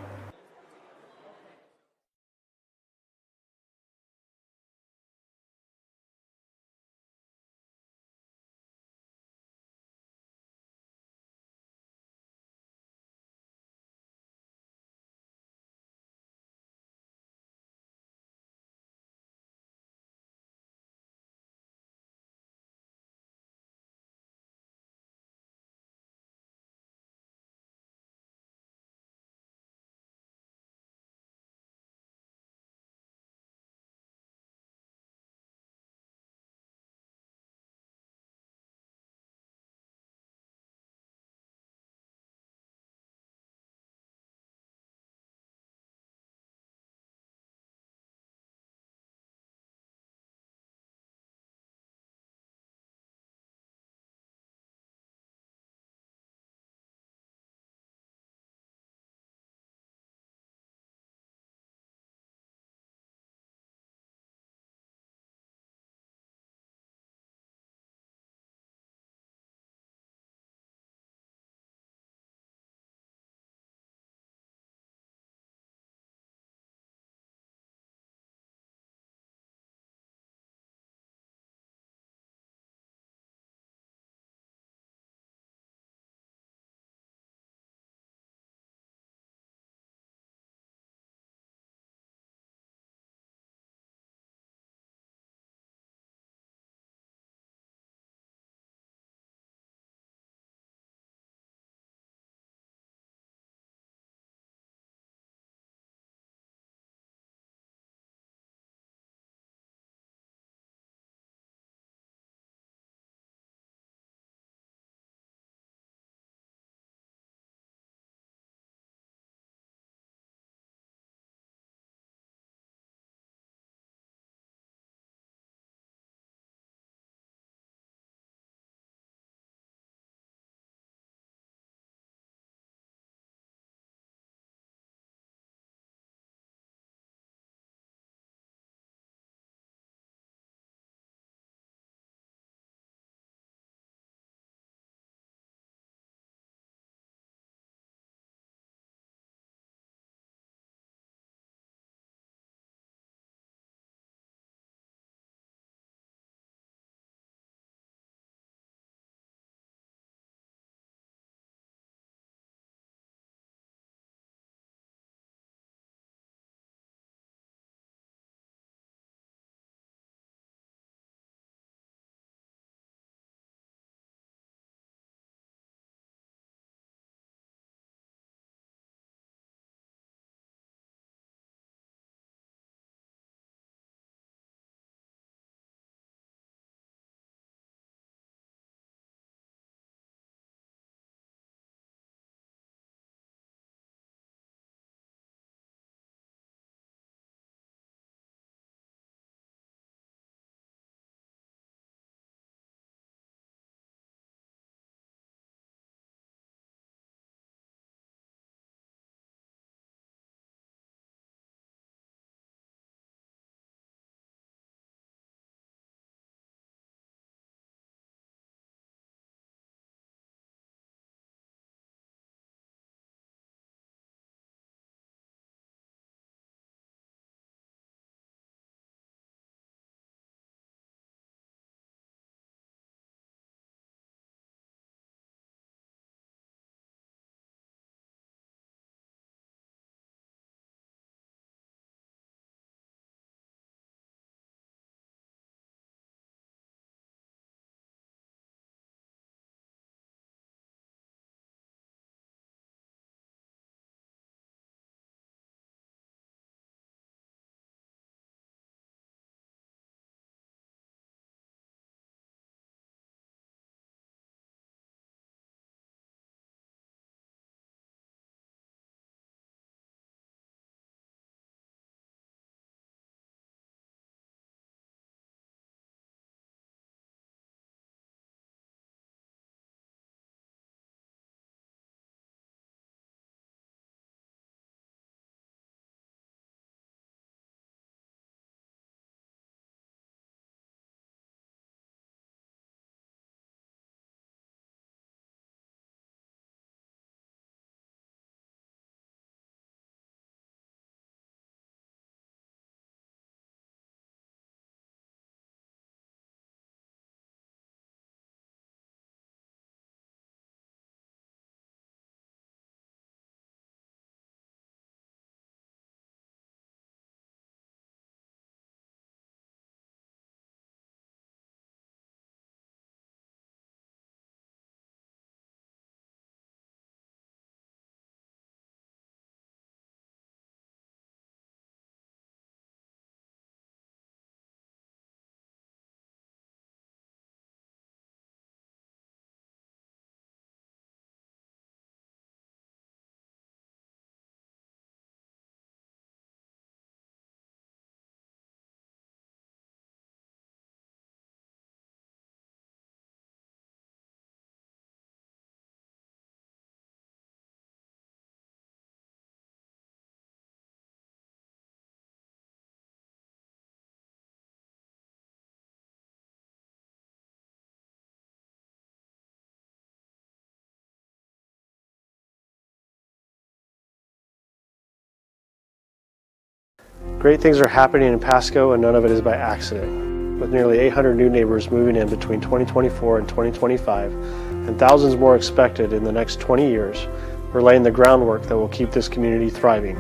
Great things are happening in Pasco, and none of it is by accident. With nearly 800 new neighbors moving in between 2024 and 2025, and thousands more expected in the next 20 years, we're laying the groundwork that will keep this community thriving.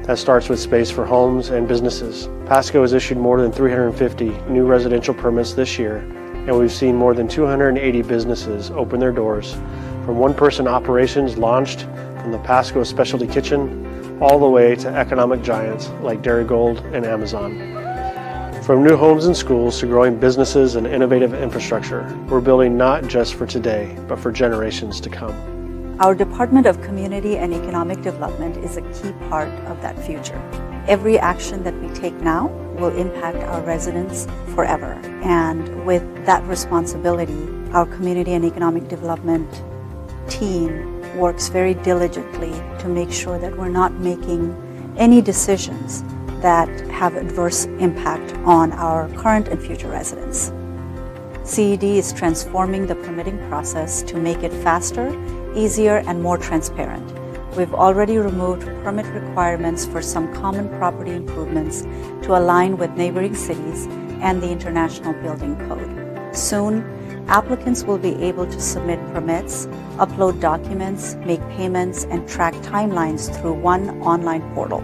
That starts with space for homes and businesses. Pasco has issued more than 350 new residential permits this year, and we've seen more than 280 businesses open their doors, from one-person operations launched from the Pasco Specialty Kitchen all the way to economic giants like Dairy Gold and Amazon. From new homes and schools to growing businesses and innovative infrastructure, we're building not just for today, but for generations to come. Our Department of Community and Economic Development is a key part of that future. Every action that we take now will impact our residents forever. And with that responsibility, our Community and Economic Development team works very diligently to make sure that we're not making any decisions that have adverse impact on our current and future residents. CED is transforming the permitting process to make it faster, easier, and more transparent. We've already removed permit requirements for some common property improvements to align with neighboring cities and the International Building Code. Soon, applicants will be able to submit permits, upload documents, make payments, and track timelines through one online portal.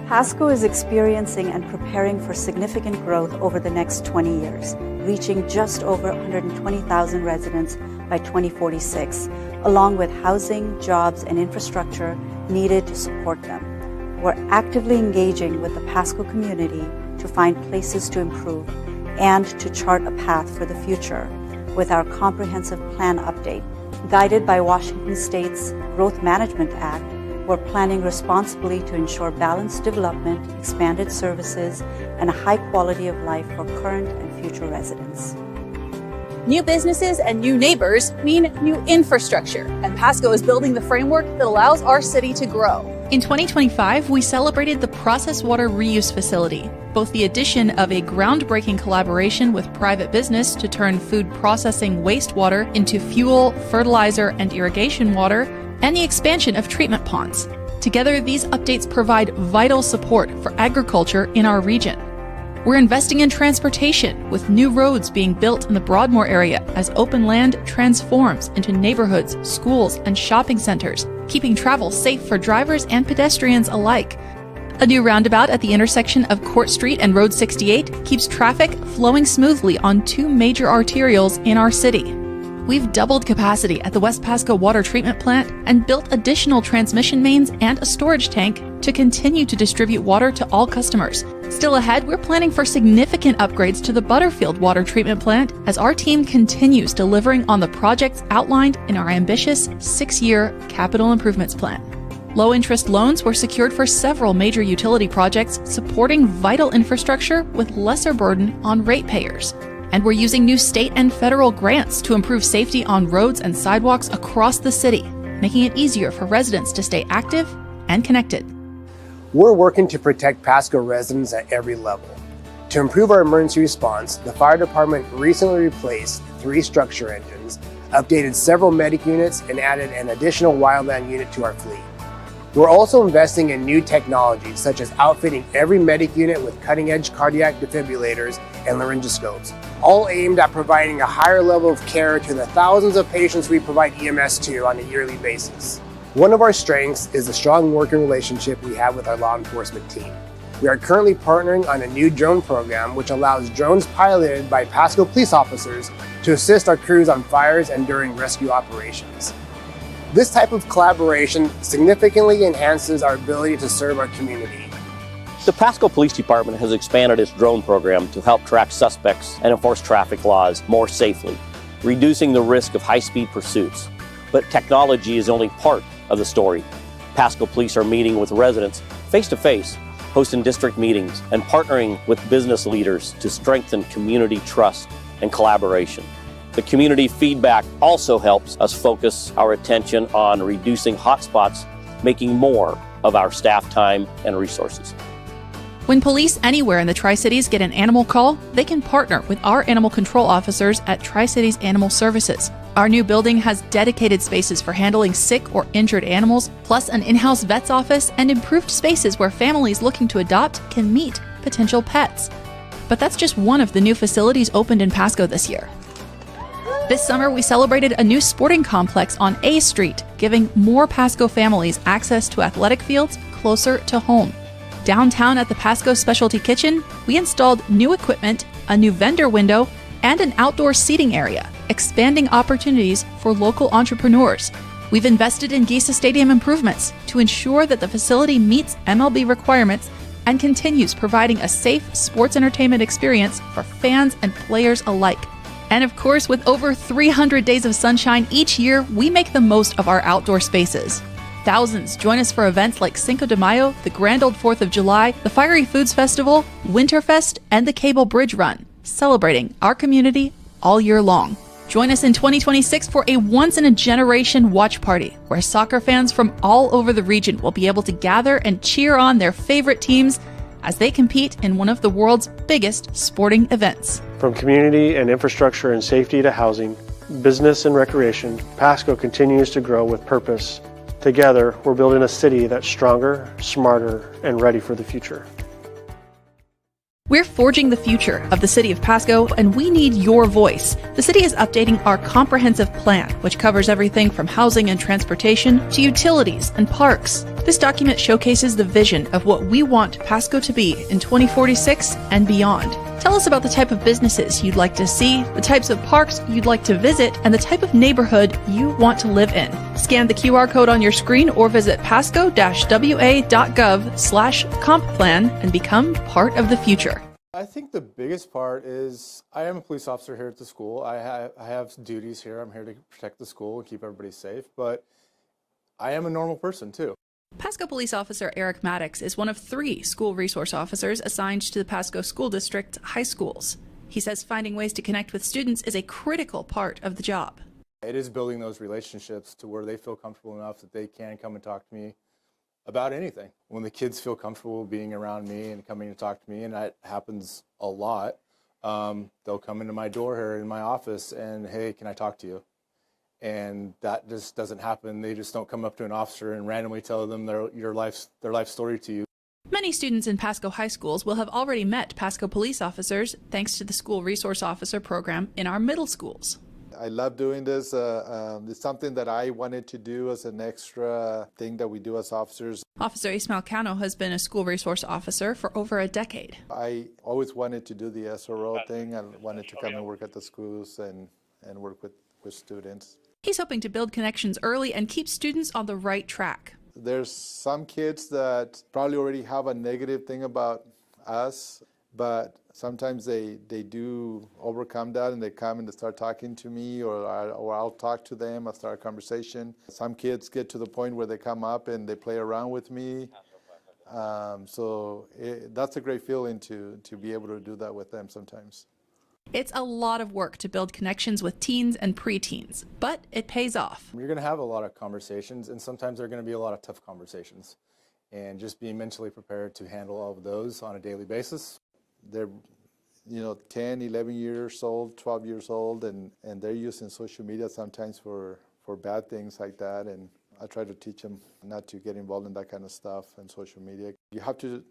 Pasco is experiencing and preparing for significant growth over the next 20 years, reaching just over 120,000 residents by 2046, along with housing, jobs, and infrastructure needed to support them. We're actively engaging with the Pasco community to find places to improve and to chart a path for the future with our comprehensive plan update. Guided by Washington State's Growth Management Act, we're planning responsibly to ensure balanced development, expanded services, and a high quality of life for current and future residents. New businesses and new neighbors mean new infrastructure, and Pasco is building the framework that allows our city to grow. In 2025, we celebrated the Process Water Reuse Facility, both the addition of a groundbreaking collaboration with private business to turn food processing wastewater into fuel, fertilizer, and irrigation water, and the expansion of treatment ponds. Together, these updates provide vital support for agriculture in our region. We're investing in transportation, with new roads being built in the Broadmoor area as open land transforms into neighborhoods, schools, and shopping centers, keeping travel safe for drivers and pedestrians alike. A new roundabout at the intersection of Court Street and Road 68 keeps traffic flowing smoothly on two major arterials in our city. We've doubled capacity at the West Pasco Water Treatment Plant and built additional transmission mains and a storage tank to continue to distribute water to all customers. Still ahead, we're planning for significant upgrades to the Butterfield Water Treatment Plant as our team continues delivering on the projects outlined in our ambitious 6-year capital improvements plan. Low-interest loans were secured for several major utility projects supporting vital infrastructure with lesser burden on ratepayers. And we're using new state and federal grants to improve safety on roads and sidewalks across the city, making it easier for residents to stay active and connected. We're working to protect Pasco residents at every level. To improve our emergency response, the fire department recently replaced 3 structure engines, updated several medic units, and added an additional wildland unit to our fleet. We're also investing in new technologies, such as outfitting every medic unit with cutting-edge cardiac defibrillators and laryngoscopes, all aimed at providing a higher level of care to the thousands of patients we provide EMS to on a yearly basis. One of our strengths is the strong working relationship we have with our law enforcement team. We are currently partnering on a new drone program which allows drones piloted by Pasco police officers to assist our crews on fires and during rescue operations. This type of collaboration significantly enhances our ability to serve our community. The Pasco Police Department has expanded its drone program to help track suspects and enforce traffic laws more safely, reducing the risk of high-speed pursuits. But technology is only part of the story. Pasco Police are meeting with residents face-to-face, hosting district meetings, and partnering with business leaders to strengthen community trust and collaboration. The community feedback also helps us focus our attention on reducing hotspots, making more of our staff time and resources. When police anywhere in the Tri-Cities get an animal call, they can partner with our animal control officers at Tri-Cities Animal Services. Our new building has dedicated spaces for handling sick or injured animals, plus an in-house vet's office and improved spaces where families looking to adopt can meet potential pets. But that's just one of the new facilities opened in Pasco this year. This summer, we celebrated a new sporting complex on A Street, giving more Pasco families access to athletic fields closer to home. Downtown at the Pasco Specialty Kitchen, we installed new equipment, a new vendor window, and an outdoor seating area, expanding opportunities for local entrepreneurs. We've invested in Giza Stadium improvements to ensure that the facility meets MLB requirements and continues providing a safe sports entertainment experience for fans and players alike. And of course, with over 300 days of sunshine each year, we make the most of our outdoor spaces. Thousands join us for events like Cinco de Mayo, the Grand Old 4th of July, the Fiery Foods Festival, Winterfest, and the Cable Bridge Run, celebrating our community all year long. Join us in 2026 for a once-in-a-generation watch party, where soccer fans from all over the region will be able to gather and cheer on their favorite teams as they compete in one of the world's biggest sporting events. From community and infrastructure and safety to housing, business and recreation, Pasco continues to grow with purpose. Together, we're building a city that's stronger, smarter, and ready for the future. We're forging the future of the city of Pasco, and we need your voice. The city is updating our comprehensive plan, which covers everything from housing and transportation to utilities and parks. This document showcases the vision of what we want Pasco to be in 2046 and beyond. Tell us about the type of businesses you'd like to see, the types of parks you'd like to visit, and the type of neighborhood you want to live in. Scan the QR code on your screen or visit pasco-wa.gov/comp-plan and become part of the future. I think the biggest part is I am a police officer here at the school. I have duties here. I'm here to protect the school and keep everybody safe, but I am a normal person too. Pasco Police Officer Eric Maddox is one of 3 school resource officers assigned to the Pasco School District high schools. He says finding ways to connect with students is a critical part of the job. It is building those relationships to where they feel comfortable enough that they can come and talk to me about anything. When the kids feel comfortable being around me and coming to talk to me, and that happens a lot, they'll come into my door here in my office and, hey, can I talk to you? And that just doesn't happen. They just don't come up to an officer and randomly tell them their life story to you. Many students in Pasco high schools will have already met Pasco police officers thanks to the School Resource Officer program in our middle schools. I love doing this. It's something that I wanted to do as an extra thing that we do as officers. Officer Ismael Cano has been a school resource officer for over a decade. I always wanted to do the SRO thing. I wanted to come and work at the schools and work with students. He's hoping to build connections early and keep students on the right track. There's some kids that probably already have a negative thing about us, but sometimes they do overcome that and they come and they start talking to me, or I'll talk to them, I'll start a conversation. Some kids get to the point where they come up and they play around with me. That's a great feeling to be able to do that with them sometimes. It's a lot of work to build connections with teens and preteens, but it pays off. You're going to have a lot of conversations, and sometimes there are going to be a lot of tough conversations. And just being mentally prepared to handle all of those on a daily basis. They're 10, 11 years old, 12 years old, and they're using social media sometimes for bad things like that. And I try to teach them not to get involved in that kind of stuff and social media. You have to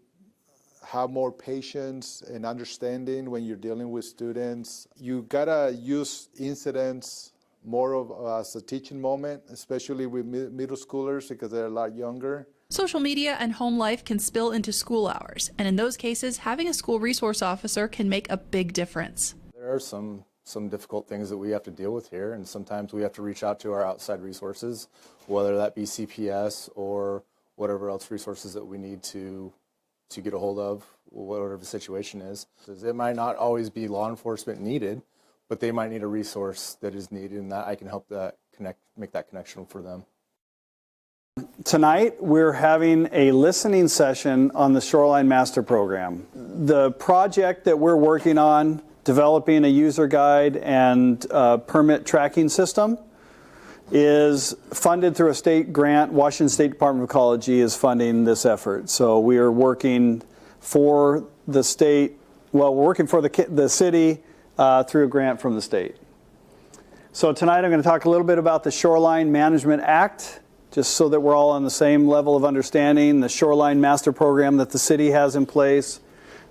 have more patience and understanding when you're dealing with students. You gotta use incidents more of as a teaching moment, especially with middle schoolers because they're a lot younger. Social media and home life can spill into school hours, and in those cases, having a school resource officer can make a big difference. There are some difficult things that we have to deal with here, and sometimes we have to reach out to our outside resources, whether that be CPS or whatever else resources that we need to get a hold of, whatever the situation is. It might not always be law enforcement needed, but they might need a resource that is needed, and that I can help make that connection for them. Tonight, we're having a listening session on the Shoreline Master Program. The project that we're working on, developing a user guide and permit tracking system, is funded through a state grant. Washington State Department of Ecology is funding this effort. So we are working for the state, we're working for the city through a grant from the state. So tonight I'm going to talk a little bit about the Shoreline Management Act, just so that we're all on the same level of understanding, the Shoreline Master Program that the city has in place,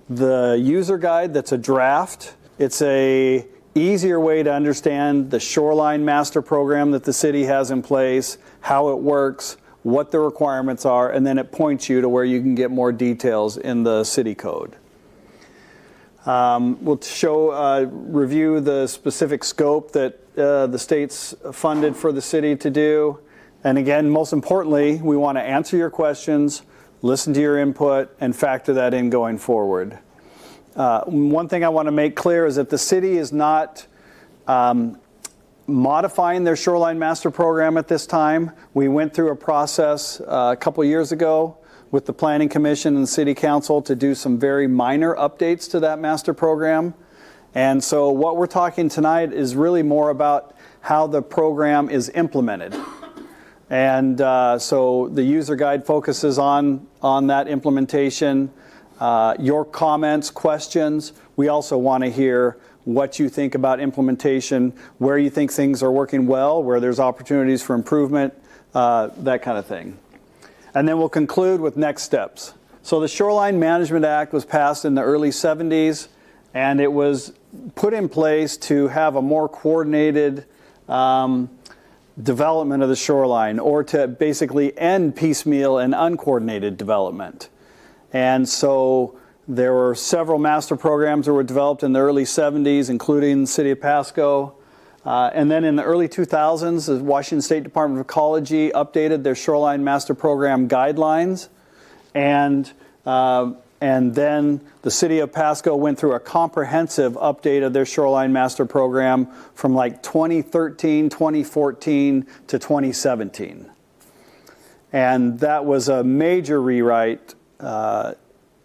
the user guide that's a draft. It's a easier way to understand the Shoreline Master Program that the city has in place, how it works, what the requirements are, and then it points you to where you can get more details in the city code. We'll review the specific scope that the state's funded for the city to do. And again, most importantly, we want to answer your questions, listen to your input, and factor that in going forward. One thing I want to make clear is that the city is not modifying their Shoreline Master Program at this time. We went through a process a couple years ago with the Planning Commission and the City Council to do some very minor updates to that master program. And so what we're talking tonight is really more about how the program is implemented. And so the user guide focuses on that implementation, your comments, questions. We also want to hear what you think about implementation, where you think things are working well, where there's opportunities for improvement, that kind of thing. And then we'll conclude with next steps. So the Shoreline Management Act was passed in the early 70s, and it was put in place to have a more coordinated development of the shoreline, or to basically end piecemeal and uncoordinated development. And so there were several master programs that were developed in the early 70s, including the city of Pasco. And then in the early 2000s, the Washington State Department of Ecology updated their Shoreline Master Program guidelines. And then the city of Pasco went through a comprehensive update of their Shoreline Master Program from like 2013, 2014 to 2017. And that was a major rewrite. And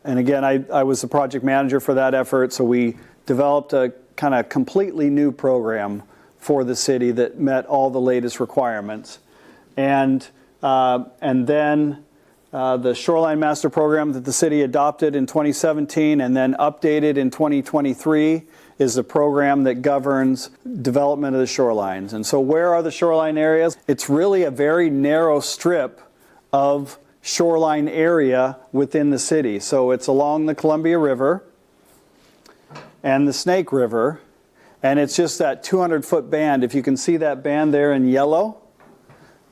again, I was the project manager for that effort, so we developed a kind of completely new program for the city that met all the latest requirements. And then the Shoreline Master Program that the city adopted in 2017 and then updated in 2023 is the program that governs development of the shorelines. And so where are the shoreline areas? It's really a very narrow strip of shoreline area within the city. So it's along the Columbia River and the Snake River, and it's just that 200-foot band. If you can see that band there in yellow,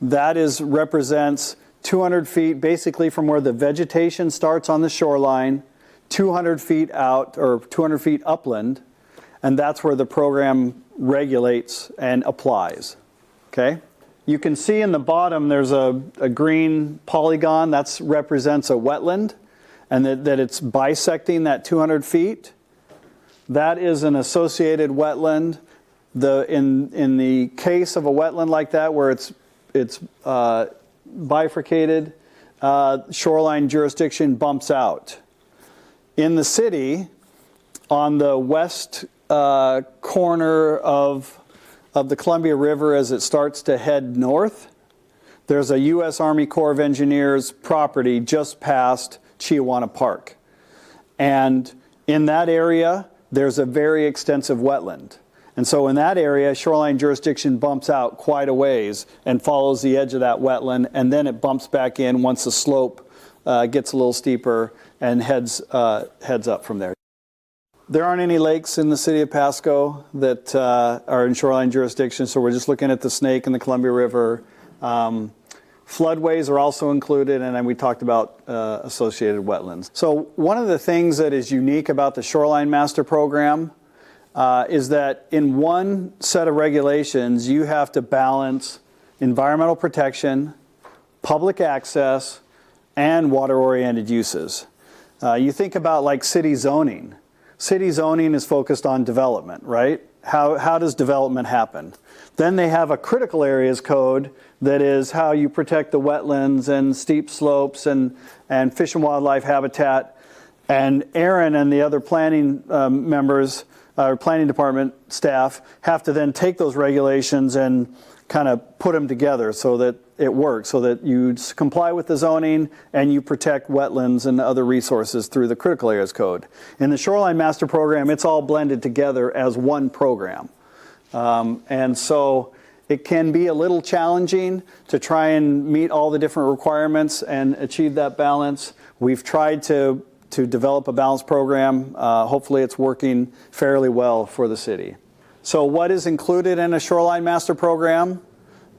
that represents 200 feet basically from where the vegetation starts on the shoreline, 200 feet out or 200 feet upland, and that's where the program regulates and applies. Okay? You can see in the bottom there's a green polygon that represents a wetland, and that it's bisecting that 200 feet. That is an associated wetland. In the case of a wetland like that where it's bifurcated, shoreline jurisdiction bumps out. In the city, on the west corner of the Columbia River as it starts to head north, there's a U.S. Army Corps of Engineers property just past Chiawana Park. And in that area, there's a very extensive wetland. And so in that area, shoreline jurisdiction bumps out quite a ways and follows the edge of that wetland, and then it bumps back in once the slope gets a little steeper and heads up from there. There aren't any lakes in the city of Pasco that are in shoreline jurisdiction, so we're just looking at the Snake and the Columbia River. Floodways are also included, and then we talked about associated wetlands. So one of the things that is unique about the Shoreline Master Program is that in one set of regulations, you have to balance environmental protection, public access, and water-oriented uses. You think about like city zoning. City zoning is focused on development, right? How does development happen? Then they have a critical areas code that is how you protect the wetlands and steep slopes and fish and wildlife habitat. And Aaron and the other planning members, planning department staff, have to then take those regulations and kind of put them together so that it works, so that you comply with the zoning and you protect wetlands and other resources through the critical areas code. In the Shoreline Master Program, it's all blended together as one program. And so it can be a little challenging to try and meet all the different requirements and achieve that balance. We've tried to develop a balanced program. Hopefully it's working fairly well for the city. So what is included in a shoreline master program?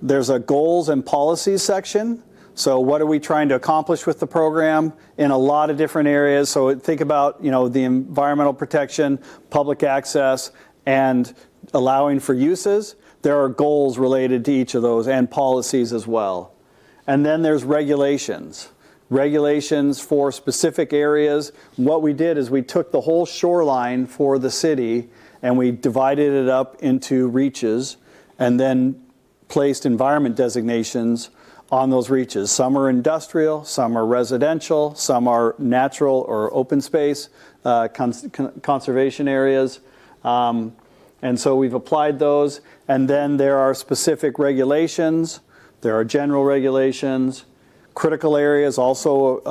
There's a goals and policies section. So what are we trying to accomplish with the program in a lot of different areas? So think about, the environmental protection, public access, and allowing for uses. There are goals related to each of those and policies as well. And then there's regulations. Regulations for specific areas. What we did is we took the whole shoreline for the city and we divided it up into reaches and then placed environment designations on those reaches. Some are industrial, some are residential, some are natural or open space conservation areas. And so we've applied those. And then there are specific regulations. There are general regulations. Critical areas also,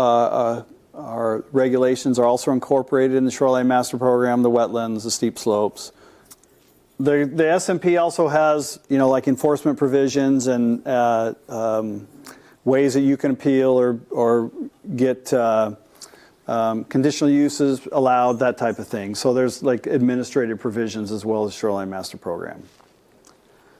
our regulations are also incorporated in the Shoreline Master Program, the wetlands, the steep slopes. The SMP also has, like enforcement provisions and ways that you can appeal or get conditional uses allowed, that type of thing. So there's like administrative provisions as well as Shoreline Master Program.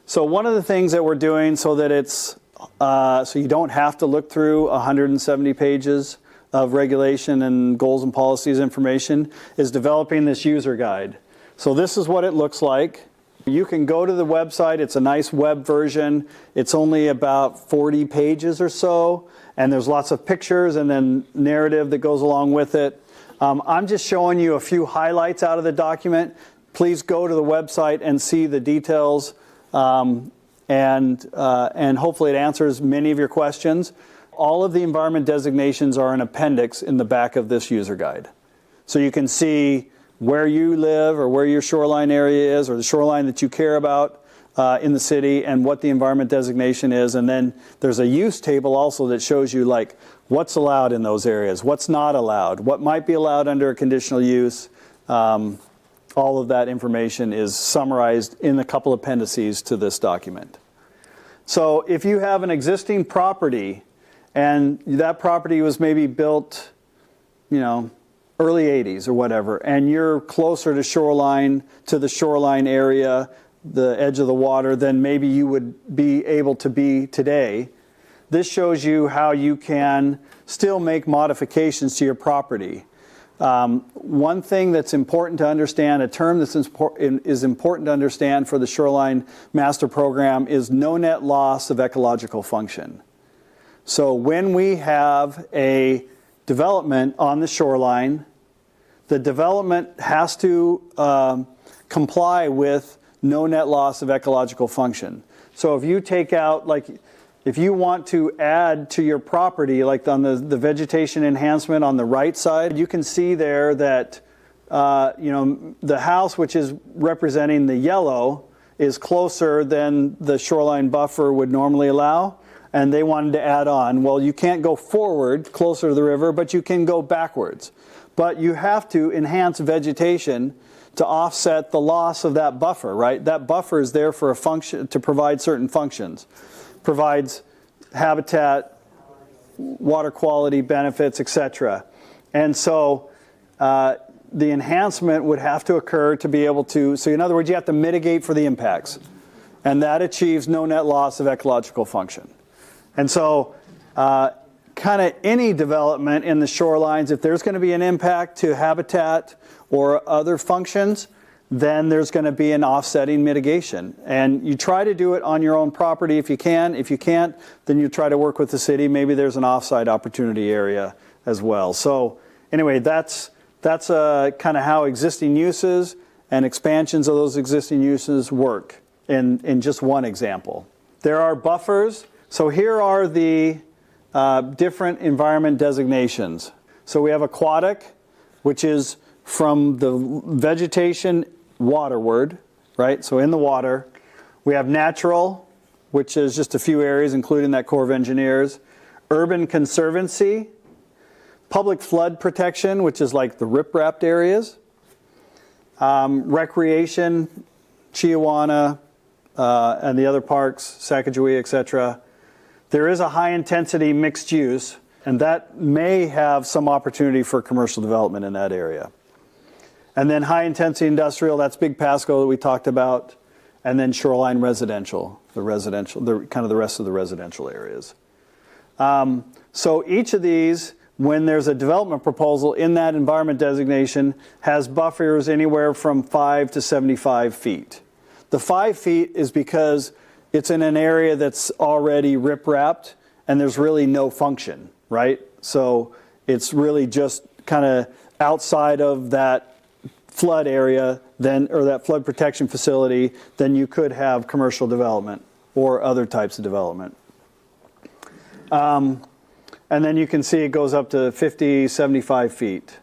So one of the things that we're doing so that it's, so you don't have to look through 170 pages of regulation and goals and policies information is developing this user guide. So this is what it looks like. You can go to the website. It's a nice web version. It's only about 40 pages or so, and there's lots of pictures and then narrative that goes along with it. I'm just showing you a few highlights out of the document. Please go to the website and see the details, and hopefully it answers many of your questions. All of the environment designations are an appendix in the back of this user guide. So you can see where you live or where your shoreline area is or the shoreline that you care about in the city and what the environment designation is. And then there's a use table also that shows you like what's allowed in those areas, what's not allowed, what might be allowed under a conditional use. All of that information is summarized in a couple appendices to this document. So if you have an existing property and that property was maybe built, early 80s or whatever, and you're closer to the shoreline area, the edge of the water, than maybe you would be able to be today. This shows you how you can still make modifications to your property. One thing that's important to understand, a term that is important to understand for the Shoreline Master Program is no net loss of ecological function. So when we have a development on the shoreline, the development has to comply with no net loss of ecological function. So if you take out, if you want to add to your property, like on the vegetation enhancement on the right side, you can see there that, the house, which is representing the yellow, is closer than the shoreline buffer would normally allow. And they wanted to add on. Well, you can't go forward closer to the river, but you can go backwards. But you have to enhance vegetation to offset the loss of that buffer, right? That buffer is there for a function, to provide certain functions. Provides habitat, water quality benefits, etc. And so the enhancement would have to occur to be able to, so in other words, you have to mitigate for the impacts. And that achieves no net loss of ecological function. And so kind of any development in the shorelines, if there's going to be an impact to habitat or other functions, then there's going to be an offsetting mitigation. And you try to do it on your own property if you can. If you can't, then you try to work with the city. Maybe there's an offsite opportunity area as well. So anyway, that's kind of how existing uses and expansions of those existing uses work in just one example. There are buffers. So here are the different environment designations. So we have aquatic, which is from the vegetation waterward, right? So in the water. We have natural, which is just a few areas, including that Corps of Engineers. Urban conservancy. Public flood protection, which is like the rip-wrapped areas. Recreation, Chiawana, and the other parks, Sacagawea, et cetera, there is a high-intensity mixed use, and that may have some opportunity for commercial development in that area. And then high-intensity industrial, that's Big Pasco that we talked about, and then shoreline residential, the rest of the residential areas. So each of these, when there's a development proposal in that environment designation, has buffers anywhere from 5 to 75 feet. The 5 feet is because it's in an area that's already rip-wrapped and there's really no function, right? So it's really just kind of outside of that flood area, then, or that flood protection facility, then you could have commercial development or other types of development. And then you can see it goes up to 50, 75 feet.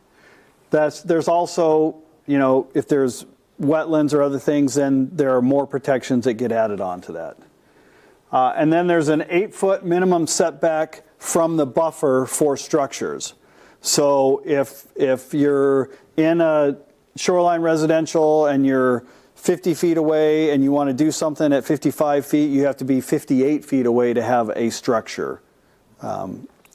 There's also, you know, if there's wetlands or other things, then there are more protections that get added on to that. And then there's an 8-foot minimum setback from the buffer for structures. So if you're in a shoreline residential and you're 50 feet away and you want to do something at 55 feet, you have to be 58 feet away to have a structure.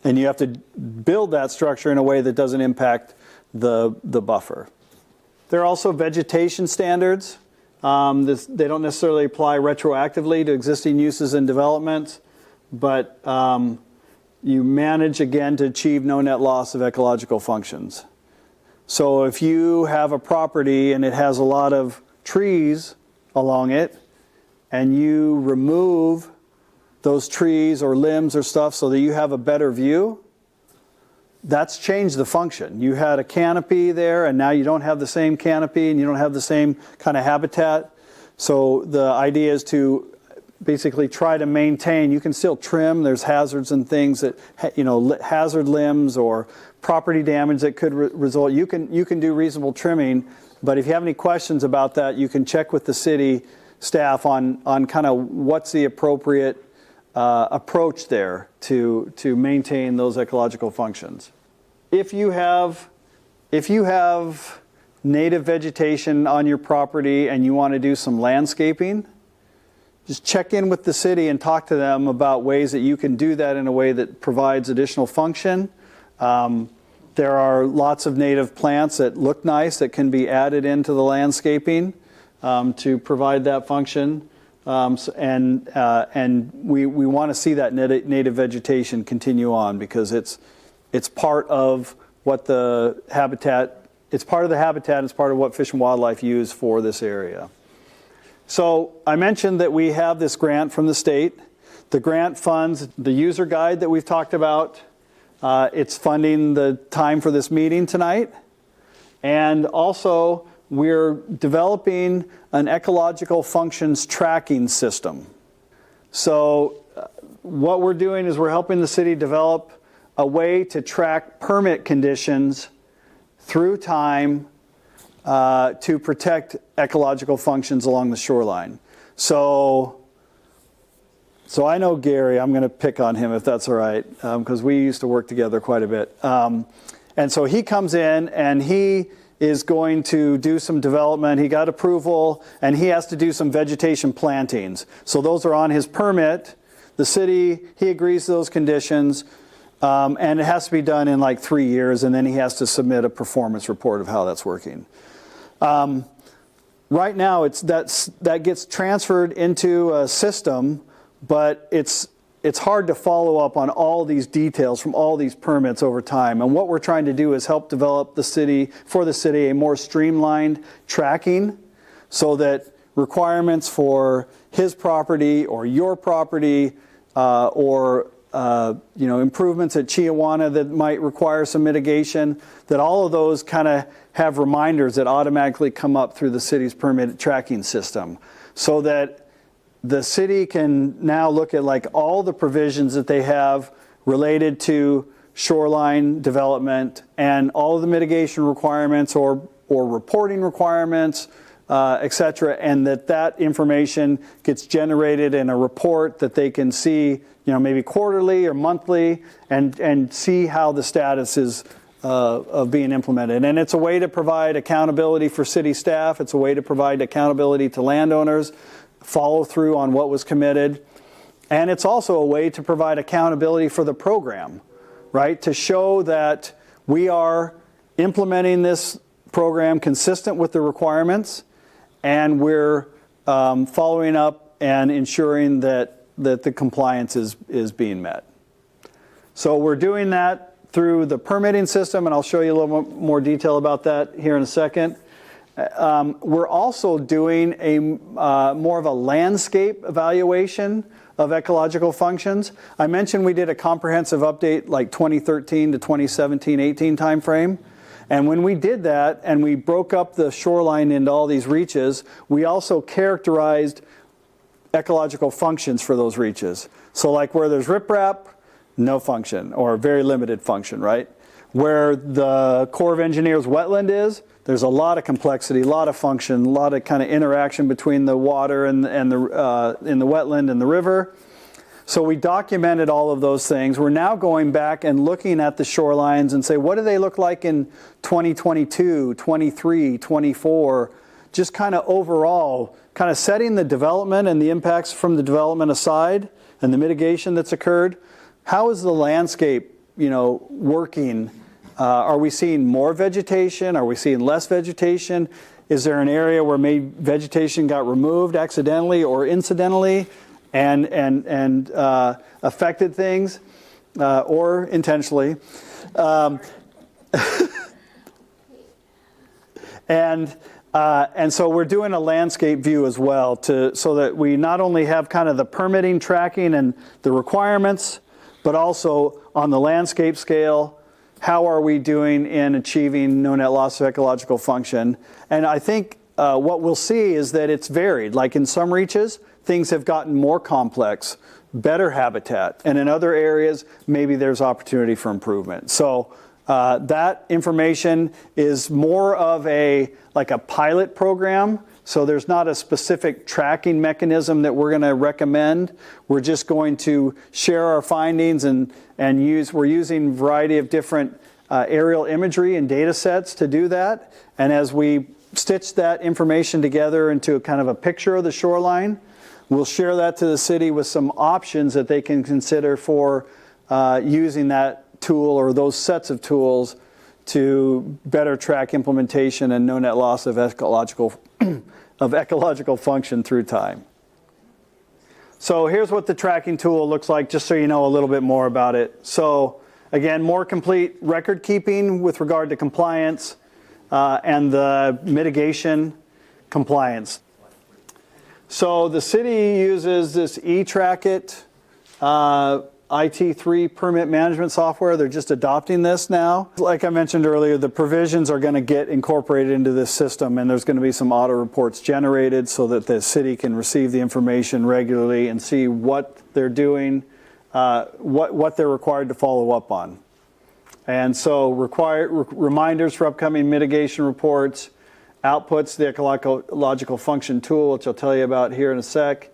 And you have to build that structure in a way that doesn't impact the buffer. There are also vegetation standards. They don't necessarily apply retroactively to existing uses and developments, but you manage, again, to achieve no net loss of ecological functions. So if you have a property and it has a lot of trees along it, and you remove those trees or limbs or stuff so that you have a better view, that's changed the function. You had a canopy there and now you don't have the same canopy and you don't have the same kind of habitat. So the idea is to basically try to maintain. You can still trim. There's hazards and things that, you know, hazard limbs or property damage that could result. You can do reasonable trimming, but if you have any questions about that, you can check with the city staff on kind of what's the appropriate approach there to maintain those ecological functions. If you have native vegetation on your property and you want to do some landscaping, just check in with the city and talk to them about ways that you can do that in a way that provides additional function. There are lots of native plants that look nice that can be added into the landscaping to provide that function. And we want to see that native vegetation continue on because it's part of what the habitat, it's part of the habitat, it's part of what Fish and Wildlife use for this area. So I mentioned that we have this grant from the state. The grant funds the user guide that we've talked about. It's funding the time for this meeting tonight. And also, we're developing an ecological functions tracking system. So what we're doing is we're helping the city develop a way to track permit conditions through time to protect ecological functions along the shoreline. So I know Gary, I'm going to pick on him if that's all right, because we used to work together quite a bit. And so he comes in and he is going to do some development. He got approval and he has to do some vegetation plantings. So those are on his permit. The city, he agrees to those conditions, and it has to be done in like 3 years, and then he has to submit a performance report of how that's working. Right now, that gets transferred into a system, but it's hard to follow up on all these details from all these permits over time. And what we're trying to do is help develop for the city a more streamlined tracking so that requirements for his property or your property or improvements at Chiawana that might require some mitigation, that all of those kind of have reminders that automatically come up through the city's permit tracking system so that the city can now look at like all the provisions that they have related to shoreline development and all of the mitigation requirements or reporting requirements, et cetera, and that information gets generated in a report that they can see, maybe quarterly or monthly and see how the status is of being implemented. And it's a way to provide accountability for city staff. It's a way to provide accountability to landowners follow through on what was committed. And it's also a way to provide accountability for the program, right? To show that we are implementing this program consistent with the requirements, and we're following up and ensuring that the compliance is being met. So we're doing that through the permitting system, and I'll show you a little more detail about that here in a second. We're also doing a more of a landscape evaluation of ecological functions. I mentioned we did a comprehensive update like 2013 to 2017-18 timeframe. And when we did that and we broke up the shoreline into all these reaches, we also characterized ecological functions for those reaches. So like where there's riprap, no function or very limited function, right? Where the Corps of Engineers wetland is, there's a lot of complexity, a lot of function, a lot of kind of interaction between the water and the in the wetland and the river. So we documented all of those things. We're now going back and looking at the shorelines and say, what do they look like in 2022, 23, 24, just kind of overall, kind of setting the development and the impacts from the development aside and the mitigation that's occurred. How is the landscape, working? Are we seeing more vegetation? Are we seeing less vegetation? Is there an area where maybe vegetation got removed accidentally or incidentally and affected things or intentionally? And so we're doing a landscape view as well so that we not only have kind of the permitting, tracking, and the requirements, but also on the landscape scale, how are we doing in achieving no net loss of ecological function? And I think what we'll see is that it's varied. Like in some reaches, things have gotten more complex, better habitat, and in other areas, maybe there's opportunity for improvement. So that information is more of like a pilot program. So there's not a specific tracking mechanism that we're going to recommend. We're just going to share our findings and we're using a variety of different aerial imagery and data sets to do that. And as we stitch that information together into a kind of a picture of the shoreline, we'll share that to the city with some options that they can consider for using that tool or those sets of tools to better track implementation and no net loss of ecological function through time. So here's what the tracking tool looks like, just so you know a little bit more about it. So again, more complete record keeping with regard to compliance and the mitigation compliance. So the city uses this eTrackIt IT3 permit management software. They're just adopting this now. Like I mentioned earlier, the provisions are going to get incorporated into this system, and there's going to be some auto reports generated so that the city can receive the information regularly and see what they're doing, what they're required to follow up on. And so reminders for upcoming mitigation reports, outputs, the ecological function tool, which I'll tell you about here in a sec,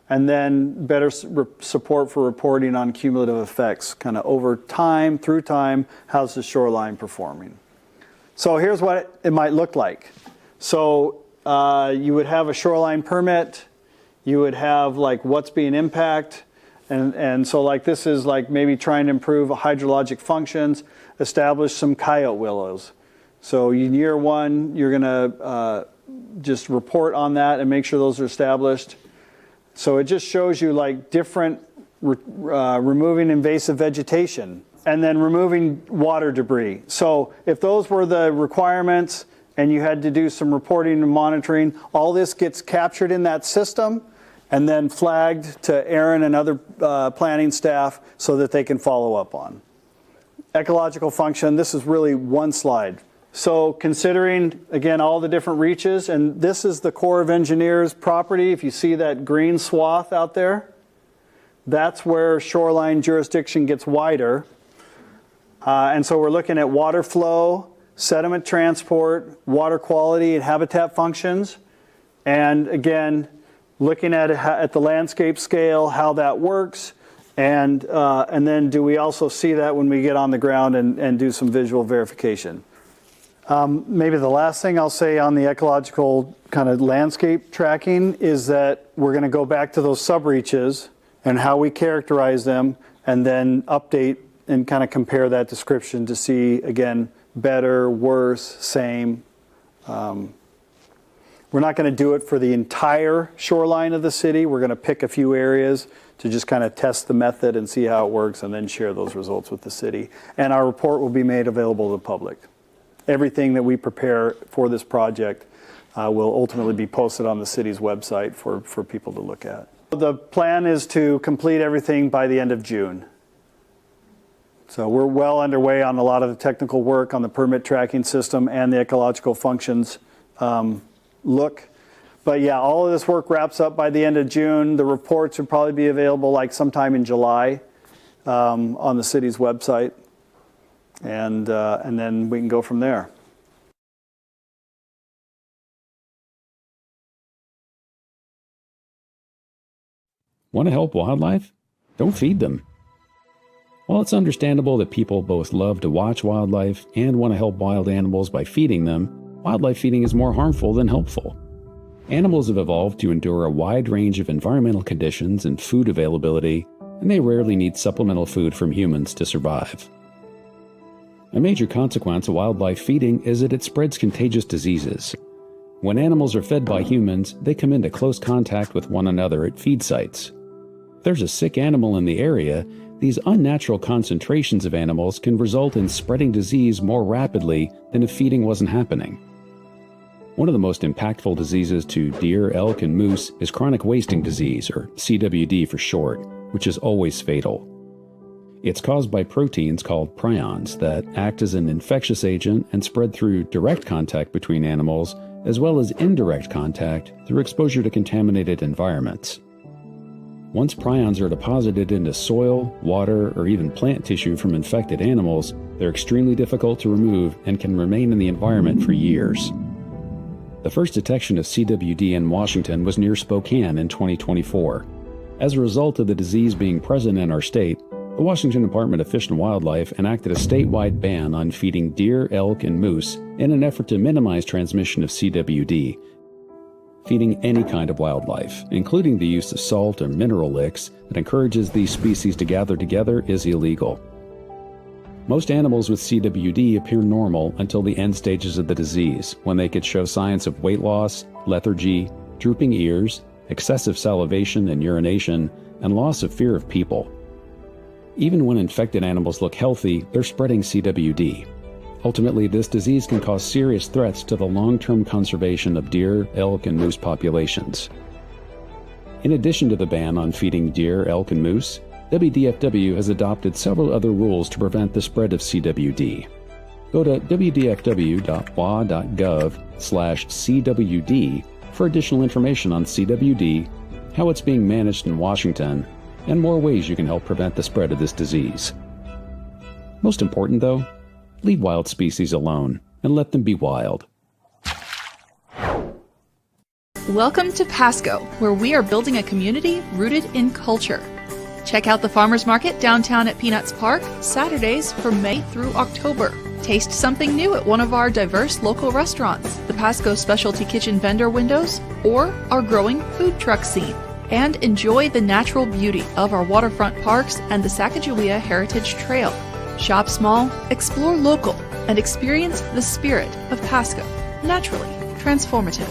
and then better support for reporting on cumulative effects, kind of over time, through time, how's the shoreline performing. So here's what it might look like. So you would have a shoreline permit, you would have like what's being impacted, and so like this is like maybe trying to improve hydrologic functions, establish some coyote willows. So in year one, you're gonna just report on that and make sure those are established. So it just shows you like different removing invasive vegetation and then removing water debris. So if those were the requirements and you had to do some reporting and monitoring, all this gets captured in that system and then flagged to Aaron and other planning staff so that they can follow up on. Ecological function, this is really one slide. So considering, again, all the different reaches, and this is the Corps of Engineers property. If you see that green swath out there, that's where shoreline jurisdiction gets wider. And so we're looking at water flow, sediment transport, water quality, and habitat functions. And again, looking at the landscape scale, how that works. And then do we also see that when we get on the ground and do some visual verification? Maybe the last thing I'll say on the ecological kind of landscape tracking is that we're going to go back to those subreaches and how we characterize them, and then update and kind of compare that description to see, again, better, worse, same. We're not going to do it for the entire shoreline of the city. We're going to pick a few areas to just kind of test the method and see how it works, and then share those results with the city. And our report will be made available to the public. Everything that we prepare for this project will ultimately be posted on the city's website for people to look at. The plan is to complete everything by the end of June. So we're well underway on a lot of the technical work on the permit tracking system and the ecological functions look. But yeah, all of this work wraps up by the end of June. The reports will probably be available like sometime in July on the city's website. And then we can go from there. Want to help wildlife? Don't feed them. While it's understandable that people both love to watch wildlife and want to help wild animals by feeding them, wildlife feeding is more harmful than helpful. Animals have evolved to endure a wide range of environmental conditions and food availability, and they rarely need supplemental food from humans to survive. A major consequence of wildlife feeding is that it spreads contagious diseases. When animals are fed by humans, they come into close contact with one another at feed sites. If there's a sick animal in the area, these unnatural concentrations of animals can result in spreading disease more rapidly than if feeding wasn't happening. One of the most impactful diseases to deer, elk, and moose is chronic wasting disease, or CWD for short, which is always fatal. It's caused by proteins called prions that act as an infectious agent and spread through direct contact between animals, as well as indirect contact through exposure to contaminated environments. Once prions are deposited into soil, water, or even plant tissue from infected animals, they're extremely difficult to remove and can remain in the environment for years. The first detection of CWD in Washington was near Spokane in 2024. As a result of the disease being present in our state, the Washington Department of Fish and Wildlife enacted a statewide ban on feeding deer, elk, and moose in an effort to minimize transmission of CWD. Feeding any kind of wildlife, including the use of salt or mineral licks that encourages these species to gather together, is illegal. Most animals with CWD appear normal until the end stages of the disease, when they could show signs of weight loss, lethargy, drooping ears, excessive salivation and urination, and loss of fear of people. Even when infected animals look healthy, they're spreading CWD. Ultimately, this disease can cause serious threats to the long-term conservation of deer, elk, and moose populations. In addition to the ban on feeding deer, elk, and moose, WDFW has adopted several other rules to prevent the spread of CWD. Go to wdfw.wa.gov/CWD for additional information on CWD, how it's being managed in Washington, and more ways you can help prevent the spread of this disease. Most important, though, leave wild species alone and let them be wild. Welcome to Pasco, where we are building a community rooted in culture. Check out the Farmers Market downtown at Peanuts Park, Saturdays from May through October. Taste something new at one of our diverse local restaurants, the Pasco Specialty Kitchen vendor windows, or our growing food truck scene. And enjoy the natural beauty of our waterfront parks and the Sacagawea Heritage Trail. Shop small, explore local, and experience the spirit of Pasco. Naturally transformative.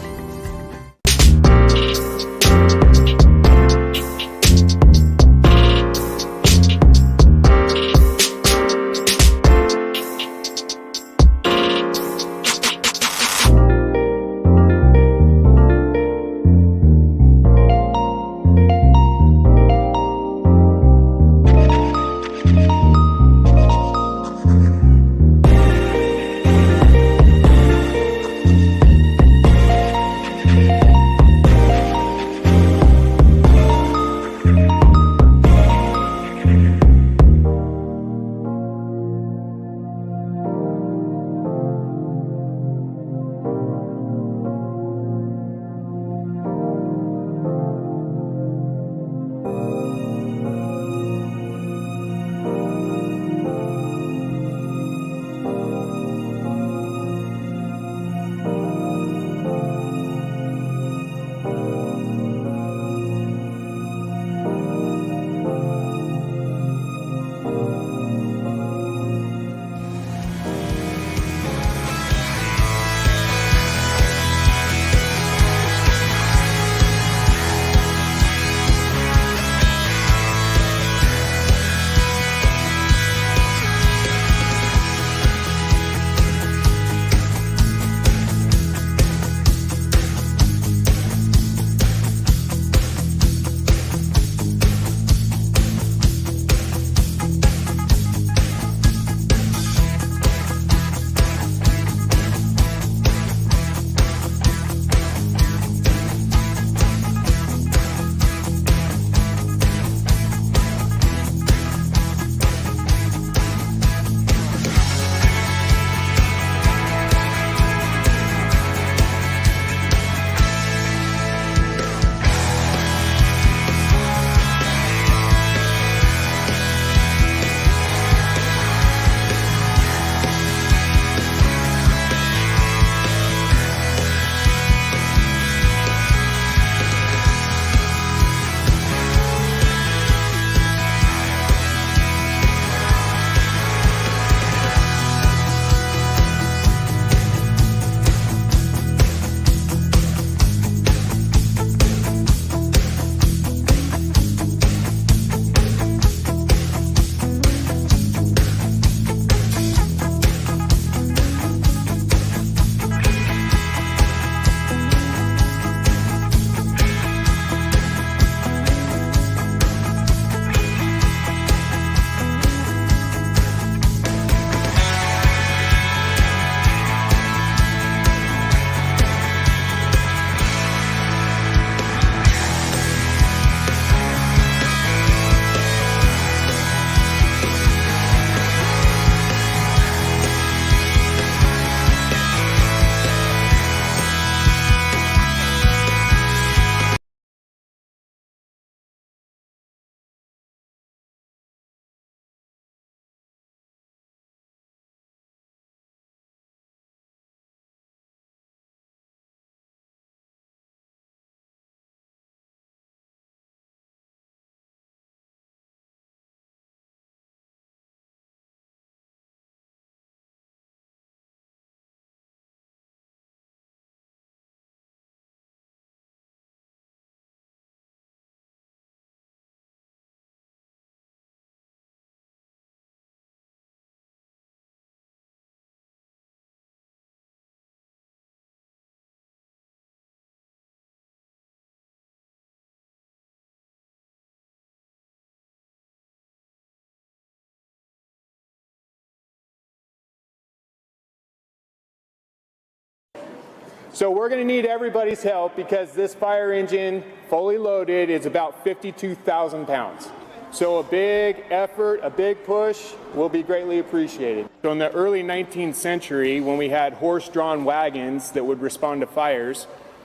So we're going to need everybody's help because this fire engine, fully loaded, is about 52,000 pounds. So a big effort, a big push will be greatly appreciated. So in the early 19th century, when we had horse-drawn wagons that would respond to fires,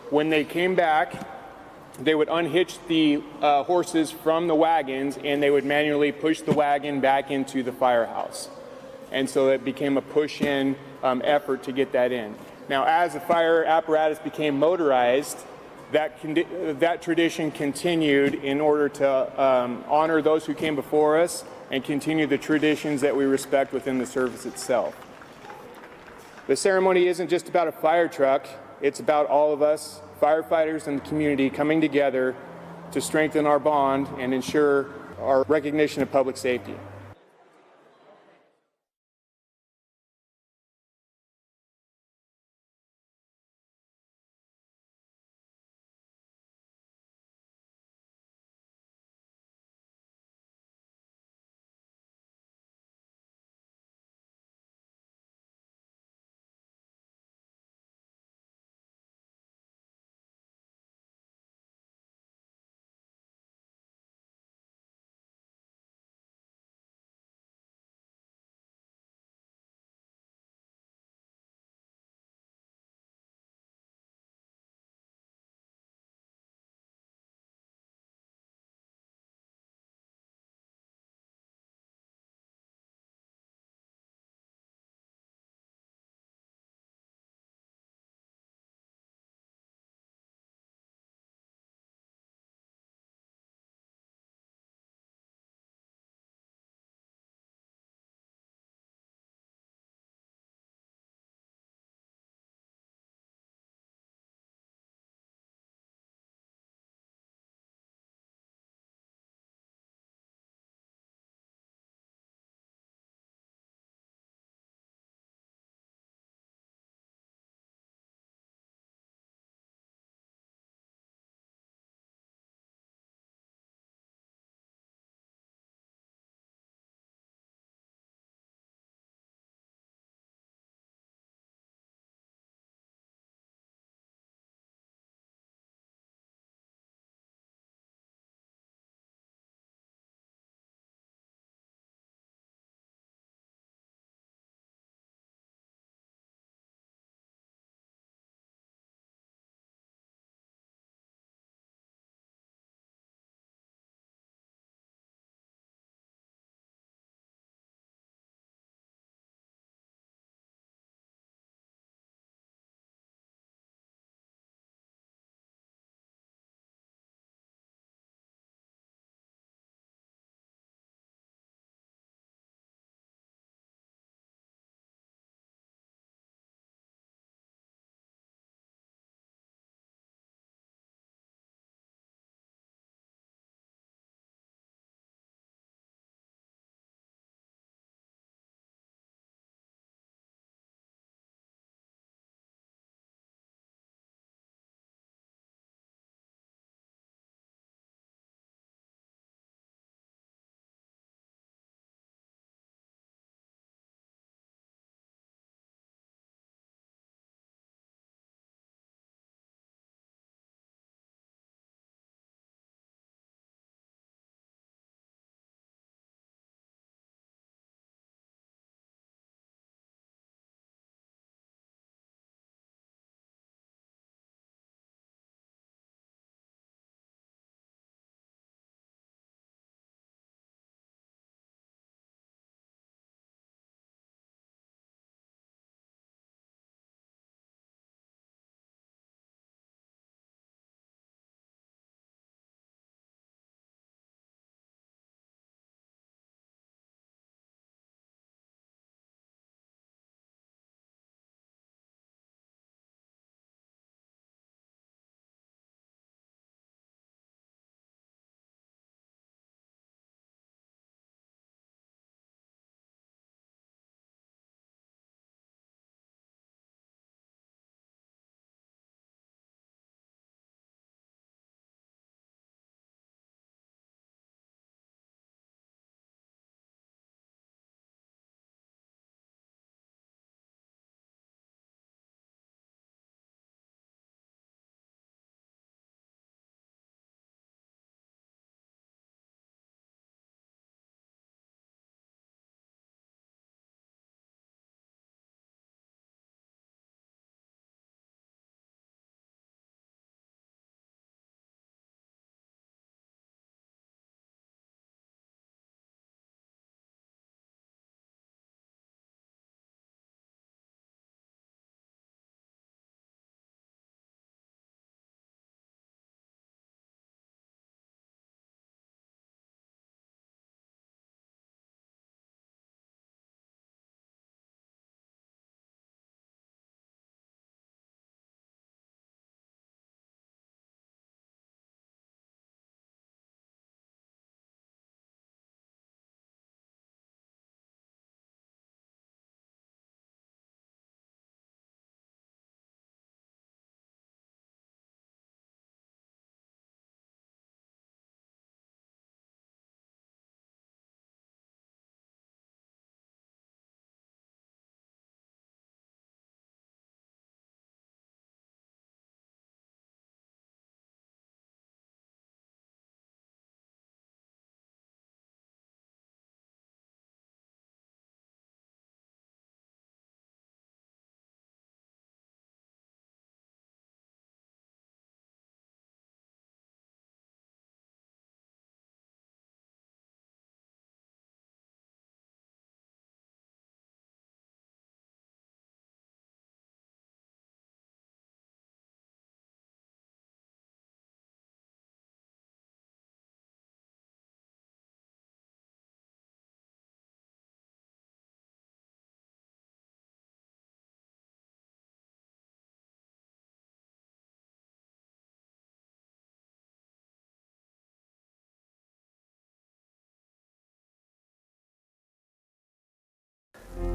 when they came back, they would unhitch the horses from the wagons and they would manually push the wagon back into the firehouse. And so it became a push-in effort to get that in. Now, as the fire apparatus became motorized, that tradition continued in order to honor those who came before us and continue the traditions that we respect within the service itself. The ceremony isn't just about a fire truck, it's about all of us, firefighters and the community, coming together to strengthen our bond and ensure our recognition of public safety.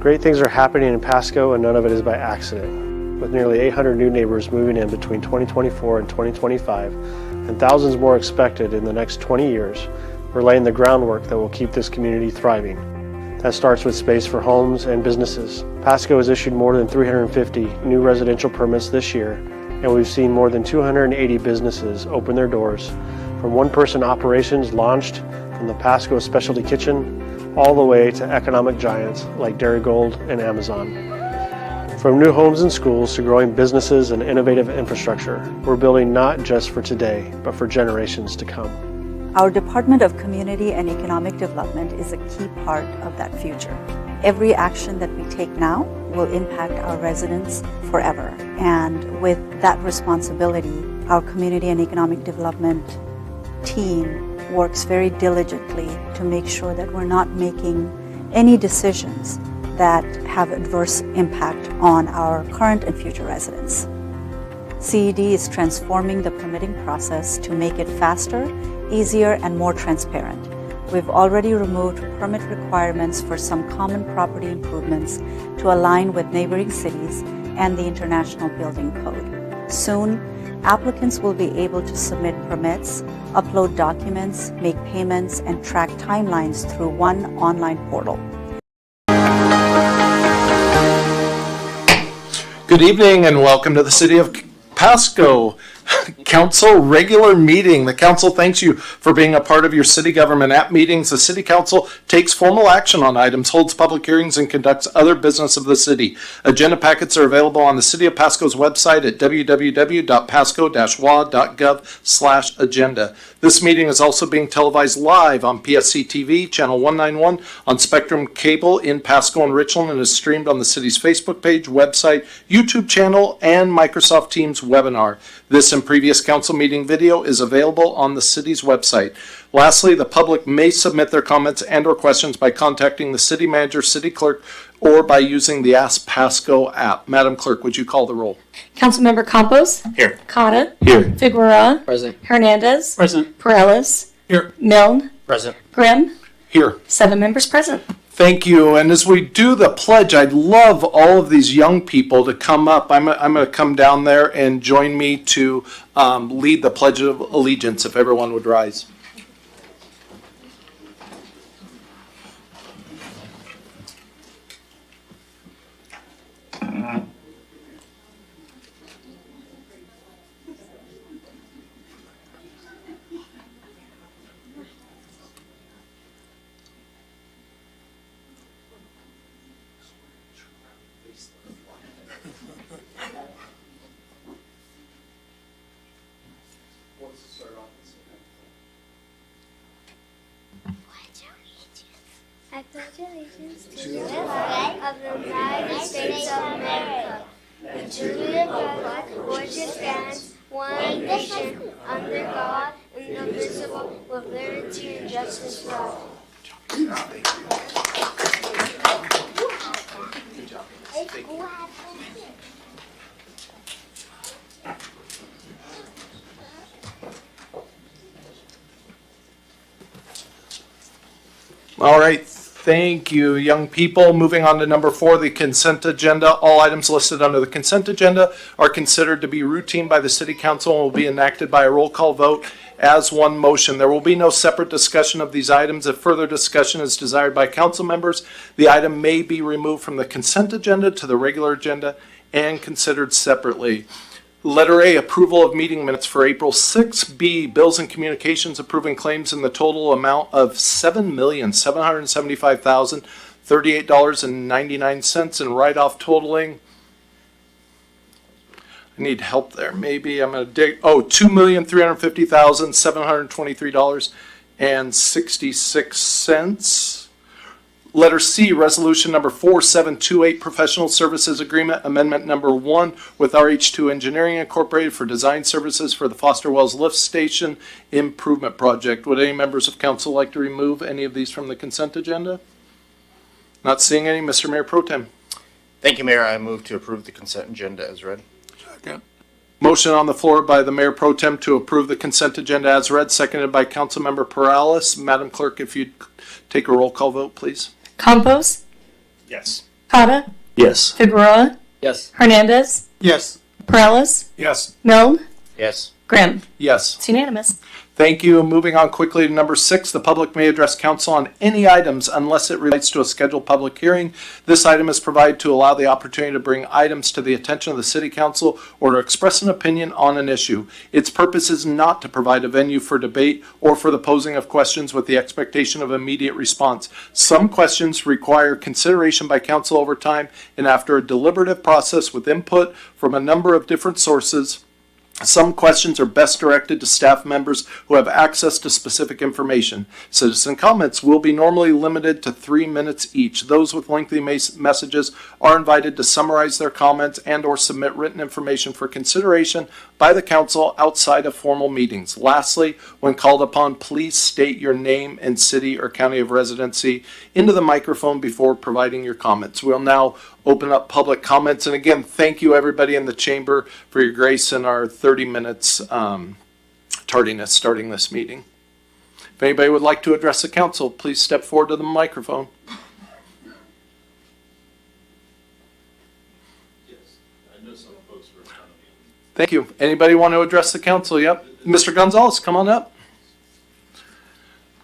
Great things are happening in Pasco, and none of it is by accident. With nearly 800 new neighbors moving in between 2024 and 2025, and thousands more expected in the next 20 years, we're laying the groundwork that will keep this community thriving. That starts with space for homes and businesses. Pasco has issued more than 350 new residential permits this year, and we've seen more than 280 businesses open their doors, from one-person operations launched from the Pasco Specialty Kitchen all the way to economic giants like Dairy Gold and Amazon. From new homes and schools to growing businesses and innovative infrastructure, we're building not just for today, but for generations to come. Our Department of Community and Economic Development is a key part of that future. Every action that we take now will impact our residents forever. And with that responsibility, our Community and Economic Development team works very diligently to make sure that we're not making any decisions that have adverse impact on our current and future residents. CED is transforming the permitting process to make it faster, easier, and more transparent. We've already removed permit requirements for some common property improvements to align with neighboring cities and the International Building Code. Soon, applicants will be able to submit permits, upload documents, make payments, and track timelines through one online portal. Good evening and welcome to the City of Pasco Council regular meeting. The council thanks you for being a part of your city government. At meetings, the city council takes formal action on items, holds public hearings, and conducts other business of the city. Agenda packets are available on the City of Pasco's website at www.pasco-wa.gov/agenda. This meeting is also being televised live on PSC-TV, channel 191, on Spectrum Cable in Pasco and Richland, and is streamed on the city's Facebook page, website, YouTube channel, and Microsoft Teams webinar. This and previous council meeting video is available on the city's website. Lastly, the public may submit their comments and or questions by contacting the city manager, city clerk, or by using the Ask Pasco app. Madam Clerk, would you call the roll? Councilmember Campos. Here. Cotta. Here. Figueroa. Present. Hernandez. Present. Perales. Here. Milne. Present. Grimm. Here. 7 members present. Thank you. And as we do the pledge, I'd love all of these young people to come up. I'm going to come down there and join me to lead the Pledge of Allegiance, if everyone would rise. I pledge allegiance to the flag of the United States of America and to the republic which stands one nation under God, indivisible, with liberty and justice for all. Good job. Thank you. All right. Thank you, young people. Moving on to number 4, the consent agenda. All items listed under the consent agenda are considered to be routine by the City Council and will be enacted by a roll call vote as one motion. There will be no separate discussion of these items. If further discussion is desired by council members, the item may be removed from the consent agenda to the regular agenda and considered separately. Letter A, approval of meeting minutes for April 6. B, bills and communications approving claims in the total amount of $7,775,038.99 and write-off totaling, I need help there. Maybe I'm going to dig, $2,350,723.66. Letter C, resolution number 4728, professional services agreement, amendment number 1 with RH2 Engineering Incorporated for design services for the Foster Wells Lift Station Improvement Project. Would any members of council like to remove any of these from the consent agenda? Not seeing any. Mr. Mayor Pro Tem. Thank you, Mayor. I move to approve the consent agenda as read. Second. Motion on the floor by the Mayor Pro Tem to approve the consent agenda as read, seconded by Councilmember Perales. Madam Clerk, if you'd take a roll call vote, please. Campos. Yes. Cotta, Yes. Figueroa, Yes. Hernandez, Yes. Perales, Yes. Milne, Yes. Grimm. Yes. It's unanimous. Thank you. Moving on quickly to number 6, the public may address council on any items unless it relates to a scheduled public hearing. This item is provided to allow the opportunity to bring items to the attention of the city council or to express an opinion on an issue. Its purpose is not to provide a venue for debate or for the posing of questions with the expectation of immediate response. Some questions require consideration by council over time and after a deliberative process with input from a number of different sources. Some questions are best directed to staff members who have access to specific information. Citizen comments will be normally limited to 3 minutes each. Those with lengthy messages are invited to summarize their comments and or submit written information for consideration by the council outside of formal meetings. Lastly, when called upon, please state your name and city or county of residency into the microphone before providing your comments. We'll now open up public comments. And again, thank you everybody in the chamber for your grace in our 30 minutes tardiness starting this meeting. If anybody would like to address the council, please step forward to the microphone. Thank you. Anybody want to address the council? Yep. Mr. Gonzalez, come on up.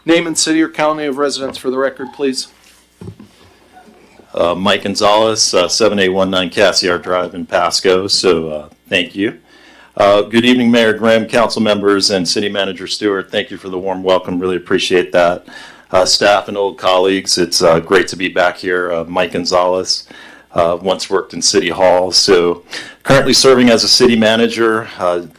Name and city or county of residence for the record, please. Mike Gonzalez, 7819 Cassiar Drive in Pasco. So thank you. Good evening, Mayor Grimm, council members, and City Manager Stewart. Thank you for the warm welcome. Really appreciate that. Staff and old colleagues, it's great to be back here. Mike Gonzalez, once worked in City Hall. So currently serving as a city manager,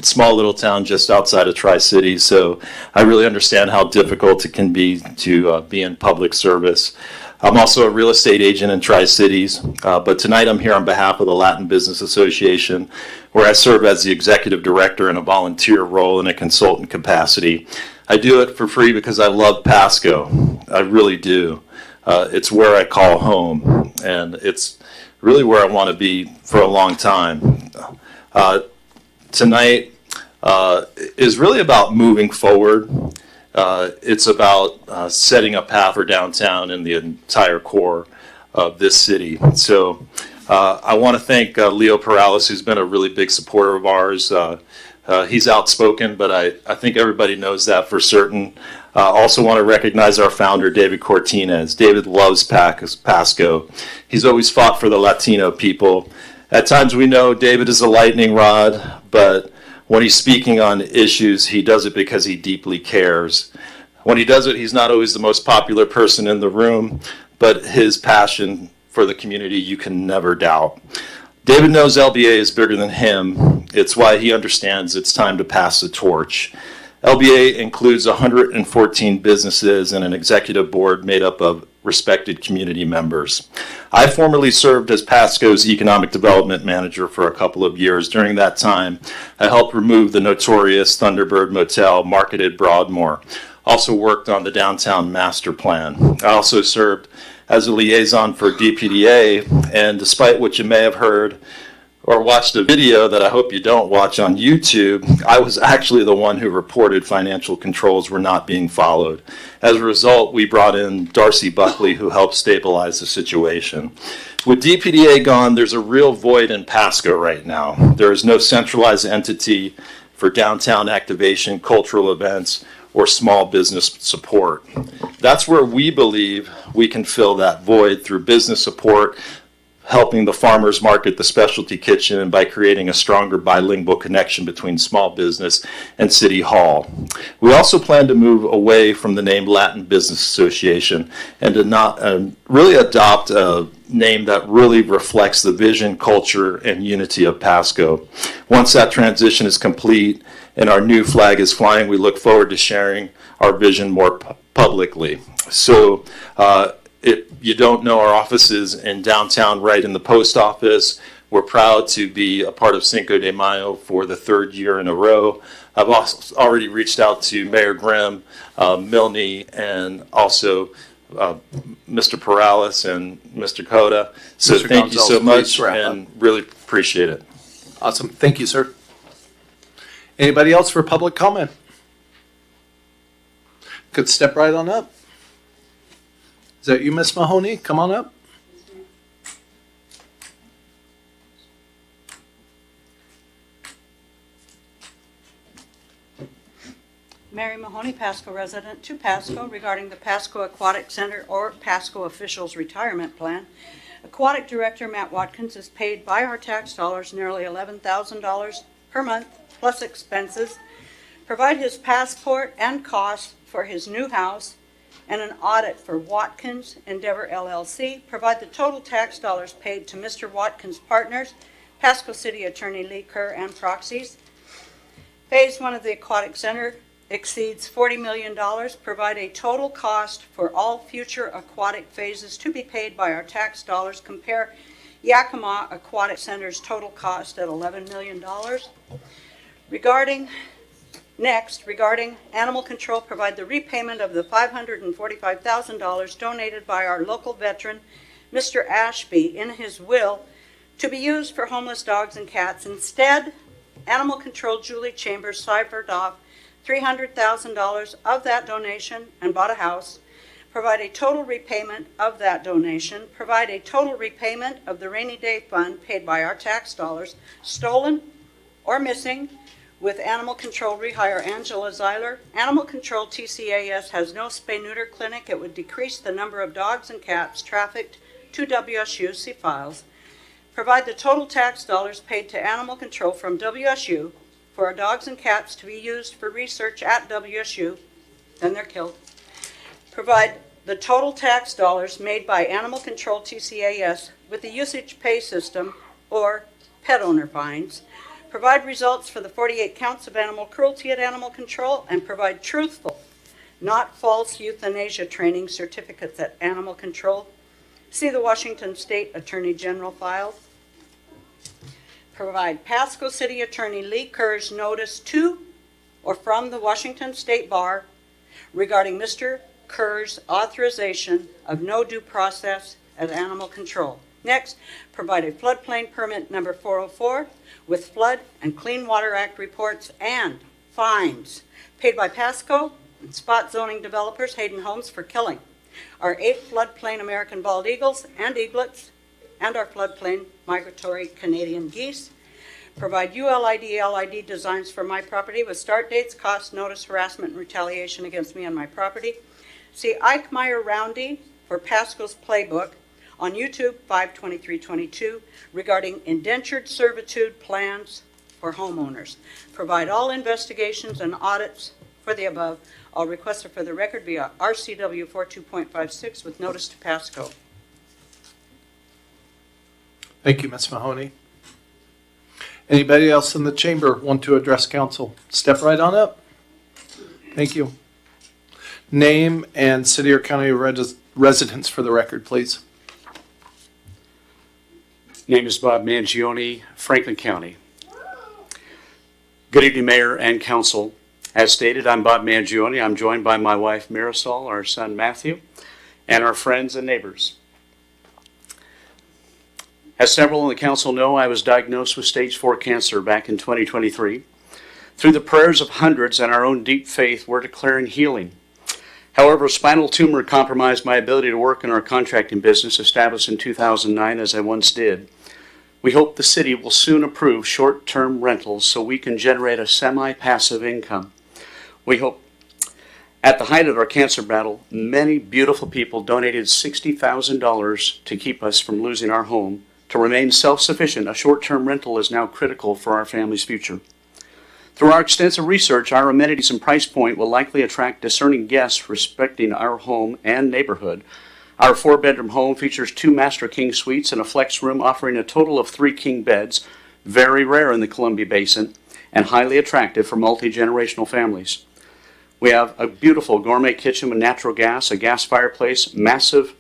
small little town just outside of Tri-City. So I really understand how difficult it can be to be in public service. I'm also a real estate agent in Tri-Cities, but tonight I'm here on behalf of the Latin Business Association, where I serve as the executive director in a volunteer role in a consultant capacity. I do it for free because I love Pasco. I really do. It's where I call home, and it's really where I want to be for a long time. Tonight is really about moving forward. It's about setting a path for downtown and the entire core of this city. So I want to thank Leo Perales, who's been a really big supporter of ours. He's outspoken, but I think everybody knows that for certain. Also want to recognize our founder, David Cortinez. David loves Pasco. He's always fought for the Latino people. At times we know David is a lightning rod, but when he's speaking on issues, he does it because he deeply cares. When he does it, he's not always the most popular person in the room, but his passion for the community you can never doubt. David knows LBA is bigger than him. It's why he understands it's time to pass the torch. LBA includes 114 businesses and an executive board made up of respected community members. I formerly served as Pasco's economic development manager for a couple of years. During that time, I helped remove the notorious Thunderbird Motel marketed Broadmoor. Also worked on the downtown master plan. I also served as a liaison for DPDA, and despite what you may have heard or watched a video that I hope you don't watch on YouTube, I was actually the one who reported financial controls were not being followed. As a result, we brought in Darcy Buckley, who helped stabilize the situation. With DPDA gone, there's a real void in Pasco right now. There is no centralized entity for downtown activation, cultural events, or small business support. That's where we believe we can fill that void through business support, helping the farmers market, the specialty kitchen, and by creating a stronger bilingual connection between small business and City Hall. We also plan to move away from the name Latin Business Association and to not really adopt a name that really reflects the vision, culture, and unity of Pasco. Once that transition is complete and our new flag is flying, we look forward to sharing our vision more publicly. So if you don't know, our office is in downtown right in the post office. We're proud to be a part of Cinco de Mayo for the third year in a row. I've also already reached out to Mayor Grimm, Milne, and also Mr. Perales and Mr. Cotta. So Mr. thank you so Gonzalez, much and really appreciate it. Awesome. Thank you, sir. Anybody else for public comment? Could step right on up. Is that you, Miss Mahoney? Come on up. Mary Mahoney, Pasco resident, to Pasco regarding the Pasco Aquatic Center or Pasco officials' retirement plan. Aquatic Director Matt Watkins is paid by our tax dollars nearly $11,000 per month plus expenses. Provide his passport and costs for his new house and an audit for Watkins Endeavor LLC. Provide the total tax dollars paid to Mr. Watkins' partners, Pasco City Attorney Lee Kerr and proxies. Phase 1 of the Aquatic Center exceeds $40 million. Provide a total cost for all future aquatic phases to be paid by our tax dollars. Compare Yakima Aquatic Center's total cost at $11 million. Regarding animal control, provide the repayment of the $545,000 donated by our local veteran, Mr. Ashby, in his will to be used for homeless dogs and cats. Instead, Animal Control Julie Chambers ciphered off $300,000 of that donation and bought a house. Provide a total repayment of that donation. Provide a total repayment of the rainy day fund paid by our tax dollars, stolen or missing, with Animal Control rehire Angela Zeiler. Animal Control TCAS has no spay-neuter clinic. It would decrease the number of dogs and cats trafficked to WSU. See files. Provide the total tax dollars paid to Animal Control from WSU for our dogs and cats to be used for research at WSU, then they're killed. Provide the total tax dollars made by Animal Control TCAS with the usage pay system or pet owner fines. Provide results for the 48 counts of animal cruelty at Animal Control, and provide truthful, not false euthanasia training certificates at Animal Control. See the Washington State Attorney General file. Provide Pasco City Attorney Lee Kerr's notice to or from the Washington State Bar regarding Mr. Kerr's authorization of no due process at Animal Control. Next, provide a floodplain permit number 404 with Flood and Clean Water Act reports and fines paid by Pasco and spot zoning developers Hayden Homes for killing our 8 floodplain American bald eagles and eaglets and our floodplain migratory Canadian geese. Provide ULID LID designs for my property with start dates, cost, notice, harassment, and retaliation against me and my property. See Ike Meyer Roundy for Pasco's Playbook on YouTube 5/23/22 regarding indentured servitude plans for homeowners. Provide all investigations and audits for the above. All requests are for the record via RCW 42.56 with notice to Pasco. Thank you, Ms. Mahoney. Anybody else in the chamber want to address council? Step right on up. Thank you. Name and city or county residence for the record, please. Name is Bob Mangione, Franklin County. Good evening, Mayor and Council. As stated, I'm Bob Mangione. I'm joined by my wife, Marisol, our son, Matthew, and our friends and neighbors. As several on the council know, I was diagnosed with stage 4 cancer back in 2023. Through the prayers of hundreds and our own deep faith, we're declaring healing. However, a spinal tumor compromised my ability to work in our contracting business established in 2009 as I once did. We hope the city will soon approve short-term rentals so we can generate a semi-passive income. We hope. At the height of our cancer battle, many beautiful people donated $60,000 to keep us from losing our home. To remain self-sufficient, a short-term rental is now critical for our family's future. Through our extensive research, our amenities and price point will likely attract discerning guests respecting our home and neighborhood. Our 4-bedroom home features 2 Master King suites and a flex room offering a total of 3 king beds, very rare in the Columbia Basin, and highly attractive for multi-generational families. We have a beautiful gourmet kitchen with natural gas, a gas fireplace, massage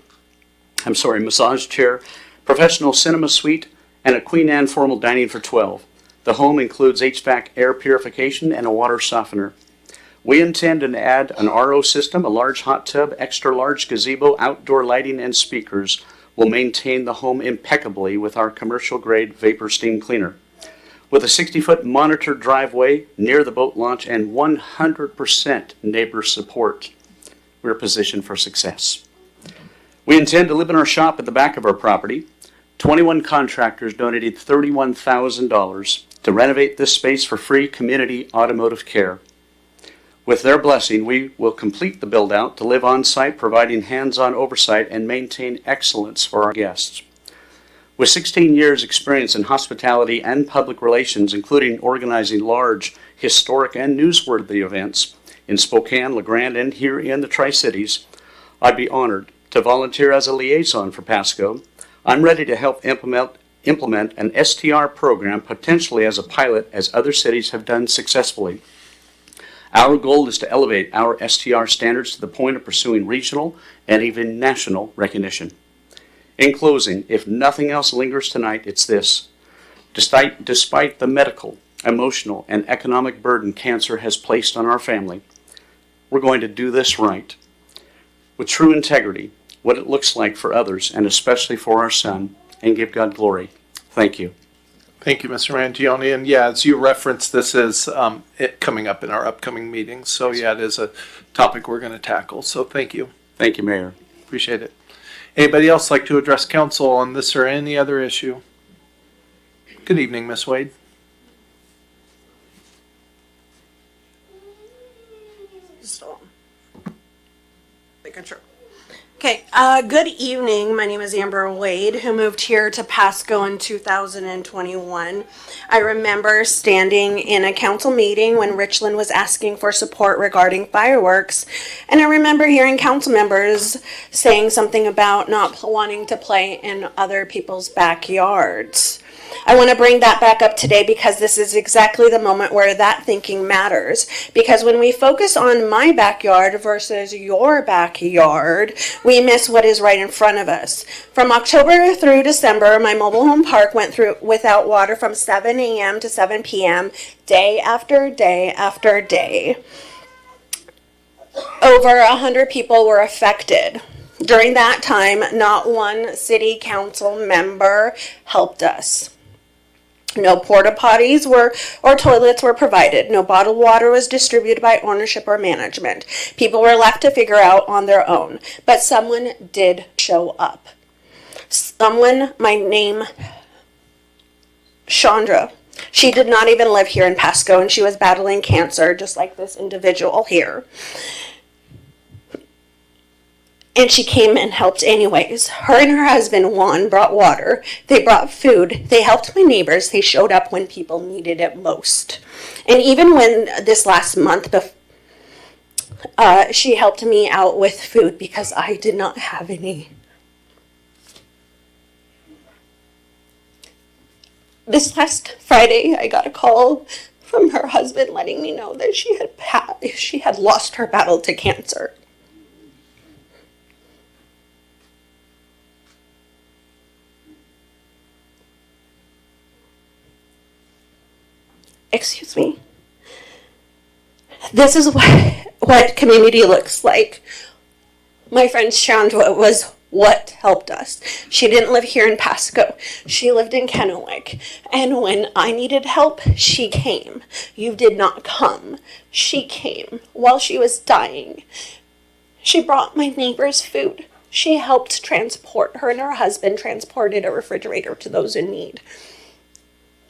chair, professional cinema suite, and a Queen Anne formal dining for 12. The home includes HVAC air purification and a water softener. We intend to add an RO system, a large hot tub, extra large gazebo, outdoor lighting, and speakers. We'll maintain the home impeccably with our commercial grade vapor steam cleaner. With a 60-foot monitored driveway near the boat launch and 100% neighbor support, we're positioned for success. We intend to live in our shop at the back of our property. 21 contractors donated $31,000 to renovate this space for free community automotive care. With their blessing, we will complete the build-out to live on-site, providing hands-on oversight and maintain excellence for our guests. With 16 years' experience in hospitality and public relations, including organizing large, historic, and newsworthy events in Spokane, LeGrand, and here in the Tri-Cities, I'd be honored to volunteer as a liaison for Pasco. I'm ready to help implement an STR program, potentially as a pilot, as other cities have done successfully. Our goal is to elevate our STR standards to the point of pursuing regional and even national recognition. In closing, if nothing else lingers tonight, it's this. Despite the medical, emotional, and economic burden cancer has placed on our family, we're going to do this right. With true integrity, what it looks like for others, and especially for our son, and give God glory. Thank you. Thank you, Mr. Mangione. And yeah, as you referenced, this is coming up in our upcoming meetings. So yeah, it is a topic we're going to tackle. So thank you. Thank you, Mayor. Appreciate it. Anybody else like to address council on this or any other issue? Good evening, Ms. Wade. Making sure. Okay, good evening. My name is Amber Wade, who moved here to Pasco in 2021. I remember standing in a council meeting when Richland was asking for support regarding fireworks, and I remember hearing council members saying something about not wanting to play in other people's backyards. I want to bring that back up today because this is exactly the moment where that thinking matters. Because when we focus on my backyard versus your backyard, we miss what is right in front of us. From October through December, my mobile home park went through without water from 7 a.m. to 7 p.m. day after day after day. Over 100 people were affected. During that time, not one city council member helped us. No porta potties or toilets were provided. No bottled water was distributed by ownership or management. People were left to figure out on their own. But someone did show up. Someone, my name, Chandra. She did not even live here in Pasco, and she was battling cancer, just like this individual here. And she came and helped anyways. Her and her husband, Juan, brought water. They brought food. They helped my neighbors. They showed up when people needed it most. And even when this last month, she helped me out with food because I did not have any. This last Friday, I got a call from her husband letting me know that she had lost her battle to cancer. Excuse me. This is what community looks like. My friend Chandra was what helped us. She didn't live here in Pasco. She lived in Kennewick. And when I needed help, she came. You did not come. She came while she was dying. She brought my neighbors food. She helped transport. Her and her husband transported a refrigerator to those in need.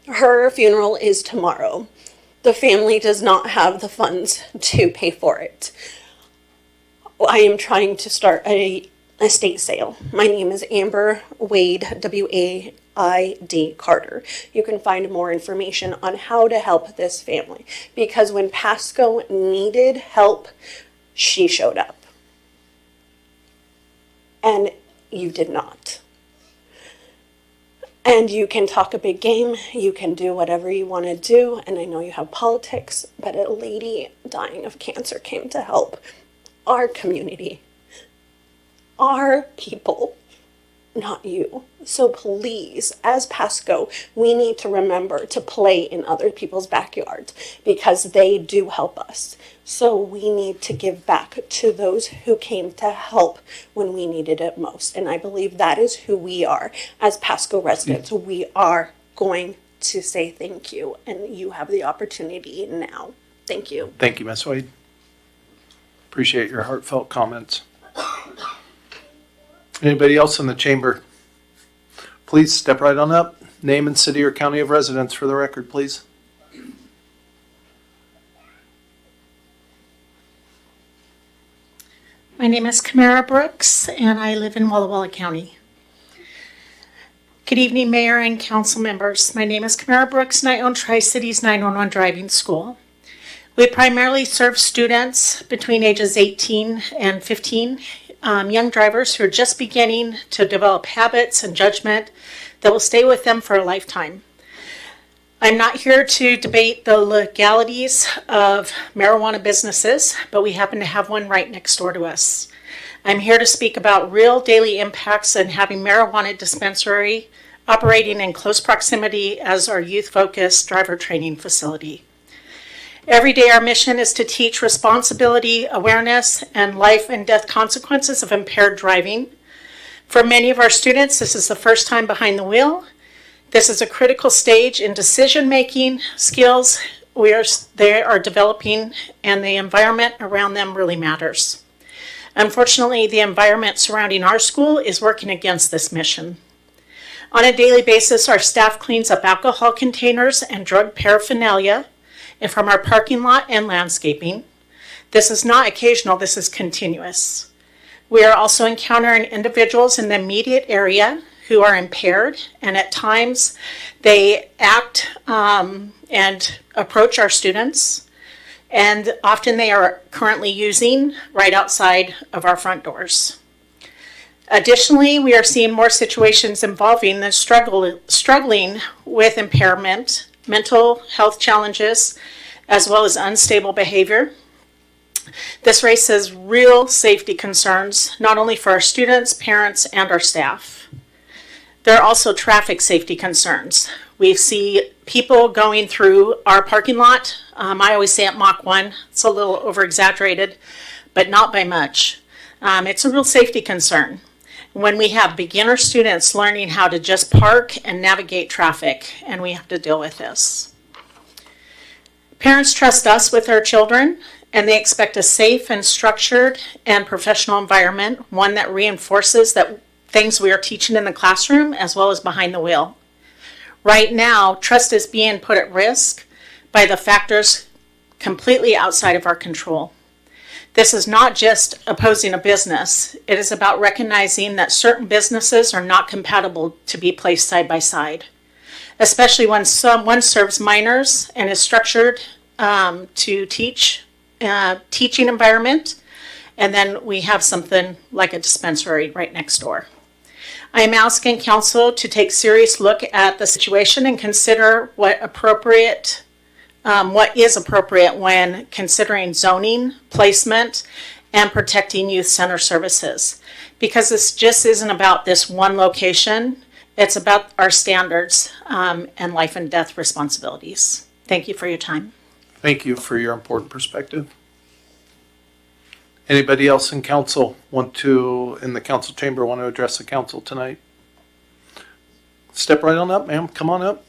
Her funeral is tomorrow. The family does not have the funds to pay for it. I am trying to start a estate sale. My name is Amber Wade, W-A-I-D Carter. You can find more information on how to help this family, because when Pasco needed help, she showed up. And you did not. And you can talk a big game, you can do whatever you want to do, and I know you have politics, but a lady dying of cancer came to help our community, our people, not you. So please, as Pasco, we need to remember to play in other people's backyards because they do help us. So we need to give back to those who came to help when we needed it most. And I believe that is who we are as Pasco residents. We are going to say thank you, and you have the opportunity now. Thank you. Thank you, Ms. Wade. Appreciate your heartfelt comments. Anybody else in the chamber? Please step right on up. Name and city or county of residence for the record, please. My name is Camara Brooks, and I live in Walla Walla County. Good evening, Mayor and council members. My name is Camara Brooks, and I own Tri-Cities 911 Driving School. We primarily serve students between ages 18 and 15, young drivers who are just beginning to develop habits and judgment that will stay with them for a lifetime. I'm not here to debate the legalities of marijuana businesses, but we happen to have one right next door to us. I'm here to speak about real daily impacts and having marijuana dispensary operating in close proximity as our youth-focused driver training facility. Every day our mission is to teach responsibility, awareness, and life and death consequences of impaired driving. For many of our students, this is the first time behind the wheel. This is a critical stage in decision-making skills they are developing, and the environment around them really matters. Unfortunately, the environment surrounding our school is working against this mission. On a daily basis, our staff cleans up alcohol containers and drug paraphernalia and from our parking lot and landscaping. This is not occasional, this is continuous. We are also encountering individuals in the immediate area who are impaired, and at times they act and approach our students, and often they are currently using right outside of our front doors. Additionally, we are seeing more situations involving the struggling with impairment, mental health challenges, as well as unstable behavior. This raises real safety concerns, not only for our students, parents, and our staff. There are also traffic safety concerns. We see people going through our parking lot. I always say at Mach 1, it's a little over-exaggerated, but not by much. It's a real safety concern when we have beginner students learning how to just park and navigate traffic, and we have to deal with this. Parents trust us with their children, and they expect a safe and structured and professional environment, one that reinforces that things we are teaching in the classroom as well as behind the wheel. Right now, trust is being put at risk by the factors completely outside of our control. This is not just opposing a business. It is about recognizing that certain businesses are not compatible to be placed side by side, especially when one serves minors and is structured to teaching environment, and then we have something like a dispensary right next door. I am asking council to take a serious look at the situation and consider what is appropriate when considering zoning, placement, and protecting youth center services. Because this just isn't about this one location, it's about our standards and life and death responsibilities. Thank you for your time. Thank you for your important perspective. Anybody else in council in the council chamber want to address the council tonight? Step right on up, ma'am. Come on up.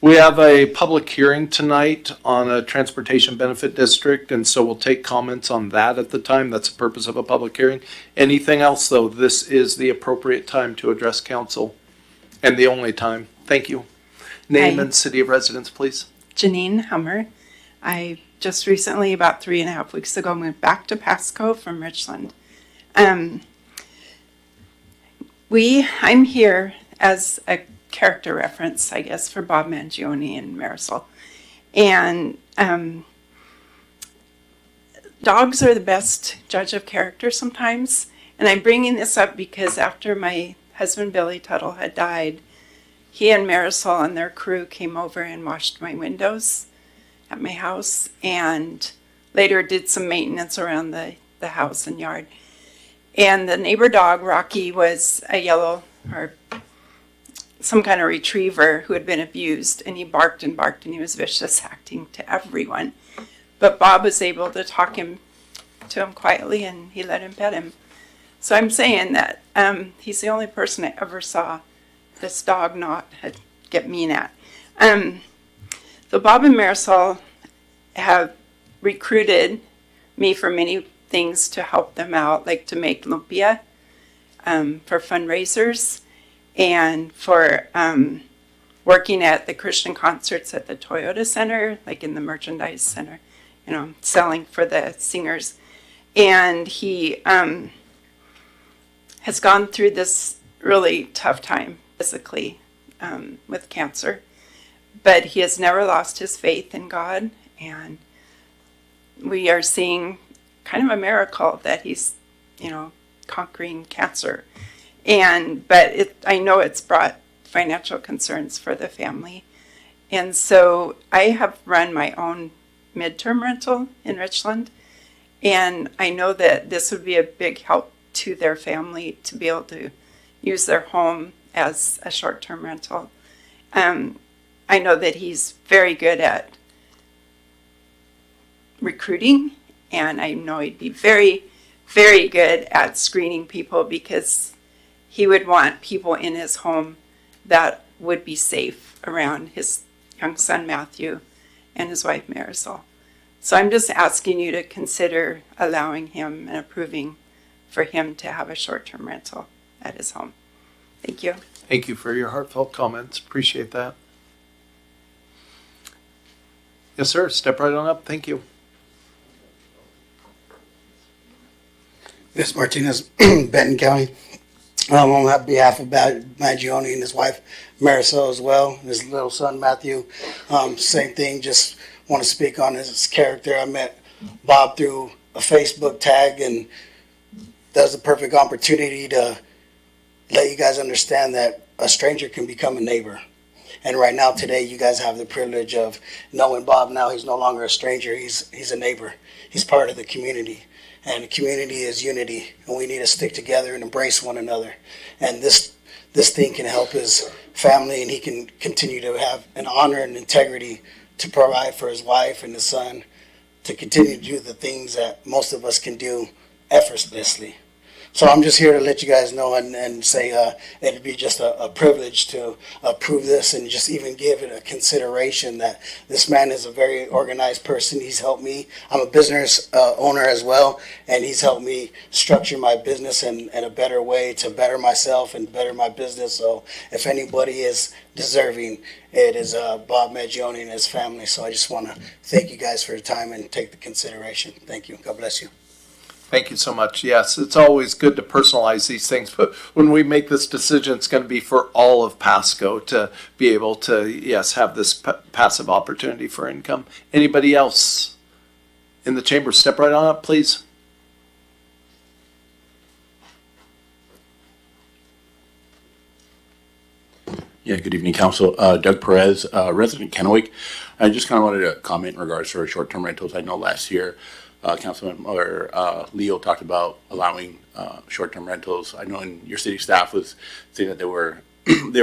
We have a public hearing tonight on a transportation benefit district, and so we'll take comments on that at the time. That's the purpose of a public hearing. Anything else, though, this is the appropriate time to address council, and the only time. Thank you. Name and city of residence, please. Janine Hummer. I just recently, about 3.5 weeks ago, moved back to Pasco from Richland. I'm here as a character reference, I guess, for Bob Mangione and Marisol. And dogs are the best judge of character sometimes. And I'm bringing this up because after my husband, Billy Tuttle, had died, he and Marisol and their crew came over and washed my windows at my house, and later did some maintenance around the house and yard. And the neighbor dog, Rocky, was a yellow or some kind of retriever who had been abused, and he barked and barked, and he was vicious, acting to everyone. But Bob was able to talk to him quietly, and he let him pet him. So I'm saying that he's the only person I ever saw this dog not get mean at. So Bob and Marisol have recruited me for many things to help them out, like to make lumpia for fundraisers, and for working at the Christian concerts at the Toyota Center, like in the merchandise center, selling for the singers. And he has gone through this really tough time physically with cancer. But he has never lost his faith in God. And we are seeing kind of a miracle that he's, conquering cancer. But I know it's brought financial concerns for the family. And so I have run my own midterm rental in Richland. And I know that this would be a big help to their family to be able to use their home as a short-term rental. I know that he's very good at recruiting, and I know he'd be very, very good at screening people, because he would want people in his home that would be safe around his young son Matthew and his wife Marisol. So I'm just asking you to consider allowing him and approving for him to have a short-term rental at his home. Thank you. Thank you for your heartfelt comments. Appreciate that. Yes, sir. Step right on up. Thank you. Ms. Martinez, Benton County. On behalf of Maggione and his wife Marisol as well, and his little son Matthew. Same thing, just want to speak on his character. I met Bob through a Facebook tag, and that was the perfect opportunity to let you guys understand that a stranger can become a neighbor. And right now, today, you guys have the privilege of knowing Bob now. He's no longer a stranger. He's a neighbor. He's part of the community. And the community is unity. And we need to stick together and embrace one another. And this thing can help his family, and he can continue to have an honor and integrity to provide for his wife and his son, to continue to do the things that most of us can do effortlessly. So I'm just here to let you guys know and say it'd be just a privilege to approve this, and just even give it a consideration that this man is a very organized person. He's helped me. I'm a business owner as well, and he's helped me structure my business in a better way to better myself and better my business. So if anybody is deserving, it is Bob Maggione and his family. So I just want to thank you guys for your time and take the consideration. Thank you. God bless you. Thank you so much. Yes, it's always good to personalize these things, but when we make this decision, it's going to be for all of Pasco to be able to, yes, have this passive opportunity for income. Anybody else in the chamber? Step right on up, please. Yeah, good evening, Council. Doug Perez, resident Kennewick. I just kind of wanted to comment in regards to our short-term rentals. I know last year, Councilmember Leo talked about allowing short-term rentals. I know your city staff was saying that they were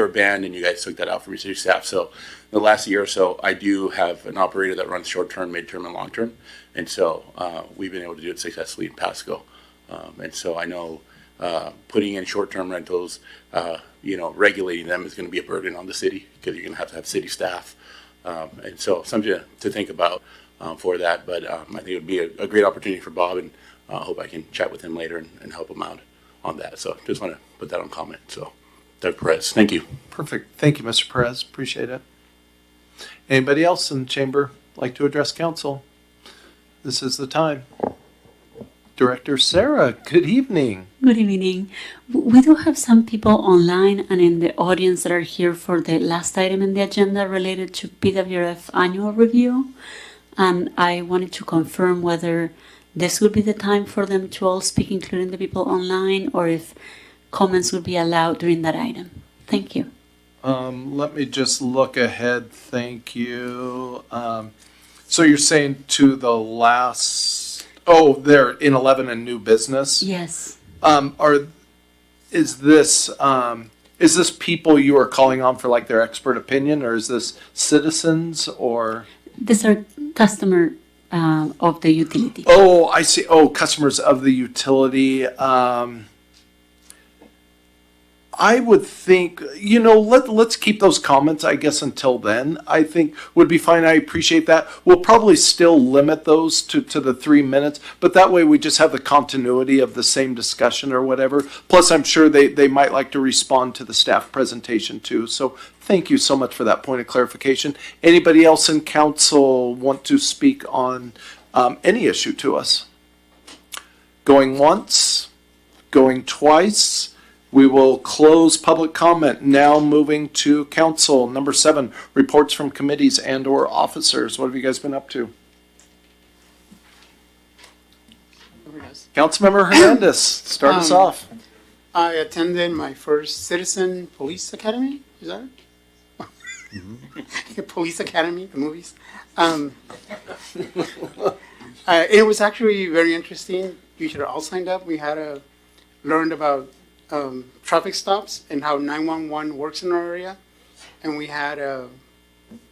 banned, and you guys took that out from your city staff. So the last year or so, I do have an operator that runs short-term, mid-term, and long-term, and so we've been able to do it successfully in Pasco. And so I know putting in short-term rentals, regulating them is going to be a burden on the city, because you're going to have city staff, and so something to think about. For that, but I think it would be a great opportunity for Bob, and I hope I can chat with him later and help him out on that. So just want to put that on comment. So Doug Perez, thank you. Perfect. Thank you, Mr. Perez. Appreciate it. Anybody else in the chamber like to address council? This is the time. Director Sarah, good evening. Good evening. We do have some people online and in the audience that are here for the last item in the agenda related to PWRF annual review. And I wanted to confirm whether this would be the time for them to all speak, including the people online, or if comments would be allowed during that item. Thank you. Let me just look ahead. Thank you. So you're saying to the last, they're in 11 in new business? Yes. Is this people you are calling on for like their expert opinion, or is this citizens, or? These are customer of the utility. Oh, I see. Oh, customers of the utility. I would think, let's keep those comments, I guess, until then. I think would be fine. I appreciate that. We'll probably still limit those to the 3 minutes, but that way we just have the continuity of the same discussion or whatever. Plus, I'm sure they might like to respond to the staff presentation too. So thank you so much for that point of clarification. Anybody else in council want to speak on any issue to us? Going once, going twice. We will close public comment. Now moving to council. Number 7, reports from committees and or officers. What have you guys been up to? Councilmember Hernandez, start us off. I attended my first Citizen Police Academy. Is that it? Police Academy, the movies. It was actually very interesting. You should have all signed up. We had learned about traffic stops and how 911 works in our area. And we had a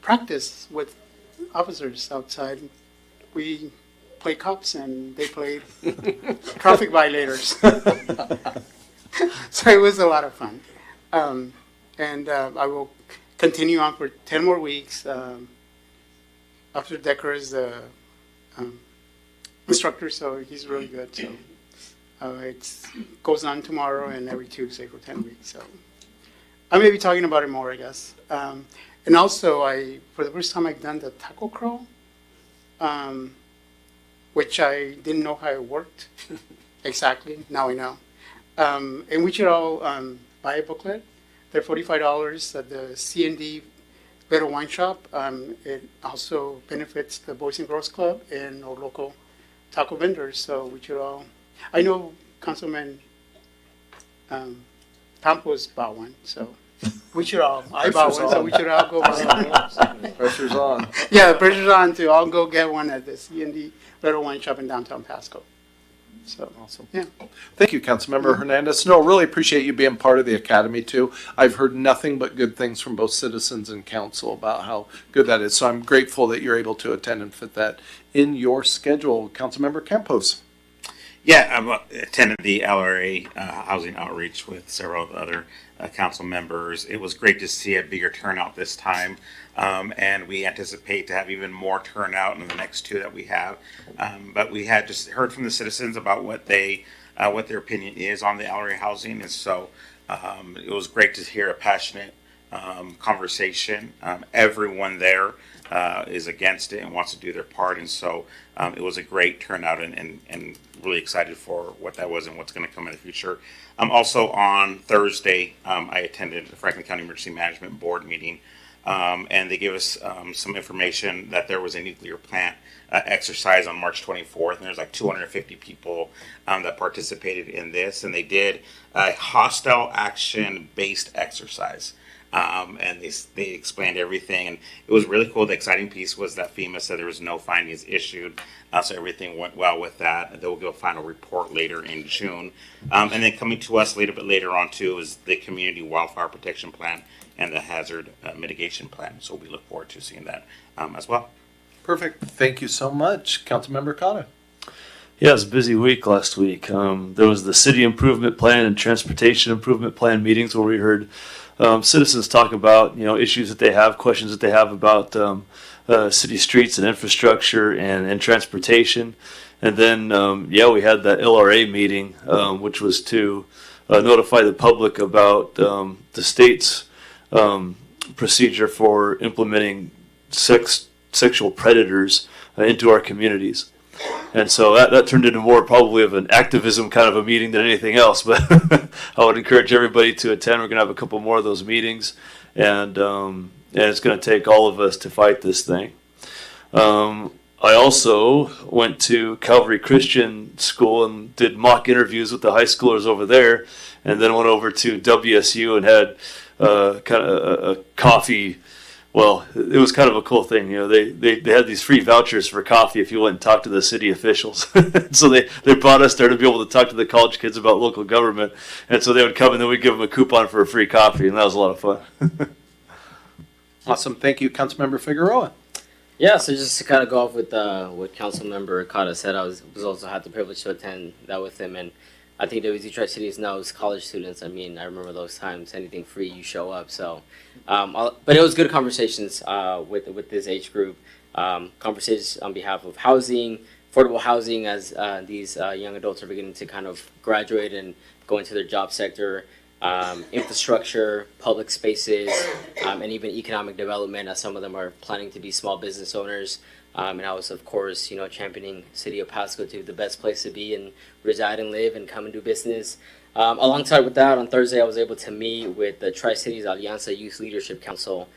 practice with officers outside. We played cops and they played traffic violators. So it was a lot of fun. And I will continue on for 10 more weeks. Officer Decker is the instructor, so he's really good. So it goes on tomorrow and every Tuesday for 10 weeks. So I may be talking about it more, I guess. And also, for the first time, I've done the taco crawl, which I didn't know how it worked exactly. Now I know. And we should all buy a booklet. They're $45 at the C&D Better Wine Shop. It also benefits the Boys and Girls Club and our local taco vendors. So we should all. I know Councilman Campos bought one, so we should all. I bought one, so we should all go buy one. Pressure's on. Yeah, pressure's on to all go get one at the C&D Better Wine Shop in downtown Pasco. So awesome. Yeah. Thank you, Councilmember Hernandez. No, really appreciate you being part of the academy too. I've heard nothing but good things from both citizens and council about how good that is. So I'm grateful that you're able to attend and fit that in your schedule. Councilmember Campos. Yeah, I attended the LRA housing outreach with several other council members. It was great to see a bigger turnout this time, and we anticipate to have even more turnout in the next 2 that we have. But we had just heard from the citizens about what their opinion is on the LRA housing, and so it was great to hear a passionate conversation. Everyone there is against it and wants to do their part, and so it was a great turnout and really excited for what that was and what's going to come in the future. Also on Thursday, I attended the Franklin County Emergency Management Board meeting, and they gave us some information that there was a nuclear plant exercise on March 24th, and there's like 250 people that participated in this, and they did a hostile action-based exercise. And they explained everything, and it was really cool. The exciting piece was that FEMA said there was no findings issued, so everything went well with that. They will give a final report later in June. And then coming to us a little bit later on too is the Community Wildfire Protection Plan and the Hazard Mitigation Plan. So we look forward to seeing that as well. Perfect. Thank you so much, Councilmember Cotta. Yeah, it was a busy week last week. There was the City Improvement Plan and Transportation Improvement Plan meetings where we heard citizens talk about issues that they have, questions that they have about city streets and infrastructure and transportation. And then we had that LRA meeting, which was to notify the public about the state's procedure for implementing sexual predators into our communities. And so that turned into more probably of an activism kind of a meeting than anything else. But I would encourage everybody to attend. We're going to have a couple more of those meetings. And it's going to take all of us to fight this thing. I also went to Calvary Christian School and did mock interviews with the high schoolers over there. And then went over to WSU and had kind of a coffee. Well, it was kind of a cool thing. They had these free vouchers for coffee if you went and talked to the city officials. So they brought us there to be able to talk to the college kids about local government. And so they would come and then we'd give them a coupon for a free coffee, and that was a lot of fun. Awesome. Thank you, Councilmember Figueroa. Yeah, so just to kind of go off with what Councilmember Cotta said, I was also had the privilege to attend that with him, and I think WZ Tri-Cities knows college students. I mean, I remember those times, anything free, you show up. So, but it was good conversations with this age group, conversations on behalf of housing, affordable housing, as these young adults are beginning to kind of graduate and go into their job sector. infrastructure, public spaces, and even economic development, as some of them are planning to be small business owners. And I was, of course, championing City of Pasco to be the best place to be and reside and live and come and do business. Alongside with that, on Thursday, I was able to meet with the Tri-Cities Alianza Youth Leadership Council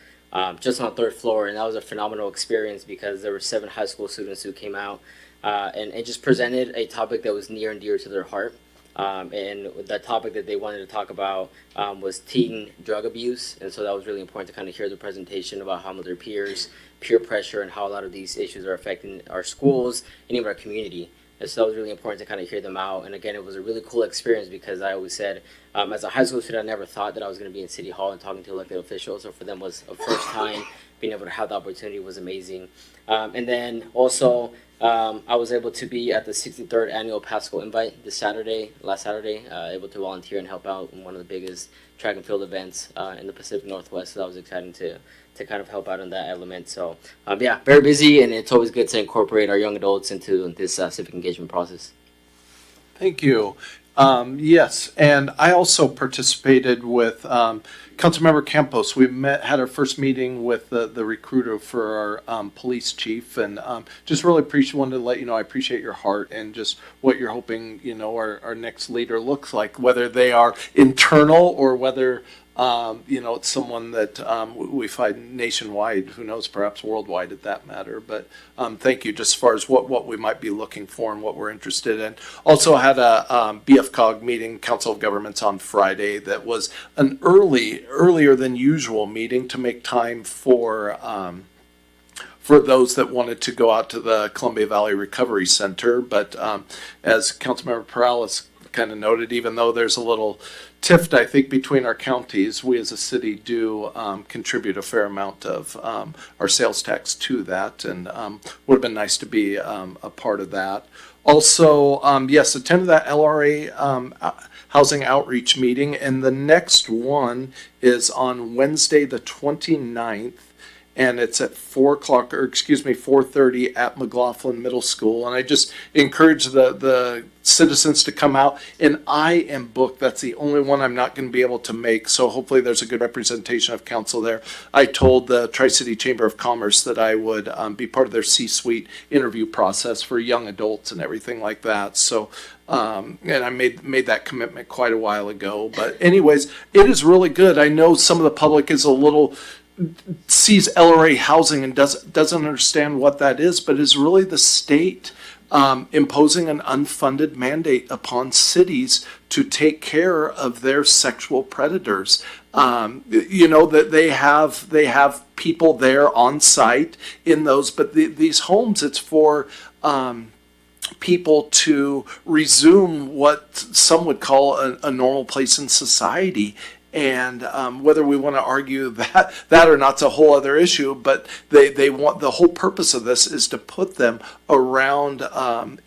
just on the 3rd floor, and that was a phenomenal experience because there were 7 high school students who came out and it just presented a topic that was near and dear to their heart. And the topic that they wanted to talk about was teen drug abuse, and so that was really important to kind of hear the presentation about how their peers, peer pressure, and how a lot of these issues are affecting our schools and even our community. And so that was really important to kind of hear them out. And again, it was a really cool experience because I always said, as a high school student, I never thought that I was going to be in City Hall and talking to elected officials. So for them, was a first time. Being able to have the opportunity was amazing. And then also, I was able to be at the 63rd annual Pasco Invite last Saturday, able to volunteer and help out in one of the biggest track and field events in the Pacific Northwest. So that was exciting to kind of help out in that element. So yeah, very busy, and it's always good to incorporate our young adults into this civic engagement process. Thank you. Yes, and I also participated with Councilmember Campos. We had our first meeting with the recruiter for our police chief, and just really wanted to let you know I appreciate your heart and just what you're hoping our next leader looks like, whether they are internal or whether it's someone that we find nationwide, who knows, perhaps worldwide at that matter. But thank you, just as far as what we might be looking for and what we're interested in. Also had a BFCOG meeting, Council of Governments, on Friday that was an earlier than usual meeting to make time for those that wanted to go out to the Columbia Valley Recovery Center. But as Councilmember Perales kind of noted, even though there's a little tiff, I think, between our counties, we as a city do contribute a fair amount of our sales tax to that, and would have been nice to be a part of that. Also, yes, attended that LRA housing outreach meeting, and the next one is on Wednesday the 29th. And it's at 4:30 at McLaughlin Middle School. And I just encourage the citizens to come out. And I am booked. That's the only one I'm not going to be able to make. So hopefully there's a good representation of council there. I told the Tri-City Chamber of Commerce that I would be part of their C-suite interview process for young adults and everything like that. So and I made that commitment quite a while ago. But anyways, it is really good. I know some of the public is a little sees LRA housing and doesn't understand what that is, but is really the state imposing an unfunded mandate upon cities to take care of their sexual predators. That they have people there on site in those, but these homes, it's for people to resume what some would call a normal place in society. And whether we want to argue that or not's a whole other issue, but they want, the whole purpose of this is to put them around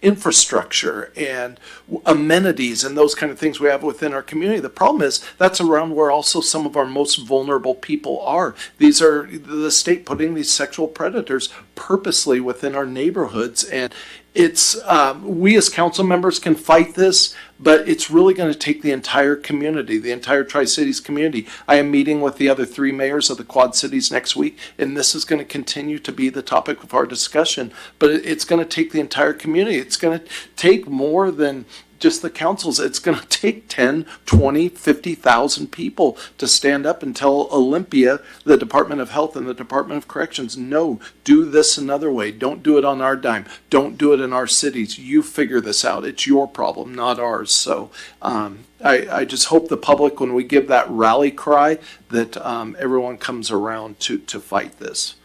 infrastructure and amenities and those kind of things we have within our community. The problem is that's around where also some of our most vulnerable people are. These are the state putting these sexual predators purposely within our neighborhoods, and it's we as council members can fight this, but it's really going to take the entire community, the entire Tri-Cities community. I am meeting with the other 3 mayors of the Quad Cities next week, and this is going to continue to be the topic of our discussion. But it's going to take the entire community. It's going to take more than just the councils. It's going to take 10, 20, 50,000 people to stand up and tell Olympia, the Department of Health and the Department of Corrections, no, do this another way. Don't do it on our dime. Don't do it in our cities. You figure this out. It's your problem, not ours. So I just hope the public, when we give that rally cry, that everyone comes around to fight this.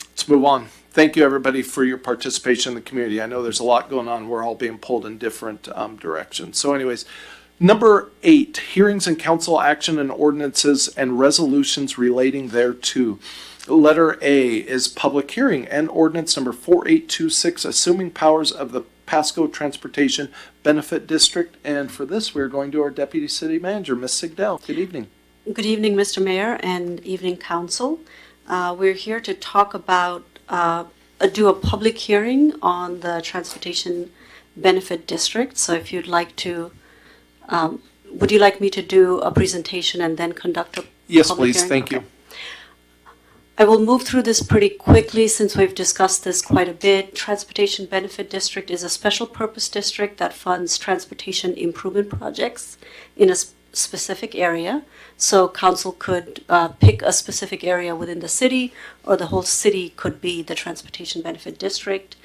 Let's move on. Thank you, everybody, for your participation in the community. I know there's a lot going on. We're all being pulled in different directions. So anyways, number 8, hearings and council action and ordinances and resolutions relating thereto. Letter A is public hearing and ordinance number 4826, assuming powers of the Pasco Transportation Benefit District. And for this, we're going to our Deputy City Manager, Ms. Sigdell. Good evening. Good evening, Mr. Mayor, and evening, Council. We're here to talk about do a public hearing on the Transportation Benefit District. So if you'd like to would you like me to do a presentation and then conduct a Yes, public please. hearing? Thank you. I will move through this pretty quickly since we've discussed this quite a bit. Transportation Benefit District is a special purpose district that funds transportation improvement projects in a specific area. So council could pick a specific area within the city, or the whole city could be the Transportation Benefit District.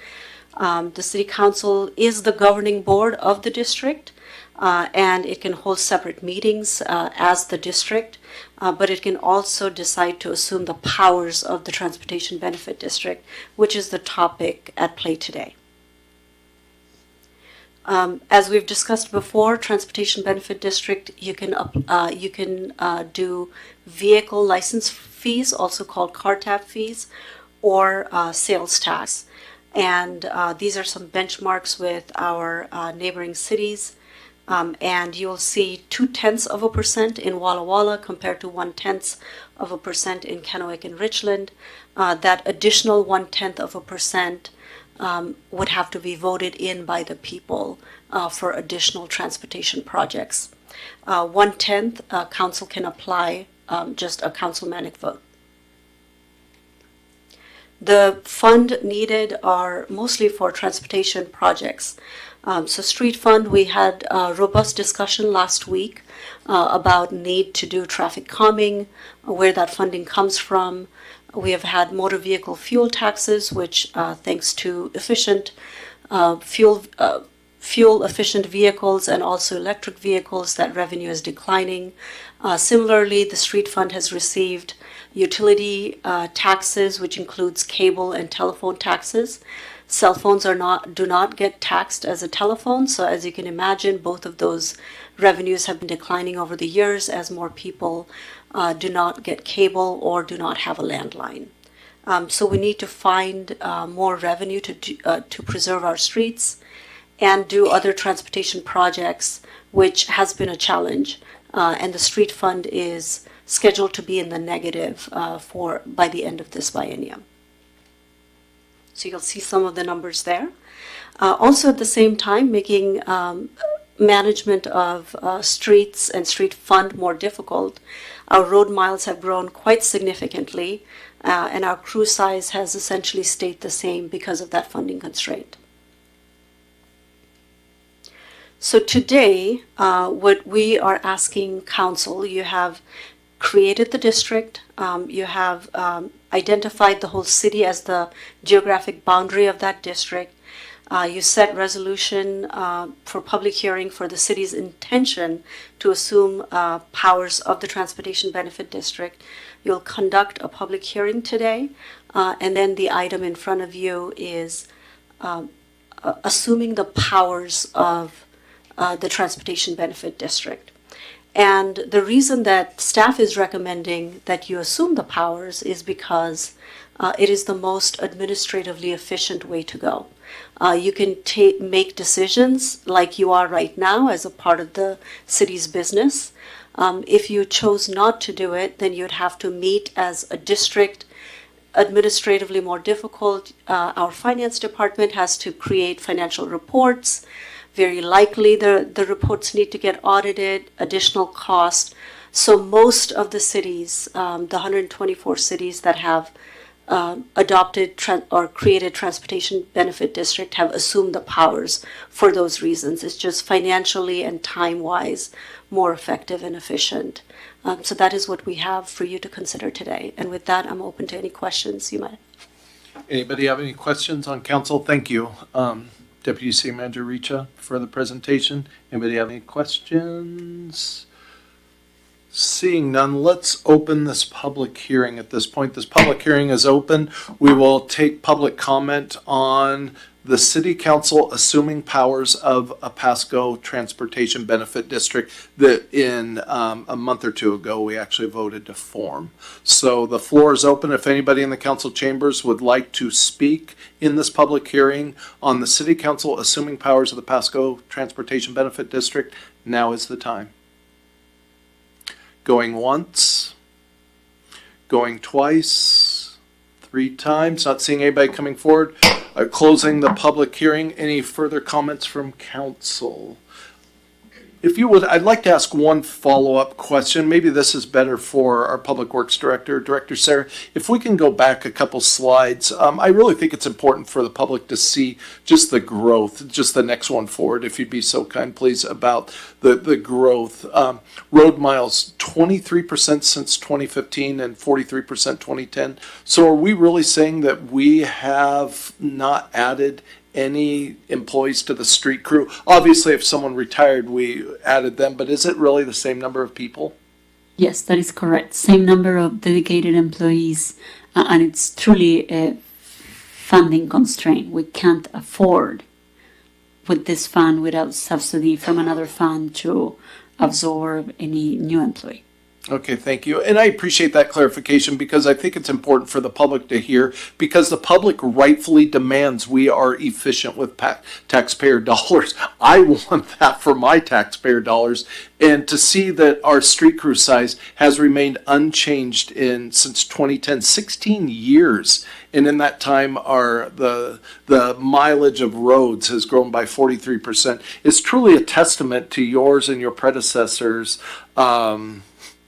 The city council is the governing board of the district, and it can hold separate meetings as the district, but it can also decide to assume the powers of the Transportation Benefit District, which is the topic at play today. As we've discussed before, Transportation Benefit District, you can do vehicle license fees, also called car tab fees, or sales tax. And these are some benchmarks with our neighboring cities. And you'll see 0.2% in Walla Walla compared to 0.1% in Kennewick and Richland. That additional 0.1% would have to be voted in by the people for additional transportation projects. 1/10, council can apply just a councilmanic vote. The fund needed are mostly for transportation projects. So street fund, we had a robust discussion last week about need to do traffic calming, where that funding comes from. We have had motor vehicle fuel taxes, which thanks to efficient fuel efficient vehicles and also electric vehicles, that revenue is declining. Similarly, the street fund has received utility taxes, which includes cable and telephone taxes. Cell phones do not get taxed as a telephone, so as you can imagine, both of those revenues have been declining over the years as more people do not get cable or do not have a landline. So we need to find more revenue to preserve our streets and do other transportation projects, which has been a challenge. And the street fund is scheduled to be in the negative by the end of this biennium. So you'll see some of the numbers there. Also at the same time, making management of streets and street fund more difficult. Our road miles have grown quite significantly, and our crew size has essentially stayed the same because of that funding constraint. So today, what we are asking council, you have created the district, you have identified the whole city as the geographic boundary of that district. You set resolution for public hearing for the city's intention to assume powers of the Transportation Benefit District. You'll conduct a public hearing today, and then the item in front of you is assuming the powers of the Transportation Benefit District. And the reason that staff is recommending that you assume the powers is because it is the most administratively efficient way to go. You can make decisions like you are right now as a part of the city's business. If you chose not to do it, then you'd have to meet as a district, administratively more difficult. Our finance department has to create financial reports. Very likely the reports need to get audited, additional cost. So most of the cities, the 124 cities that have adopted or created Transportation Benefit District have assumed the powers for those reasons. It's just financially and time-wise more effective and efficient. So that is what we have for you to consider today. And with that, I'm open to any questions you might have. Anybody have any questions on council? Thank you. Deputy City Manager Richa for the presentation. Anybody have any questions? Seeing none, let's open this public hearing at this point. This public hearing is open. We will take public comment on the City Council assuming powers of a Pasco Transportation Benefit District that in a month or two ago we actually voted to form. So the floor is open. If anybody in the council chambers would like to speak in this public hearing on the City Council assuming powers of the Pasco Transportation Benefit District, now is the time. Going once, going twice, 3 times, not seeing anybody coming forward. Closing the public hearing. Any further comments from council? If you would, I'd like to ask one follow-up question. Maybe this is better for our Public Works Director, Director Sarah. If we can go back a couple slides, I really think it's important for the public to see just the growth, just the next one forward, if you'd be so kind, please, about the growth. Road miles, 23% since 2015 and 43% 2010. So are we really saying that we have not added any employees to the street crew? Obviously, if someone retired, we added them, but is it really the same number of people? Yes, that is correct. Same number of dedicated employees, and it's truly a funding constraint. We can't afford with this fund without subsidy from another fund to absorb any new employee. Okay, thank you. And I appreciate that clarification because I think it's important for the public to hear, because the public rightfully demands we are efficient with taxpayer dollars. I want that for my taxpayer dollars. And to see that our street crew size has remained unchanged since 2010, 16 years. And in that time, the mileage of roads has grown by 43%. Is truly a testament to yours and your predecessors,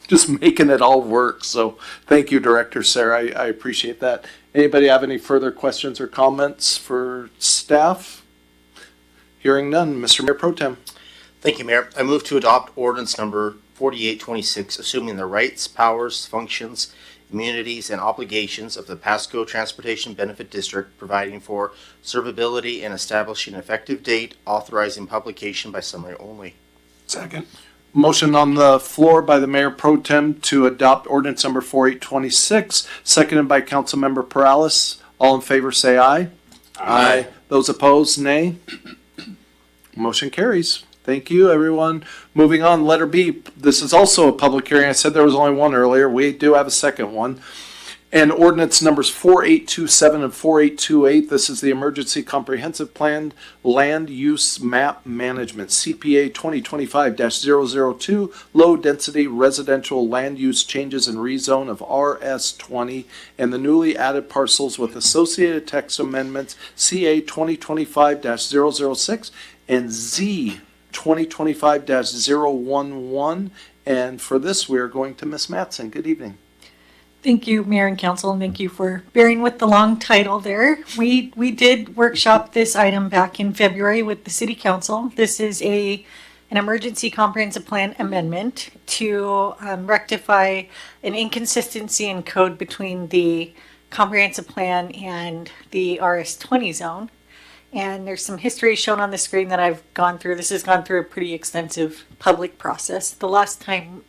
just making it all work. So thank you, Director Sarah. I appreciate that. Anybody have any further questions or comments for staff? Hearing none. Mr. Mayor Pro Tem. Thank you, Mayor. I move to adopt ordinance number 4826, assuming the rights, powers, functions, immunities, and obligations of the Pasco Transportation Benefit District, providing for servability and establishing an effective date, authorizing publication by summary only. Second. Motion on the floor by the Mayor Pro Tem to adopt ordinance number 4826, seconded by Councilmember Perales. All in favor say aye. Aye. Those opposed, nay. Motion carries. Thank you, everyone. Moving on, letter B. This is also a public hearing. I said there was only one earlier. We do have a second one. And ordinance numbers 4827 and 4828. This is the Emergency Comprehensive Plan Land Use Map Management, CPA 2025-002, Low Density Residential Land Use Changes and Rezone of RS20, and the newly added parcels with associated text amendments, CA 2025-006 and Z 2025-011. And for this, we are going to Ms. Mattson. Good evening. Thank you, Mayor and Council, and thank you for bearing with the long title there. We did workshop this item back in February with the City Council. This is an emergency comprehensive plan amendment to rectify an inconsistency in code between the comprehensive plan and the RS20 zone. And there's some history shown on the screen that I've gone through. This has gone through a pretty extensive public process. The last time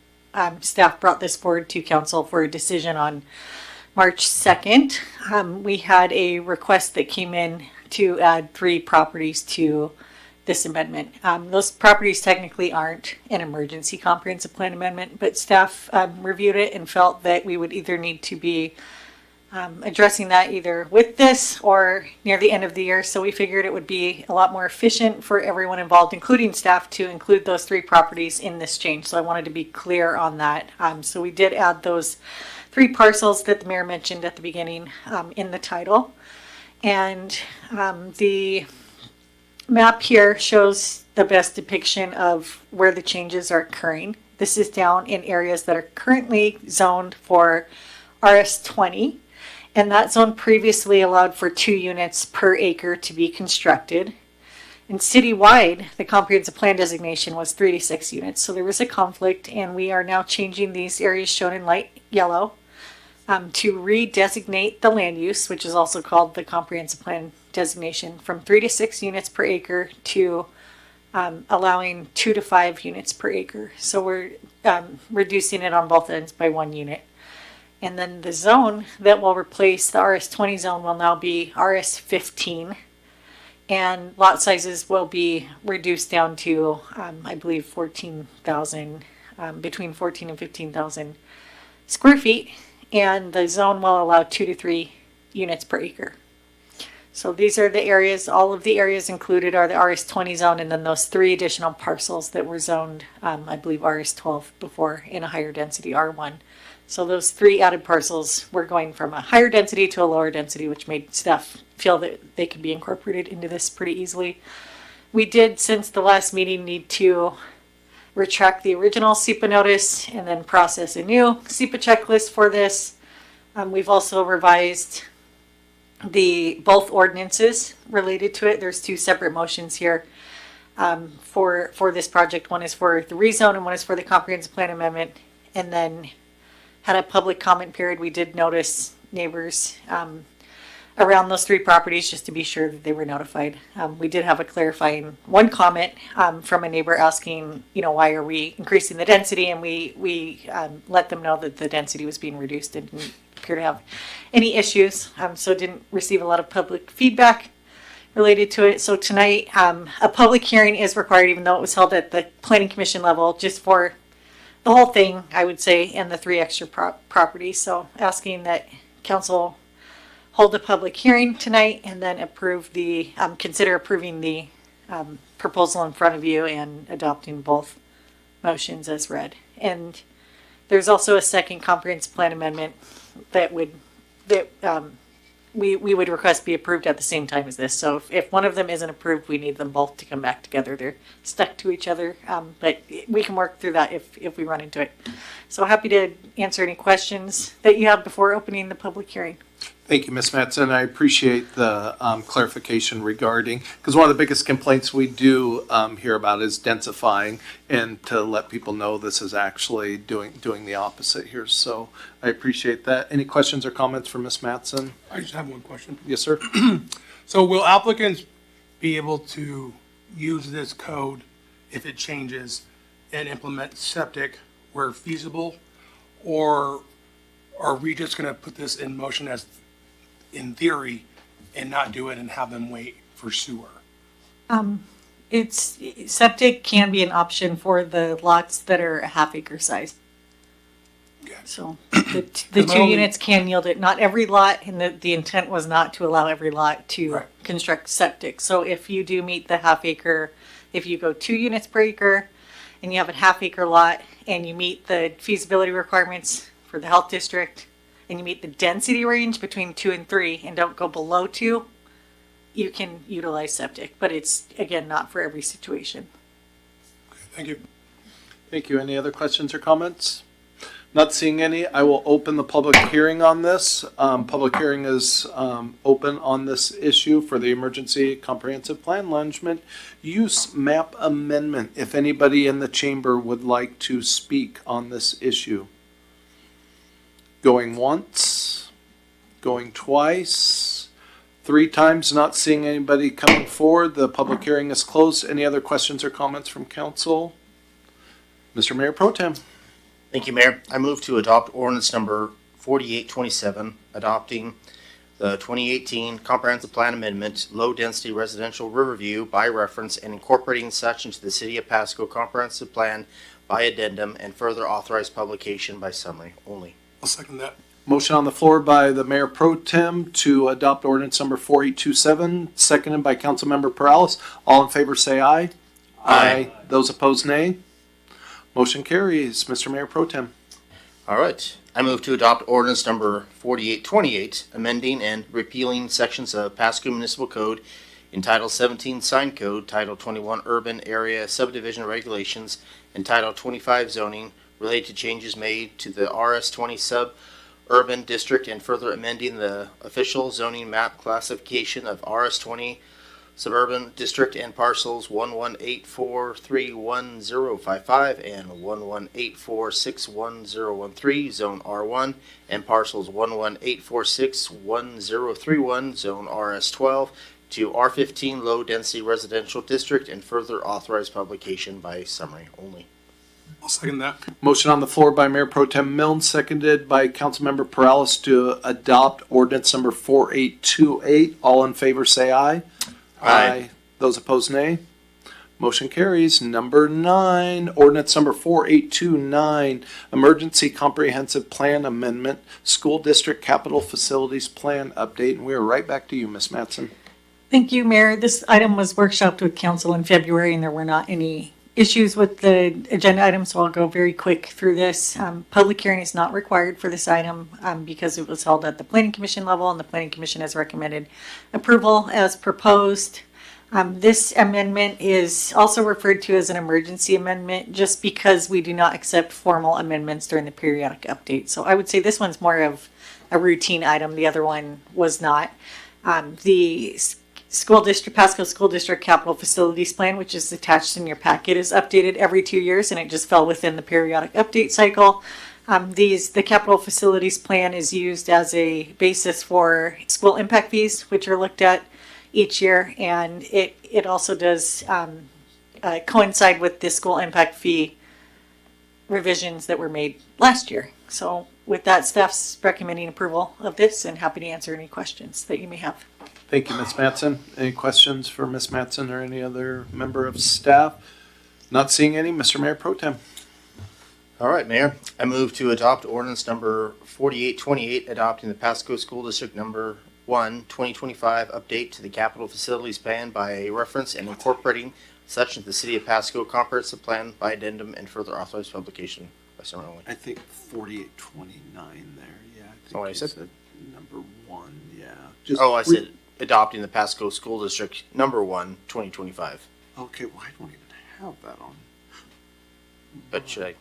staff brought this forward to council for a decision on March 2nd. We had a request that came in to add 3 properties to this amendment. Those properties technically aren't an emergency comprehensive plan amendment, but staff reviewed it and felt that we would either need to be addressing that either with this or near the end of the year. So we figured it would be a lot more efficient for everyone involved, including staff, to include those 3 properties in this change. So I wanted to be clear on that. So we did add those 3 parcels that the mayor mentioned at the beginning in the title. And the map here shows the best depiction of where the changes are occurring. This is down in areas that are currently zoned for RS20. And that zone previously allowed for 2 units per acre to be constructed. And citywide, the comprehensive plan designation was 3 to 6 units. So there was a conflict, and we are now changing these areas shown in light yellow to redesignate the land use, which is also called the comprehensive plan designation, from 3 to 6 units per acre to allowing 2 to 5 units per acre. So we're reducing it on both ends by 1 unit. And then the zone that will replace the RS20 zone will now be RS15. And lot sizes will be reduced down to, I believe, 14,000, between 14 and 15,000 square feet. And the zone will allow 2 to 3 units per acre. So these are the areas, all of the areas included are the RS20 zone, and then those 3 additional parcels that were zoned, I believe RS12 before, in a higher density R1. So those 3 added parcels were going from a higher density to a lower density, which made staff feel that they could be incorporated into this pretty easily. We did, since the last meeting, need to retract the original SEPA notice and then process a new SEPA checklist for this. We've also revised both ordinances related to it. There's two separate motions here for this project. One is for the rezone and one is for the comprehensive plan amendment. And then had a public comment period. We did notice neighbors around those three properties just to be sure that they were notified. We did have a clarifying one comment from a neighbor asking, why are we increasing the density? And we let them know that the density was being reduced and didn't appear to have any issues. So didn't receive a lot of public feedback related to it. So tonight, a public hearing is required, even though it was held at the Planning Commission level, just for the whole thing, I would say, and the three extra properties. So asking that council hold a public hearing tonight and then consider approving the proposal in front of you and adopting both motions as read. And there's also a second comprehensive plan amendment that we would request be approved at the same time as this. So if one of them isn't approved, we need them both to come back together. They're stuck to each other, but we can work through that if we run into it. So happy to answer any questions that you have before opening the public hearing. Thank you, Ms. Mattson. I appreciate the clarification regarding, because one of the biggest complaints we do hear about is densifying, and to let people know this is actually doing the opposite here. So I appreciate that. Any questions or comments for Ms. Mattson? I just have one question. Yes, sir. So will applicants be able to use this code if it changes and implement septic where feasible? Or are we just going to put this in motion as in theory and not do it and have them wait for sewer? Septic can be an option for the lots that are a half acre size. So the two units can yield it. Not every lot, and the intent was not to allow every lot to construct septic. So if you do meet the half acre, if you go 2 units per acre and you have a half acre lot and you meet the feasibility requirements for the health district and you meet the density range between 2 and 3 and don't go below 2, you can utilize septic, but it's, again, not for every situation. Thank you. Thank you. Any other questions or comments? Not seeing any. I will open the public hearing on this. Public hearing is open on this issue for the Emergency Comprehensive Plan Management Use Map Amendment. If anybody in the chamber would like to speak on this issue. Going once, going twice, 3 times, not seeing anybody coming forward. The public hearing is closed. Any other questions or comments from council? Mr. Mayor Pro Tem. Thank you, Mayor. I move to adopt ordinance number 4827, adopting the 2018 Comprehensive Plan Amendment, Low Density Residential Riverview by reference and incorporating such into the City of Pasco Comprehensive Plan by addendum and further authorized publication by summary only. I'll second that. Motion on the floor by the Mayor Pro Tem to adopt ordinance number 4827, seconded by Councilmember Perales. All in favor say aye. Aye. Those opposed, nay. Motion carries. Mr. Mayor Pro Tem. All right. I move to adopt ordinance number 4828, amending and repealing sections of Pasco Municipal Code in Title 17 Sign Code, Title 21 Urban Area Subdivision Regulations, and Title 25 Zoning related to changes made to the RS20 Suburban District and further amending the official zoning map classification of RS20 Suburban District and parcels 118431055 and 118461013 Zone R1 and parcels 118461031 Zone RS12 to R15 Low Density Residential District and further authorized publication by summary only. I'll second that. Motion on the floor by Mayor Pro Tem Milne, seconded by Councilmember Perales to adopt ordinance number 4828. All in favor say aye. Aye. Those opposed, nay. Motion carries. Number 9, ordinance number 4829, Emergency Comprehensive Plan Amendment, School District Capital Facilities Plan Update. And we are right back to you, Ms. Mattson. Thank you, Mayor. This item was workshopped with council in February, and there were not any issues with the agenda item, so I'll go very quick through this. Public hearing is not required for this item because it was held at the Planning Commission level, and the Planning Commission has recommended approval as proposed. This amendment is also referred to as an emergency amendment just because we do not accept formal amendments during the periodic update. So I would say this one's more of a routine item. The other one was not. The school district, Pasco School District Capital Facilities Plan, which is attached in your packet, is updated every 2 years, and it just fell within the periodic update cycle. The capital facilities plan is used as a basis for school impact fees, which are looked at each year, and it also does coincide with the school impact fee revisions that were made last year. So with that, staff's recommending approval of this and happy to answer any questions that you may have. Thank you, Ms. Mattson. Any questions for Ms. Mattson or any other member of staff? Not seeing any. Mr. Mayor Pro Tem. All right, Mayor. I move to adopt ordinance number 4828, adopting the Pasco School District number 1, 2025 update to the capital facilities plan by reference and incorporating such into the City of Pasco comprehensive plan by addendum and further authorized publication by Summer only. I think 4829 there. Yeah. I think what I you said? Number 1. Yeah. I said adopting the Pasco School District number 1, 2025. Okay. Well, I don't even have that on. But should I?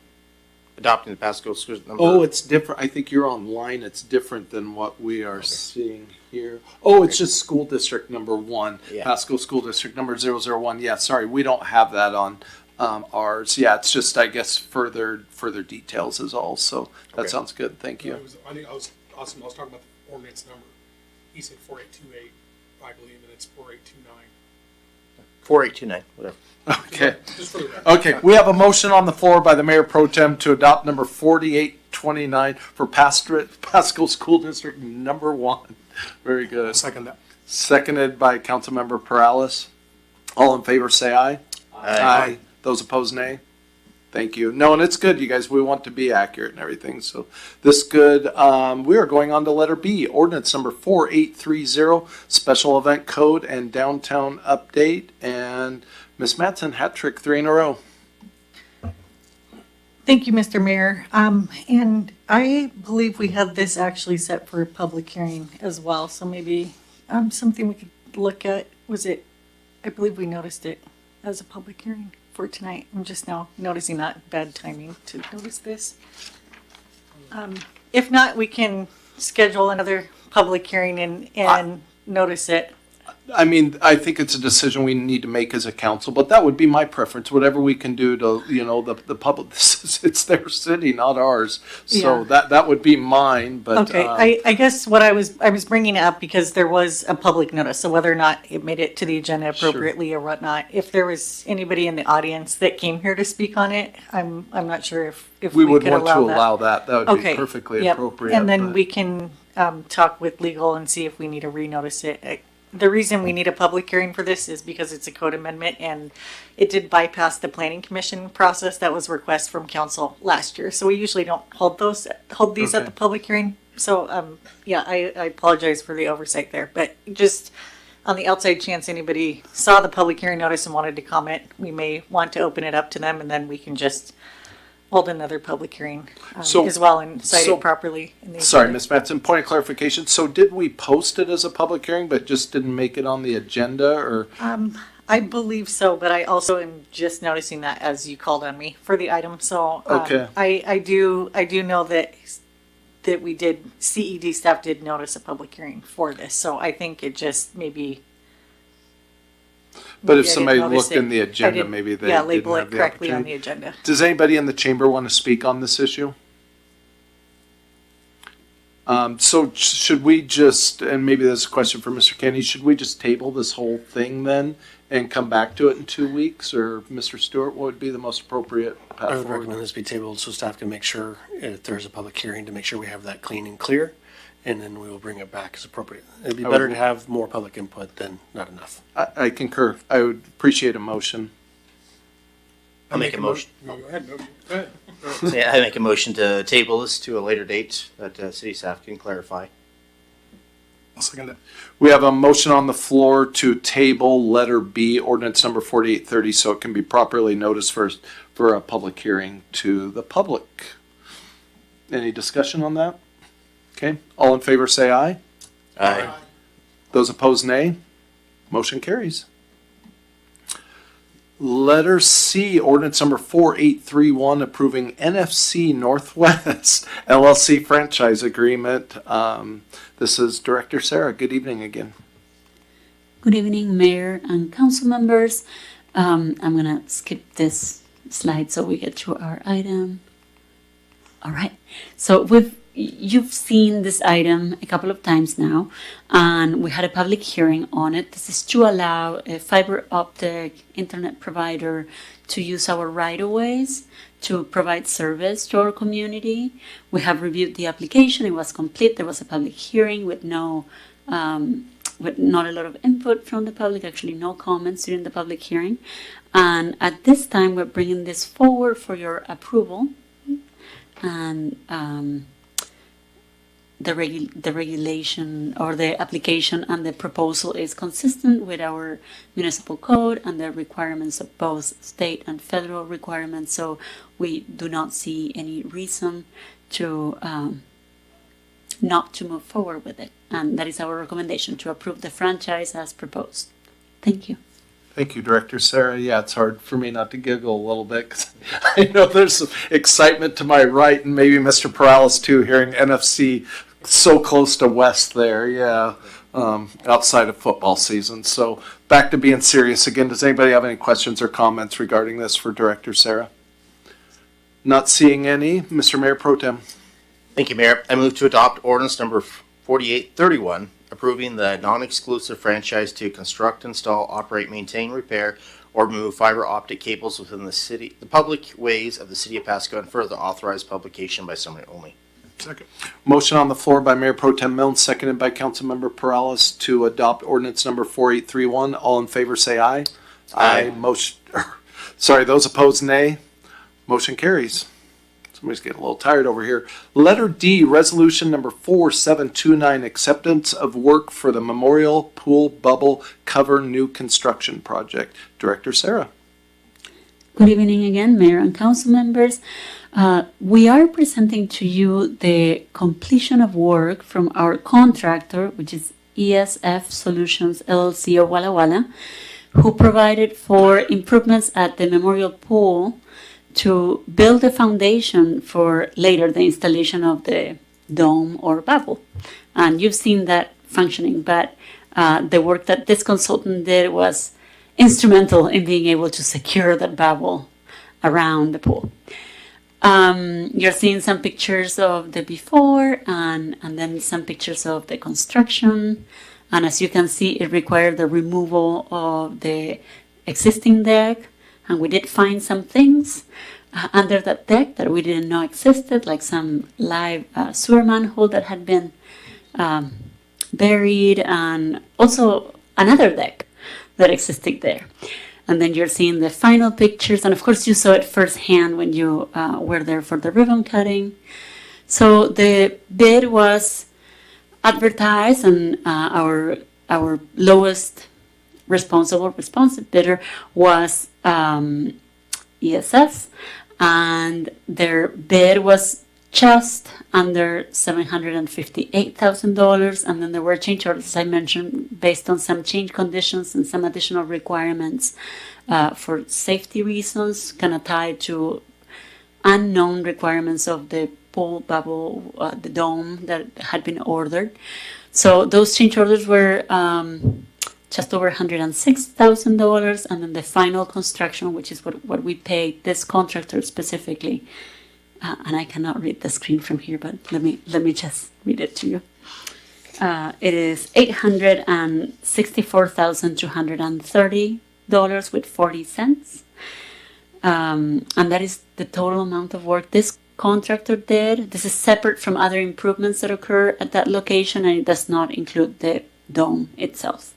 Adopting the Pasco School number. Oh, it's different. I think you're online. It's different than what we are seeing here. Oh, it's just school district number 1, Yeah. Pasco School District number 001. Yeah, sorry, we don't have that on ours. Yeah, it's just, I guess, further details is all. So that sounds good. Thank you. I think I was awesome. I was talking about the ordinance number. He said 4828, I believe, and it's 4829. 4829, whatever. Okay. Just for the record. Okay, we have a motion on the floor by the Mayor Pro Tem to adopt number 4829 for Pasco School District number 1. Very good. Second that. Seconded by Councilmember Perales. All in favor say aye. Aye. Those opposed, nay. Thank you. No, and it's good, you guys. We want to be accurate and everything. So this good. We are going on to letter B, ordinance number 4830, special event code and downtown update. And Ms. Mattson, hat trick 3 in a row. Thank you, Mr. Mayor. And I believe we have this actually set for a public hearing as well. So maybe something we could look at. I believe we noticed it as a public hearing for tonight. I'm just now noticing that bad timing to notice this. If not, we can schedule another public hearing and notice it. I mean, I think it's a decision we need to make as a council, but that would be my preference. Whatever we can do to, the public, it's their city, not ours. So Yeah. that would be mine, but. Okay, I guess what I was bringing it up because there was a public notice, so whether or not it made it to the agenda appropriately or whatnot. If there was anybody in the audience that came here to speak on it, I'm not sure if We we would could want to allow that. allow that. That would be Okay, perfectly yep. appropriate. And then but- we can talk with legal and see if we need to renotice it. The reason we need a public hearing for this is because it's a code amendment and it did bypass the planning commission process that was requested from council last year. So we usually don't hold these at Okay. the public hearing. So, I apologize for the oversight there, but just on the outside chance anybody saw the public hearing notice and wanted to comment, we may want to open it up to them and then we can just hold another public hearing as well and cite it properly. In the Sorry, agenda. Ms. Mattson, point of clarification. So did we post it as a public hearing, but just didn't make it on the agenda or? I believe so, but I also am just noticing that as you called on me for the item. So Okay. I do know that we did, CED staff did notice a public hearing for this. So I think it just maybe. But if maybe I somebody didn't notice looked in it. the I agenda, didn't- maybe they yeah, didn't label have it the correctly on the opportunity. agenda. Does anybody in the chamber want to speak on this issue? So should we just, and maybe this is a question for Mr. Kenny, should we just table this whole thing then and come back to it in 2 weeks? Or Mr. Stewart, what would be the most appropriate path I would forward? recommend this be tabled so staff can make sure, if there's a public hearing, to make sure we have that clean and clear, and then we will bring it back as appropriate. It'd be I better would- to have more public input than not enough. I concur. I would appreciate a motion. I'll make a motion. No, go ahead. No, go ahead. Yeah, I make a motion to table this to a later date that city staff can clarify. I'll second that. We have a motion on the floor to table letter B, ordinance number 4830, so it can be properly noticed for a public hearing to the public. Any discussion on that? Okay, all in favor say aye. Aye. Those opposed nay. Motion carries. Letter C, ordinance number 4831, approving NFC Northwest LLC franchise agreement. This is Director Sarah. Good evening again. Good evening, Mayor and council members. I'm going to skip this slide so we get to our item. All right. So you've seen this item a couple of times now, and we had a public hearing on it. This is to allow a fiber optic internet provider to use our right-of-ways to provide service to our community. We have reviewed the application. It was complete. There was a public hearing with with not a lot of input from the public, actually no comments during the public hearing. And at this time, we're bringing this forward for your approval. And the regulation or the application and the proposal is consistent with our municipal code and the requirements of both state and federal requirements. So we do not see any reason to not to move forward with it. And that is our recommendation, to approve the franchise as proposed. Thank you. Thank you, Director Sarah. Yeah, it's hard for me not to giggle a little bit because I know there's some excitement to my right, and maybe Mr. Perales too, hearing NFC so close to West there. Yeah, outside of football season. So back to being serious again. Does anybody have any questions or comments regarding this for Director Sarah? Not seeing any. Mr. Mayor Pro Tem. Thank you, Mayor. I move to adopt ordinance number 4831, approving the non-exclusive franchise to construct, install, operate, maintain, repair, or remove fiber optic cables within the public ways of the city of Pasco, and further authorized publication by summary only. Second. Motion on the floor by Mayor Pro Tem Milne, seconded by Councilmember Perales to adopt ordinance number 4831. All in favor say aye. Aye. Motion. Sorry, those opposed nay. Motion carries. Somebody's getting a little tired over here. Letter D, resolution number 4729, acceptance of work for the Memorial Pool Bubble Cover New Construction Project. Director Sarah. Good evening again, Mayor and council members. We are presenting to you the completion of work from our contractor, which is ESF Solutions LLC of Walla Walla, who provided for improvements at the Memorial Pool to build a foundation for later the installation of the dome or bubble. And you've seen that functioning, but the work that this consultant did was instrumental in being able to secure that bubble around the pool. You're seeing some pictures of the before and then some pictures of the construction. And as you can see, it required the removal of the existing deck. And we did find some things under that deck that we didn't know existed, like some live sewer manhole that had been buried, and also another deck that existed there. And then you're seeing the final pictures, and of course you saw it firsthand when you were there for the ribbon cutting. So the bid was advertised, and our lowest responsive bidder was ESF, and their bid was just under $758,000, and then there were change orders, as I mentioned, based on some change conditions and some additional requirements for safety reasons, kind of tied to unknown requirements of the pool bubble, the dome that had been ordered. So those change orders were just over $106,000, and then the final construction, which is what we paid this contractor specifically. And I cannot read the screen from here, but let me just read it to you. It is $864,230 with 40 cents, and that is the total amount of work this contractor did. This is separate from other improvements that occur at that location, and it does not include the dome itself.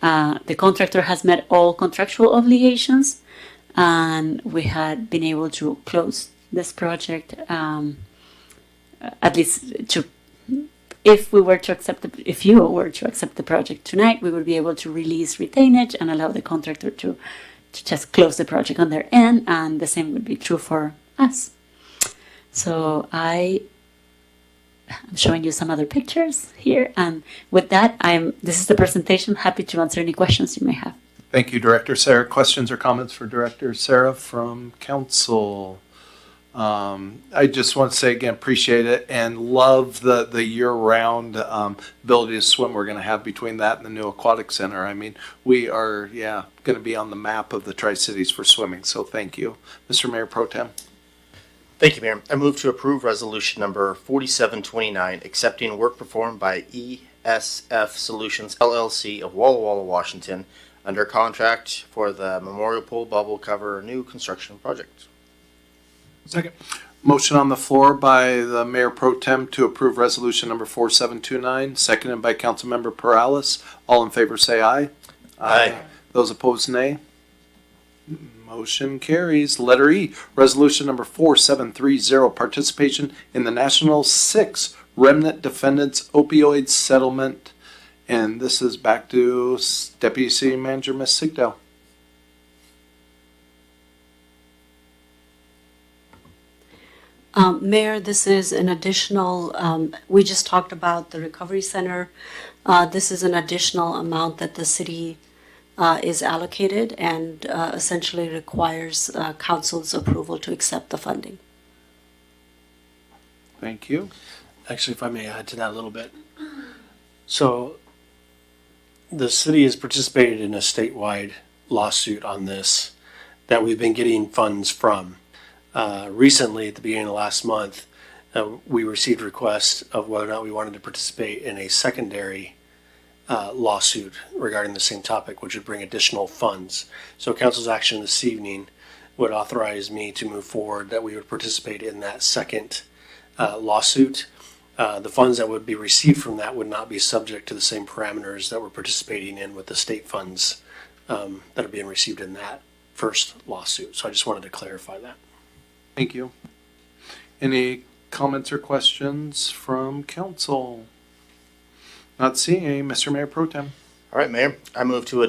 The contractor has met all contractual obligations, and we had been able to close this project, at least if you were to accept the project tonight, we would be able to release retainage and allow the contractor to just close the project on their end, and the same would be true for us. So I'm showing you some other pictures here, and with that, this is the presentation. Happy to answer any questions you may have. Thank you, Director Sarah. Questions or comments for Director Sarah from council? I just want to say again, appreciate it and love the year-round ability to swim we're going to have between that and the new aquatic center. I mean, we are, going to be on the map of the Tri-Cities for swimming. So thank you. Mr. Mayor Pro Tem. Thank you, Mayor. I move to approve resolution number 4729, accepting work performed by ESF Solutions LLC of Walla Walla, Washington, under contract for the Memorial Pool Bubble Cover new construction project. Second. Motion on the floor by the Mayor Pro Tem to approve resolution number 4729, seconded by Councilmember Perales. All in favor say aye. Aye. Those opposed, nay. Motion carries. Letter E, resolution number 4730, participation in the National 6 Remnant Defendants Opioid Settlement. And this is back to Deputy City Manager, Ms. Sigdell. Mayor, this is an additional, we just talked about the recovery center. This is an additional amount that the city is allocated and essentially requires council's approval to accept the funding. Thank you. Actually, if I may add to that a little bit. So the city has participated in a statewide lawsuit on this that we've been getting funds from. Recently, at the beginning of last month, we received requests of whether or not we wanted to participate in a secondary lawsuit regarding the same topic, which would bring additional funds. So council's action this evening would authorize me to move forward that we would participate in that second lawsuit. The funds that would be received from that would not be subject to the same parameters that we're participating in with the state funds that are being received in that first lawsuit. So I just wanted to clarify that. Thank you. Any comments or questions from council? Not seeing any. Mr. Mayor Pro Tem. All right, Mayor. I move to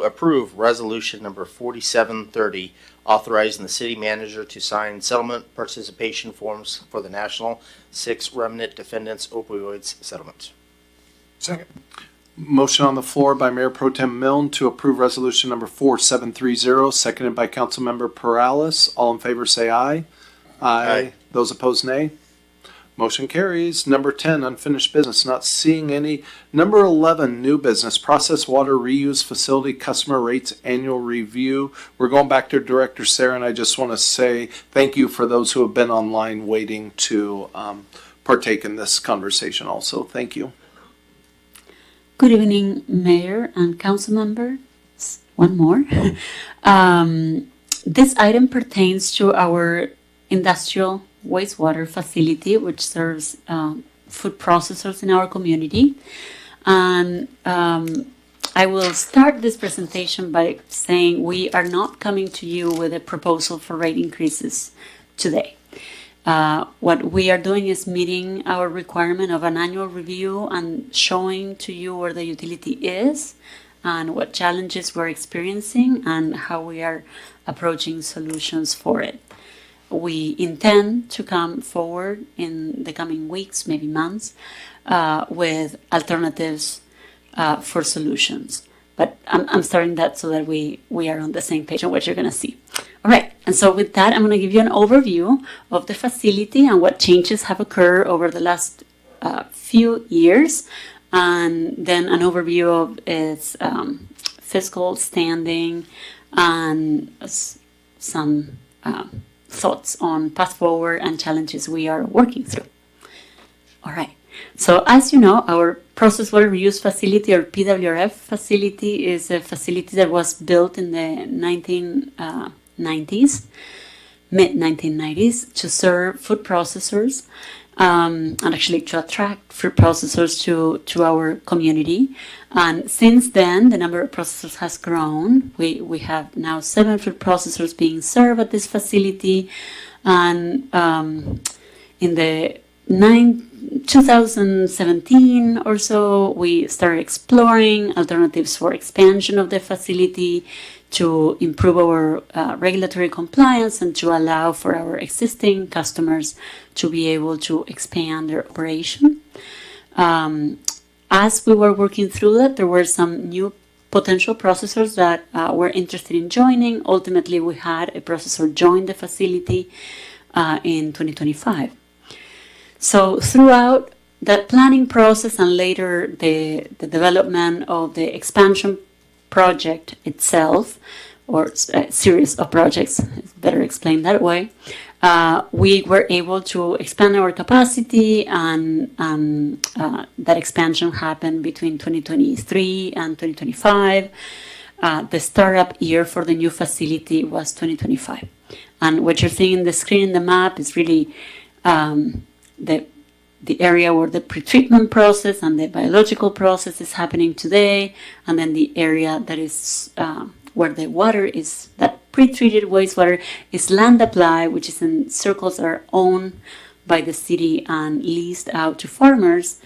approve resolution number 4730, authorizing the city manager to sign settlement participation forms for the National 6 Remnant Defendants Opioids Settlement. Second. Motion on the floor by Mayor Pro Tem Milne to approve resolution number 4730, seconded by Councilmember Perales. All in favor say aye. Aye. Those opposed, nay. Motion carries. Number 10, unfinished business. Not seeing any. Number 11, new business. Process water reuse facility customer rates annual review. We're going back to Director Sarah, and I just want to say thank you for those who have been online waiting to partake in this conversation also. Thank you. Good evening, Mayor and council members. One more. This item pertains to our industrial wastewater facility, which serves food processors in our community. And I will start this presentation by saying we are not coming to you with a proposal for rate increases today. What we are doing is meeting our requirement of an annual review and showing to you where the utility is and what challenges we're experiencing and how we are approaching solutions for it. We intend to come forward in the coming weeks, maybe months, with alternatives for solutions. But I'm starting that so that we are on the same page on what you're going to see. All right. And so with that, I'm going to give you an overview of the facility and what changes have occurred over the last few years, and then an overview of its fiscal standing and some thoughts on path forward and challenges we are working through. All right. So as you know, our process water reuse facility, or PWRF facility, is a facility that was built in the mid-1990s, to serve food processors and actually to attract food processors to our community. And since then, the number of processors has grown. We have now 7 food processors being served at this facility. And in the 2017 or so, we started exploring alternatives for expansion of the facility to improve our regulatory compliance and to allow for our existing customers to be able to expand their operation. As we were working through that, there were some new potential processors that were interested in joining. Ultimately, we had a processor join the facility in 2025. So throughout that planning process and later the development of the expansion project itself, or a series of projects, it's better explained that way, we were able to expand our capacity, and that expansion happened between 2023 and 2025. The startup year for the new facility was 2025. And what you're seeing in the screen, the map, is really the area where the pretreatment process and the biological process is happening today, and then the area that is where the water is, that pre-treated wastewater is land apply, which is in circles that are owned by the city and leased out to farmers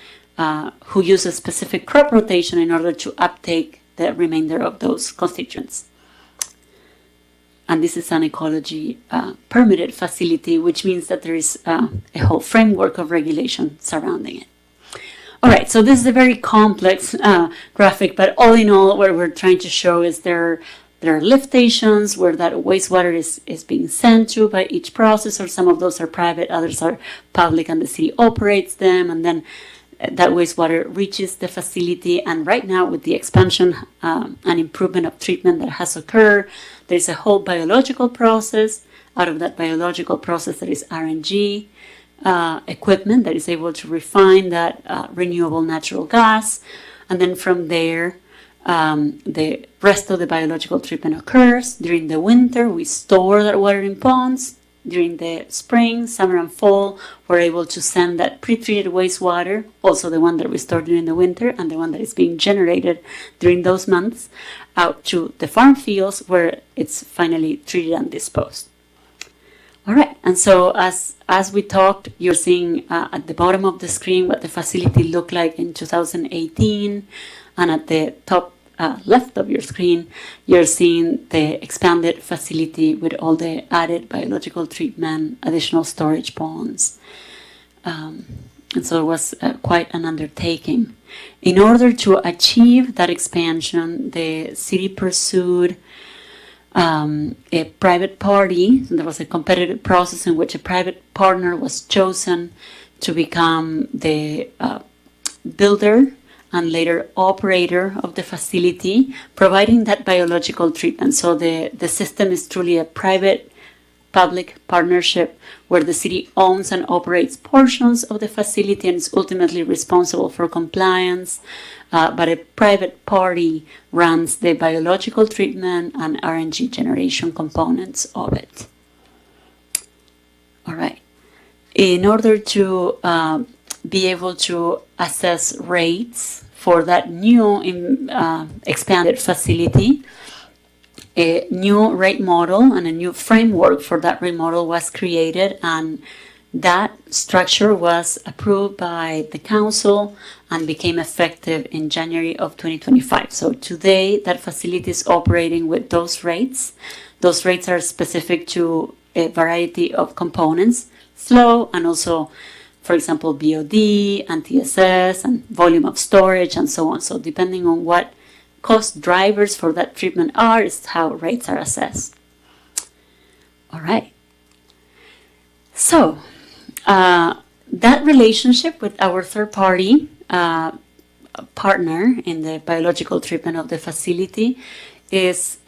who use a specific crop rotation in order to uptake the remainder of those constituents. And this is an ecology permitted facility, which means that there is a whole framework of regulation surrounding it. All right, so this is a very complex graphic, but all in all, what we're trying to show is there are lift stations where that wastewater is being sent to by each processor. Some of those are private, others are public, and the city operates them, and then that wastewater reaches the facility. And right now, with the expansion and improvement of treatment that has occurred, there's a whole biological process. Out of that biological process, there is RNG equipment that is able to refine that renewable natural gas. And then from there, the rest of the biological treatment occurs. During the winter, we store that water in ponds. During the spring, summer, and fall, we're able to send that pre-treated wastewater, also the one that we store during the winter and the one that is being generated during those months, out to the farm fields where it's finally treated and disposed. All right, and so as we talked, you're seeing at the bottom of the screen what the facility looked like in 2018, and at the top left of your screen, you're seeing the expanded facility with all the added biological treatment, additional storage ponds. And so it was quite an undertaking. In order to achieve that expansion, the city pursued a private party. So there was a competitive process in which a private partner was chosen to become the builder and later operator of the facility, providing that biological treatment. So the system is truly a private-public partnership where the city owns and operates portions of the facility and is ultimately responsible for compliance, but a private party runs the biological treatment and RNG generation components of it. All right. In order to be able to assess rates for that new expanded facility, a new rate model and a new framework for that rate model was created, and that structure was approved by the council and became effective in January of 2025. So today that facility is operating with those rates. Those rates are specific to a variety of components, flow, and also, for example, BOD and TSS and volume of storage and so on. So depending on what cost drivers for that treatment are, is how rates are assessed. All right. So that relationship with our third-party partner in the biological treatment of the facility is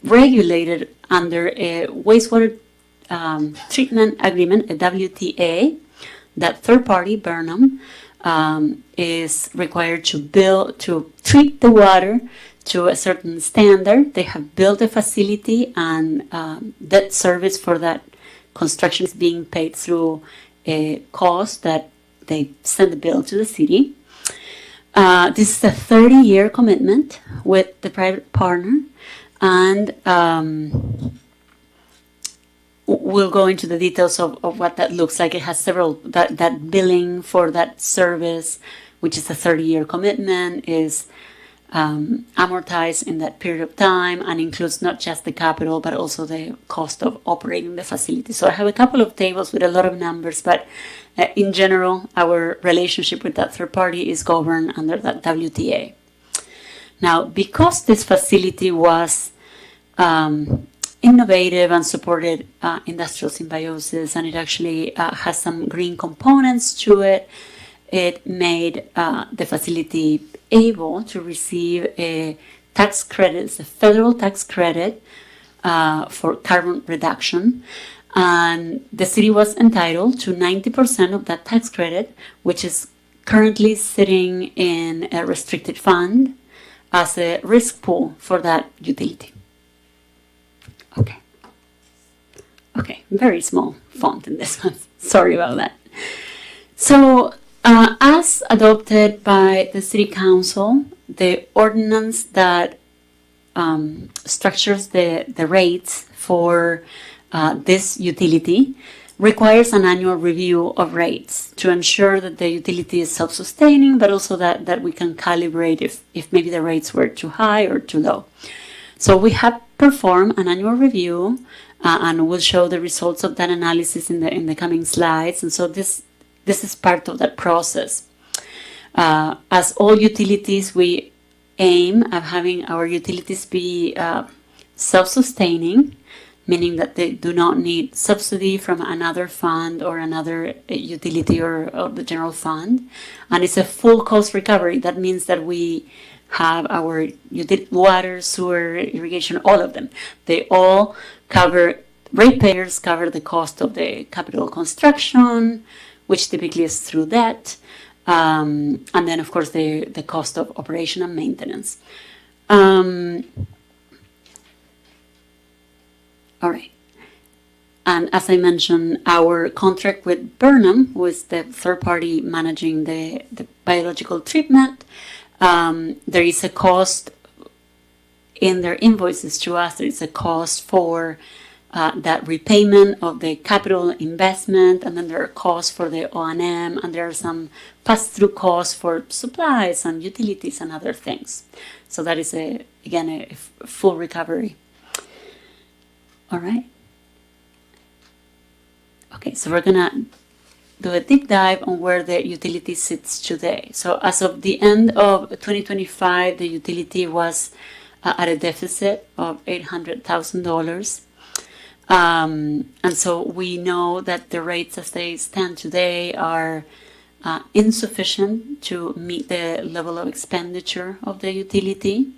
regulated under a wastewater treatment agreement, a WTA. That third party, Burnham, is required to treat the water to a certain standard. They have built a facility, and debt service for that construction is being paid through a cost that they send the bill to the city. This is a 30-year commitment with the private partner, and we'll go into the details of what that looks like. It has several, that billing for that service, which is a 30-year commitment, is amortized in that period of time and includes not just the capital, but also the cost of operating the facility. So I have a couple of tables with a lot of numbers, but in general, our relationship with that third party is governed under that WTA. Now, because this facility was innovative and supported industrial symbiosis, and it actually has some green components to it, it made the facility able to receive a tax credit, it's a federal tax credit for carbon reduction. And the city was entitled to 90% of that tax credit, which is currently sitting in a restricted fund as a risk pool for that utility. Okay, very small font in this one. Sorry about that. So, as adopted by the City Council, the ordinance that structures the rates for this utility requires an annual review of rates to ensure that the utility is self-sustaining, but also that we can calibrate if maybe the rates were too high or too low. So we have performed an annual review, and we'll show the results of that analysis in the coming slides. And so this is part of that process. As all utilities, we aim at having our utilities be self-sustaining, meaning that they do not need subsidy from another fund or another utility or the general fund. And it's a full cost recovery. That means that we have our water, sewer, irrigation, all of them. They all cover, ratepayers cover the cost of the capital construction, which typically is through debt. And then, of course, the cost of operation and maintenance. All right. And as I mentioned, our contract with Burnham, who is the third party managing the biological treatment, there is a cost in their invoices to us. There is a cost for that repayment of the capital investment, and then there are costs for the O&M, and there are some pass-through costs for supplies and utilities and other things. So that is, again, a full recovery. All right. Okay, so we're going to do a deep dive on where the utility sits today. So as of the end of 2025, the utility was at a deficit of $800,000. And so we know that the rates as they stand today are insufficient to meet the level of expenditure of the utility.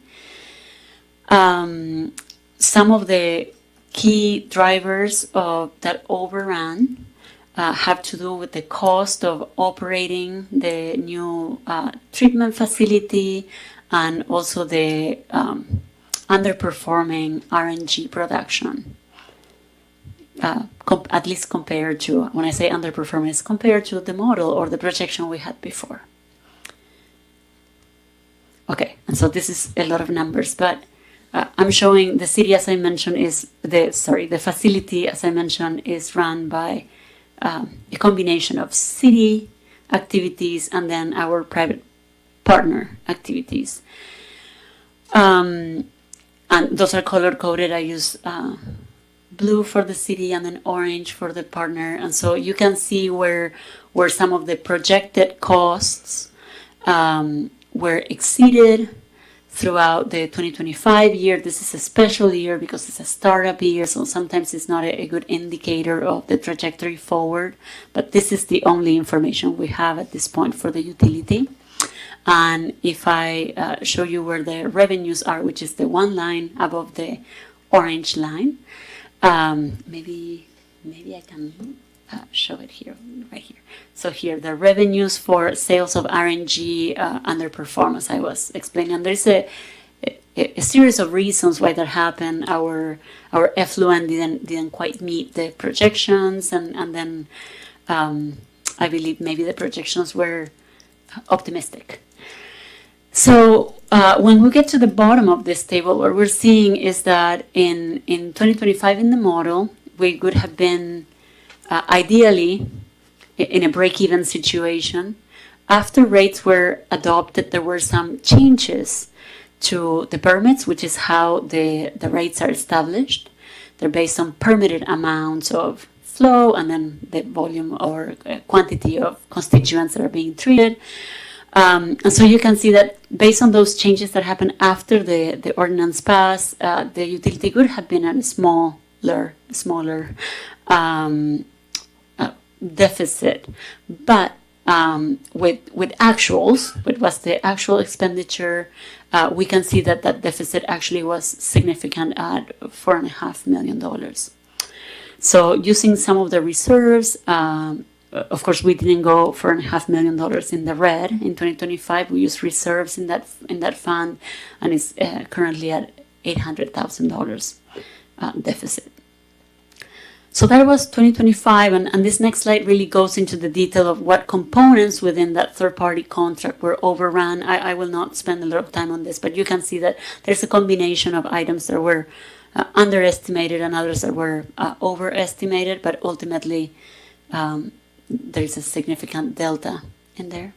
Some of the key drivers of that overrun have to do with the cost of operating the new treatment facility, and also the underperforming RNG production. At least compared to, when I say underperforming, it's compared to the model or the projection we had before. Okay, and so this is a lot of numbers, but I'm showing the city, as I mentioned, the facility, as I mentioned, is run by a combination of city activities and then our private partner activities. And those are color coded. I use blue for the city and then orange for the partner. And so you can see where some of the projected costs were exceeded throughout the 2025 year. This is a special year because it's a startup year, so sometimes it's not a good indicator of the trajectory forward, but this is the only information we have at this point for the utility. And if I show you where the revenues are, which is the one line above the orange line, maybe I can show it here, right here. So here, the revenues for sales of RNG underperform, as I was explaining. And there's a series of reasons why that happened. Our effluent didn't quite meet the projections, and then I believe maybe the projections were optimistic. So when we get to the bottom of this table, what we're seeing is that in 2025 in the model, we would have been ideally in a break-even situation. After rates were adopted, there were some changes to the permits, which is how the rates are established. They're based on permitted amounts of flow and then the volume or quantity of constituents that are being treated. And so you can see that based on those changes that happened after the ordinance passed, the utility could have been at a smaller deficit. But with actuals, what was the actual expenditure, we can see that that deficit actually was significant at $4.5 million. So using some of the reserves, of course, we didn't go $4.5 million in the red in 2025. We used reserves in that fund, and it's currently at $800,000 deficit. So that was 2025, and this next slide really goes into the detail of what components within that third-party contract were overrun. I will not spend a lot of time on this, but you can see that there's a combination of items that were underestimated and others that were overestimated, but ultimately there's a significant delta in there.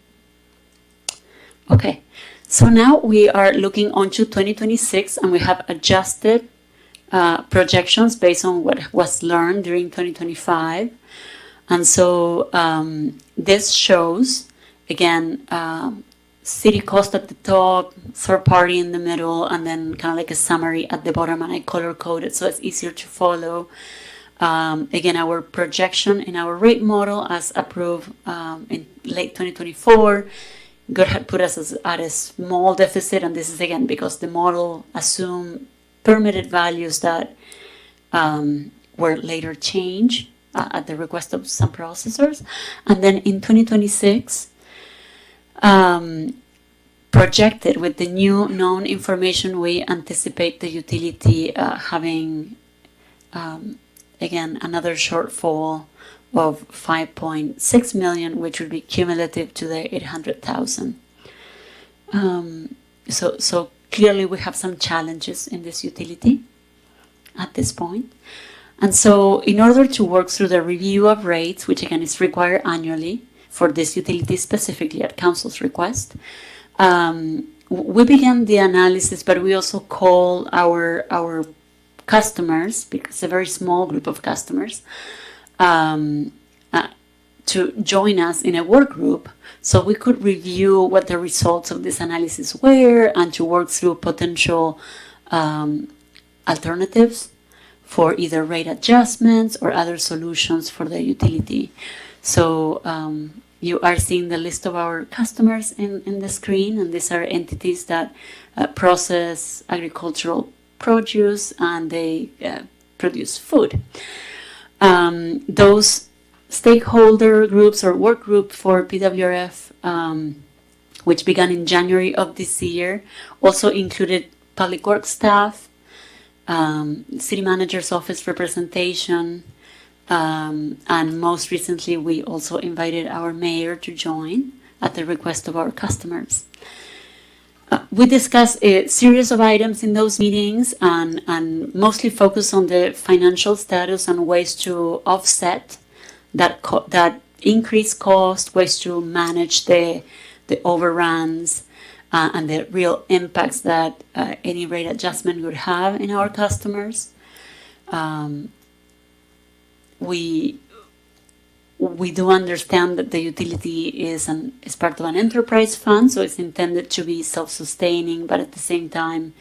Okay, so now we are looking onto 2026, and we have adjusted projections based on what was learned during 2025. And so this shows, again, city cost at the top, third party in the middle, and then kind of like a summary at the bottom, and I color coded so it's easier to follow. Again, our projection in our rate model as approved in late 2024 had put us at a small deficit, and this is again because the model assumed permitted values that were later changed at the request of some processors. And then in 2026, projected with the new known information, we anticipate the utility having, again, another shortfall of 5.6 million, which would be cumulative to the 800,000. So clearly we have some challenges in this utility at this point. And so in order to work through the review of rates, which again is required annually for this utility specifically at Council's request, we began the analysis, but we also call our customers, because it's a very small group of customers, to join us in a work group so we could review what the results of this analysis were and to work through potential alternatives for either rate adjustments or other solutions for the utility. So you are seeing the list of our customers in the screen, and these are entities that process agricultural produce and they produce food. Those stakeholder groups or work group for PWRF, which began in January of this year, also included public works staff, city manager's office representation, and most recently we also invited our mayor to join at the request of our customers. We discussed a series of items in those meetings and mostly focused on the financial status and ways to offset that increased cost, ways to manage the overruns and the real impacts that any rate adjustment would have in our customers. We do understand that the utility is part of an enterprise fund, so it's intended to be self-sustaining, but at the same time,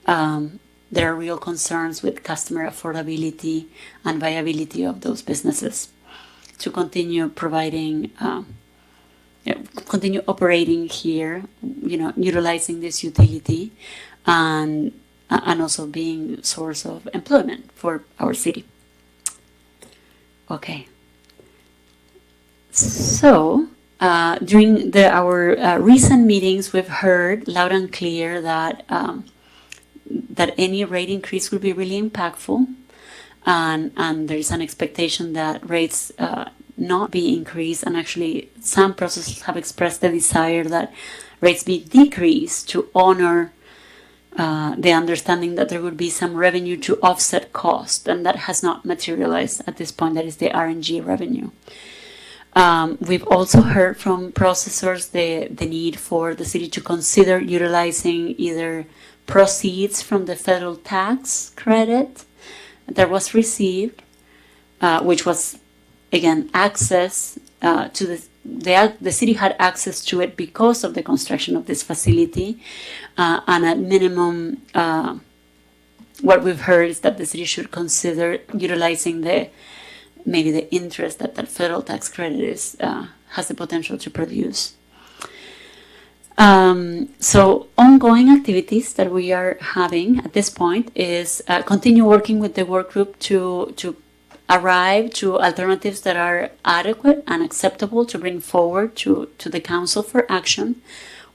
there are real concerns with customer affordability and viability of those businesses to continue providing, continue operating here, utilizing this utility, and also being source of employment for our city. Okay. So during our recent meetings, we've heard loud and clear that any rate increase will be really impactful. And there's an expectation that rates not be increased, and actually some processors have expressed the desire that rates be decreased to honor the understanding that there would be some revenue to offset cost, and that has not materialized at this point. That is the RNG revenue. We've also heard from processors the need for the city to consider utilizing either proceeds from the federal tax credit that was received, which was, again, access to the city had access to it because of the construction of this facility, and at minimum, what we've heard is that the city should consider utilizing maybe the interest that federal tax credit has the potential to produce. So ongoing activities that we are having at this point is continue working with the work group to arrive to alternatives that are adequate and acceptable to bring forward to the council for action.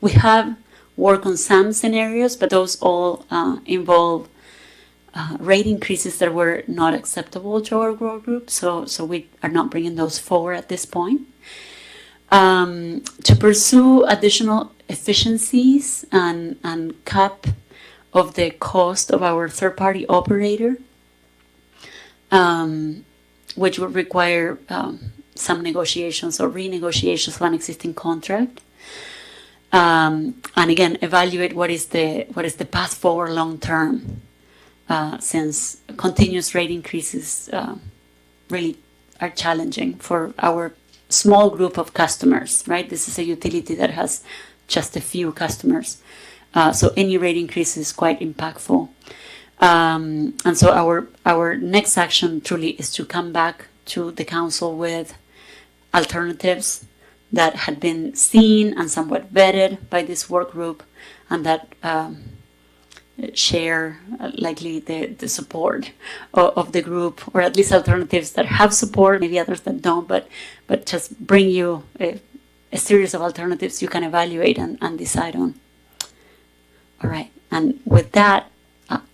We have worked on some scenarios, but those all involve rate increases that were not acceptable to our work group, so we are not bringing those forward at this point. To pursue additional efficiencies and cap of the cost of our third-party operator, which would require some negotiations or renegotiations of an existing contract. And again, evaluate what is the path forward long term, since continuous rate increases really are challenging for our small group of customers, right? This is a utility that has just a few customers. So any rate increase is quite impactful. And so our next action truly is to come back to the council with alternatives that had been seen and somewhat vetted by this work group, and that share likely the support of the group, or at least alternatives that have support, maybe others that don't, but just bring you a series of alternatives you can evaluate and decide on. All right, and with that,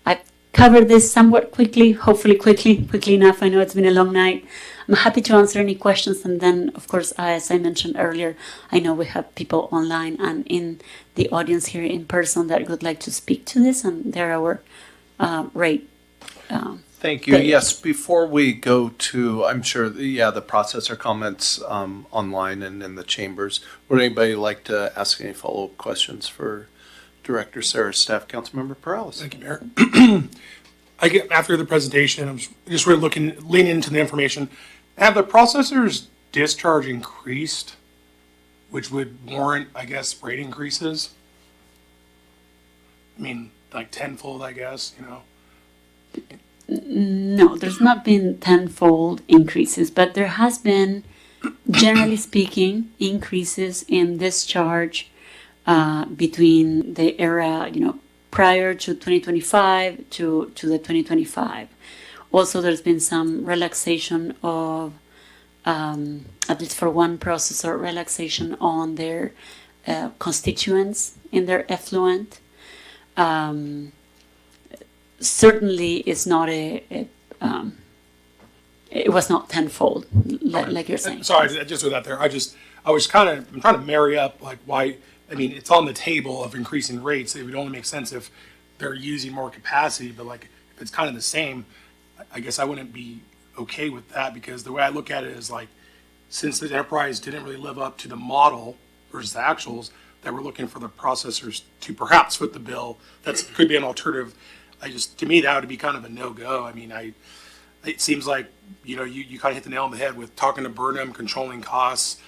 I've covered this somewhat quickly, hopefully quickly enough. I know it's been a long night. I'm happy to answer any questions, and then, of course, as I mentioned earlier, I know we have people online and in the audience here in person that would like to speak to this, and they're our rate. Thank you. Yes, before we go to, I'm sure, the processor comments online and in the chambers, would anybody like to ask any follow-up questions for Director Sarah, staff, Councilmember Perales? Thank you, Mayor. After the presentation, I'm just really leaning into the information. Have the processor's discharge increased, which would warrant, I guess, rate increases? I mean, like tenfold, I guess, you know? No, there's not been tenfold increases, but there has been, generally speaking, increases in discharge between the era, prior to 2025 to the 2025. Also, there's been some relaxation of, at least for one processor, relaxation on their constituents in their effluent. Certainly, it's not it was not tenfold, like you're saying. Sorry, just with that there. I'm trying to marry up, like, why. I mean, it's on the table of increasing rates. It would only make sense if they're using more capacity, but like if it's kind of the same, I guess I wouldn't be okay with that, because the way I look at it is like, since the enterprise didn't really live up to the model versus the actuals, that we're looking for the processors to perhaps foot the bill. That could be an alternative. To me, that would be kind of a no-go. I mean, it seems like, you kind of hit the nail on the head with talking to Burnham, controlling costs,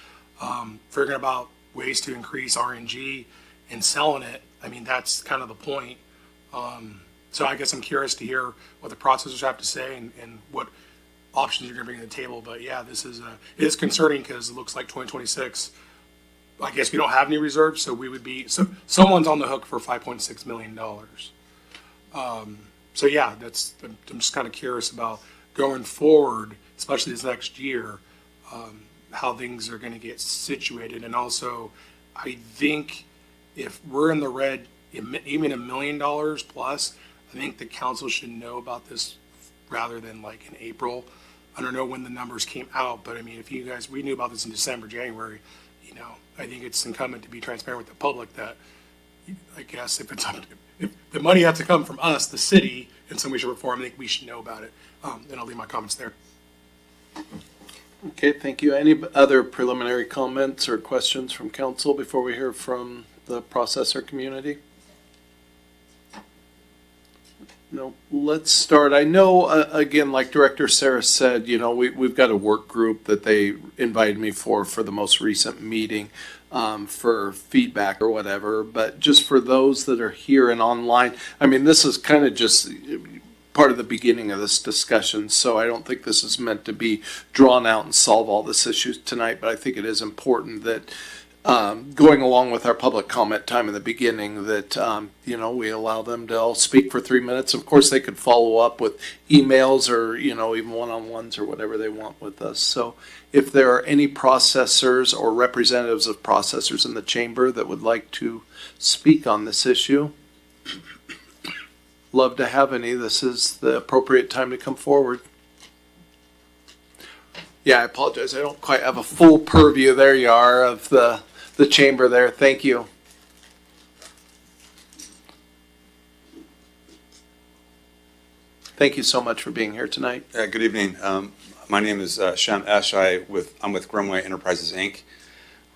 figuring about ways to increase RNG and selling it. I mean, that's kind of the point. So I guess I'm curious to hear what the processors have to say and what options you're going to bring to the table. But yeah, it is concerning, because it looks like 2026, I guess we don't have any reserves, so someone's on the hook for $5.6 million. So yeah, I'm just kind of curious about going forward, especially this next year, how things are going to get situated. And also, I think if we're in the red, even $1 million plus, I think the council should know about this rather than like in April. I don't know when the numbers came out, but I mean, if we knew about this in December, January, I think it's incumbent to be transparent with the public that, I guess, if the money has to come from us, the city, in some way, shape, or form, I think we should know about it. And I'll leave my comments there. Okay, thank you. Any other preliminary comments or questions from council before we hear from the processor community? No, let's start. I know, again, like Director Sarah said, we've got a work group that they invited me for the most recent meeting for feedback or whatever. But just for those that are here and online, I mean, this is kind of just part of the beginning of this discussion. So I don't think this is meant to be drawn out and solve all this issues tonight. But I think it is important that going along with our public comment time in the beginning that, we allow them to all speak for 3 minutes. Of course, they could follow up with emails or, even one-on-ones or whatever they want with us. So if there are any processors or representatives of processors in the chamber that would like to speak on this issue, love to have any. This is the appropriate time to come forward. Yeah, I apologize. I don't quite have a full purview. There you are of the chamber there. Thank you. Thank you so much for being here tonight. Good evening. My name is Shem Esh. I'm with Grimway Enterprises, Inc.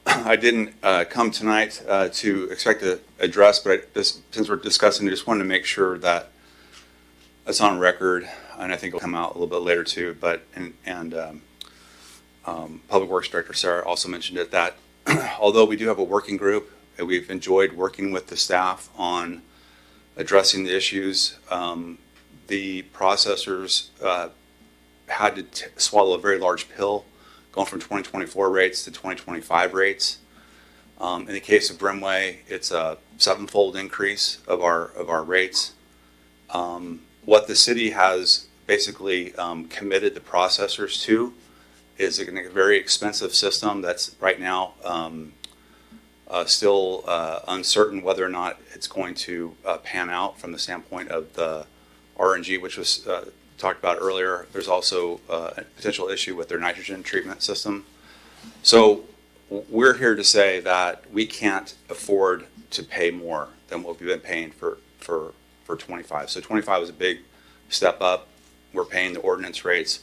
I didn't come tonight to expect to address, but since we're discussing, I just wanted to make sure that it's on record, and I think it'll come out a little bit later too. But Public Works Director Sarah also mentioned it, that although we do have a working group, and we've enjoyed working with the staff on addressing the issues, the processors had to swallow a very large pill, going from 2024 rates to 2025 rates. In the case of Brimway, it's a 7-fold increase of our rates. What the city has basically committed the processors to is a very expensive system that's right now still uncertain whether or not it's going to pan out from the standpoint of the RNG, which was talked about earlier. There's also a potential issue with their nitrogen treatment system. So we're here to say that we can't afford to pay more than what we've been paying for 25. So 25 was a big step up. We're paying the ordinance rates.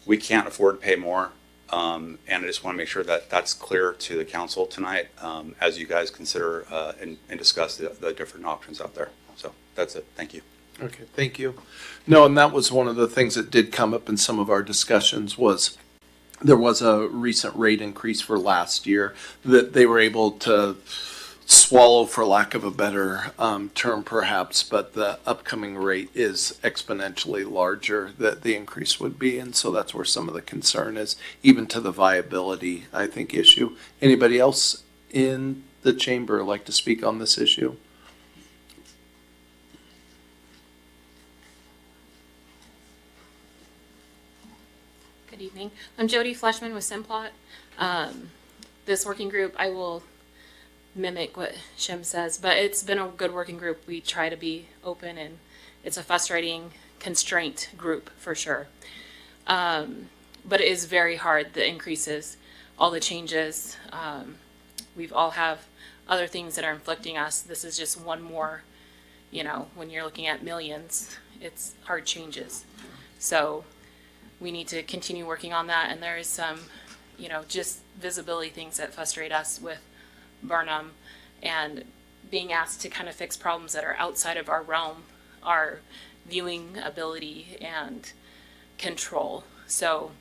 We can't afford to pay more. And I just want to make sure that that's clear to the council tonight as you guys consider and discuss the different options out there. So that's it. Thank you. Okay, thank you. No, and that was one of the things that did come up in some of our discussions was there was a recent rate increase for last year that they were able to swallow, for lack of a better term perhaps, but the upcoming rate is exponentially larger that the increase would be, and so that's where some of the concern is, even to the viability, I think, issue. Anybody else in the chamber like to speak on this issue? Good evening. I'm Jody Fleshman with Simplot. This working group, I will mimic what Shem says, but it's been a good working group. We try to be open, and it's a frustrating constraint group for sure. But it is very hard, the increases, all the changes. We've all have other things that are inflicting us. This is just one more, when you're looking at millions, it's hard changes. So we need to continue working on that, and there is some, just visibility things that frustrate us with Burnham and being asked to kind of fix problems that are outside of our realm, our viewing ability and control. So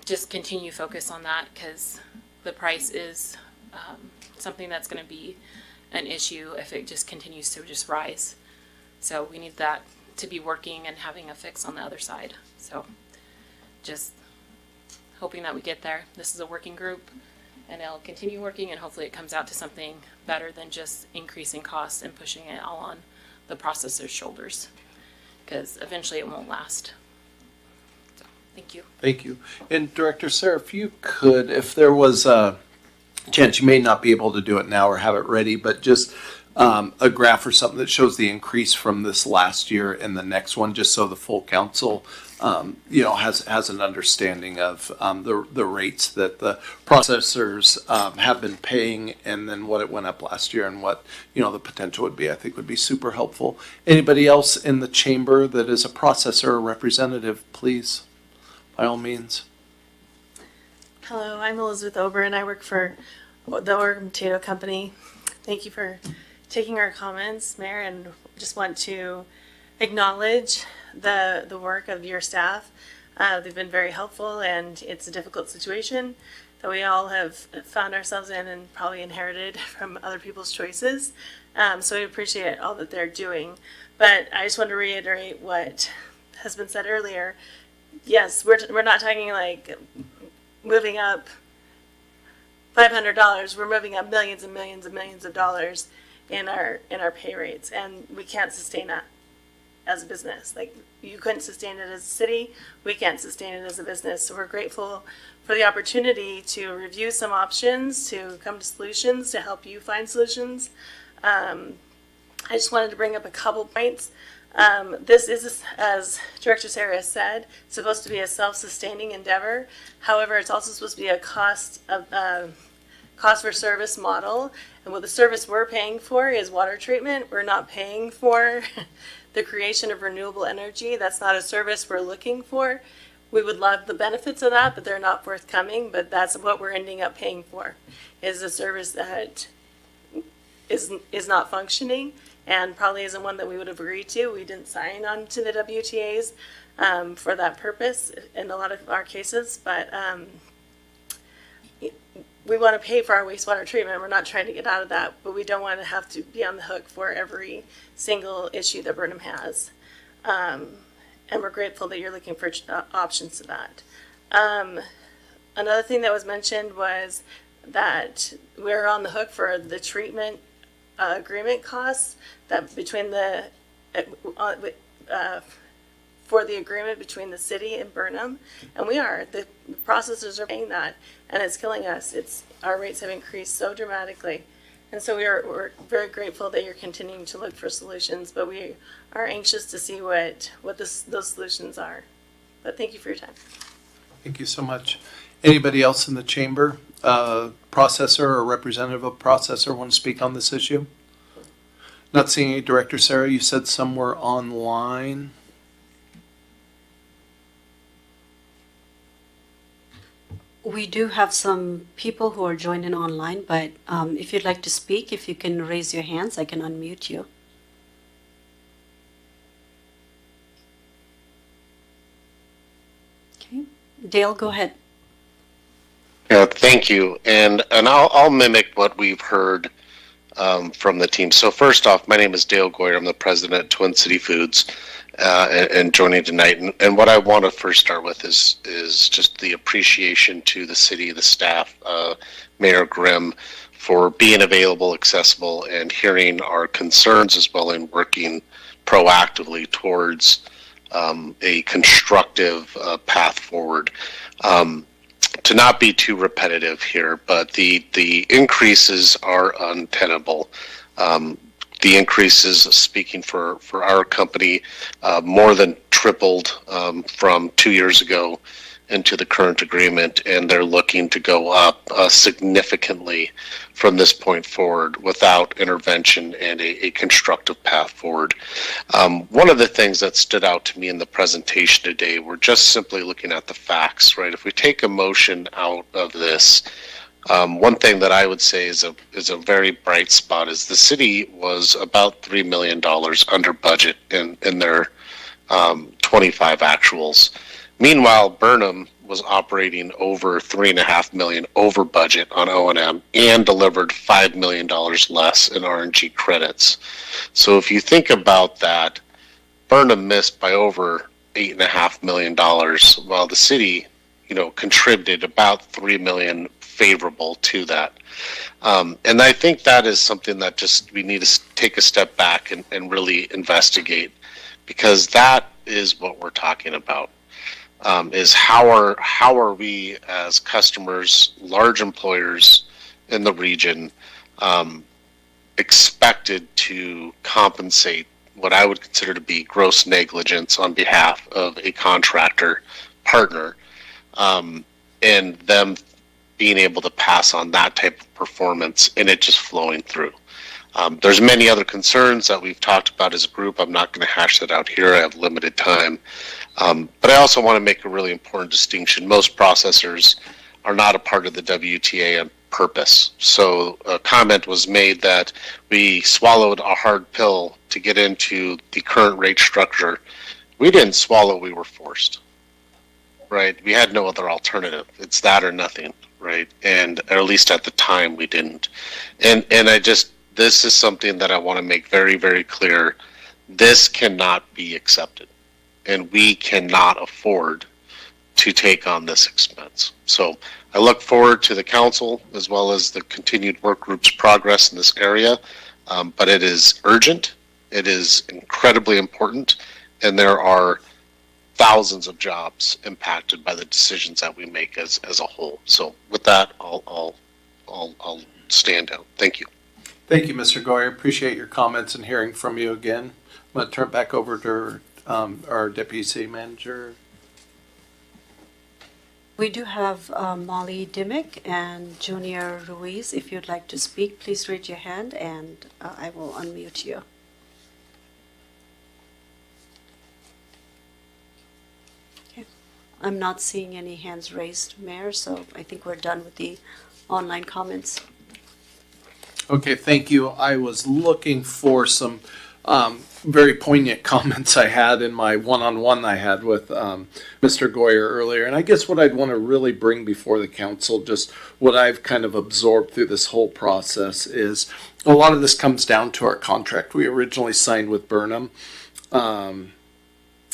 just continue focus on that, because the price is something that's going to be an issue if it just continues to just rise. So we need that to be working and having a fix on the other side. So just hoping that we get there. This is a working group, and it'll continue working, and hopefully it comes out to something better than just increasing costs and pushing it all on the processor's shoulders, because eventually it won't last. So thank you. Thank you. And Director Sarah, if you could, if there was a chance, you may not be able to do it now or have it ready, but just a graph or something that shows the increase from this last year and the next one, just so the full council has an understanding of the rates that the processors have been paying, and then what it went up last year and what the potential would be, I think would be super helpful. Anybody else in the chamber that is a processor or representative, please, by all means. Hello, I'm Elizabeth Ober, and I work for the Oregon Potato Company. Thank you for taking our comments, Mayor, and just want to acknowledge the work of your staff. They've been very helpful, and it's a difficult situation that we all have found ourselves in and probably inherited from other people's choices. So we appreciate all that they're doing. But I just want to reiterate what has been said earlier. Yes, we're not talking like moving up $500. We're moving up millions and millions and millions of dollars in our pay rates, and we can't sustain that as a business. Like, you couldn't sustain it as a city, we can't sustain it as a business. So we're grateful for the opportunity to review some options, to come to solutions, to help you find solutions. I just wanted to bring up a couple points. This is, as Director Sarah said, supposed to be a self-sustaining endeavor. However, it's also supposed to be a cost for service model. And what the service we're paying for is water treatment. We're not paying for the creation of renewable energy. That's not a service we're looking for. We would love the benefits of that, but they're not forthcoming. But that's what we're ending up paying for, is a service that is not functioning and probably isn't one that we would have agreed to. We didn't sign on to the WTAs for that purpose in a lot of our cases, but we want to pay for our wastewater treatment. We're not trying to get out of that, but we don't want to have to be on the hook for every single issue that Burnham has. And we're grateful that you're looking for options to that. Another thing that was mentioned was that we're on the hook for the treatment agreement costs that between the for the agreement between the city and Burnham, and the processors are paying that, and it's killing us. Our rates have increased so dramatically, and so we're very grateful that you're continuing to look for solutions, but we are anxious to see what those solutions are. But thank you for your time. Thank you so much. Anybody else in the chamber, processor or representative of processor, want to speak on this issue? Not seeing any. Director Sarah, you said some were online. We do have some people who are joining online, but if you'd like to speak, if you can raise your hands, I can unmute you. Okay. Dale, go ahead. Yeah, thank you. And I'll mimic what we've heard from the team. So first off, my name is Dale Goyer. I'm the president at Twin City Foods. And joining tonight. And what I want to first start with is just the appreciation to the city, the staff, Mayor Grimm, for being available, accessible, and hearing our concerns as well, and working proactively towards a constructive path forward. To not be too repetitive here, but the increases are untenable. The increases, speaking for our company, more than tripled from 2 years ago into the current agreement, and they're looking to go up significantly from this point forward without intervention and a constructive path forward. One of the things that stood out to me in the presentation today, we're just simply looking at the facts, right? If we take emotion out of this, one thing that I would say is a very bright spot is the city was about $3 million under budget in their 25 actuals. Meanwhile, Burnham was operating over $3.5 million over budget on O&M and delivered $5 million less in RNG credits. So if you think about that, Burnham missed by over $8.5 million, while the city, contributed about $3 million favorable to that. And I think that is something that we need to take a step back and really investigate, because that is what we're talking about, is how are we as customers, large employers in the region, expected to compensate what I would consider to be gross negligence on behalf of a contractor partner, and them being able to pass on that type of performance and it just flowing through. There's many other concerns that we've talked about as a group. I'm not going to hash that out here. I have limited time. But I also want to make a really important distinction. Most processors are not a part of the WTA purpose. So a comment was made that we swallowed a hard pill to get into the current rate structure. We didn't swallow, we were forced, right? We had no other alternative. It's that or nothing, right? And or at least at the time we didn't. And I just, this is something that I want to make very, very clear. This cannot be accepted, and we cannot afford to take on this expense. So I look forward to the council as well as the continued work group's progress in this area, but it is urgent, it is incredibly important, and there are thousands of jobs impacted by the decisions that we make as a whole. So with that, I'll stand down. Thank you. Thank you, Mr. Goyer. Appreciate your comments and hearing from you again. I'm going to turn it back over to our Deputy City Manager. We do have Molly Dimmick and Junior Ruiz. If you'd like to speak, please raise your hand and I will unmute you. Okay. I'm not seeing any hands raised, Mayor, so I think we're done with the online comments. Okay, thank you. I was looking for some very poignant comments I had in my one-on-one I had with Mr. Goyer earlier. And I guess what I'd want to really bring before the council, just what I've kind of absorbed through this whole process, is a lot of this comes down to our contract we originally signed with Burnham.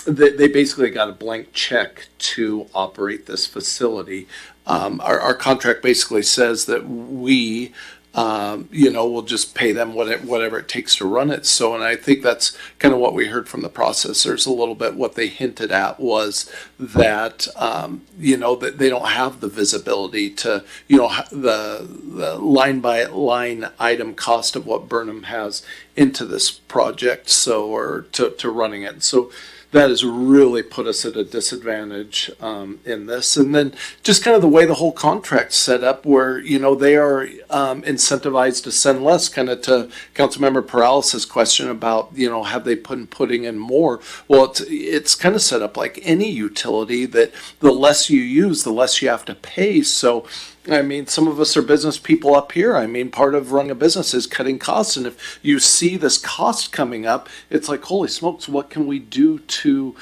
They basically got a blank check to operate this facility. Our contract basically says that we we'll just pay them whatever it takes to run it. So, and I think that's kind of what we heard from the processors a little bit. What they hinted at was that, that they don't have the visibility to, the line by line item cost of what Burnham has into this project. So, or to running it. So that has really put us at a disadvantage in this. And then just kind of the way the whole contract's set up where, they are incentivized to send less, kind of to Councilmember Perales' question about, have they putting in more? Well, it's kind of set up like any utility that the less you use, the less you have to pay. So, I mean, some of us are business people up here. I mean, part of running a business is cutting costs. And if you see this cost coming up, it's like, holy smokes, what can we do to,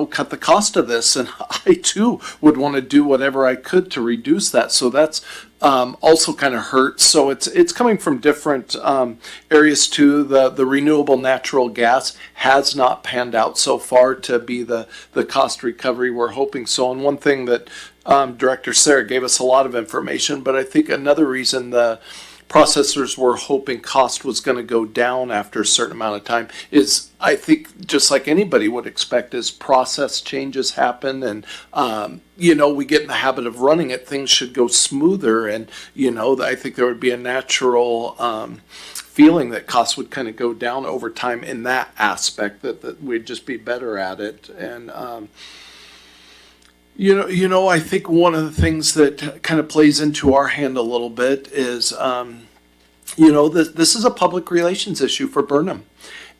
cut the cost of this? And I too would want to do whatever I could to reduce that. So that's also kind of hurts. So it's coming from different areas too. The renewable natural gas has not panned out so far to be the cost recovery we're hoping so. And one thing that Director Sarah gave us a lot of information, but I think another reason the processors were hoping cost was going to go down after a certain amount of time is, I think, just like anybody would expect, as process changes happen and, we get in the habit of running it, things should go smoother. And, I think there would be a natural feeling that costs would kind of go down over time in that aspect, that we'd just be better at it. And, I think one of the things that kind of plays into our hand a little bit is, this is a public relations issue for Burnham.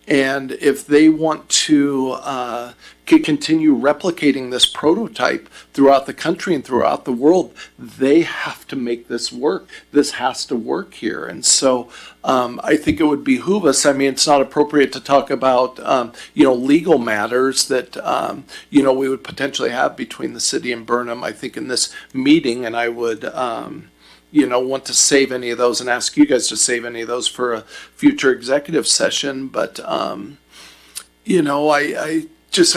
And if they want to continue replicating this prototype throughout the country and throughout the world, they have to make this work. This has to work here. And so I think it would behoove us. I mean, it's not appropriate to talk about, legal matters that, we would potentially have between the city and Burnham, I think, in this meeting. And I would, want to save any of those and ask you guys to save any of those for a future executive session. But, I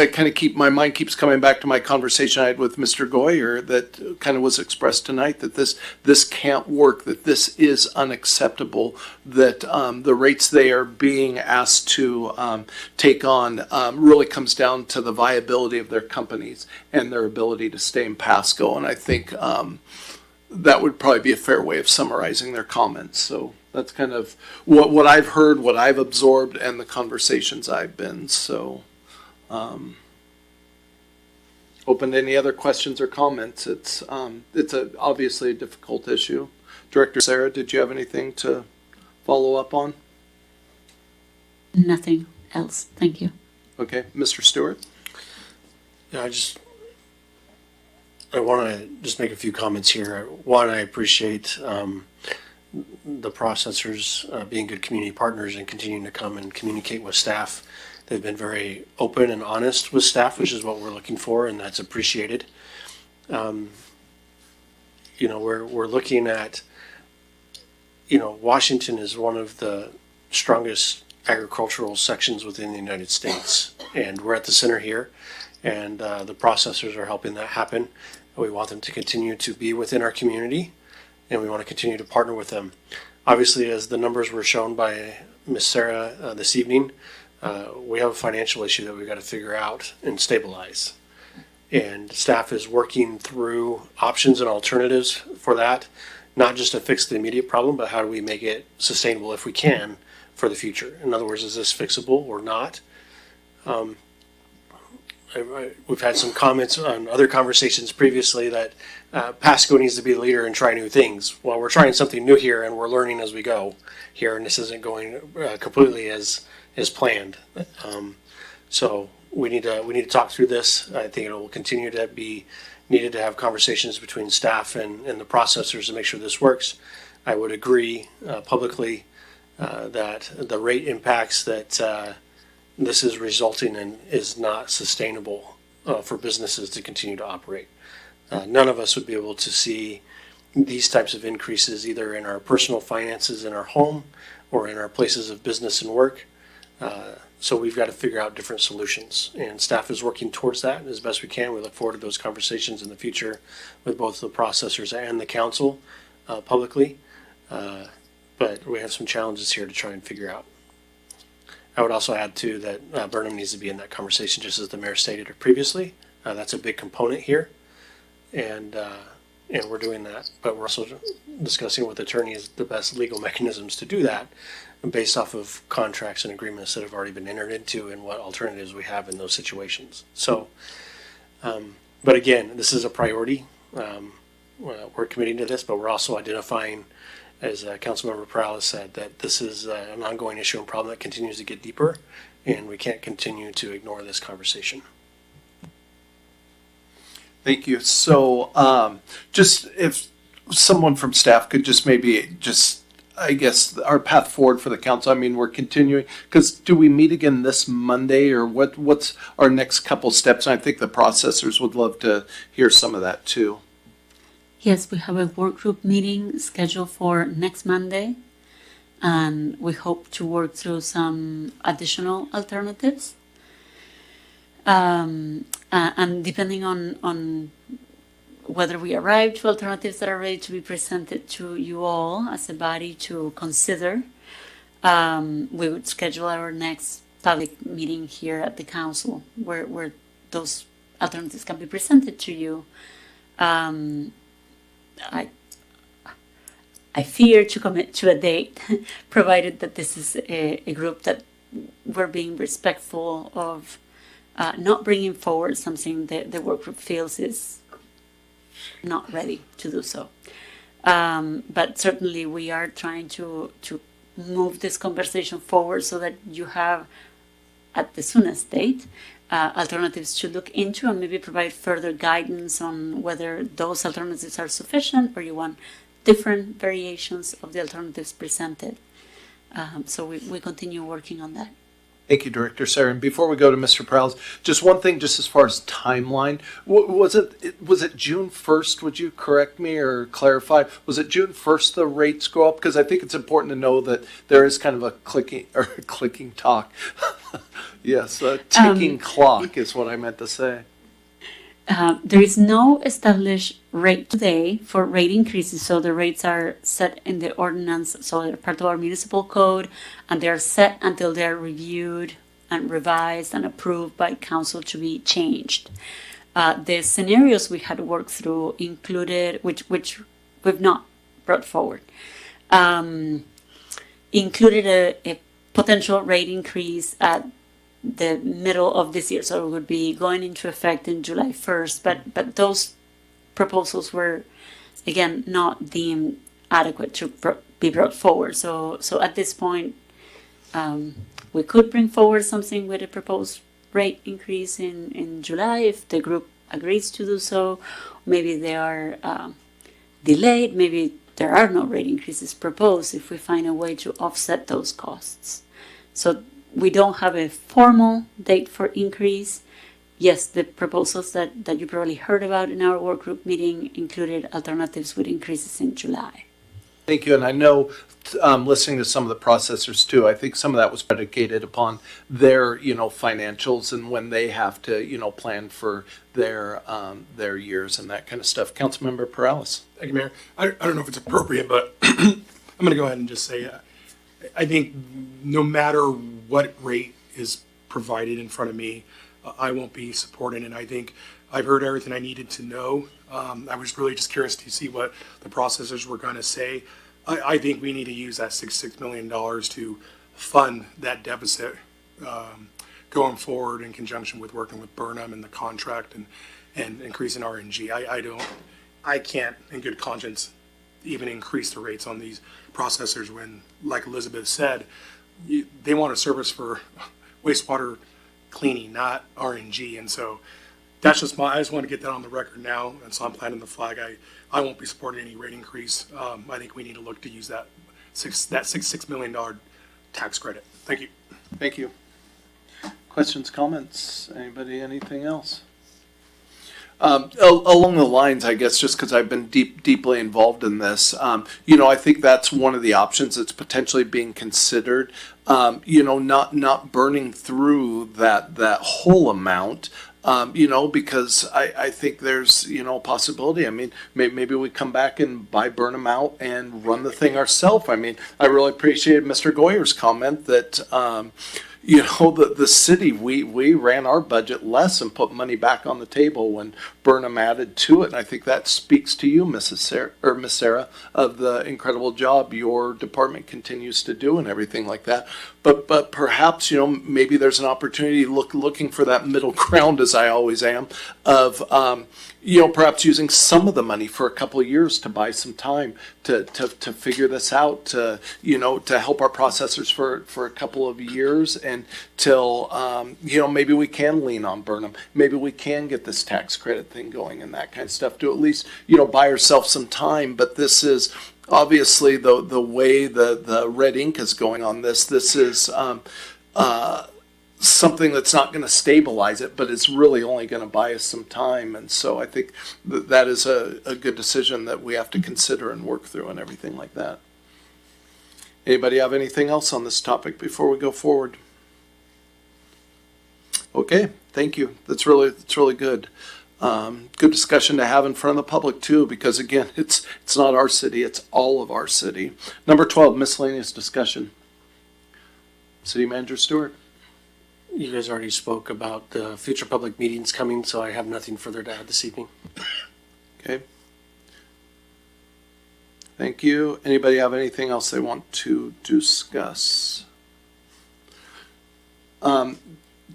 kind of my mind keeps coming back to my conversation I had with Mr. Goyer that kind of was expressed tonight, that this can't work, that this is unacceptable, that the rates they are being asked to take on really comes down to the viability of their companies and their ability to stay in Pasco. And I think that would probably be a fair way of summarizing their comments. So that's kind of what I've heard, what I've absorbed, and the conversations I've been. So open to any other questions or comments. It's obviously a difficult issue. Director Sarah, did you have anything to follow up on? Nothing else. Thank you. Okay, Mr. Stewart. Yeah, I want to just make a few comments here. One, I appreciate the processors being good community partners and continuing to come and communicate with staff. They've been very open and honest with staff, which is what we're looking for, and that's appreciated. You know, we're looking at, you know, Washington is one of the strongest agricultural sections within the United States, and we're at the center here, and the processors are helping that happen. We want them to continue to be within our community, and we want to continue to partner with them. Obviously, as the numbers were shown by Ms. Sarah this evening, we have a financial issue that we've got to figure out and stabilize. And staff is working through options and alternatives for that, not just to fix the immediate problem, but how do we make it sustainable if we can for the future? In other words, is this fixable or not? We've had some comments on other conversations previously that Pasco needs to be the leader and try new things. Well, we're trying something new here and we're learning as we go here, and this isn't going completely as planned. So we need to talk through this. I think it will continue to be needed to have conversations between staff and the processors to make sure this works. I would agree publicly that the rate impacts that this is resulting in is not sustainable for businesses to continue to operate. None of us would be able to see these types of increases either in our personal finances in our home or in our places of business and work. So we've got to figure out different solutions, and staff is working towards that as best we can. We look forward to those conversations in the future with both the processors and the council publicly. But we have some challenges here to try and figure out. I would also add too that Burnham needs to be in that conversation, just as the mayor stated previously. That's a big component here, and we're doing that. But we're also discussing with attorneys the best legal mechanisms to do that, based off of contracts and agreements that have already been entered into and what alternatives we have in those situations. So, but again, this is a priority. We're committing to this, but we're also identifying, as Councilmember Perales said, that this is an ongoing issue and problem that continues to get deeper, and we can't continue to ignore this conversation. Thank you. So just if someone from staff could just maybe just, I guess, our path forward for the council. I mean, we're continuing, because do we meet again this Monday, or what's our next couple steps? And I think the processors would love to hear some of that too. Yes, we have a work group meeting scheduled for next Monday, and we hope to work through some additional alternatives. And depending on whether we arrive to alternatives that are ready to be presented to you all as a body to consider, we would schedule our next public meeting here at the council where those alternatives can be presented to you. I fear to commit to a date, provided that this is a group that we're being respectful of not bringing forward something that the work group feels is not ready to do so. But certainly we are trying to move this conversation forward so that you have, at the soonest date, alternatives to look into and maybe provide further guidance on whether those alternatives are sufficient or you want different variations of the alternatives presented. So we continue working on that. Thank you, Director Sarah. And before we go to Mr. Perales, just one thing, just as far as timeline, was it June 1st? Would you correct me or clarify? Was it June 1st the rates go up? Because I think it's important to know that there is kind of a clicking talk. Yes, a ticking clock is what I meant to say. There is no established rate today for rate increases, so the rates are set in the ordinance, so they're part of our municipal code, and they are set until they are reviewed and revised and approved by council to be changed. The scenarios we had worked through included, which we've not brought forward, included a potential rate increase at the middle of this year, so it would be going into effect in July 1st, but those proposals were, again, not deemed adequate to be brought forward. So at this point, we could bring forward something with a proposed rate increase in July if the group agrees to do so. Maybe they are delayed. Maybe there are no rate increases proposed if we find a way to offset those costs. So we don't have a formal date for increase. Yes, the proposals that you probably heard about in our work group meeting included alternatives with increases in July. Thank you. And I know, listening to some of the processors too, I think some of that was predicated upon their, financials and when they have to, plan for their years and that kind of stuff. Councilmember Perales. Thank you, Mayor. I don't know if it's appropriate, but I'm going to go ahead and just say, I think no matter what rate is provided in front of me, I won't be supporting it. I think I've heard everything I needed to know. I was really just curious to see what the processors were going to say. I think we need to use that $6 million to fund that deficit going forward in conjunction with working with Burnham and the contract and increasing RNG. I can't in good conscience even increase the rates on these processors when, like Elizabeth said, they want a service for wastewater cleaning, not RNG. And so that's just I just want to get that on the record now. And so I'm planting the flag. I won't be supporting any rate increase. I think we need to look to use that $6 million tax credit. Thank you. Thank you. Questions, comments? Anybody, anything else? Along the lines, I guess, just because I've been deeply involved in this, I think that's one of the options that's potentially being considered. Not burning through that whole amount. Because I think there's, a possibility. I mean, maybe we come back and buy Burnham out and run the thing ourselves. I mean, I really appreciated Mr. Goyer's comment that, the city, we ran our budget less and put money back on the table when Burnham added to it. And I think that speaks to you, Miss Sarah, of the incredible job your department continues to do and everything like that. But perhaps, maybe there's an opportunity looking for that middle ground, as I always am, of, perhaps using some of the money for a couple of years to buy some time to figure this out, to help our processors for a couple of years until, maybe we can lean on Burnham. Maybe we can get this tax credit thing going and that kind of stuff to at least, buy ourselves some time. But this is obviously the way the red ink is going on this is something that's not going to stabilize it, but it's really only going to buy us some time. And so I think that is a good decision that we have to consider and work through and everything like that. Anybody have anything else on this topic before we go forward? Okay, thank you. That's really good. Good discussion to have in front of the public too, because again, it's not our city, it's all of our city. Number 12, miscellaneous discussion. City Manager Stewart. You guys already spoke about the future public meetings coming, so I have nothing further to add this evening. Okay. Thank you. Anybody have anything else they want to discuss?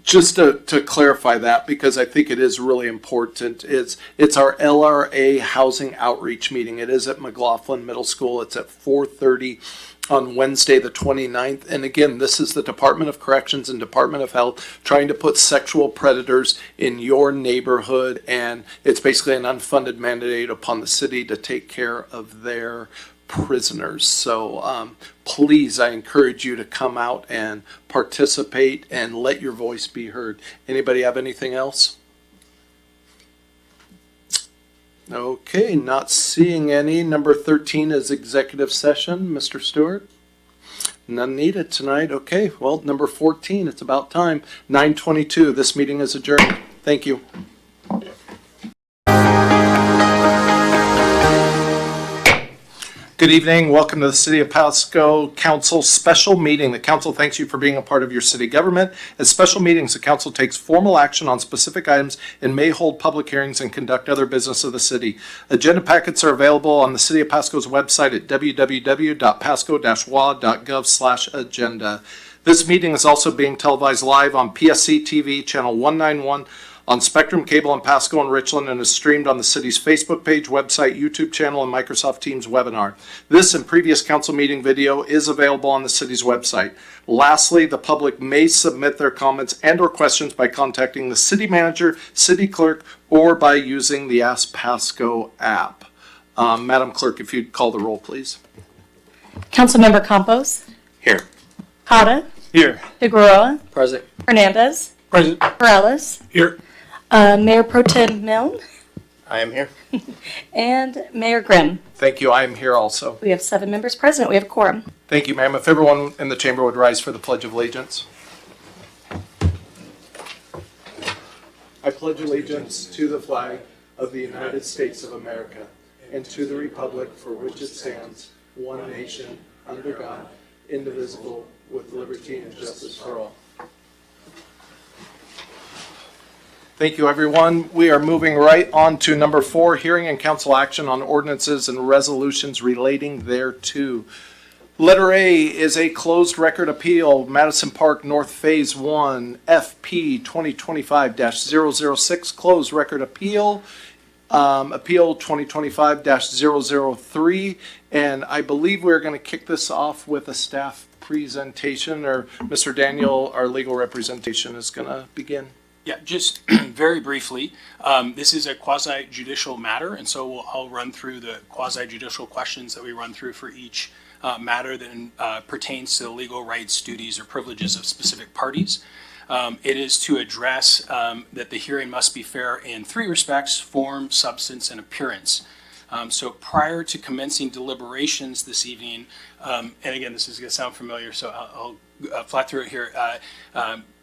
Just to clarify that, because I think it is really important, it's our LRA housing outreach meeting. It is at McLaughlin Middle School. It's at 4:30 on Wednesday the 29th. And again, this is the Department of Corrections and Department of Health trying to put sexual predators in your neighborhood. And it's basically an unfunded mandate upon the city to take care of their prisoners. So please, I encourage you to come out and participate and let your voice be heard. Anybody have anything else? Okay, not seeing any. Number 13 is executive session. Mr. Stewart? None needed tonight. Okay, well, number 14, it's about time. 9:22, this meeting is adjourned. Thank you. Good evening. Welcome to the City of Pasco Council special meeting. The council thanks you for being a part of your city government. At special meetings, the council takes formal action on specific items and may hold public hearings and conduct other business of the city. Agenda packets are available on the City of Pasco's website at www.pasco-wa.gov/agenda. This meeting is also being televised live on PSC-TV channel 191 on Spectrum Cable in Pasco and Richland and is streamed on the city's Facebook page, website, YouTube channel, and Microsoft Teams webinar. This and previous council meeting video is available on the city's website. Lastly, the public may submit their comments and or questions by contacting the city manager, city clerk, or by using the Ask Pasco app. Madam Clerk, if you'd call the roll, please. Councilmember Campos. Here. Cotta. Here. Figueroa. Present. Hernandez. Present. Morales. Here. Mayor Pro Tem Milne. I am here. And Mayor Grimm. Thank you. I am here also. We have 7 members present. We have a quorum. Thank you, ma'am. If everyone in the chamber would rise for the Pledge of Allegiance. I pledge allegiance to the flag of the United States of America and to the republic for which it stands, one nation, under God, indivisible, with liberty and justice for all. Thank you, everyone. We are moving right on to number 4, hearing and council action on ordinances and resolutions relating thereto. Letter A is a closed record appeal, Madison Park North Phase 1, FP 2025-006, closed record appeal. Appeal 2025-003, and I believe we're going to kick this off with a staff presentation, or Mr. Daniel, our legal representation, is going to begin. Yeah, just very briefly, this is a quasi-judicial matter, and so I'll run through the quasi-judicial questions that we run through for each matter that pertains to the legal rights, duties, or privileges of specific parties. It is to address that the hearing must be fair in 3 respects: form, substance, and appearance. So prior to commencing deliberations this evening, and again, this is going to sound familiar, so I'll fly through it here.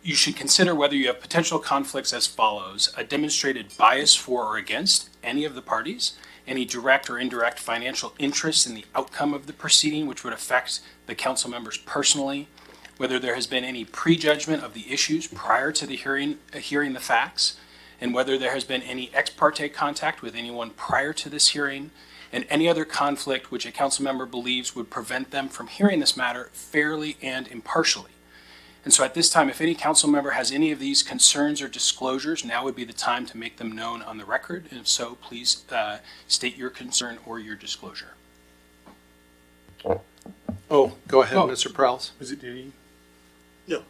You should consider whether you have potential conflicts as follows: a demonstrated bias for or against any of the parties, any direct or indirect financial interest in the outcome of the proceeding, which would affect the council members personally, whether there has been any prejudgment of the issues prior to the hearing the facts, and whether there has been any ex parte contact with anyone prior to this hearing, and any other conflict which a council member believes would prevent them from hearing this matter fairly and impartially. And so at this time, if any council member has any of these concerns or disclosures, now would be the time to make them known on the record. And if so, please state your concern or your disclosure. Oh, go ahead, Mr. Prowse. Was it Diddy? No.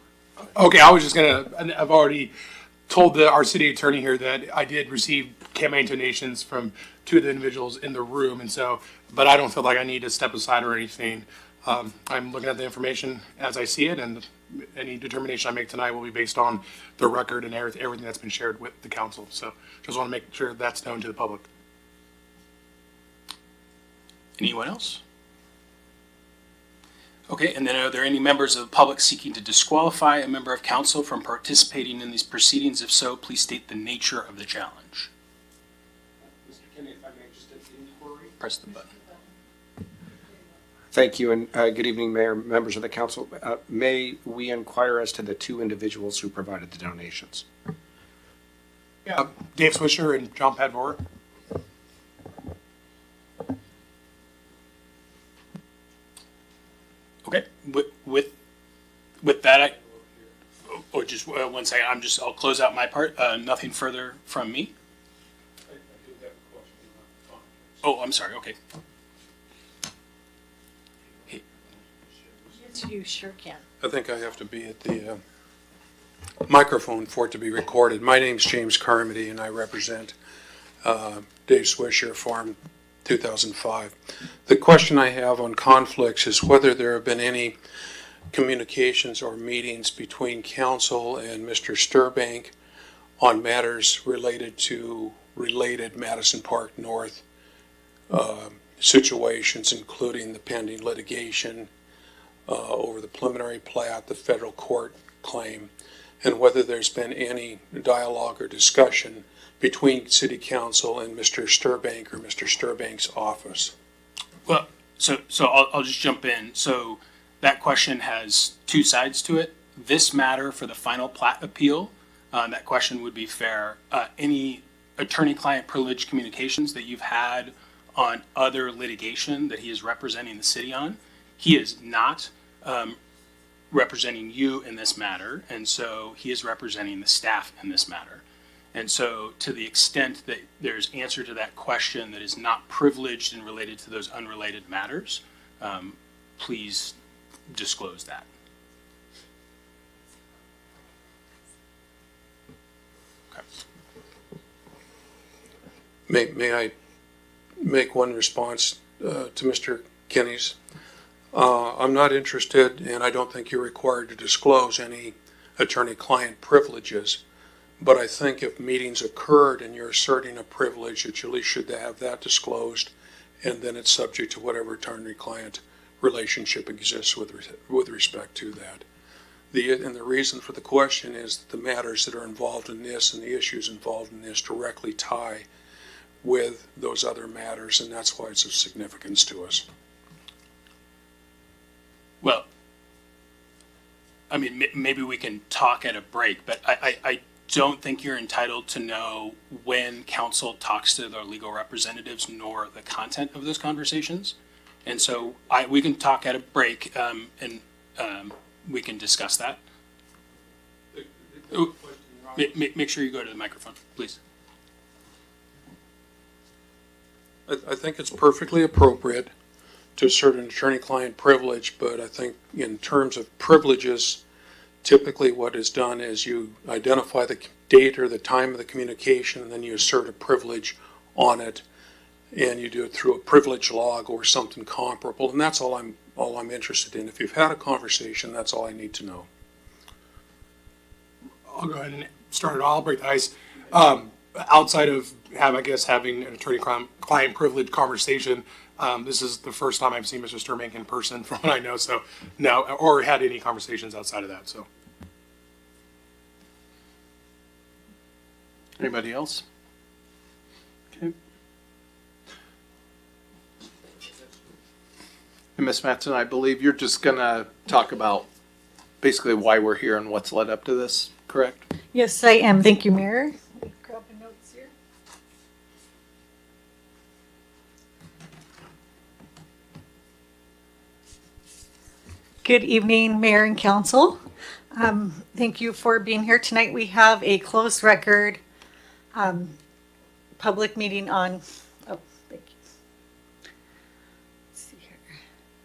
Okay, I was just I've already told our city attorney here that I did receive campaign donations from 2 of the individuals in the room, and so, but I don't feel like I need to step aside or anything. I'm looking at the information as I see it, and any determination I make tonight will be based on the record and everything that's been shared with the council. So just want to make sure that's known to the public. Anyone else? Okay, and then are there any members of the public seeking to disqualify a member of council from participating in these proceedings? If so, please state the nature of the challenge. Mr. Kennedy, if I may just at the inquiry, press the button. Thank you, and good evening, Mayor, members of the council. May we inquire as to the 2 individuals who provided the donations? Yeah, Dave Swisher and John Padvor. Okay, with that, just 1 second. I'll close out my part. Nothing further from me. Oh, I'm sorry. Okay. Yes, you sure can. I think I have to be at the microphone for it to be recorded. My name's James Carmody, and I represent Dave Swisher, Farm 2005. The question I have on conflicts is whether there have been any communications or meetings between council and Mr. Sturbank on matters related to related Madison Park North situations, including the pending litigation over the preliminary plat, the federal court claim, and whether there's been any dialogue or discussion between City Council and Mr. Sturbank or Mr. Sturbank's office. Well, so I'll just jump in. So that question has 2 sides to it. This matter for the final plat appeal, that question would be fair. Any attorney-client privilege communications that you've had on other litigation that he is representing the city on, he is not representing you in this matter, and so he is representing the staff in this matter. And so to the extent that there's answer to that question that is not privileged and related to those unrelated matters, please disclose that. Okay. May I make one response to Mr. Kenny's? I'm not interested, and I don't think you're required to disclose any attorney-client privileges, but I think if meetings occurred and you're asserting a privilege, that you at least should have that disclosed, and then it's subject to whatever attorney-client relationship exists with respect to that. And the reason for the question is that the matters that are involved in this and the issues involved in this directly tie with those other matters, and that's why it's of significance to us. Well, I mean, maybe we can talk at a break, but I don't think you're entitled to know when counsel talks to their legal representatives nor the content of those conversations. And so we can talk at a break and we can discuss that. Make sure you go to the microphone, please. I think it's perfectly appropriate to assert an attorney-client privilege, but I think in terms of privileges, typically what is done is you identify the date or the time of the communication, and then you assert a privilege on it, and you do it through a privilege log or something comparable, and that's all I'm interested in. If you've had a conversation, that's all I need to know. I'll go ahead and start it. I'll break the ice. Outside of having an attorney-client privilege conversation, this is the first time I've seen Mr. Sturmink in person, from what I know. So no, or had any conversations outside of that. So. Anybody else? Okay. And Ms. Mattson, I believe you're just gonna talk about basically why we're here and what's led up to this, correct? Yes, I am. Thank you, Mayor. Grab the notes here. Good evening, Mayor and Council. Thank you for being here tonight. We have a closed record public meeting on, thank you. Let's see here.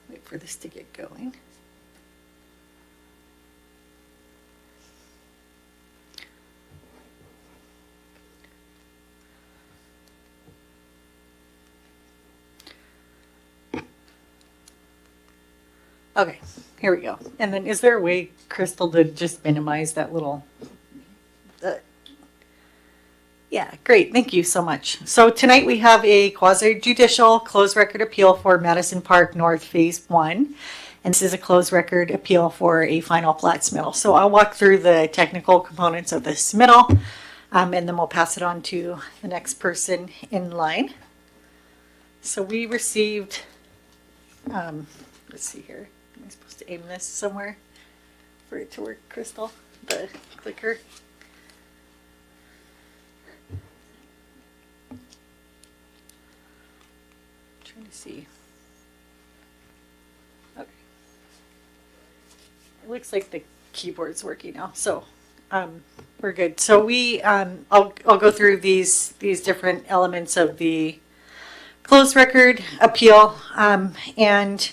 Wait for this to get going. Okay, here we go. And then is there a way, Crystal, to just minimize that little, yeah, great. Thank you so much. So tonight we have a quasi-judicial closed record appeal for Madison Park North Phase 1. And this is a closed record appeal for a final plat submittal. So I'll walk through the technical components of the submittal, and then we'll pass it on to the next person in line. So we received, let's see here. Am I supposed to aim this somewhere for it to work, Crystal? The clicker. Trying to see. Okay. It looks like the keyboard's working now, so we're good. So we, I'll go through these different elements of the closed record appeal, and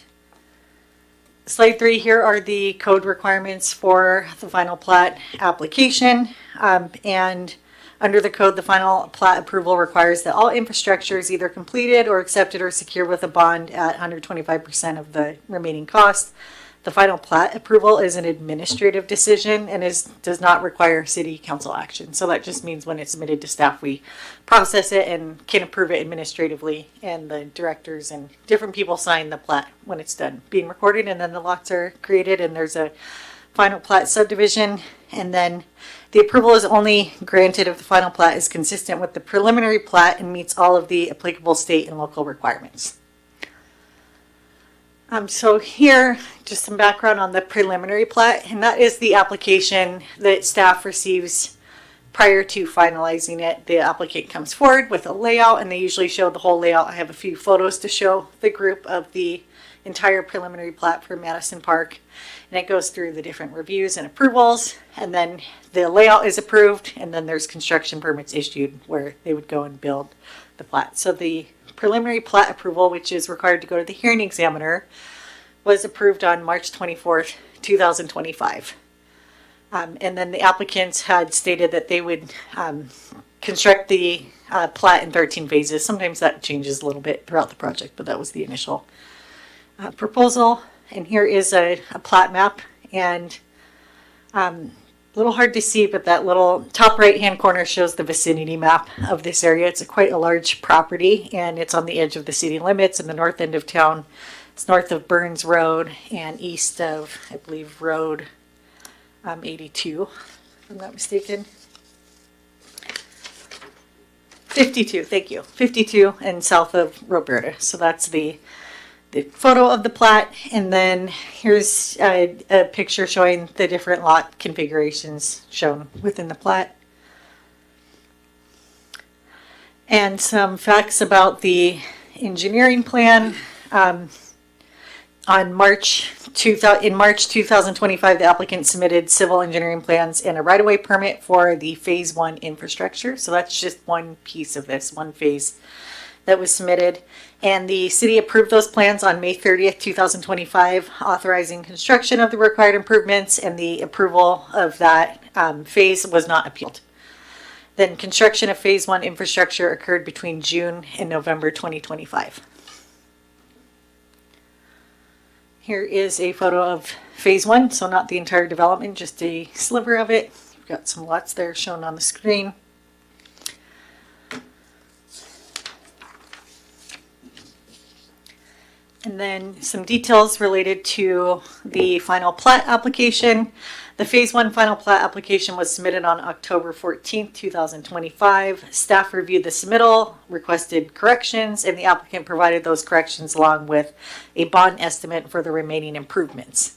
slide 3 here are the code requirements for the final plat application, and under the code, the final plat approval requires that all infrastructure is either completed or accepted or secured with a bond at 125% of the remaining cost. The final plat approval is an administrative decision and does not require city council action. So that just means when it's submitted to staff, we process it and can approve it administratively, and the directors and different people sign the plat when it's done being recorded, and then the lots are created and there's a final plat subdivision, and then the approval is only granted if the final plat is consistent with the preliminary plat and meets all of the applicable state and local requirements. So here, just some background on the preliminary plat, and that is the application that staff receives prior to finalizing it. The applicant comes forward with a layout, and they usually show the whole layout. I have a few photos to show the group of the entire preliminary plat for Madison Park. And it goes through the different reviews and approvals, and then the layout is approved, and then there's construction permits issued where they would go and build the plat. So the preliminary plat approval, which is required to go to the hearing examiner, was approved on March 24th, 2025. And then the applicants had stated that they would construct the plat in 13 phases. Sometimes that changes a little bit throughout the project, but that was the initial proposal. And here is a plat map, and a little hard to see, but that little top right-hand corner shows the vicinity map of this area. It's quite a large property, and it's on the edge of the city limits in the north end of town. It's north of Burns Road and east of, I believe, Road 82, if I'm not mistaken. 52, thank you. 52 and south of Roberta. So that's the photo of the plat, and then here's a picture showing the different lot configurations shown within the plat. And some facts about the engineering plan. In March 2025, the applicant submitted civil engineering plans and a right-of-way permit for the Phase 1 infrastructure. So that's just one piece of this, one phase that was submitted. And the city approved those plans on May 30th, 2025, authorizing construction of the required improvements, and the approval of that phase was not appealed. Then construction of Phase 1 infrastructure occurred between June and November 2025. Here is a photo of Phase 1, so not the entire development, just a sliver of it. We've got some lots there shown on the screen. And then some details related to the final plat application. The Phase 1 final plat application was submitted on October 14th, 2025. Staff reviewed the submittal, requested corrections, and the applicant provided those corrections along with a bond estimate for the remaining improvements.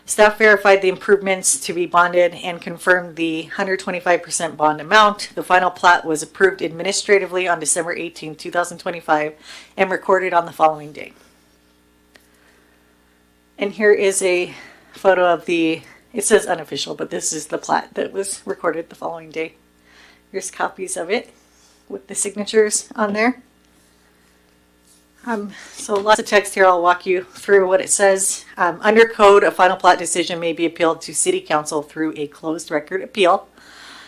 Staff verified the improvements to be bonded and confirmed the 125% bond amount. The final plat was approved administratively on December 18th, 2025, and recorded on the following day. And here is a photo of the, it says unofficial, but this is the plat that was recorded the following day. Here's copies of it with the signatures on there. So lots of text here. I'll walk you through what it says. Under code, a final plat decision may be appealed to City Council through a closed record appeal.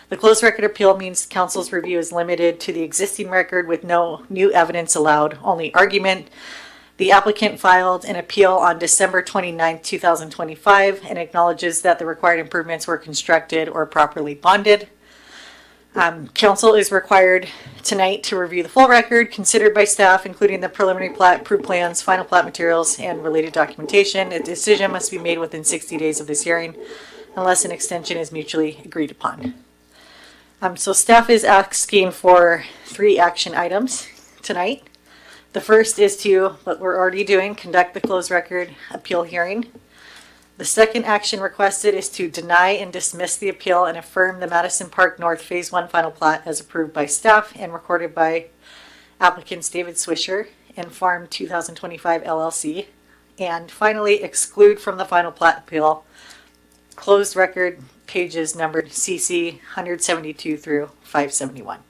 The closed record appeal means council's review is limited to the existing record with no new evidence allowed, only argument. The applicant filed an appeal on December 29, 2025, and acknowledges that the required improvements were constructed or properly bonded. Council is required tonight to review the full record considered by staff, including the preliminary plat, approved plans, final plat materials, and related documentation. A decision must be made within 60 days of this hearing, unless an extension is mutually agreed upon. So staff is asking for 3 action items tonight. The first is to, what we're already doing, conduct the closed record appeal hearing. The second action requested is to deny and dismiss the appeal and affirm the Madison Park North Phase 1 final plat as approved by staff and recorded by applicants David Swisher and Farm 2025 LLC. And finally, exclude from the final plat appeal closed record pages numbered CC 172 through 571.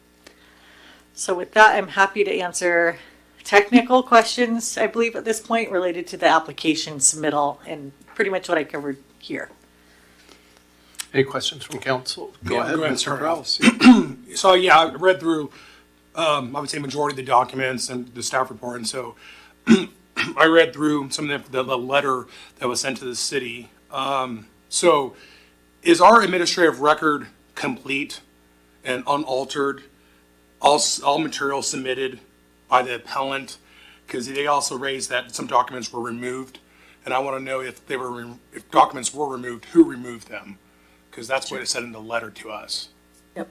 So with that, I'm happy to answer technical questions, I believe, at this point related to the application submittal and pretty much what I covered here. Any questions from council? Go ahead, Mr. Krause. So yeah, I read through, I would say majority of the documents and the staff report, and so I read through some of the letter that was sent to the city. So is our administrative record complete and unaltered? All material submitted by the appellant, because they also raised that some documents were removed, and I want to know if they were if documents were removed, who removed them, because that's what it said in the letter to us. Yep.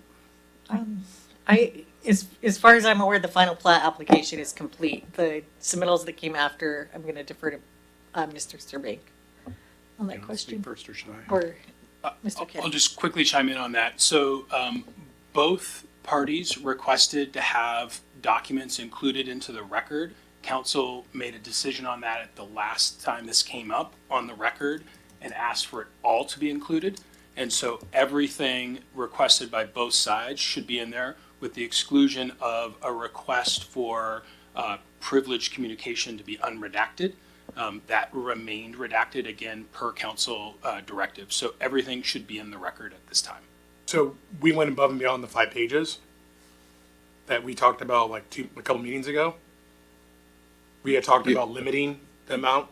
As far as I'm aware, the final plat application is complete. The submittals that came after, I'm going to defer to Mr. Sturbank on that question. First, or should I? Or Mr. Kennedy. I'll just quickly chime in on that. So both parties requested to have documents included into the record Council made a decision on that at the last time this came up on the record and asked for it all to be included. And so everything requested by both sides should be in there, with the exclusion of a request for privileged communication to be unredacted. That remained redacted, again, per council directive. So everything should be in the record at this time. So we went above and beyond the 5 pages that we talked about like a couple meetings ago. We had talked about limiting the amount.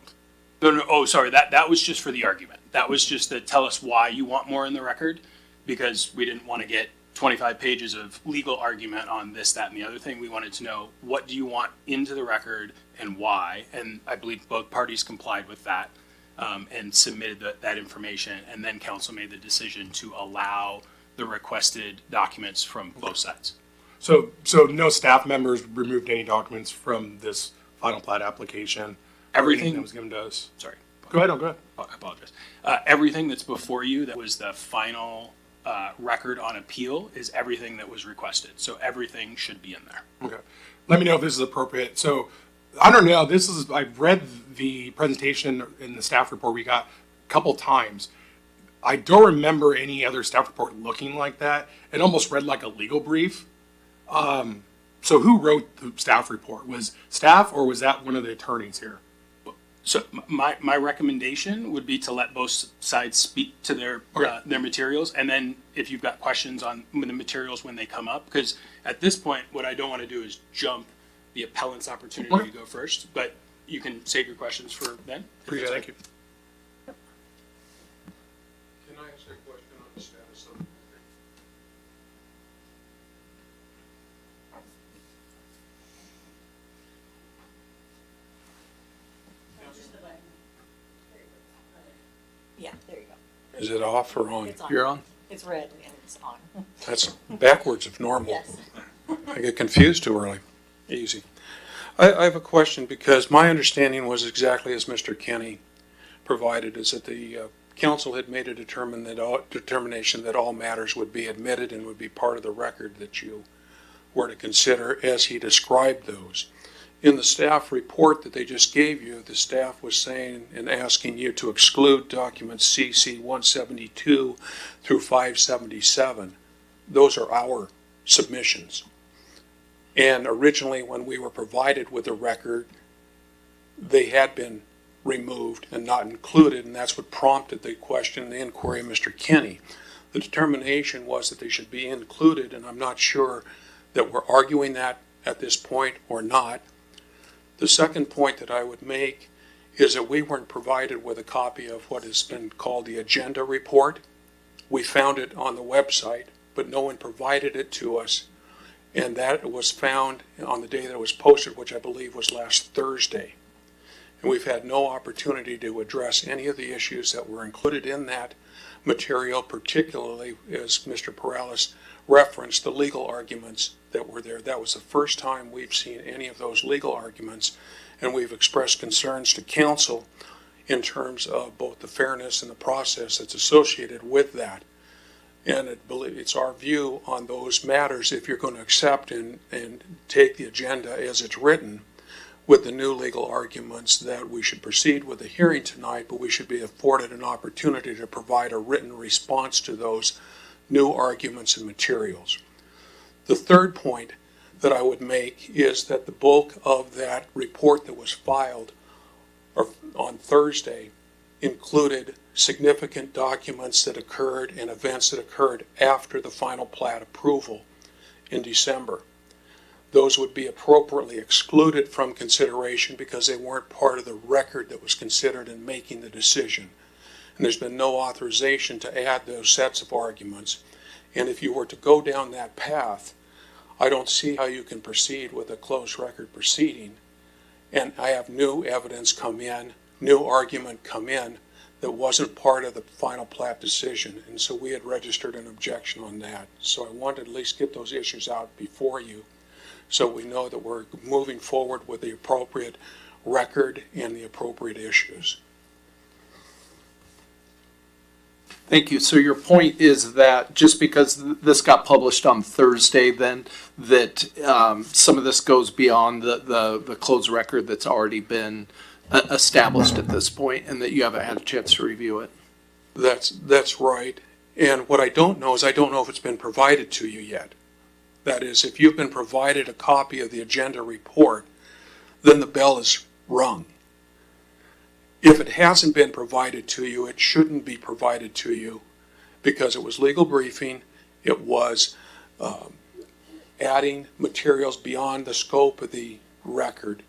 No, oh, sorry, that was just for the argument. That was just to tell us why you want more in the record, because we didn't want to get 25 pages of legal argument on this, that, and the other thing. We wanted to know, what do you want into the record and why? And I believe both parties complied with that and submitted that information. And then council made the decision to allow the requested documents from both sides. So no staff members removed any documents from this final plat application? Everything that was given to us? Sorry. Go ahead, go ahead. I apologize. Everything that's before you that was the final record on appeal is everything that was requested. So everything should be in there. Okay. Let me know if this is appropriate. So I don't know. I've read the presentation in the staff report we got a couple times. I don't remember any other staff report looking like that. It almost read like a legal brief. So who wrote the staff report? Was staff, or was that one of the attorneys here? So my recommendation would be to let both sides speak to their materials, and then if you've got questions on the materials when they come up, because at this point, what I don't want to do is jump the appellant's opportunity to go first, but you can save your questions for then. Appreciate it. Thank you. Can I ask a question on the status of? Yeah, there you go. Is it off or on? It's on. You're on? It's red and it's on. That's backwards of normal. Yes. I get confused too early. Easy. I have a question, because my understanding was exactly as Mr. Kenny provided, is that the council had made a determination that all matters would be admitted and would be part of the record that you were to consider as he described those. In the staff report that they just gave you, the staff was saying and asking you to exclude documents CC 172 through 577. Those are our submissions. And originally, when we were provided with the record, they had been removed and not included, and that's what prompted the question and the inquiry of Mr. Kenny. The determination was that they should be included, and I'm not sure that we're arguing that at this point or not. The second point that I would make is that we weren't provided with a copy of what has been called the agenda report. We found it on the website, but no one provided it to us. And that was found on the day that it was posted, which I believe was last Thursday. And we've had no opportunity to address any of the issues that were included in that material, particularly, as Mr. Perales referenced, the legal arguments that were there. That was the first time we've seen any of those legal arguments, and we've expressed concerns to council in terms of both the fairness and the process that's associated with that. And it's our view on those matters, if you're going to accept and take the agenda as it's written with the new legal arguments, that we should proceed with the hearing tonight, but we should be afforded an opportunity to provide a written response to those new arguments and materials. The third point that I would make is that the bulk of that report that was filed on Thursday included significant documents that occurred and events that occurred after the final plat approval in December. Those would be appropriately excluded from consideration because they weren't part of the record that was considered in making the decision. And there's been no authorization to add those sets of arguments. And if you were to go down that path, I don't see how you can proceed with a closed record proceeding. And I have new evidence come in, new argument come in that wasn't part of the final plat decision. And so we had registered an objection on that. So I wanted to at least get those issues out before you, so we know that we're moving forward with the appropriate record and the appropriate issues. Thank you. So your point is that just because this got published on Thursday, then that some of this goes beyond the closed record that's already been established at this point, and that you haven't had a chance to review it? That's right. And what I don't know is I don't know if it's been provided to you yet. That is, if you've been provided a copy of the agenda report, then the bell is rung. If it hasn't been provided to you, it shouldn't be provided to you because it was legal briefing. It was adding materials beyond the scope of the record,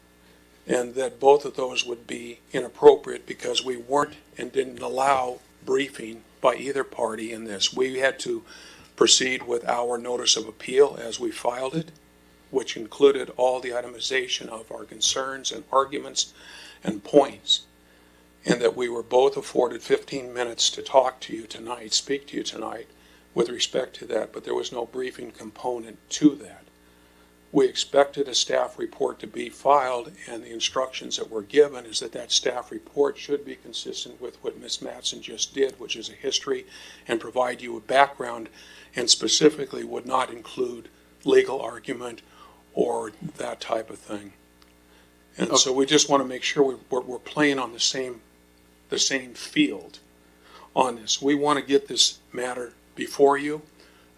and that both of those would be inappropriate because we weren't and didn't allow briefing by either party in this. We had to proceed with our notice of appeal as we filed it, which included all the itemization of our concerns and arguments and points, and that we were both afforded 15 minutes to talk to you tonight, speak to you tonight with respect to that, but there was no briefing component to that. We expected a staff report to be filed, and the instructions that were given is that that staff report should be consistent with what Ms. Mattson just did, which is a history, and provide you with background, and specifically would not include legal argument or that type of thing. And so we just want to make sure we're playing on the same field on this. We want to get this matter before you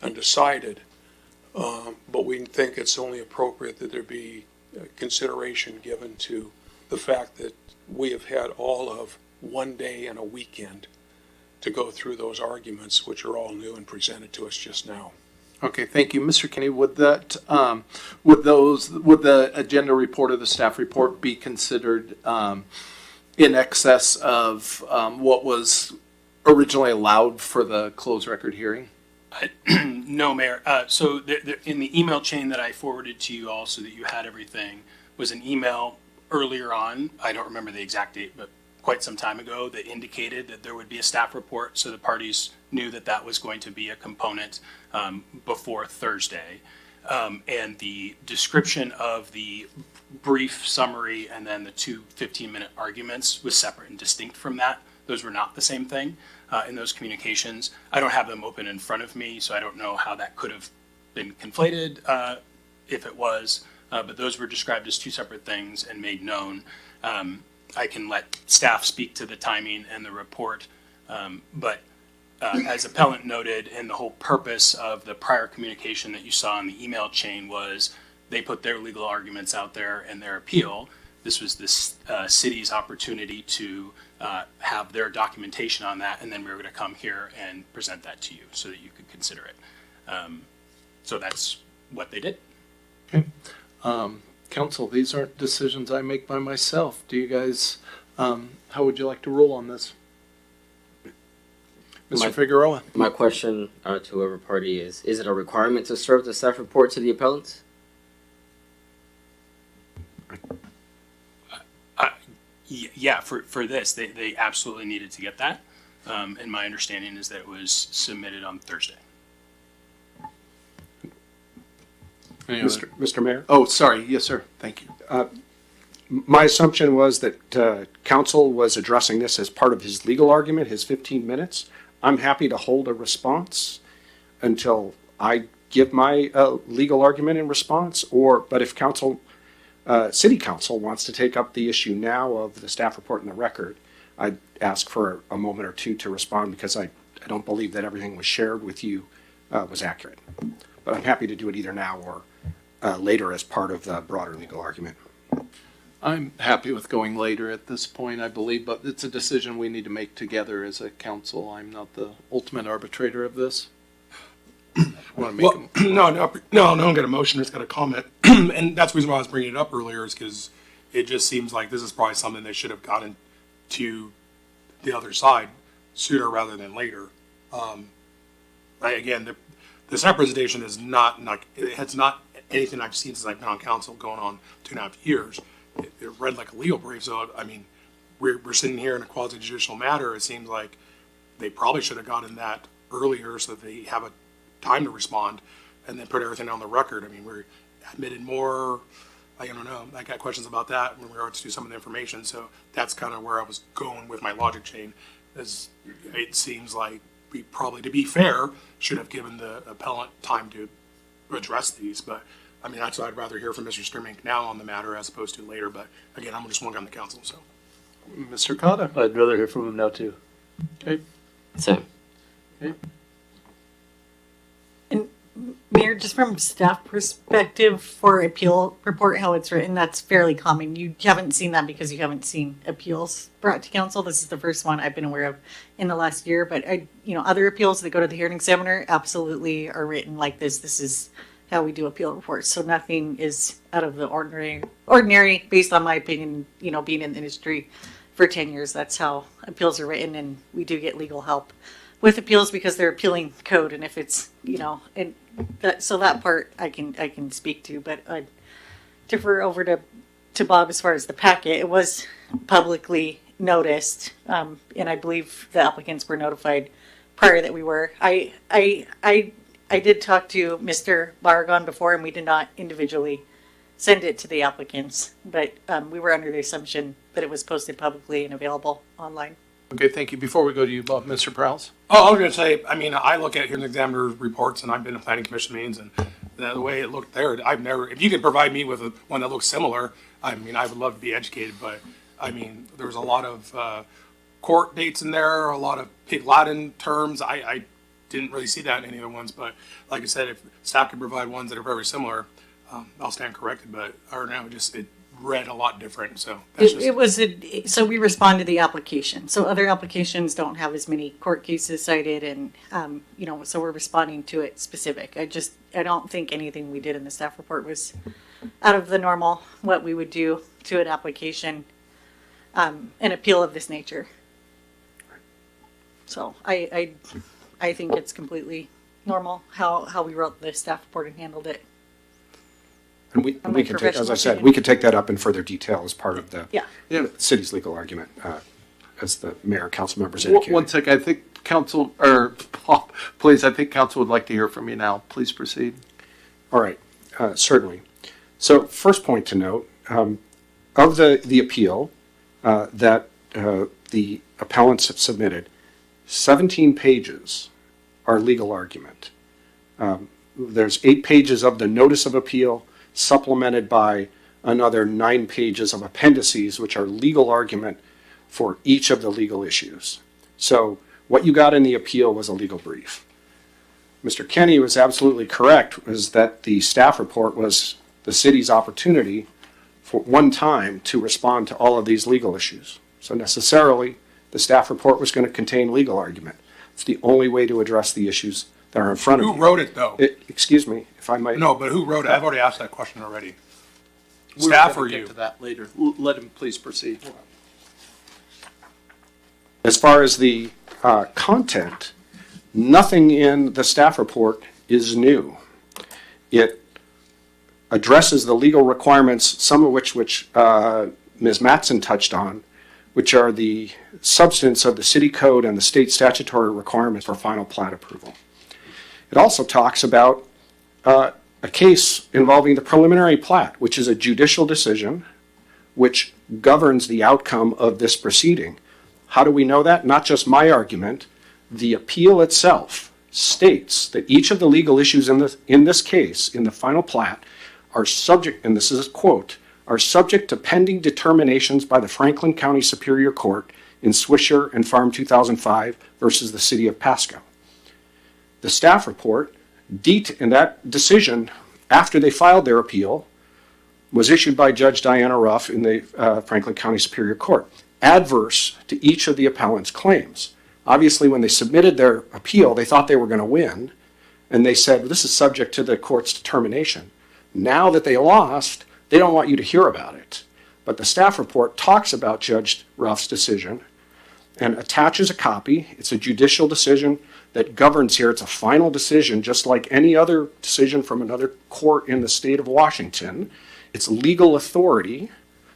and decided, but we think it's only appropriate that there be consideration given to the fact that we have had all of one day and a weekend to go through those arguments, which are all new and presented to us just now. Okay, thank you. Mr. Kenny, would that, would the agenda report or the staff report be considered in excess of what was originally allowed for the closed record hearing? No, Mayor. So in the email chain that I forwarded to you all so that you had everything was an email earlier on. I don't remember the exact date, but quite some time ago that indicated that there would be a staff report. So the parties knew that that was going to be a component before Thursday. And the description of the brief summary and then the two 15-minute arguments was separate and distinct from that. Those were not the same thing in those communications. I don't have them open in front of me, so I don't know how that could have been conflated if it was, but those were described as two separate things and made known. I can let staff speak to the timing and the report, but as appellant noted, and the whole purpose of the prior communication that you saw in the email chain was they put their legal arguments out there and their appeal. This was this city's opportunity to have their documentation on that, and then we were going to come here and present that to you so that you could consider it. So that's what they did. Okay. Council, these aren't decisions I make by myself. Do you guys, how would you like to rule on this? Mr. Figueroa. My question to whoever party is it a requirement to serve the staff report to the appellants? Yeah, for this, they absolutely needed to get that. And my understanding is that it was submitted on Thursday. Mr. Mayor? Oh, sorry. Yes, sir. Thank you. My assumption was that counsel was addressing this as part of his legal argument, his 15 minutes. I'm happy to hold a response until I give my legal argument in response, but if counsel, city council wants to take up the issue now of the staff report in the record, I'd ask for a moment or two to respond because I don't believe that everything was shared with you was accurate. But I'm happy to do it either now or later as part of the broader legal argument. I'm happy with going later at this point, I believe, but it's a decision we need to make together as a council. I'm not the ultimate arbitrator of this. No, I don't get a motion, it's got a comment. And that's the reason why I was bringing it up earlier is because it just seems like this is probably something they should have gotten to the other side sooner rather than later. Again, the staff presentation is it's not anything I've seen since I've been on council going on 2.5 years. It read like a legal brief, so I mean, we're sitting here in a quasi-judicial matter. It seems like they probably should have gotten that earlier so that they have a time to respond and then put everything on the record. I mean, we're admitted more, I don't know, I got questions about that when we were to do some of the information, so that's kind of where I was going with my logic chain, is it seems like we probably, to be fair, should have given the appellant time to address these, but I mean, that's why I'd rather hear from Mr. Sturmink now on the matter as opposed to later, but again, I'm just one on the council, so. Mr. Cotta? I'd rather hear from him now too. Okay. Same. Okay. Mayor, just from staff perspective for appeal report, how it's written, that's fairly common. You haven't seen that because you haven't seen appeals brought to council. This is the first one I've been aware of in the last year, but other appeals that go to the hearing examiner absolutely are written like this. This is how we do appeal reports. So nothing is out of the ordinary based on my opinion, being in the industry for 10 years. That's how appeals are written, and we do get legal help with appeals because they're appealing code, and if it's and that part I can speak to, but I'd defer over to Bob as far as the packet. It was publicly noticed, and I believe the applicants were notified prior that we were. I did talk to Mr. Barragon before, and we did not individually send it to the applicants, but we were under the assumption that it was posted publicly and available online. Okay, thank you. Before we go to you, Bob, Mr. Prowse? Oh, I was going to say, I mean, I look at hearing examiner reports, and I've been in planning commission meetings, and the way it looked there, if you could provide me with one that looks similar, I mean, I would love to be educated, but I mean, there was a lot of court dates in there, a lot of Pig Latin terms. I didn't really see that in any of the ones, but like I said, if staff could provide ones that are very similar, I'll stand corrected, but or now it read a lot different, so that's so we respond to the application. So other applications don't have as many court cases cited, and so we're responding to it specific. I don't think anything we did in the staff report was out of the normal, what we would do to an application, an appeal of this nature. So I think it's completely normal how we wrote the staff report and handled it. And we can take, as I said, we could take that up in further detail as part of the city's legal argument, as the mayor and council members indicated. One second, I think council, or Paul, please, I think council would like to hear from you now. Please proceed. All right, certainly. So first point to note, of the appeal that the appellants have submitted, 17 pages are legal argument. There's 8 pages of the notice of appeal, supplemented by another 9 pages of appendices, which are legal argument for each of the legal issues. So what you got in the appeal was a legal brief. Mr. Kenny was absolutely correct, was that the staff report was the city's opportunity for one time to respond to all of these legal issues. So necessarily, the staff report was going to contain legal argument. It's the only way to address the issues that are in front of you. Who wrote it, though? Excuse me, if I might. No, but who wrote it? I've already asked that question already. We're Staff gonna or get you? to that later. Let him please proceed. As far as the content, nothing in the staff report is new. It addresses the legal requirements, some of which Ms. Mattson touched on, which are the substance of the city code and the state statutory requirements for final plat approval. It also talks about a case involving the preliminary plat, which is a judicial decision which governs the outcome of this proceeding. How do we know that? Not just my argument. The appeal itself states that each of the legal issues in this case, in the final plat, are subject, and this is a quote, are subject to pending determinations by the Franklin County Superior Court in Swisher and Farm 2005 versus the City of Pasco. The staff report, in that decision, after they filed their appeal, was issued by Judge Diana Ruff in the Franklin County Superior Court, adverse to each of the appellant's claims. Obviously, when they submitted their appeal, they thought they were going to win, and they said, this is subject to the court's determination. Now that they lost, they don't want you to hear about it. But the staff report talks about Judge Ruff's decision and attaches a copy. It's a judicial decision that governs here. It's a final decision, just like any other decision from another court in the state of Washington. It's legal authority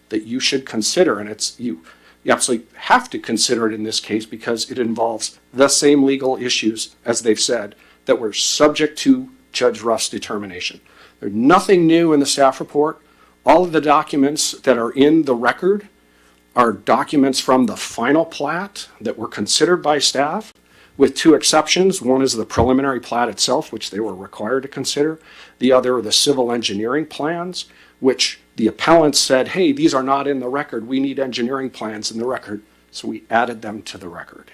that you should consider, and you absolutely have to consider it in this case because it involves the same legal issues, as they've said, that were subject to Judge Ruff's determination. There's nothing new in the staff report. All of the documents that are in the record are documents from the final plat that were considered by staff. with two exceptions. One is the preliminary plat itself, which they were required to consider. The other are the civil engineering plans, which the appellants said, hey, these are not in the record. We need engineering plans in the record. So we added them to the record.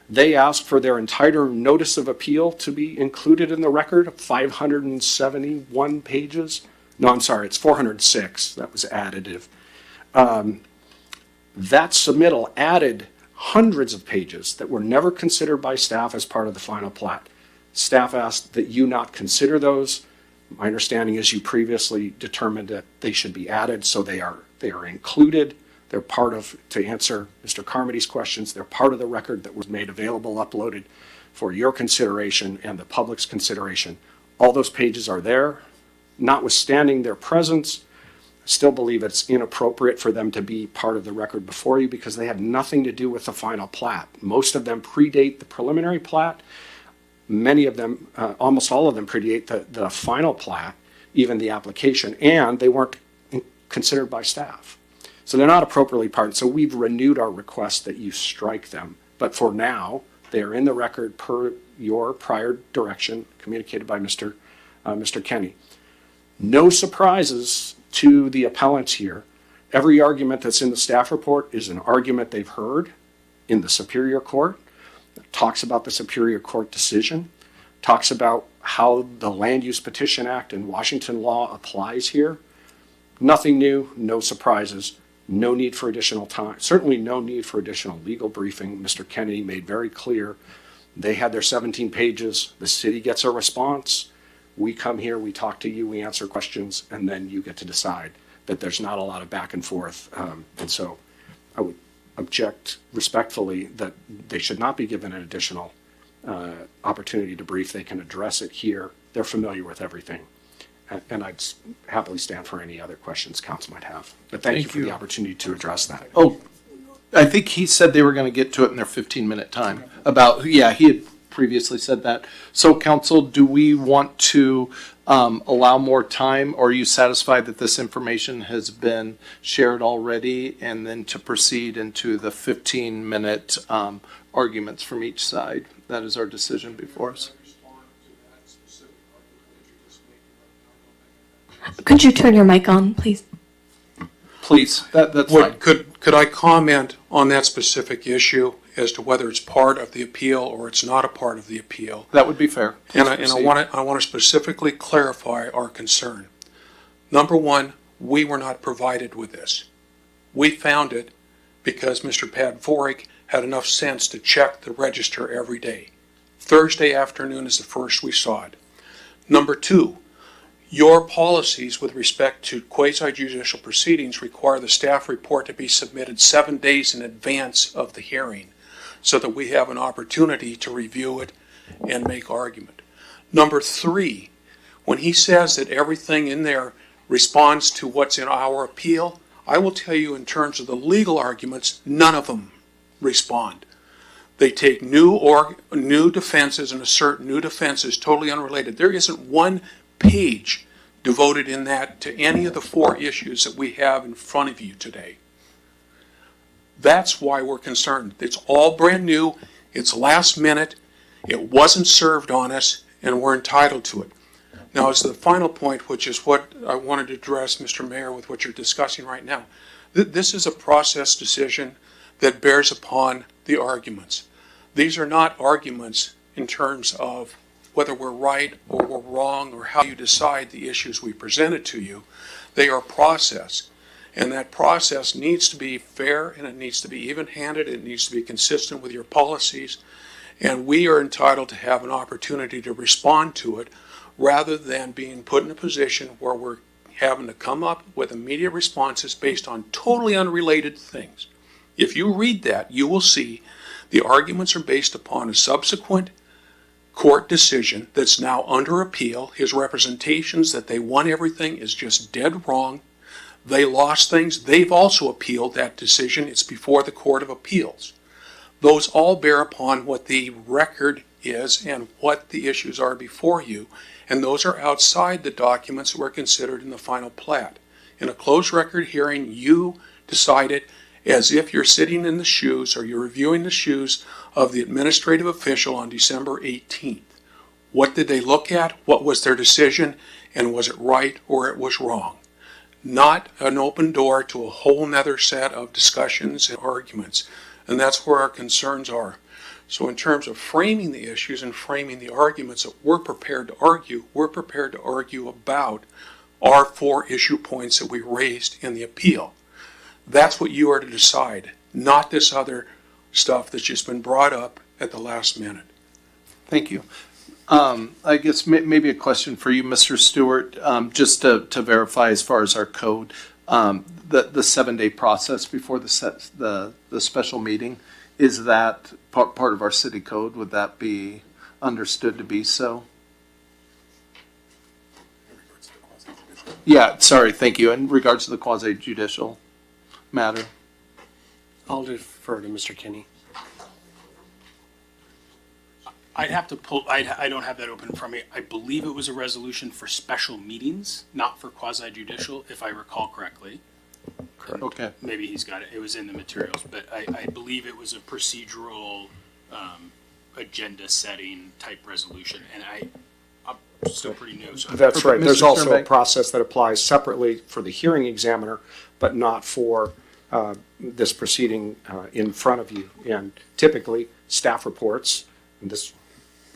They asked for their entire notice of appeal to be included in the record, 571 pages. No, I'm sorry, it's 406. That was additive. That submittal added hundreds of pages that were never considered by staff as part of the final plat. Staff asked that you not consider those. My understanding is you previously determined that they should be added, so they are included. They're part of, to answer Mr. Carmody's questions, they're part of the record that was made available, uploaded for your consideration and the public's consideration. All those pages are there. Notwithstanding their presence, I still believe it's inappropriate for them to be part of the record before you because they have nothing to do with the final plat. Most of them predate the preliminary plat. Many of them, almost all of them predate the final plat, even the application, and they weren't considered by staff. So they're not appropriately part. So we've renewed our request that you strike them. But for now, they are in the record per your prior direction communicated by Mr. Kenny. No surprises to the appellants here. Every argument that's in the staff report is an argument they've heard in the Superior Court. It talks about the Superior Court decision, talks about how the Land Use Petition Act and Washington law applies here. Nothing new, no surprises, no need for additional time, certainly no need for additional legal briefing. Mr. Kennedy made very clear they had their 17 pages, the city gets a response, we come here, we talk to you, we answer questions, and then you get to decide that there's not a lot of back and forth. And so I would object respectfully that they should not be given an additional opportunity to brief. They can address it here. They're familiar with everything. And I'd happily stand for any other questions council might have. But thank you for the opportunity to address that. Oh, I think he said they were going to get to it in their 15-minute time. He had previously said that. So council, do we want to allow more time, or are you satisfied that this information has been shared already, and then to proceed into the 15-minute arguments from each side? That is our decision before us. Could you turn your mic on, please? Please, that's fine. Could I comment on that specific issue as to whether it's part of the appeal or it's not a part of the appeal? That would be fair. And I want to specifically clarify our concern. Number one, we were not provided with this. We found it because Mr. Padvoric had enough sense to check the register every day. Thursday afternoon is the first we saw it. Number two, your policies with respect to quasi-judicial proceedings require the staff report to be submitted 7 days in advance of the hearing so that we have an opportunity to review it and make argument. Number three, when he says that everything in there responds to what's in our appeal, I will tell you in terms of the legal arguments, none of them respond. They take new defenses and assert new defenses totally unrelated. There isn't one page devoted in that to any of the four issues that we have in front of you today. That's why we're concerned. It's all brand new. It's last minute. It wasn't served on us, and we're entitled to it. Now, as the final point, which is what I wanted to address, Mr. Mayor, with what you're discussing right now, this is a process decision that bears upon the arguments. These are not arguments in terms of whether we're right or we're wrong or how you decide the issues we presented to you. They are process. And that process needs to be fair, and it needs to be even-handed. It needs to be consistent with your policies. And we are entitled to have an opportunity to respond to it rather than being put in a position where we're having to come up with immediate responses based on totally unrelated things. If you read that, you will see the arguments are based upon a subsequent court decision that's now under appeal. His representations that they won everything is just dead wrong. They lost things. They've also appealed that decision. It's before the Court of Appeals. Those all bear upon what the record is and what the issues are before you, and those are outside the documents that were considered in the final plat. In a closed record hearing, you decided, as if you're sitting in the shoes or you're reviewing the shoes of the administrative official on December 18th. What did they look at? What was their decision? And was it right or it was wrong? Not an open door to a whole nother set of discussions and arguments. And that's where our concerns are. So in terms of framing the issues and framing the arguments that we're prepared to argue about our 4 issue points that we raised in the appeal. That's what you are to decide, not this other stuff that's just been brought up at the last minute. Thank you. I guess maybe a question for you, Mr. Stewart, just to verify as far as our code, the 7-day process before the special meeting, is that part of our city code? Would that be understood to be so? Yeah, sorry, thank you. In regards to the quasi-judicial matter. I'll defer to Mr. Kinney. I'd have to pull, I don't have that open in front of me. I believe it was a resolution for special meetings, not for quasi-judicial, if I recall correctly. Okay. Maybe he's got it. It was in the materials, but I believe it was a procedural, agenda setting type resolution, and I'm still pretty new. So That's right. There's Mr. also a Sternbeck. process that applies separately for the hearing examiner, but not for this proceeding in front of you. And typically, staff reports, and this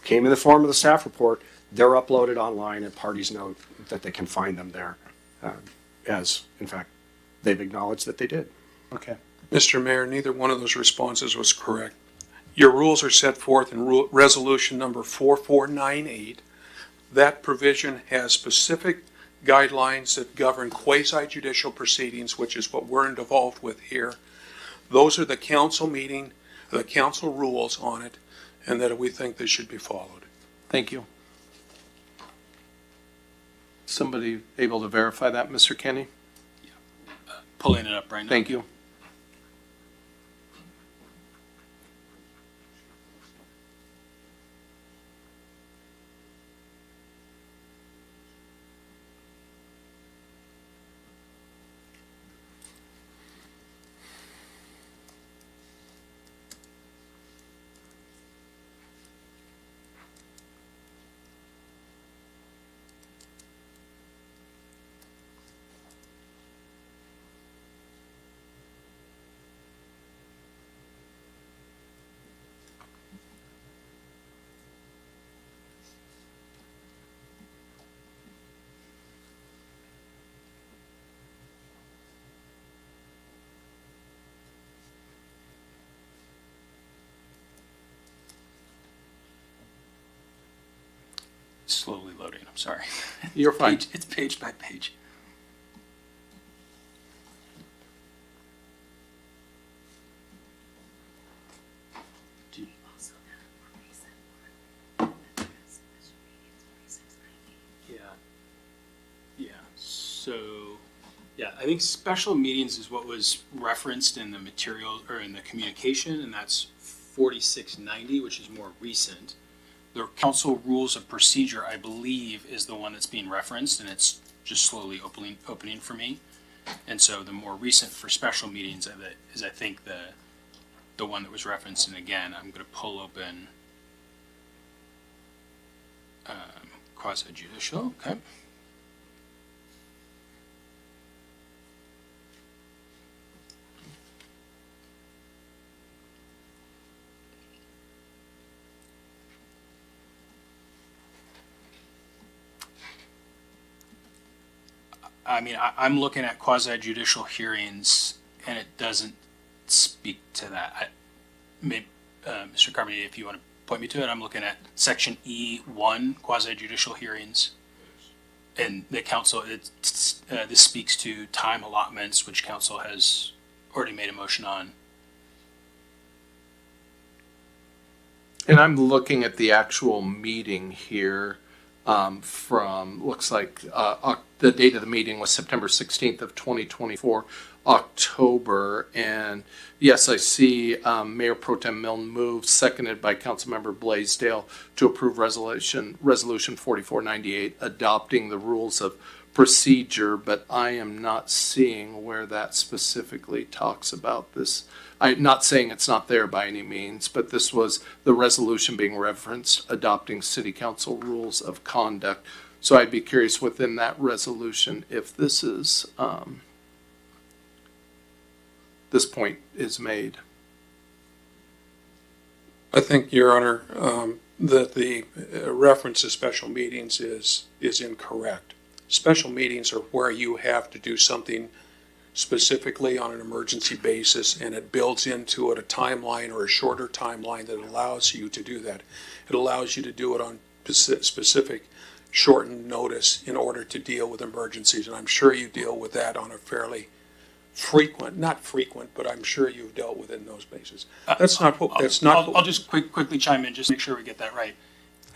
came in the form of the staff report, they're uploaded online and parties know that they can find them there, as, in fact, they've acknowledged that they did. Okay. Mr. Mayor, neither one of those responses was correct. Your rules are set forth in resolution number 4498. That provision has specific guidelines that govern quasi-judicial proceedings, which is what we're involved with here. Those are the council rules on it, and that we think they should be followed. Thank you. Somebody able to verify that, Mr. Kenny? pulling it up right now. Thank you. Slowly loading, I'm sorry. You're fine. It's page by page. Yeah, I think special meetings is what was referenced in the material or in the communication, and that's 4690, which is more recent. The council rules of procedure, I believe, is the one that's being referenced, and it's just slowly opening for me. And so the more recent for special meetings is, I think, the one that was referenced. And again, I'm going to pull open quasi-judicial. Okay. I mean, I'm looking at quasi-judicial hearings, and it doesn't speak to that. Mr. Carmody, if you want to point me to it, I'm looking at section E1, quasi-judicial hearings. And the council, this speaks to time allotments, which council has already made a motion on. And I'm looking at the actual meeting here from, looks like the date of the meeting was September 16th of 2024, October. And yes, I see Mayor Pro Tem Milne moves, seconded by Councilmember Blaisdell, to approve resolution 4498, adopting the rules of procedure, but I am not seeing where that specifically talks about this. I'm not saying it's not there by any means, but this was the resolution being referenced, adopting city council rules of conduct. So I'd be curious within that resolution if this is, this point is made. I think, Your Honor, that the reference to special meetings is incorrect. Special meetings are where you have to do something specifically on an emergency basis, and it builds into it a timeline or a shorter timeline that allows you to do that. It allows you to do it on specific shortened notice in order to deal with emergencies, and I'm sure you deal with that on a fairly not frequent, but I'm sure you've dealt with it in those bases. I'll just quickly chime in, just to make sure we get that right.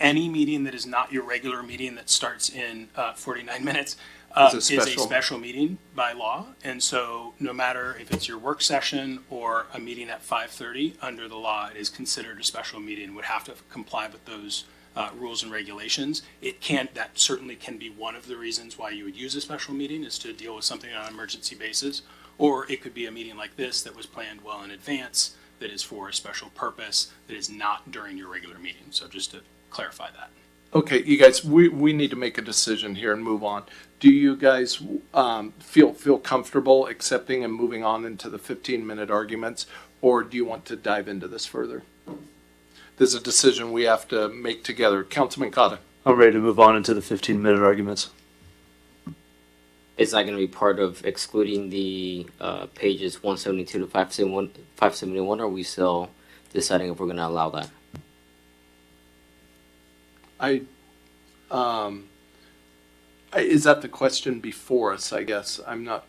Any meeting that is not your regular meeting that starts in 49 minutes is a special meeting by law. And so no matter if it's your work session or a meeting at 5:30, under the law, it is considered a special meeting, would have to comply with those rules and regulations. That certainly can be one of the reasons why you would use a special meeting, is to deal with something on an emergency basis. Or it could be a meeting like this that was planned well in advance, that is for a special purpose, that is not during your regular meeting. So just to clarify that. Okay, you guys, we need to make a decision here and move on. Do you guys feel comfortable accepting and moving on into the 15-minute arguments, or do you want to dive into this further? There's a decision we have to make together. Councilman Cotta. I'm ready to move on into the 15-minute arguments. Is that going to be part of excluding the pages 172 to 571, or are we still deciding if we're going to allow that? Is that the question before us, I guess? I'm not.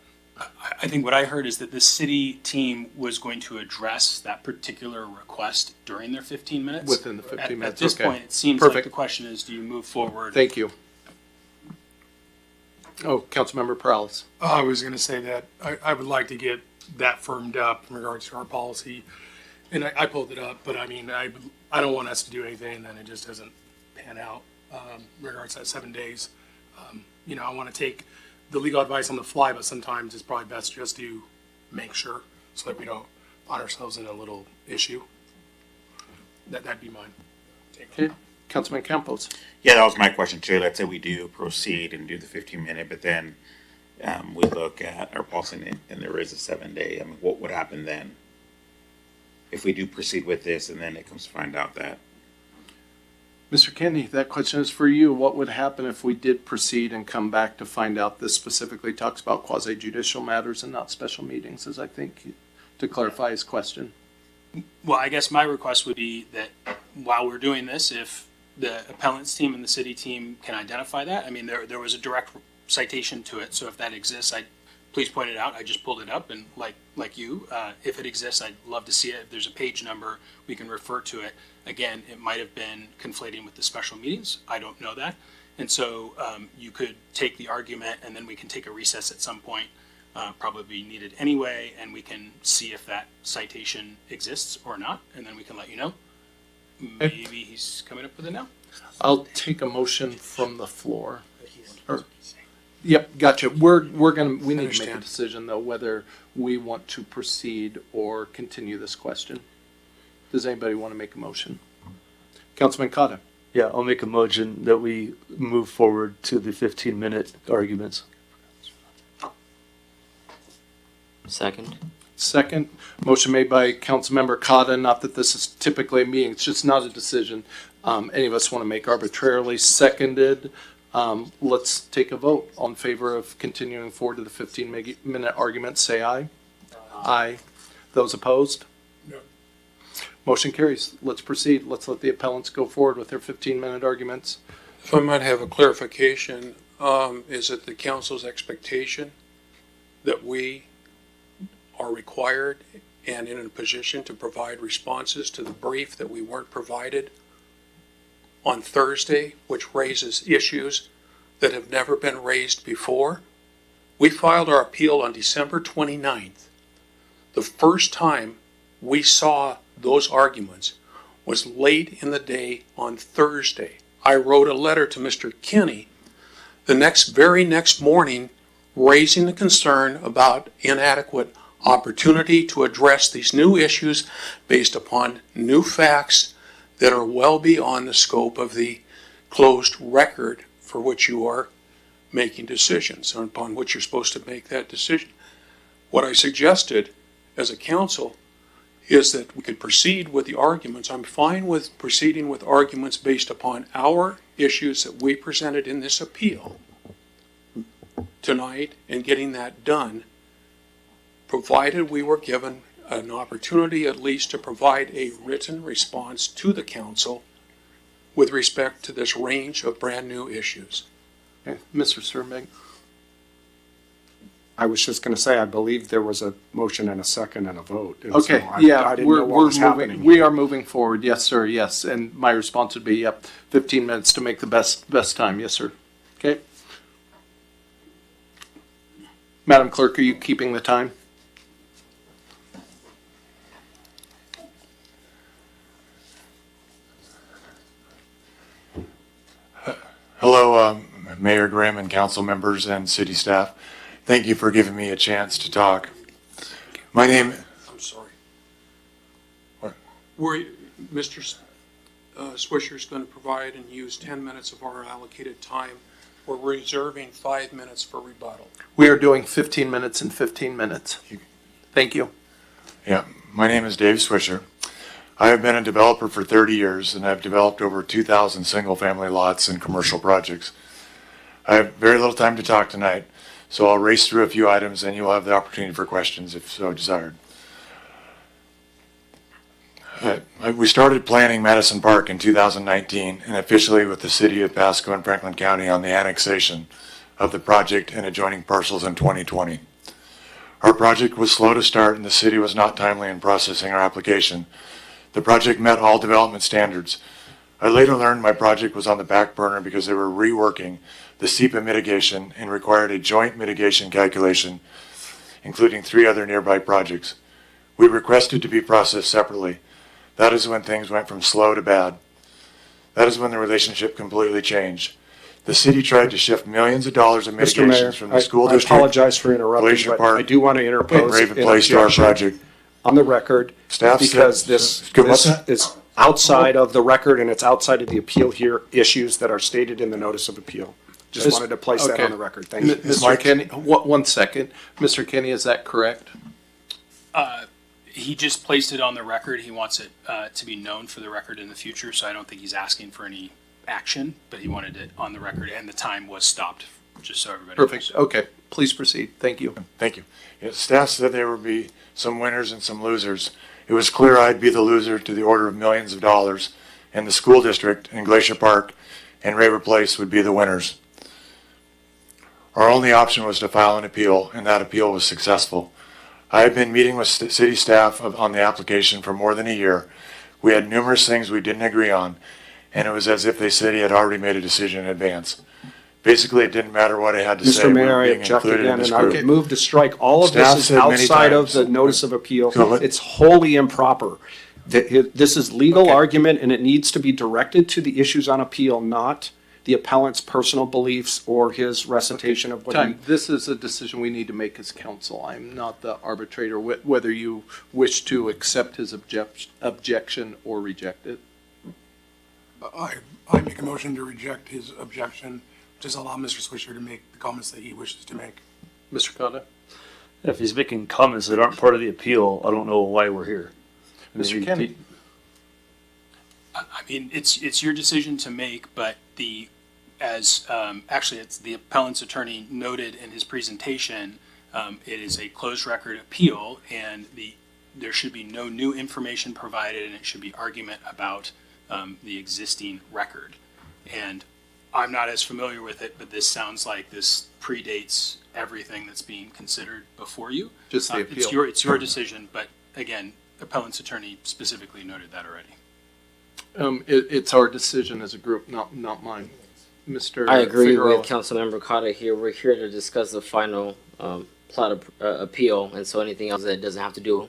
I think what I heard is that the city team was going to address that particular request during their 15 minutes. Within the 15 minutes, At this point, it seems like the question is, do you move forward? Thank you. Oh, Councilmember Perales. I was going to say that I would like to get that firmed up in regards to our policy. And I pulled it up, but I mean, I don't want us to do anything and then it just doesn't pan out in regards to that 7 days. I want to take the legal advice on the fly, but sometimes it's probably best just to make sure so that we don't find ourselves in a little issue. That'd be mine. Okay. Councilman Campos. Yeah, that was my question too. Let's say we do proceed and do the 15-minute, but then we look at our policy and there is a 7-day. I mean, what would happen then if we do proceed with this and then it comes to find out that? Mr. Kennedy, that question is for you. What would happen if we did proceed and come back to find out this specifically talks about quasi-judicial matters and not special meetings, as I think to clarify his question? Well, I guess my request would be that while we're doing this, if the appellant's team and the city team can identify that. I mean, there was a direct citation to it, so if that exists, please point it out. I just pulled it up, and like you, if it exists, I'd love to see it. If there's a page number, we can refer to it. Again, it might have been conflating with the special meetings. I don't know that. And so you could take the argument, and then we can take a recess at some point, probably needed anyway, and we can see if that citation exists or not, and then we can let you know. Maybe he's coming up with it now. I'll take a motion from the floor. Yep, gotcha. We need to make a decision though whether we want to proceed or continue this question. Does anybody want to make a motion? Councilman Cotta. Yeah, I'll make a motion that we move forward to the 15-minute arguments. Second. Second. Motion made by Councilmember Cotta. Not that this is typically a meeting. It's just not a decision any of us want to make arbitrarily. Seconded. Let's take a vote. All in favor of continuing forward to the 15-minute argument, say aye. Aye. Those opposed? No. Motion carries. Let's proceed. Let's let the appellants go forward with their 15-minute arguments. If I might have a clarification, is it the council's expectation that we are required and in a position to provide responses to the brief that we weren't provided on Thursday, which raises issues that have never been raised before. We filed our appeal on December 29th. The first time we saw those arguments was late in the day on Thursday. I wrote a letter to Mr. Kinney the very next morning, raising the concern about inadequate opportunity to address these new issues based upon new facts that are well beyond the scope of the closed record for which you are making decisions, or upon which you're supposed to make that decision. What I suggested as a council is that we could proceed with the arguments. I'm fine with proceeding with arguments based upon our issues that we presented in this appeal tonight and getting that done, provided we were given an opportunity at least to provide a written response to the council with respect to this range of brand new issues. Okay. Mr. Cermak. I was just going to say, I believe there was a motion and a second and a vote. And Okay, so I didn't know we're what was moving, happening. we are moving forward, yes, sir, yes, and my response would be, yep, 15 minutes to make the best time, yes, sir. Okay? Madam Clerk, are you keeping the time? Hello, Mayor Grimm and council members and city staff. Thank you for giving me a chance to talk. My name... I'm sorry. What? Mr. Swisher's going to provide and use 10 minutes of our allocated time. We're reserving 5 minutes for rebuttal. We are doing 15 minutes and 15 minutes. Thank you. Yeah, my name is Dave Swisher. I have been a developer for 30 years and I've developed over 2,000 single-family lots and commercial projects. I have very little time to talk tonight, so I'll race through a few items and you'll have the opportunity for questions if so desired. We started planning Madison Park in 2019 and officially with the city of Pasco and Franklin County on the annexation of the project and adjoining parcels in 2020. Our project was slow to start and the city was not timely in processing our application. The project met all development standards. I later learned my project was on the back burner because they were reworking the SEPA mitigation and required a joint mitigation calculation, including 3 other nearby projects. We requested to be processed separately. That is when things went from slow to bad. That is when the relationship completely changed. The city tried to shift millions of dollars of Mr. Mayor, mitigations from the school I district, apologize for interrupting, Glacier but Park, I do want to and interpose Raven an Place to our objection project. on the record, Staff because said- this What's that? is outside of the record and it's outside of the appeal here, issues that are stated in the notice of appeal. Just wanted to place that Okay. on the record. Thank you. Mr. Kenny, one second. Mr. Kenny, is that correct? He just placed it on the record. He wants it to be known for the record in the future, so I don't think he's asking for any action, but he wanted it on the record, and the time was stopped, just so everybody knows. Perfect, okay. Please proceed. Thank you. Thank you. Yeah, staff said there would be some winners and some losers. It was clear I'd be the loser to the order of millions of dollars, and the school district and Glacier Park and Raver Place would be the winners. Our only option was to file an appeal, and that appeal was successful. I had been meeting with city staff on the application for more than a year. We had numerous things we didn't agree on, and it was as if they said he had already made a decision in advance. Basically, it didn't matter what I had to say. Mr. we Mayor, were I being object included in again, this and I group. would move to strike. All of Staff this is said many outside of times- the notice of appeal. Go ahead. It's wholly improper. This is legal argument, and it needs to be directed to the issues on appeal, not the appellant's personal beliefs or his recitation of what he... Time. This is a decision we need to make as council. I'm not the arbitrator, whether you wish to accept his objection or reject it. I make a motion to reject his objection, just allow Mr. Swisher to make the comments that he wishes to make. Mr. Cotta? If he's making comments that aren't part of the appeal, I don't know why we're here. Mr. Kenny? I mean, it's your decision to make, but actually, it's the appellant's attorney noted in his presentation, it is a closed record appeal, and there should be no new information provided, and it should be argument about the existing record. And I'm not as familiar with it, but this sounds like this predates everything that's being considered before you. Just the appeal. It's your decision, but again, appellant's attorney specifically noted that already. It's our decision as a group, not mine. Mr. I agree Figueroa. with Councilmember Cotta here. We're here to discuss the final plot of, appeal, and so anything else that doesn't have to do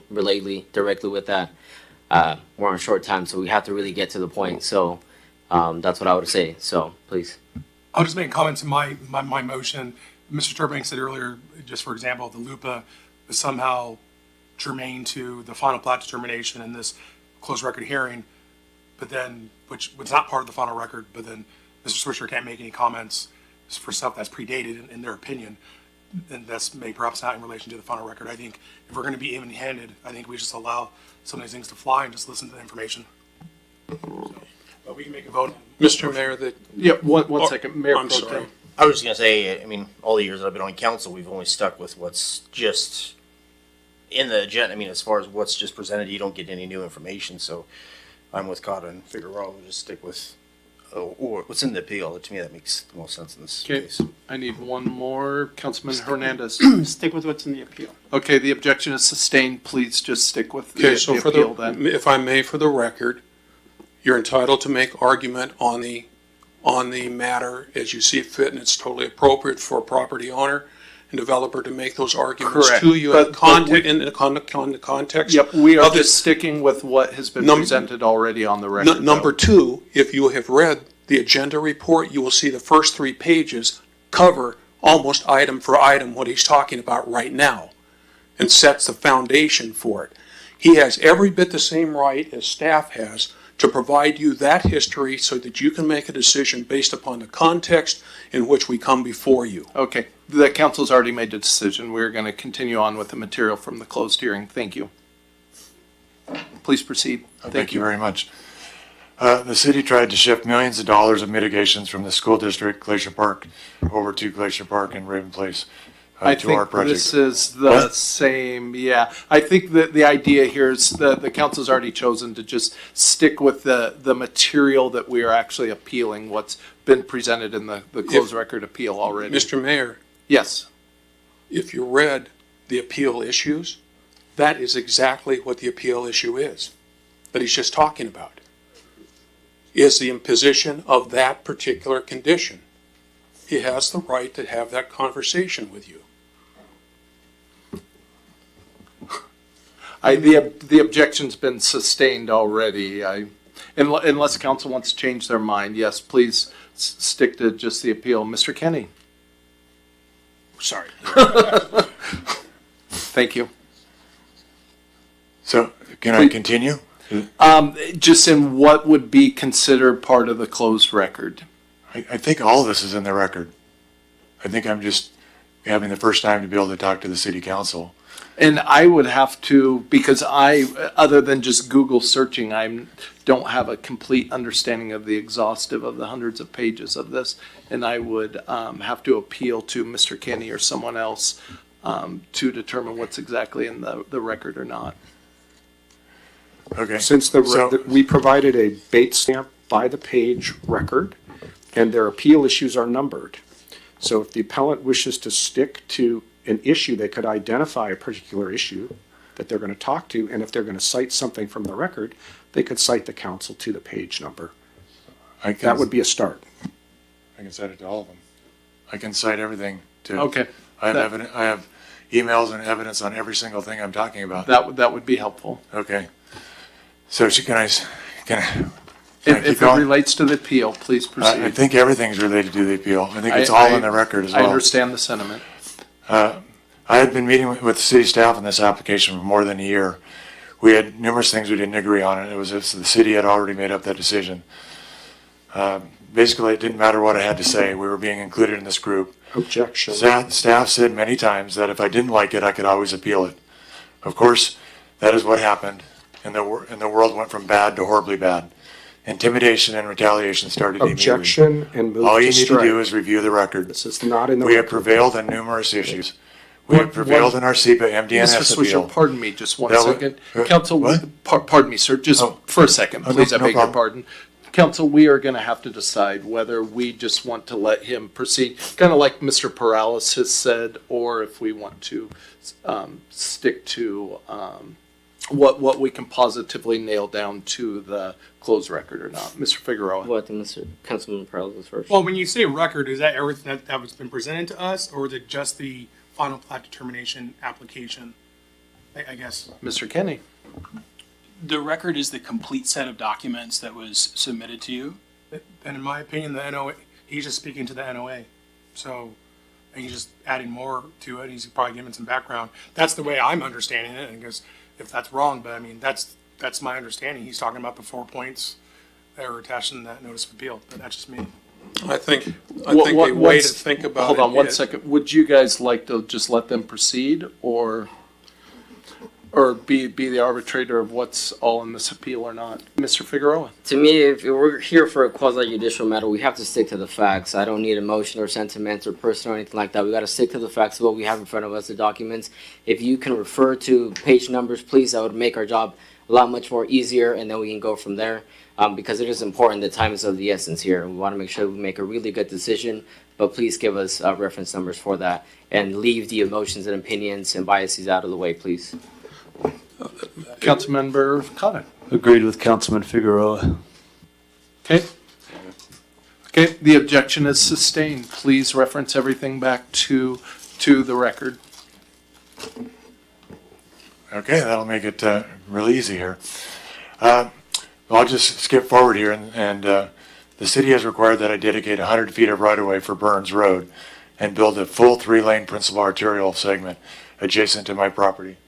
directly with that, we're on short time, so we have to really get to the point. So that's what I would say. So please. I'll just make comments in my motion. Mr. Turbank said earlier, just for example, the LUPA is somehow germane to the final plat determination in this closed record hearing, but then, which was not part of the final record, but then Mr. Swisher can't make any comments for stuff that's predated in their opinion, and that's perhaps not in relation to the final record. I think if we're going to be even-handed, I think we just allow some of these things to fly and just listen to the information. But we can make a vote. Mr. Mayor, that. Yeah, one second, Mayor I'm Pro sorry. Tem. I was just gonna say, I mean, all the years that I've been on council, we've only stuck with what's just in the agenda. I mean, as far as what's just presented, you don't get any new information. So I'm with Cotta and Figueroa. We'll just stick with or what's in the appeal. To me, that makes the most sense in this case. I need one more. Councilman Hernandez. Stick with what's in the appeal. Okay, the objection is sustained. Please just stick with Okay, the so for appeal then. if I may, for the record, you're entitled to make argument on the matter as you see fit, and it's totally appropriate for a property owner and developer to make those arguments Correct. to you But- in the context. Yep, we are of just this. sticking with what has been presented already on the record. Number two, if you have read the agenda report, you will see the first 3 pages cover almost item for item what he's talking about right now and sets the foundation for it. He has every bit the same right as staff has to provide you that history so that you can make a decision based upon the context in which we come before you. Okay, the council's already made the decision. We're going to continue on with the material from the closed hearing. Thank you. Please proceed. Thank you very much. The city tried to shift millions of dollars of mitigations from the school district, Glacier Park, over to Glacier Park and Raven Place I to our think project. this is the What? same, yeah. I think that the idea here is that the council's already chosen to just stick with the material that we are actually appealing, what's been presented in the closed record appeal already. Mr. Mayor, Yes. if you read the appeal issues, that is exactly what the appeal issue is, that he's just talking about, is the imposition of that particular condition. He has the right to have that conversation with you. The objection's been sustained already. Unless council wants to change their mind, yes, please stick to just the appeal. Mr. Kenny? Sorry. Thank you. So, can I continue? Just in what would be considered part of the closed record? I think all of this is in the record. I think I'm just having the first time to be able to talk to the city council. And I would have to, because other than just Google searching, I don't have a complete understanding of the exhaustive of the hundreds of pages of this. And I would have to appeal to Mr. Kenny or someone else to determine what's exactly in the record or not. Okay. Since we provided a bait stamp by the page record, and their appeal issues are numbered. So if the appellant wishes to stick to an issue, they could identify a particular issue that they're going to talk to, and if they're going to cite something from the record, they could cite the council to the page number. That would be a start. I can cite it to all of them. I can cite everything to. Okay. I have emails and evidence on every single thing I'm talking about. That would be helpful. Okay. So can I If keep it going? relates to the appeal, please proceed. I think everything's related to the appeal. I think it's all in the record as well. I understand the sentiment. I had been meeting with city staff on this application for more than a year. We had numerous things we didn't agree on, and it was as the city had already made up that decision. Basically, it didn't matter what I had to say. We were being included in this group. Objection. Staff said many times that if I didn't like it, I could always appeal it. Of course, that is what happened, and the world went from bad to horribly bad. Intimidation and retaliation started immediately. Objection and move All to you need strike. to do is review the record. This is not in the We have record. prevailed on numerous issues. We have prevailed in our SEPA MDNS Mr. appeal. Swisher, pardon me just one That second. was- Council, what? pardon me, sir, just for a second, Oh, please, no I beg your problem. pardon. Council, we are going to have to decide whether we just want to let him proceed, kind of like Mr. Perales has said, or if we want to stick to what we can positively nail down to the closed record or not. Mr. Figueroa. Well, I think Mr. Councilman Perales was first. Well, when you say record, is that everything that was been presented to us, or is it just the final plat determination application? I guess. Mr. Kenny. The record is the complete set of documents that was submitted to you. And in my opinion, the NOA, he's just speaking to the NOA. So he's just adding more to it. He's probably giving some background. That's the way I'm understanding it. And because if that's wrong, but I mean, that's my understanding. He's talking about the 4 points that are attached in that notice of appeal, but that's just me. I think the way to think about it. Hold on 1 second. Would you guys like to just let them proceed or be the arbitrator of what's all in this appeal or not? Mr. Figueroa. To me, if we're here for a quasi-judicial matter, we have to stick to the facts. I don't need emotion or sentiments or person or anything like that. We got to stick to the facts of what we have in front of us, the documents. If you can refer to page numbers, please, that would make our job a lot much more easier, and then we can go from there. Because it is important, the time is of the essence here. We want to make sure we make a really good decision, but please give us reference numbers for that and leave the emotions and opinions and biases out of the way, please. Councilmember Cotta. Agreed with Councilman Figueroa. Okay. Okay, the objection is sustained. Please reference everything back to the record. Okay, that'll make it really easy here. I'll just skip forward here, and the city has required that I dedicate 100 feet of right-of-way for Burns Road and build a full 3-lane principal arterial segment adjacent to my property.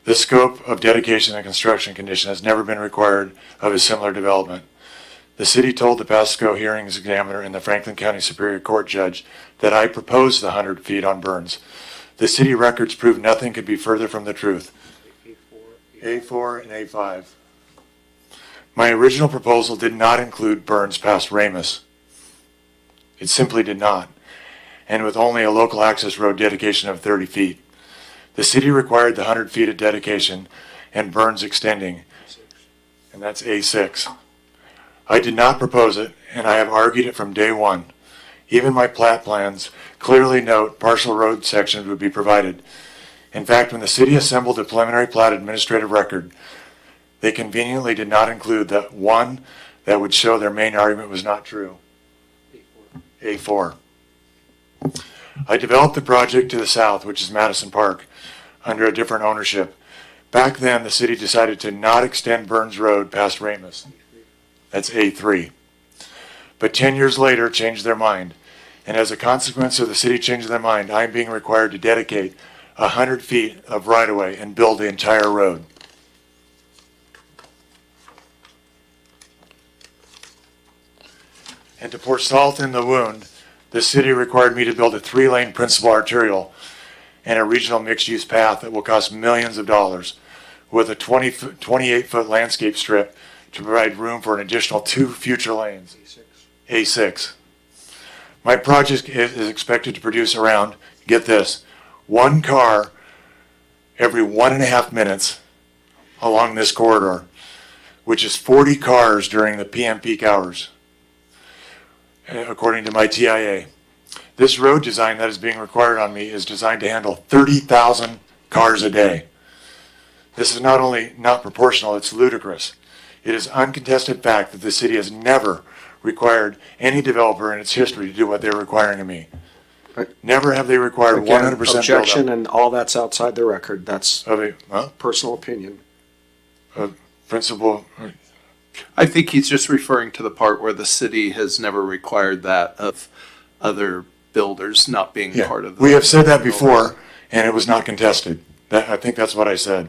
The scope of dedication and construction condition has never been required of a similar development. The city told the Pasco hearings examiner and the Franklin County Superior Court judge that I proposed the 100 feet on Burns. The city records prove nothing could be further from the truth. A4 and A5. My original proposal did not include Burns past Ramus. It simply did not. And with only a local access road dedication of 30 feet. The city required the 100 feet of dedication and Burns extending, and that's A6. I did not propose it, and I have argued it from day one. Even my plat plans clearly note partial road sections would be provided. In fact, when the city assembled the preliminary plat administrative record, they conveniently did not include the one that would show their main argument was not true. A4. I developed the project to the south, which is Madison Park, under a different ownership. Back then, the city decided to not extend Burns Road past Ramus. That's A3. But 10 years later, changed their mind. And as a consequence of the city changing their mind, I'm being required to dedicate 100 feet of right-of-way and build the entire road. And to pour salt in the wound, the city required me to build a 3-lane principal arterial and a regional mixed-use path that will cost millions of dollars, with a 28-foot landscape strip to provide room for an additional 2 future lanes. A6. My project is expected to produce around, get this, 1 car every 1.5 minutes along this corridor, which is 40 cars during the PM peak hours, according to my TIA. This road design that is being required on me is designed to handle 30,000 cars a day. This is not only not proportional, it's ludicrous. It is uncontested fact that the city has never required any developer in its history to do what they're requiring of me. Never have they required 100% objection, build-up. and all that's outside the record. That's personal opinion. Principal. I think he's just referring to the part where the city has never required that of other builders not being part of the. We have said that before, and it was not contested. I think that's what I said.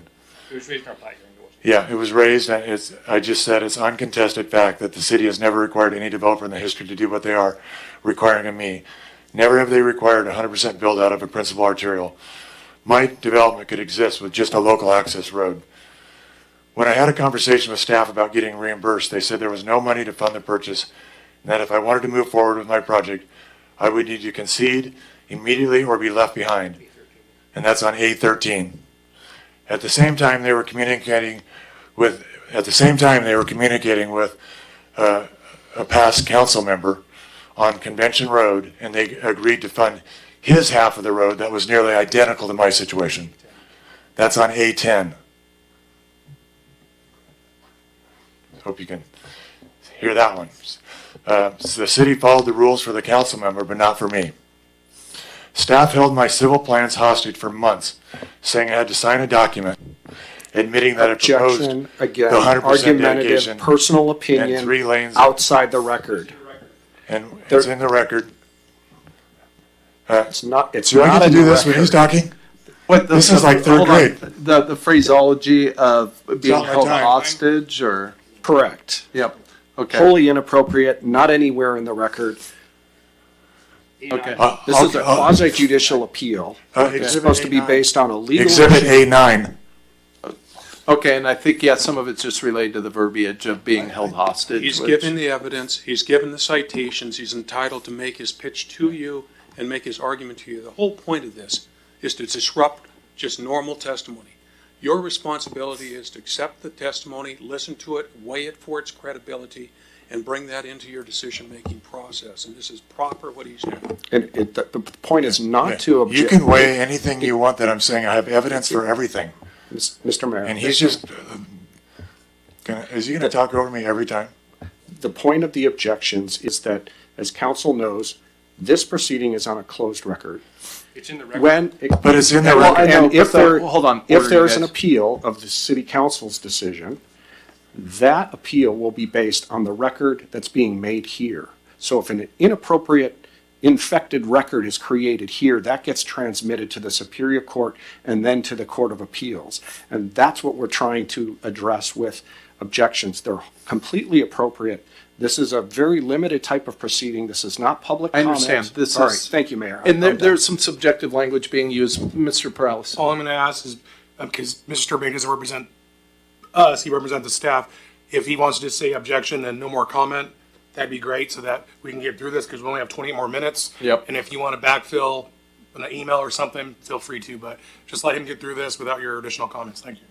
It was raised in our plat hearing. Yeah, it was raised, and I just said it's uncontested fact that the city has never required any developer in the history to do what they are requiring of me. Never have they required 100% build out of a principal arterial. My development could exist with just a local access road. When I had a conversation with staff about getting reimbursed, they said there was no money to fund the purchase, and that if I wanted to move forward with my project, I would need to concede immediately or be left behind. And that's on A13. At the same time, they were communicating with a past council member on Convention Road, and they agreed to fund his half of the road that was nearly identical to my situation. That's on A10. Hope you can hear that one. So the city followed the rules for the council member, but not for me. Staff held my civil plans hostage for months, saying I had to sign a document admitting that it proposed Objection, the again, 100% dedication argumentative, personal and opinion, 3 lanes. outside the record. And it's in the record. It's not, it's Do I not get to in do the this when he's record. talking? What, This is like third hold on. grade. The phraseology of being not my held time. hostage, or? Correct. Yep, okay. Wholly inappropriate, not anywhere in the record. Okay. This is a quasi judicial appeal. It's Exhibit supposed to be A9. based on a legal. Exhibit issue. A9. Okay, and I think, yeah, some of it's just related to the verbiage of being held hostage. He's which- given the evidence, he's given the citations, he's entitled to make his pitch to you and make his argument to you. The whole point of this is to disrupt just normal testimony. Your responsibility is to accept the testimony, listen to it, weigh it for its credibility, and bring that into your decision-making process. And this is proper what he's doing. And the point is not to object. You can weigh anything you want that I'm saying. I have evidence for everything. Mr. Mayor. And he's just, is he going to talk over me every time? The point of the objections is that, as council knows, this proceeding is on a closed record. It's in the record. But it's in the Well, record. And if there, hold on, if order, there's you an guys. appeal of the city council's decision, that appeal will be based on the record that's being made here. So if an inappropriate, infected record is created here, that gets transmitted to the Superior Court and then to the Court of Appeals. And that's what we're trying to address with objections. They're completely appropriate. This is a very limited type of proceeding. This is not public I comment. understand. This All right, is. thank you, Mayor. And I'm done. there's some subjective language being used. Mr. Perales. All I'm gonna ask is, because Mr. Sturbeck doesn't represent us, he represents the staff. If he wants to just say objection and no more comment, that'd be great, so that we can get through this, because we only have 20 more minutes. Yep. And if you want to backfill an email or something, feel free to, but just let him get through this without your additional comments. Thank you.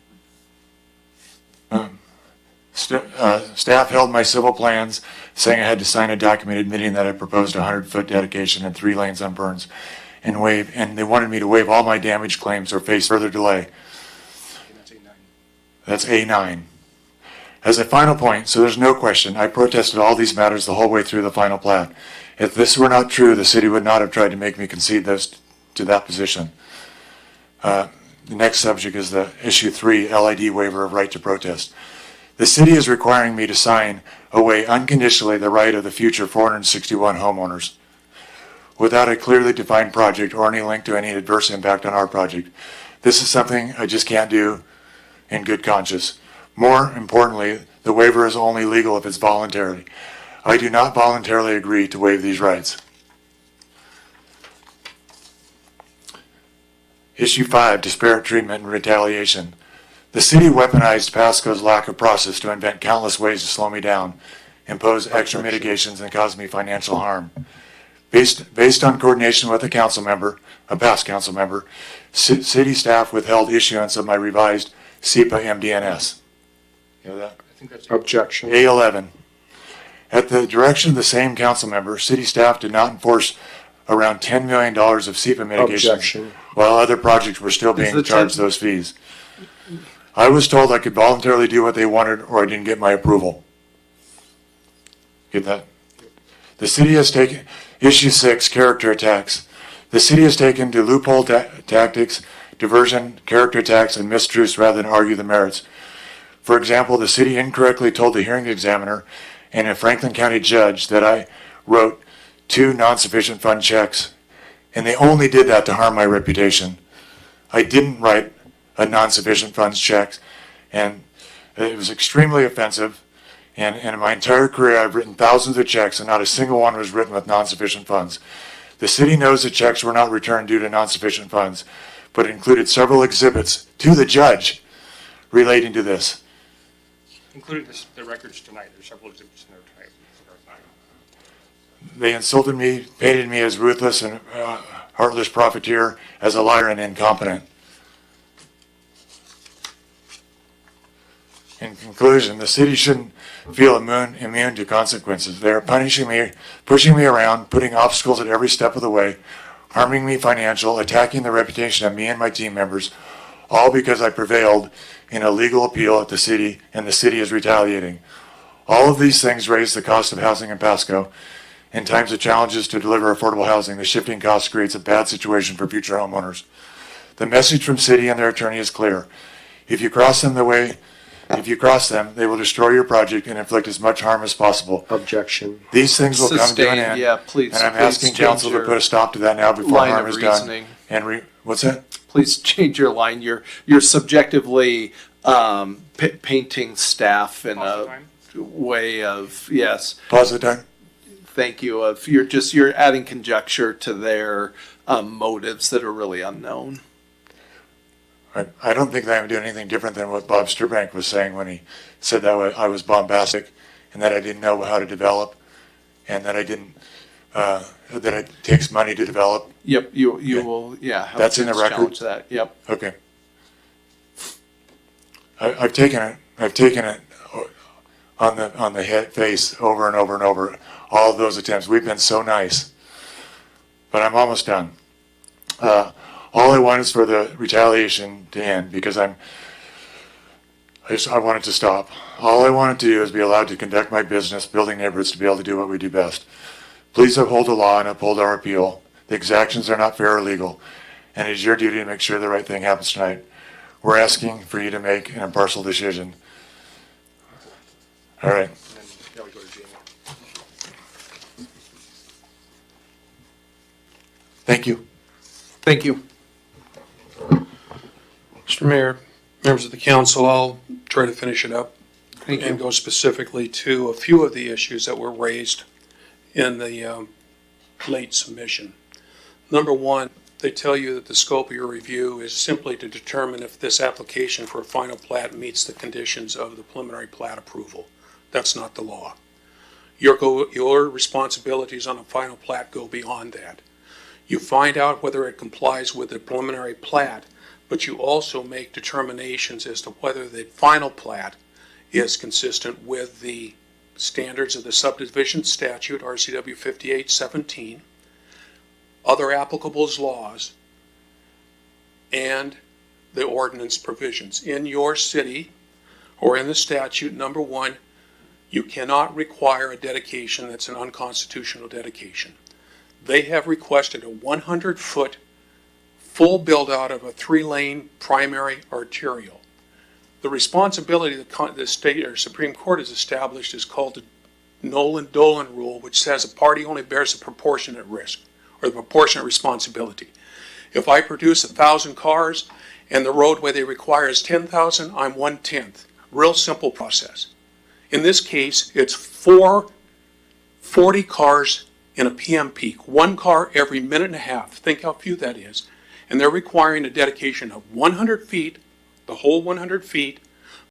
Staff held my civil plans, saying I had to sign a document admitting that I proposed a 100-foot dedication and 3 lanes on Burns, and they wanted me to waive all my damage claims or face further delay. That's A9. As a final point, so there's no question, I protested all these matters the whole way through the final plat. If this were not true, the city would not have tried to make me concede those to that position. The next subject is the issue 3, LID waiver of right to protest. The city is requiring me to sign away unconditionally the right of the future 461 homeowners without a clearly defined project or any link to any adverse impact on our project. This is something I just can't do in good conscience. More importantly, the waiver is only legal if it's voluntary. I do not voluntarily agree to waive these rights. Issue 5, disparate treatment and retaliation. The city weaponized Pasco's lack of process to invent countless ways to slow me down, impose extra mitigations, and cause me financial harm. Based on coordination with a council member, a past council member, city staff withheld issuance of my revised SEPA MDNS. You know that? Objection. A11. At the direction of the same council member, city staff did not enforce around $10 million of SEPA mitigations, Objection. while other projects were still being the charged those fees. I was told I could voluntarily do what they wanted, or I didn't get my approval. Get that? The city has taken, issue 6, character attacks. The city has taken to loophole tactics, diversion, character attacks, and mistruths rather than argue the merits. For example, the city incorrectly told the hearing examiner and a Franklin County judge that I wrote 2 non-sufficient fund checks, and they only did that to harm my reputation. I didn't write a non-sufficient funds check, and it was extremely offensive. And in my entire career, I've written thousands of checks, and not a single one was written with non-sufficient funds. The city knows the checks were not returned due to non-sufficient funds, but it included several exhibits to the judge relating to this. Including the records tonight. There's several exhibits in there tonight. They insulted me, painted me as ruthless and heartless profiteer, as a liar and incompetent. In conclusion, the city shouldn't feel immune to consequences. They are punishing me, pushing me around, putting obstacles at every step of the way, harming me financially, attacking the reputation of me and my team members, all because I prevailed in a legal appeal at the city, and the city is retaliating. All of these things raise the cost of housing in Pasco. In times of challenges to deliver affordable housing, the shifting cost creates a bad situation for future homeowners. The message from city and their attorney is clear. If you cross them, they will destroy your project and inflict as much harm as possible. Objection. These things will come to an Sustained, end. yeah, please- And I'm please asking change council to your put a stop to that now before line harm of is done. reasoning. And what's that? Please change your line. You're subjectively painting staff in a way of, yes. Pause the time. Thank you. Of you're adding conjecture to their motives that are really unknown. I don't think that I'm doing anything different than what Bob Sturbank was saying when he said that I was bombastic and that I didn't know how to develop and that I didn't, that it takes money to develop. Yep, you will, yeah. have That's in the to record? challenge that, yep. Okay. I've taken it on the head face over and over and over, all of those attempts. We've been so nice, but I'm almost done. All I want is for the retaliation to end because I want it to stop. All I want it to do is be allowed to conduct my business, building neighborhoods, to be able to do what we do best. Please uphold the law and uphold our appeal. The exactions are not fair or legal, and it is your duty to make sure the right thing happens tonight. We're asking for you to make an impartial decision. All right. Thank you. Thank you. Mr. Mayor, members of the council, I'll try to finish it up. Thank and you. go specifically to a few of the issues that were raised in the late submission. Number one, they tell you that the scope of your review is simply to determine if this application for a final plat meets the conditions of the preliminary plat approval. That's not the law. Your responsibilities on a final plat go beyond that. You find out whether it complies with the preliminary plat, but you also make determinations as to whether the final plat is consistent with the standards of the subdivision statute, RCW 5817, other applicable laws, and the ordinance provisions. In your city or in the statute, number one, you cannot require a dedication that's an unconstitutional dedication. They have requested a 100-foot full build-out of a 3-lane primary arterial. The responsibility the state or Supreme Court has established is called the Nolan-Dolan rule, which says a party only bears a proportionate risk or the proportionate responsibility. If I produce 1,000 cars and the roadway they require is 10,000, I'm 1/10. Real simple process. In this case, it's 40 cars in a PM peak, 1 car every minute and a half. Think how few that is. And they're requiring a dedication of 100 feet, the whole 100 feet,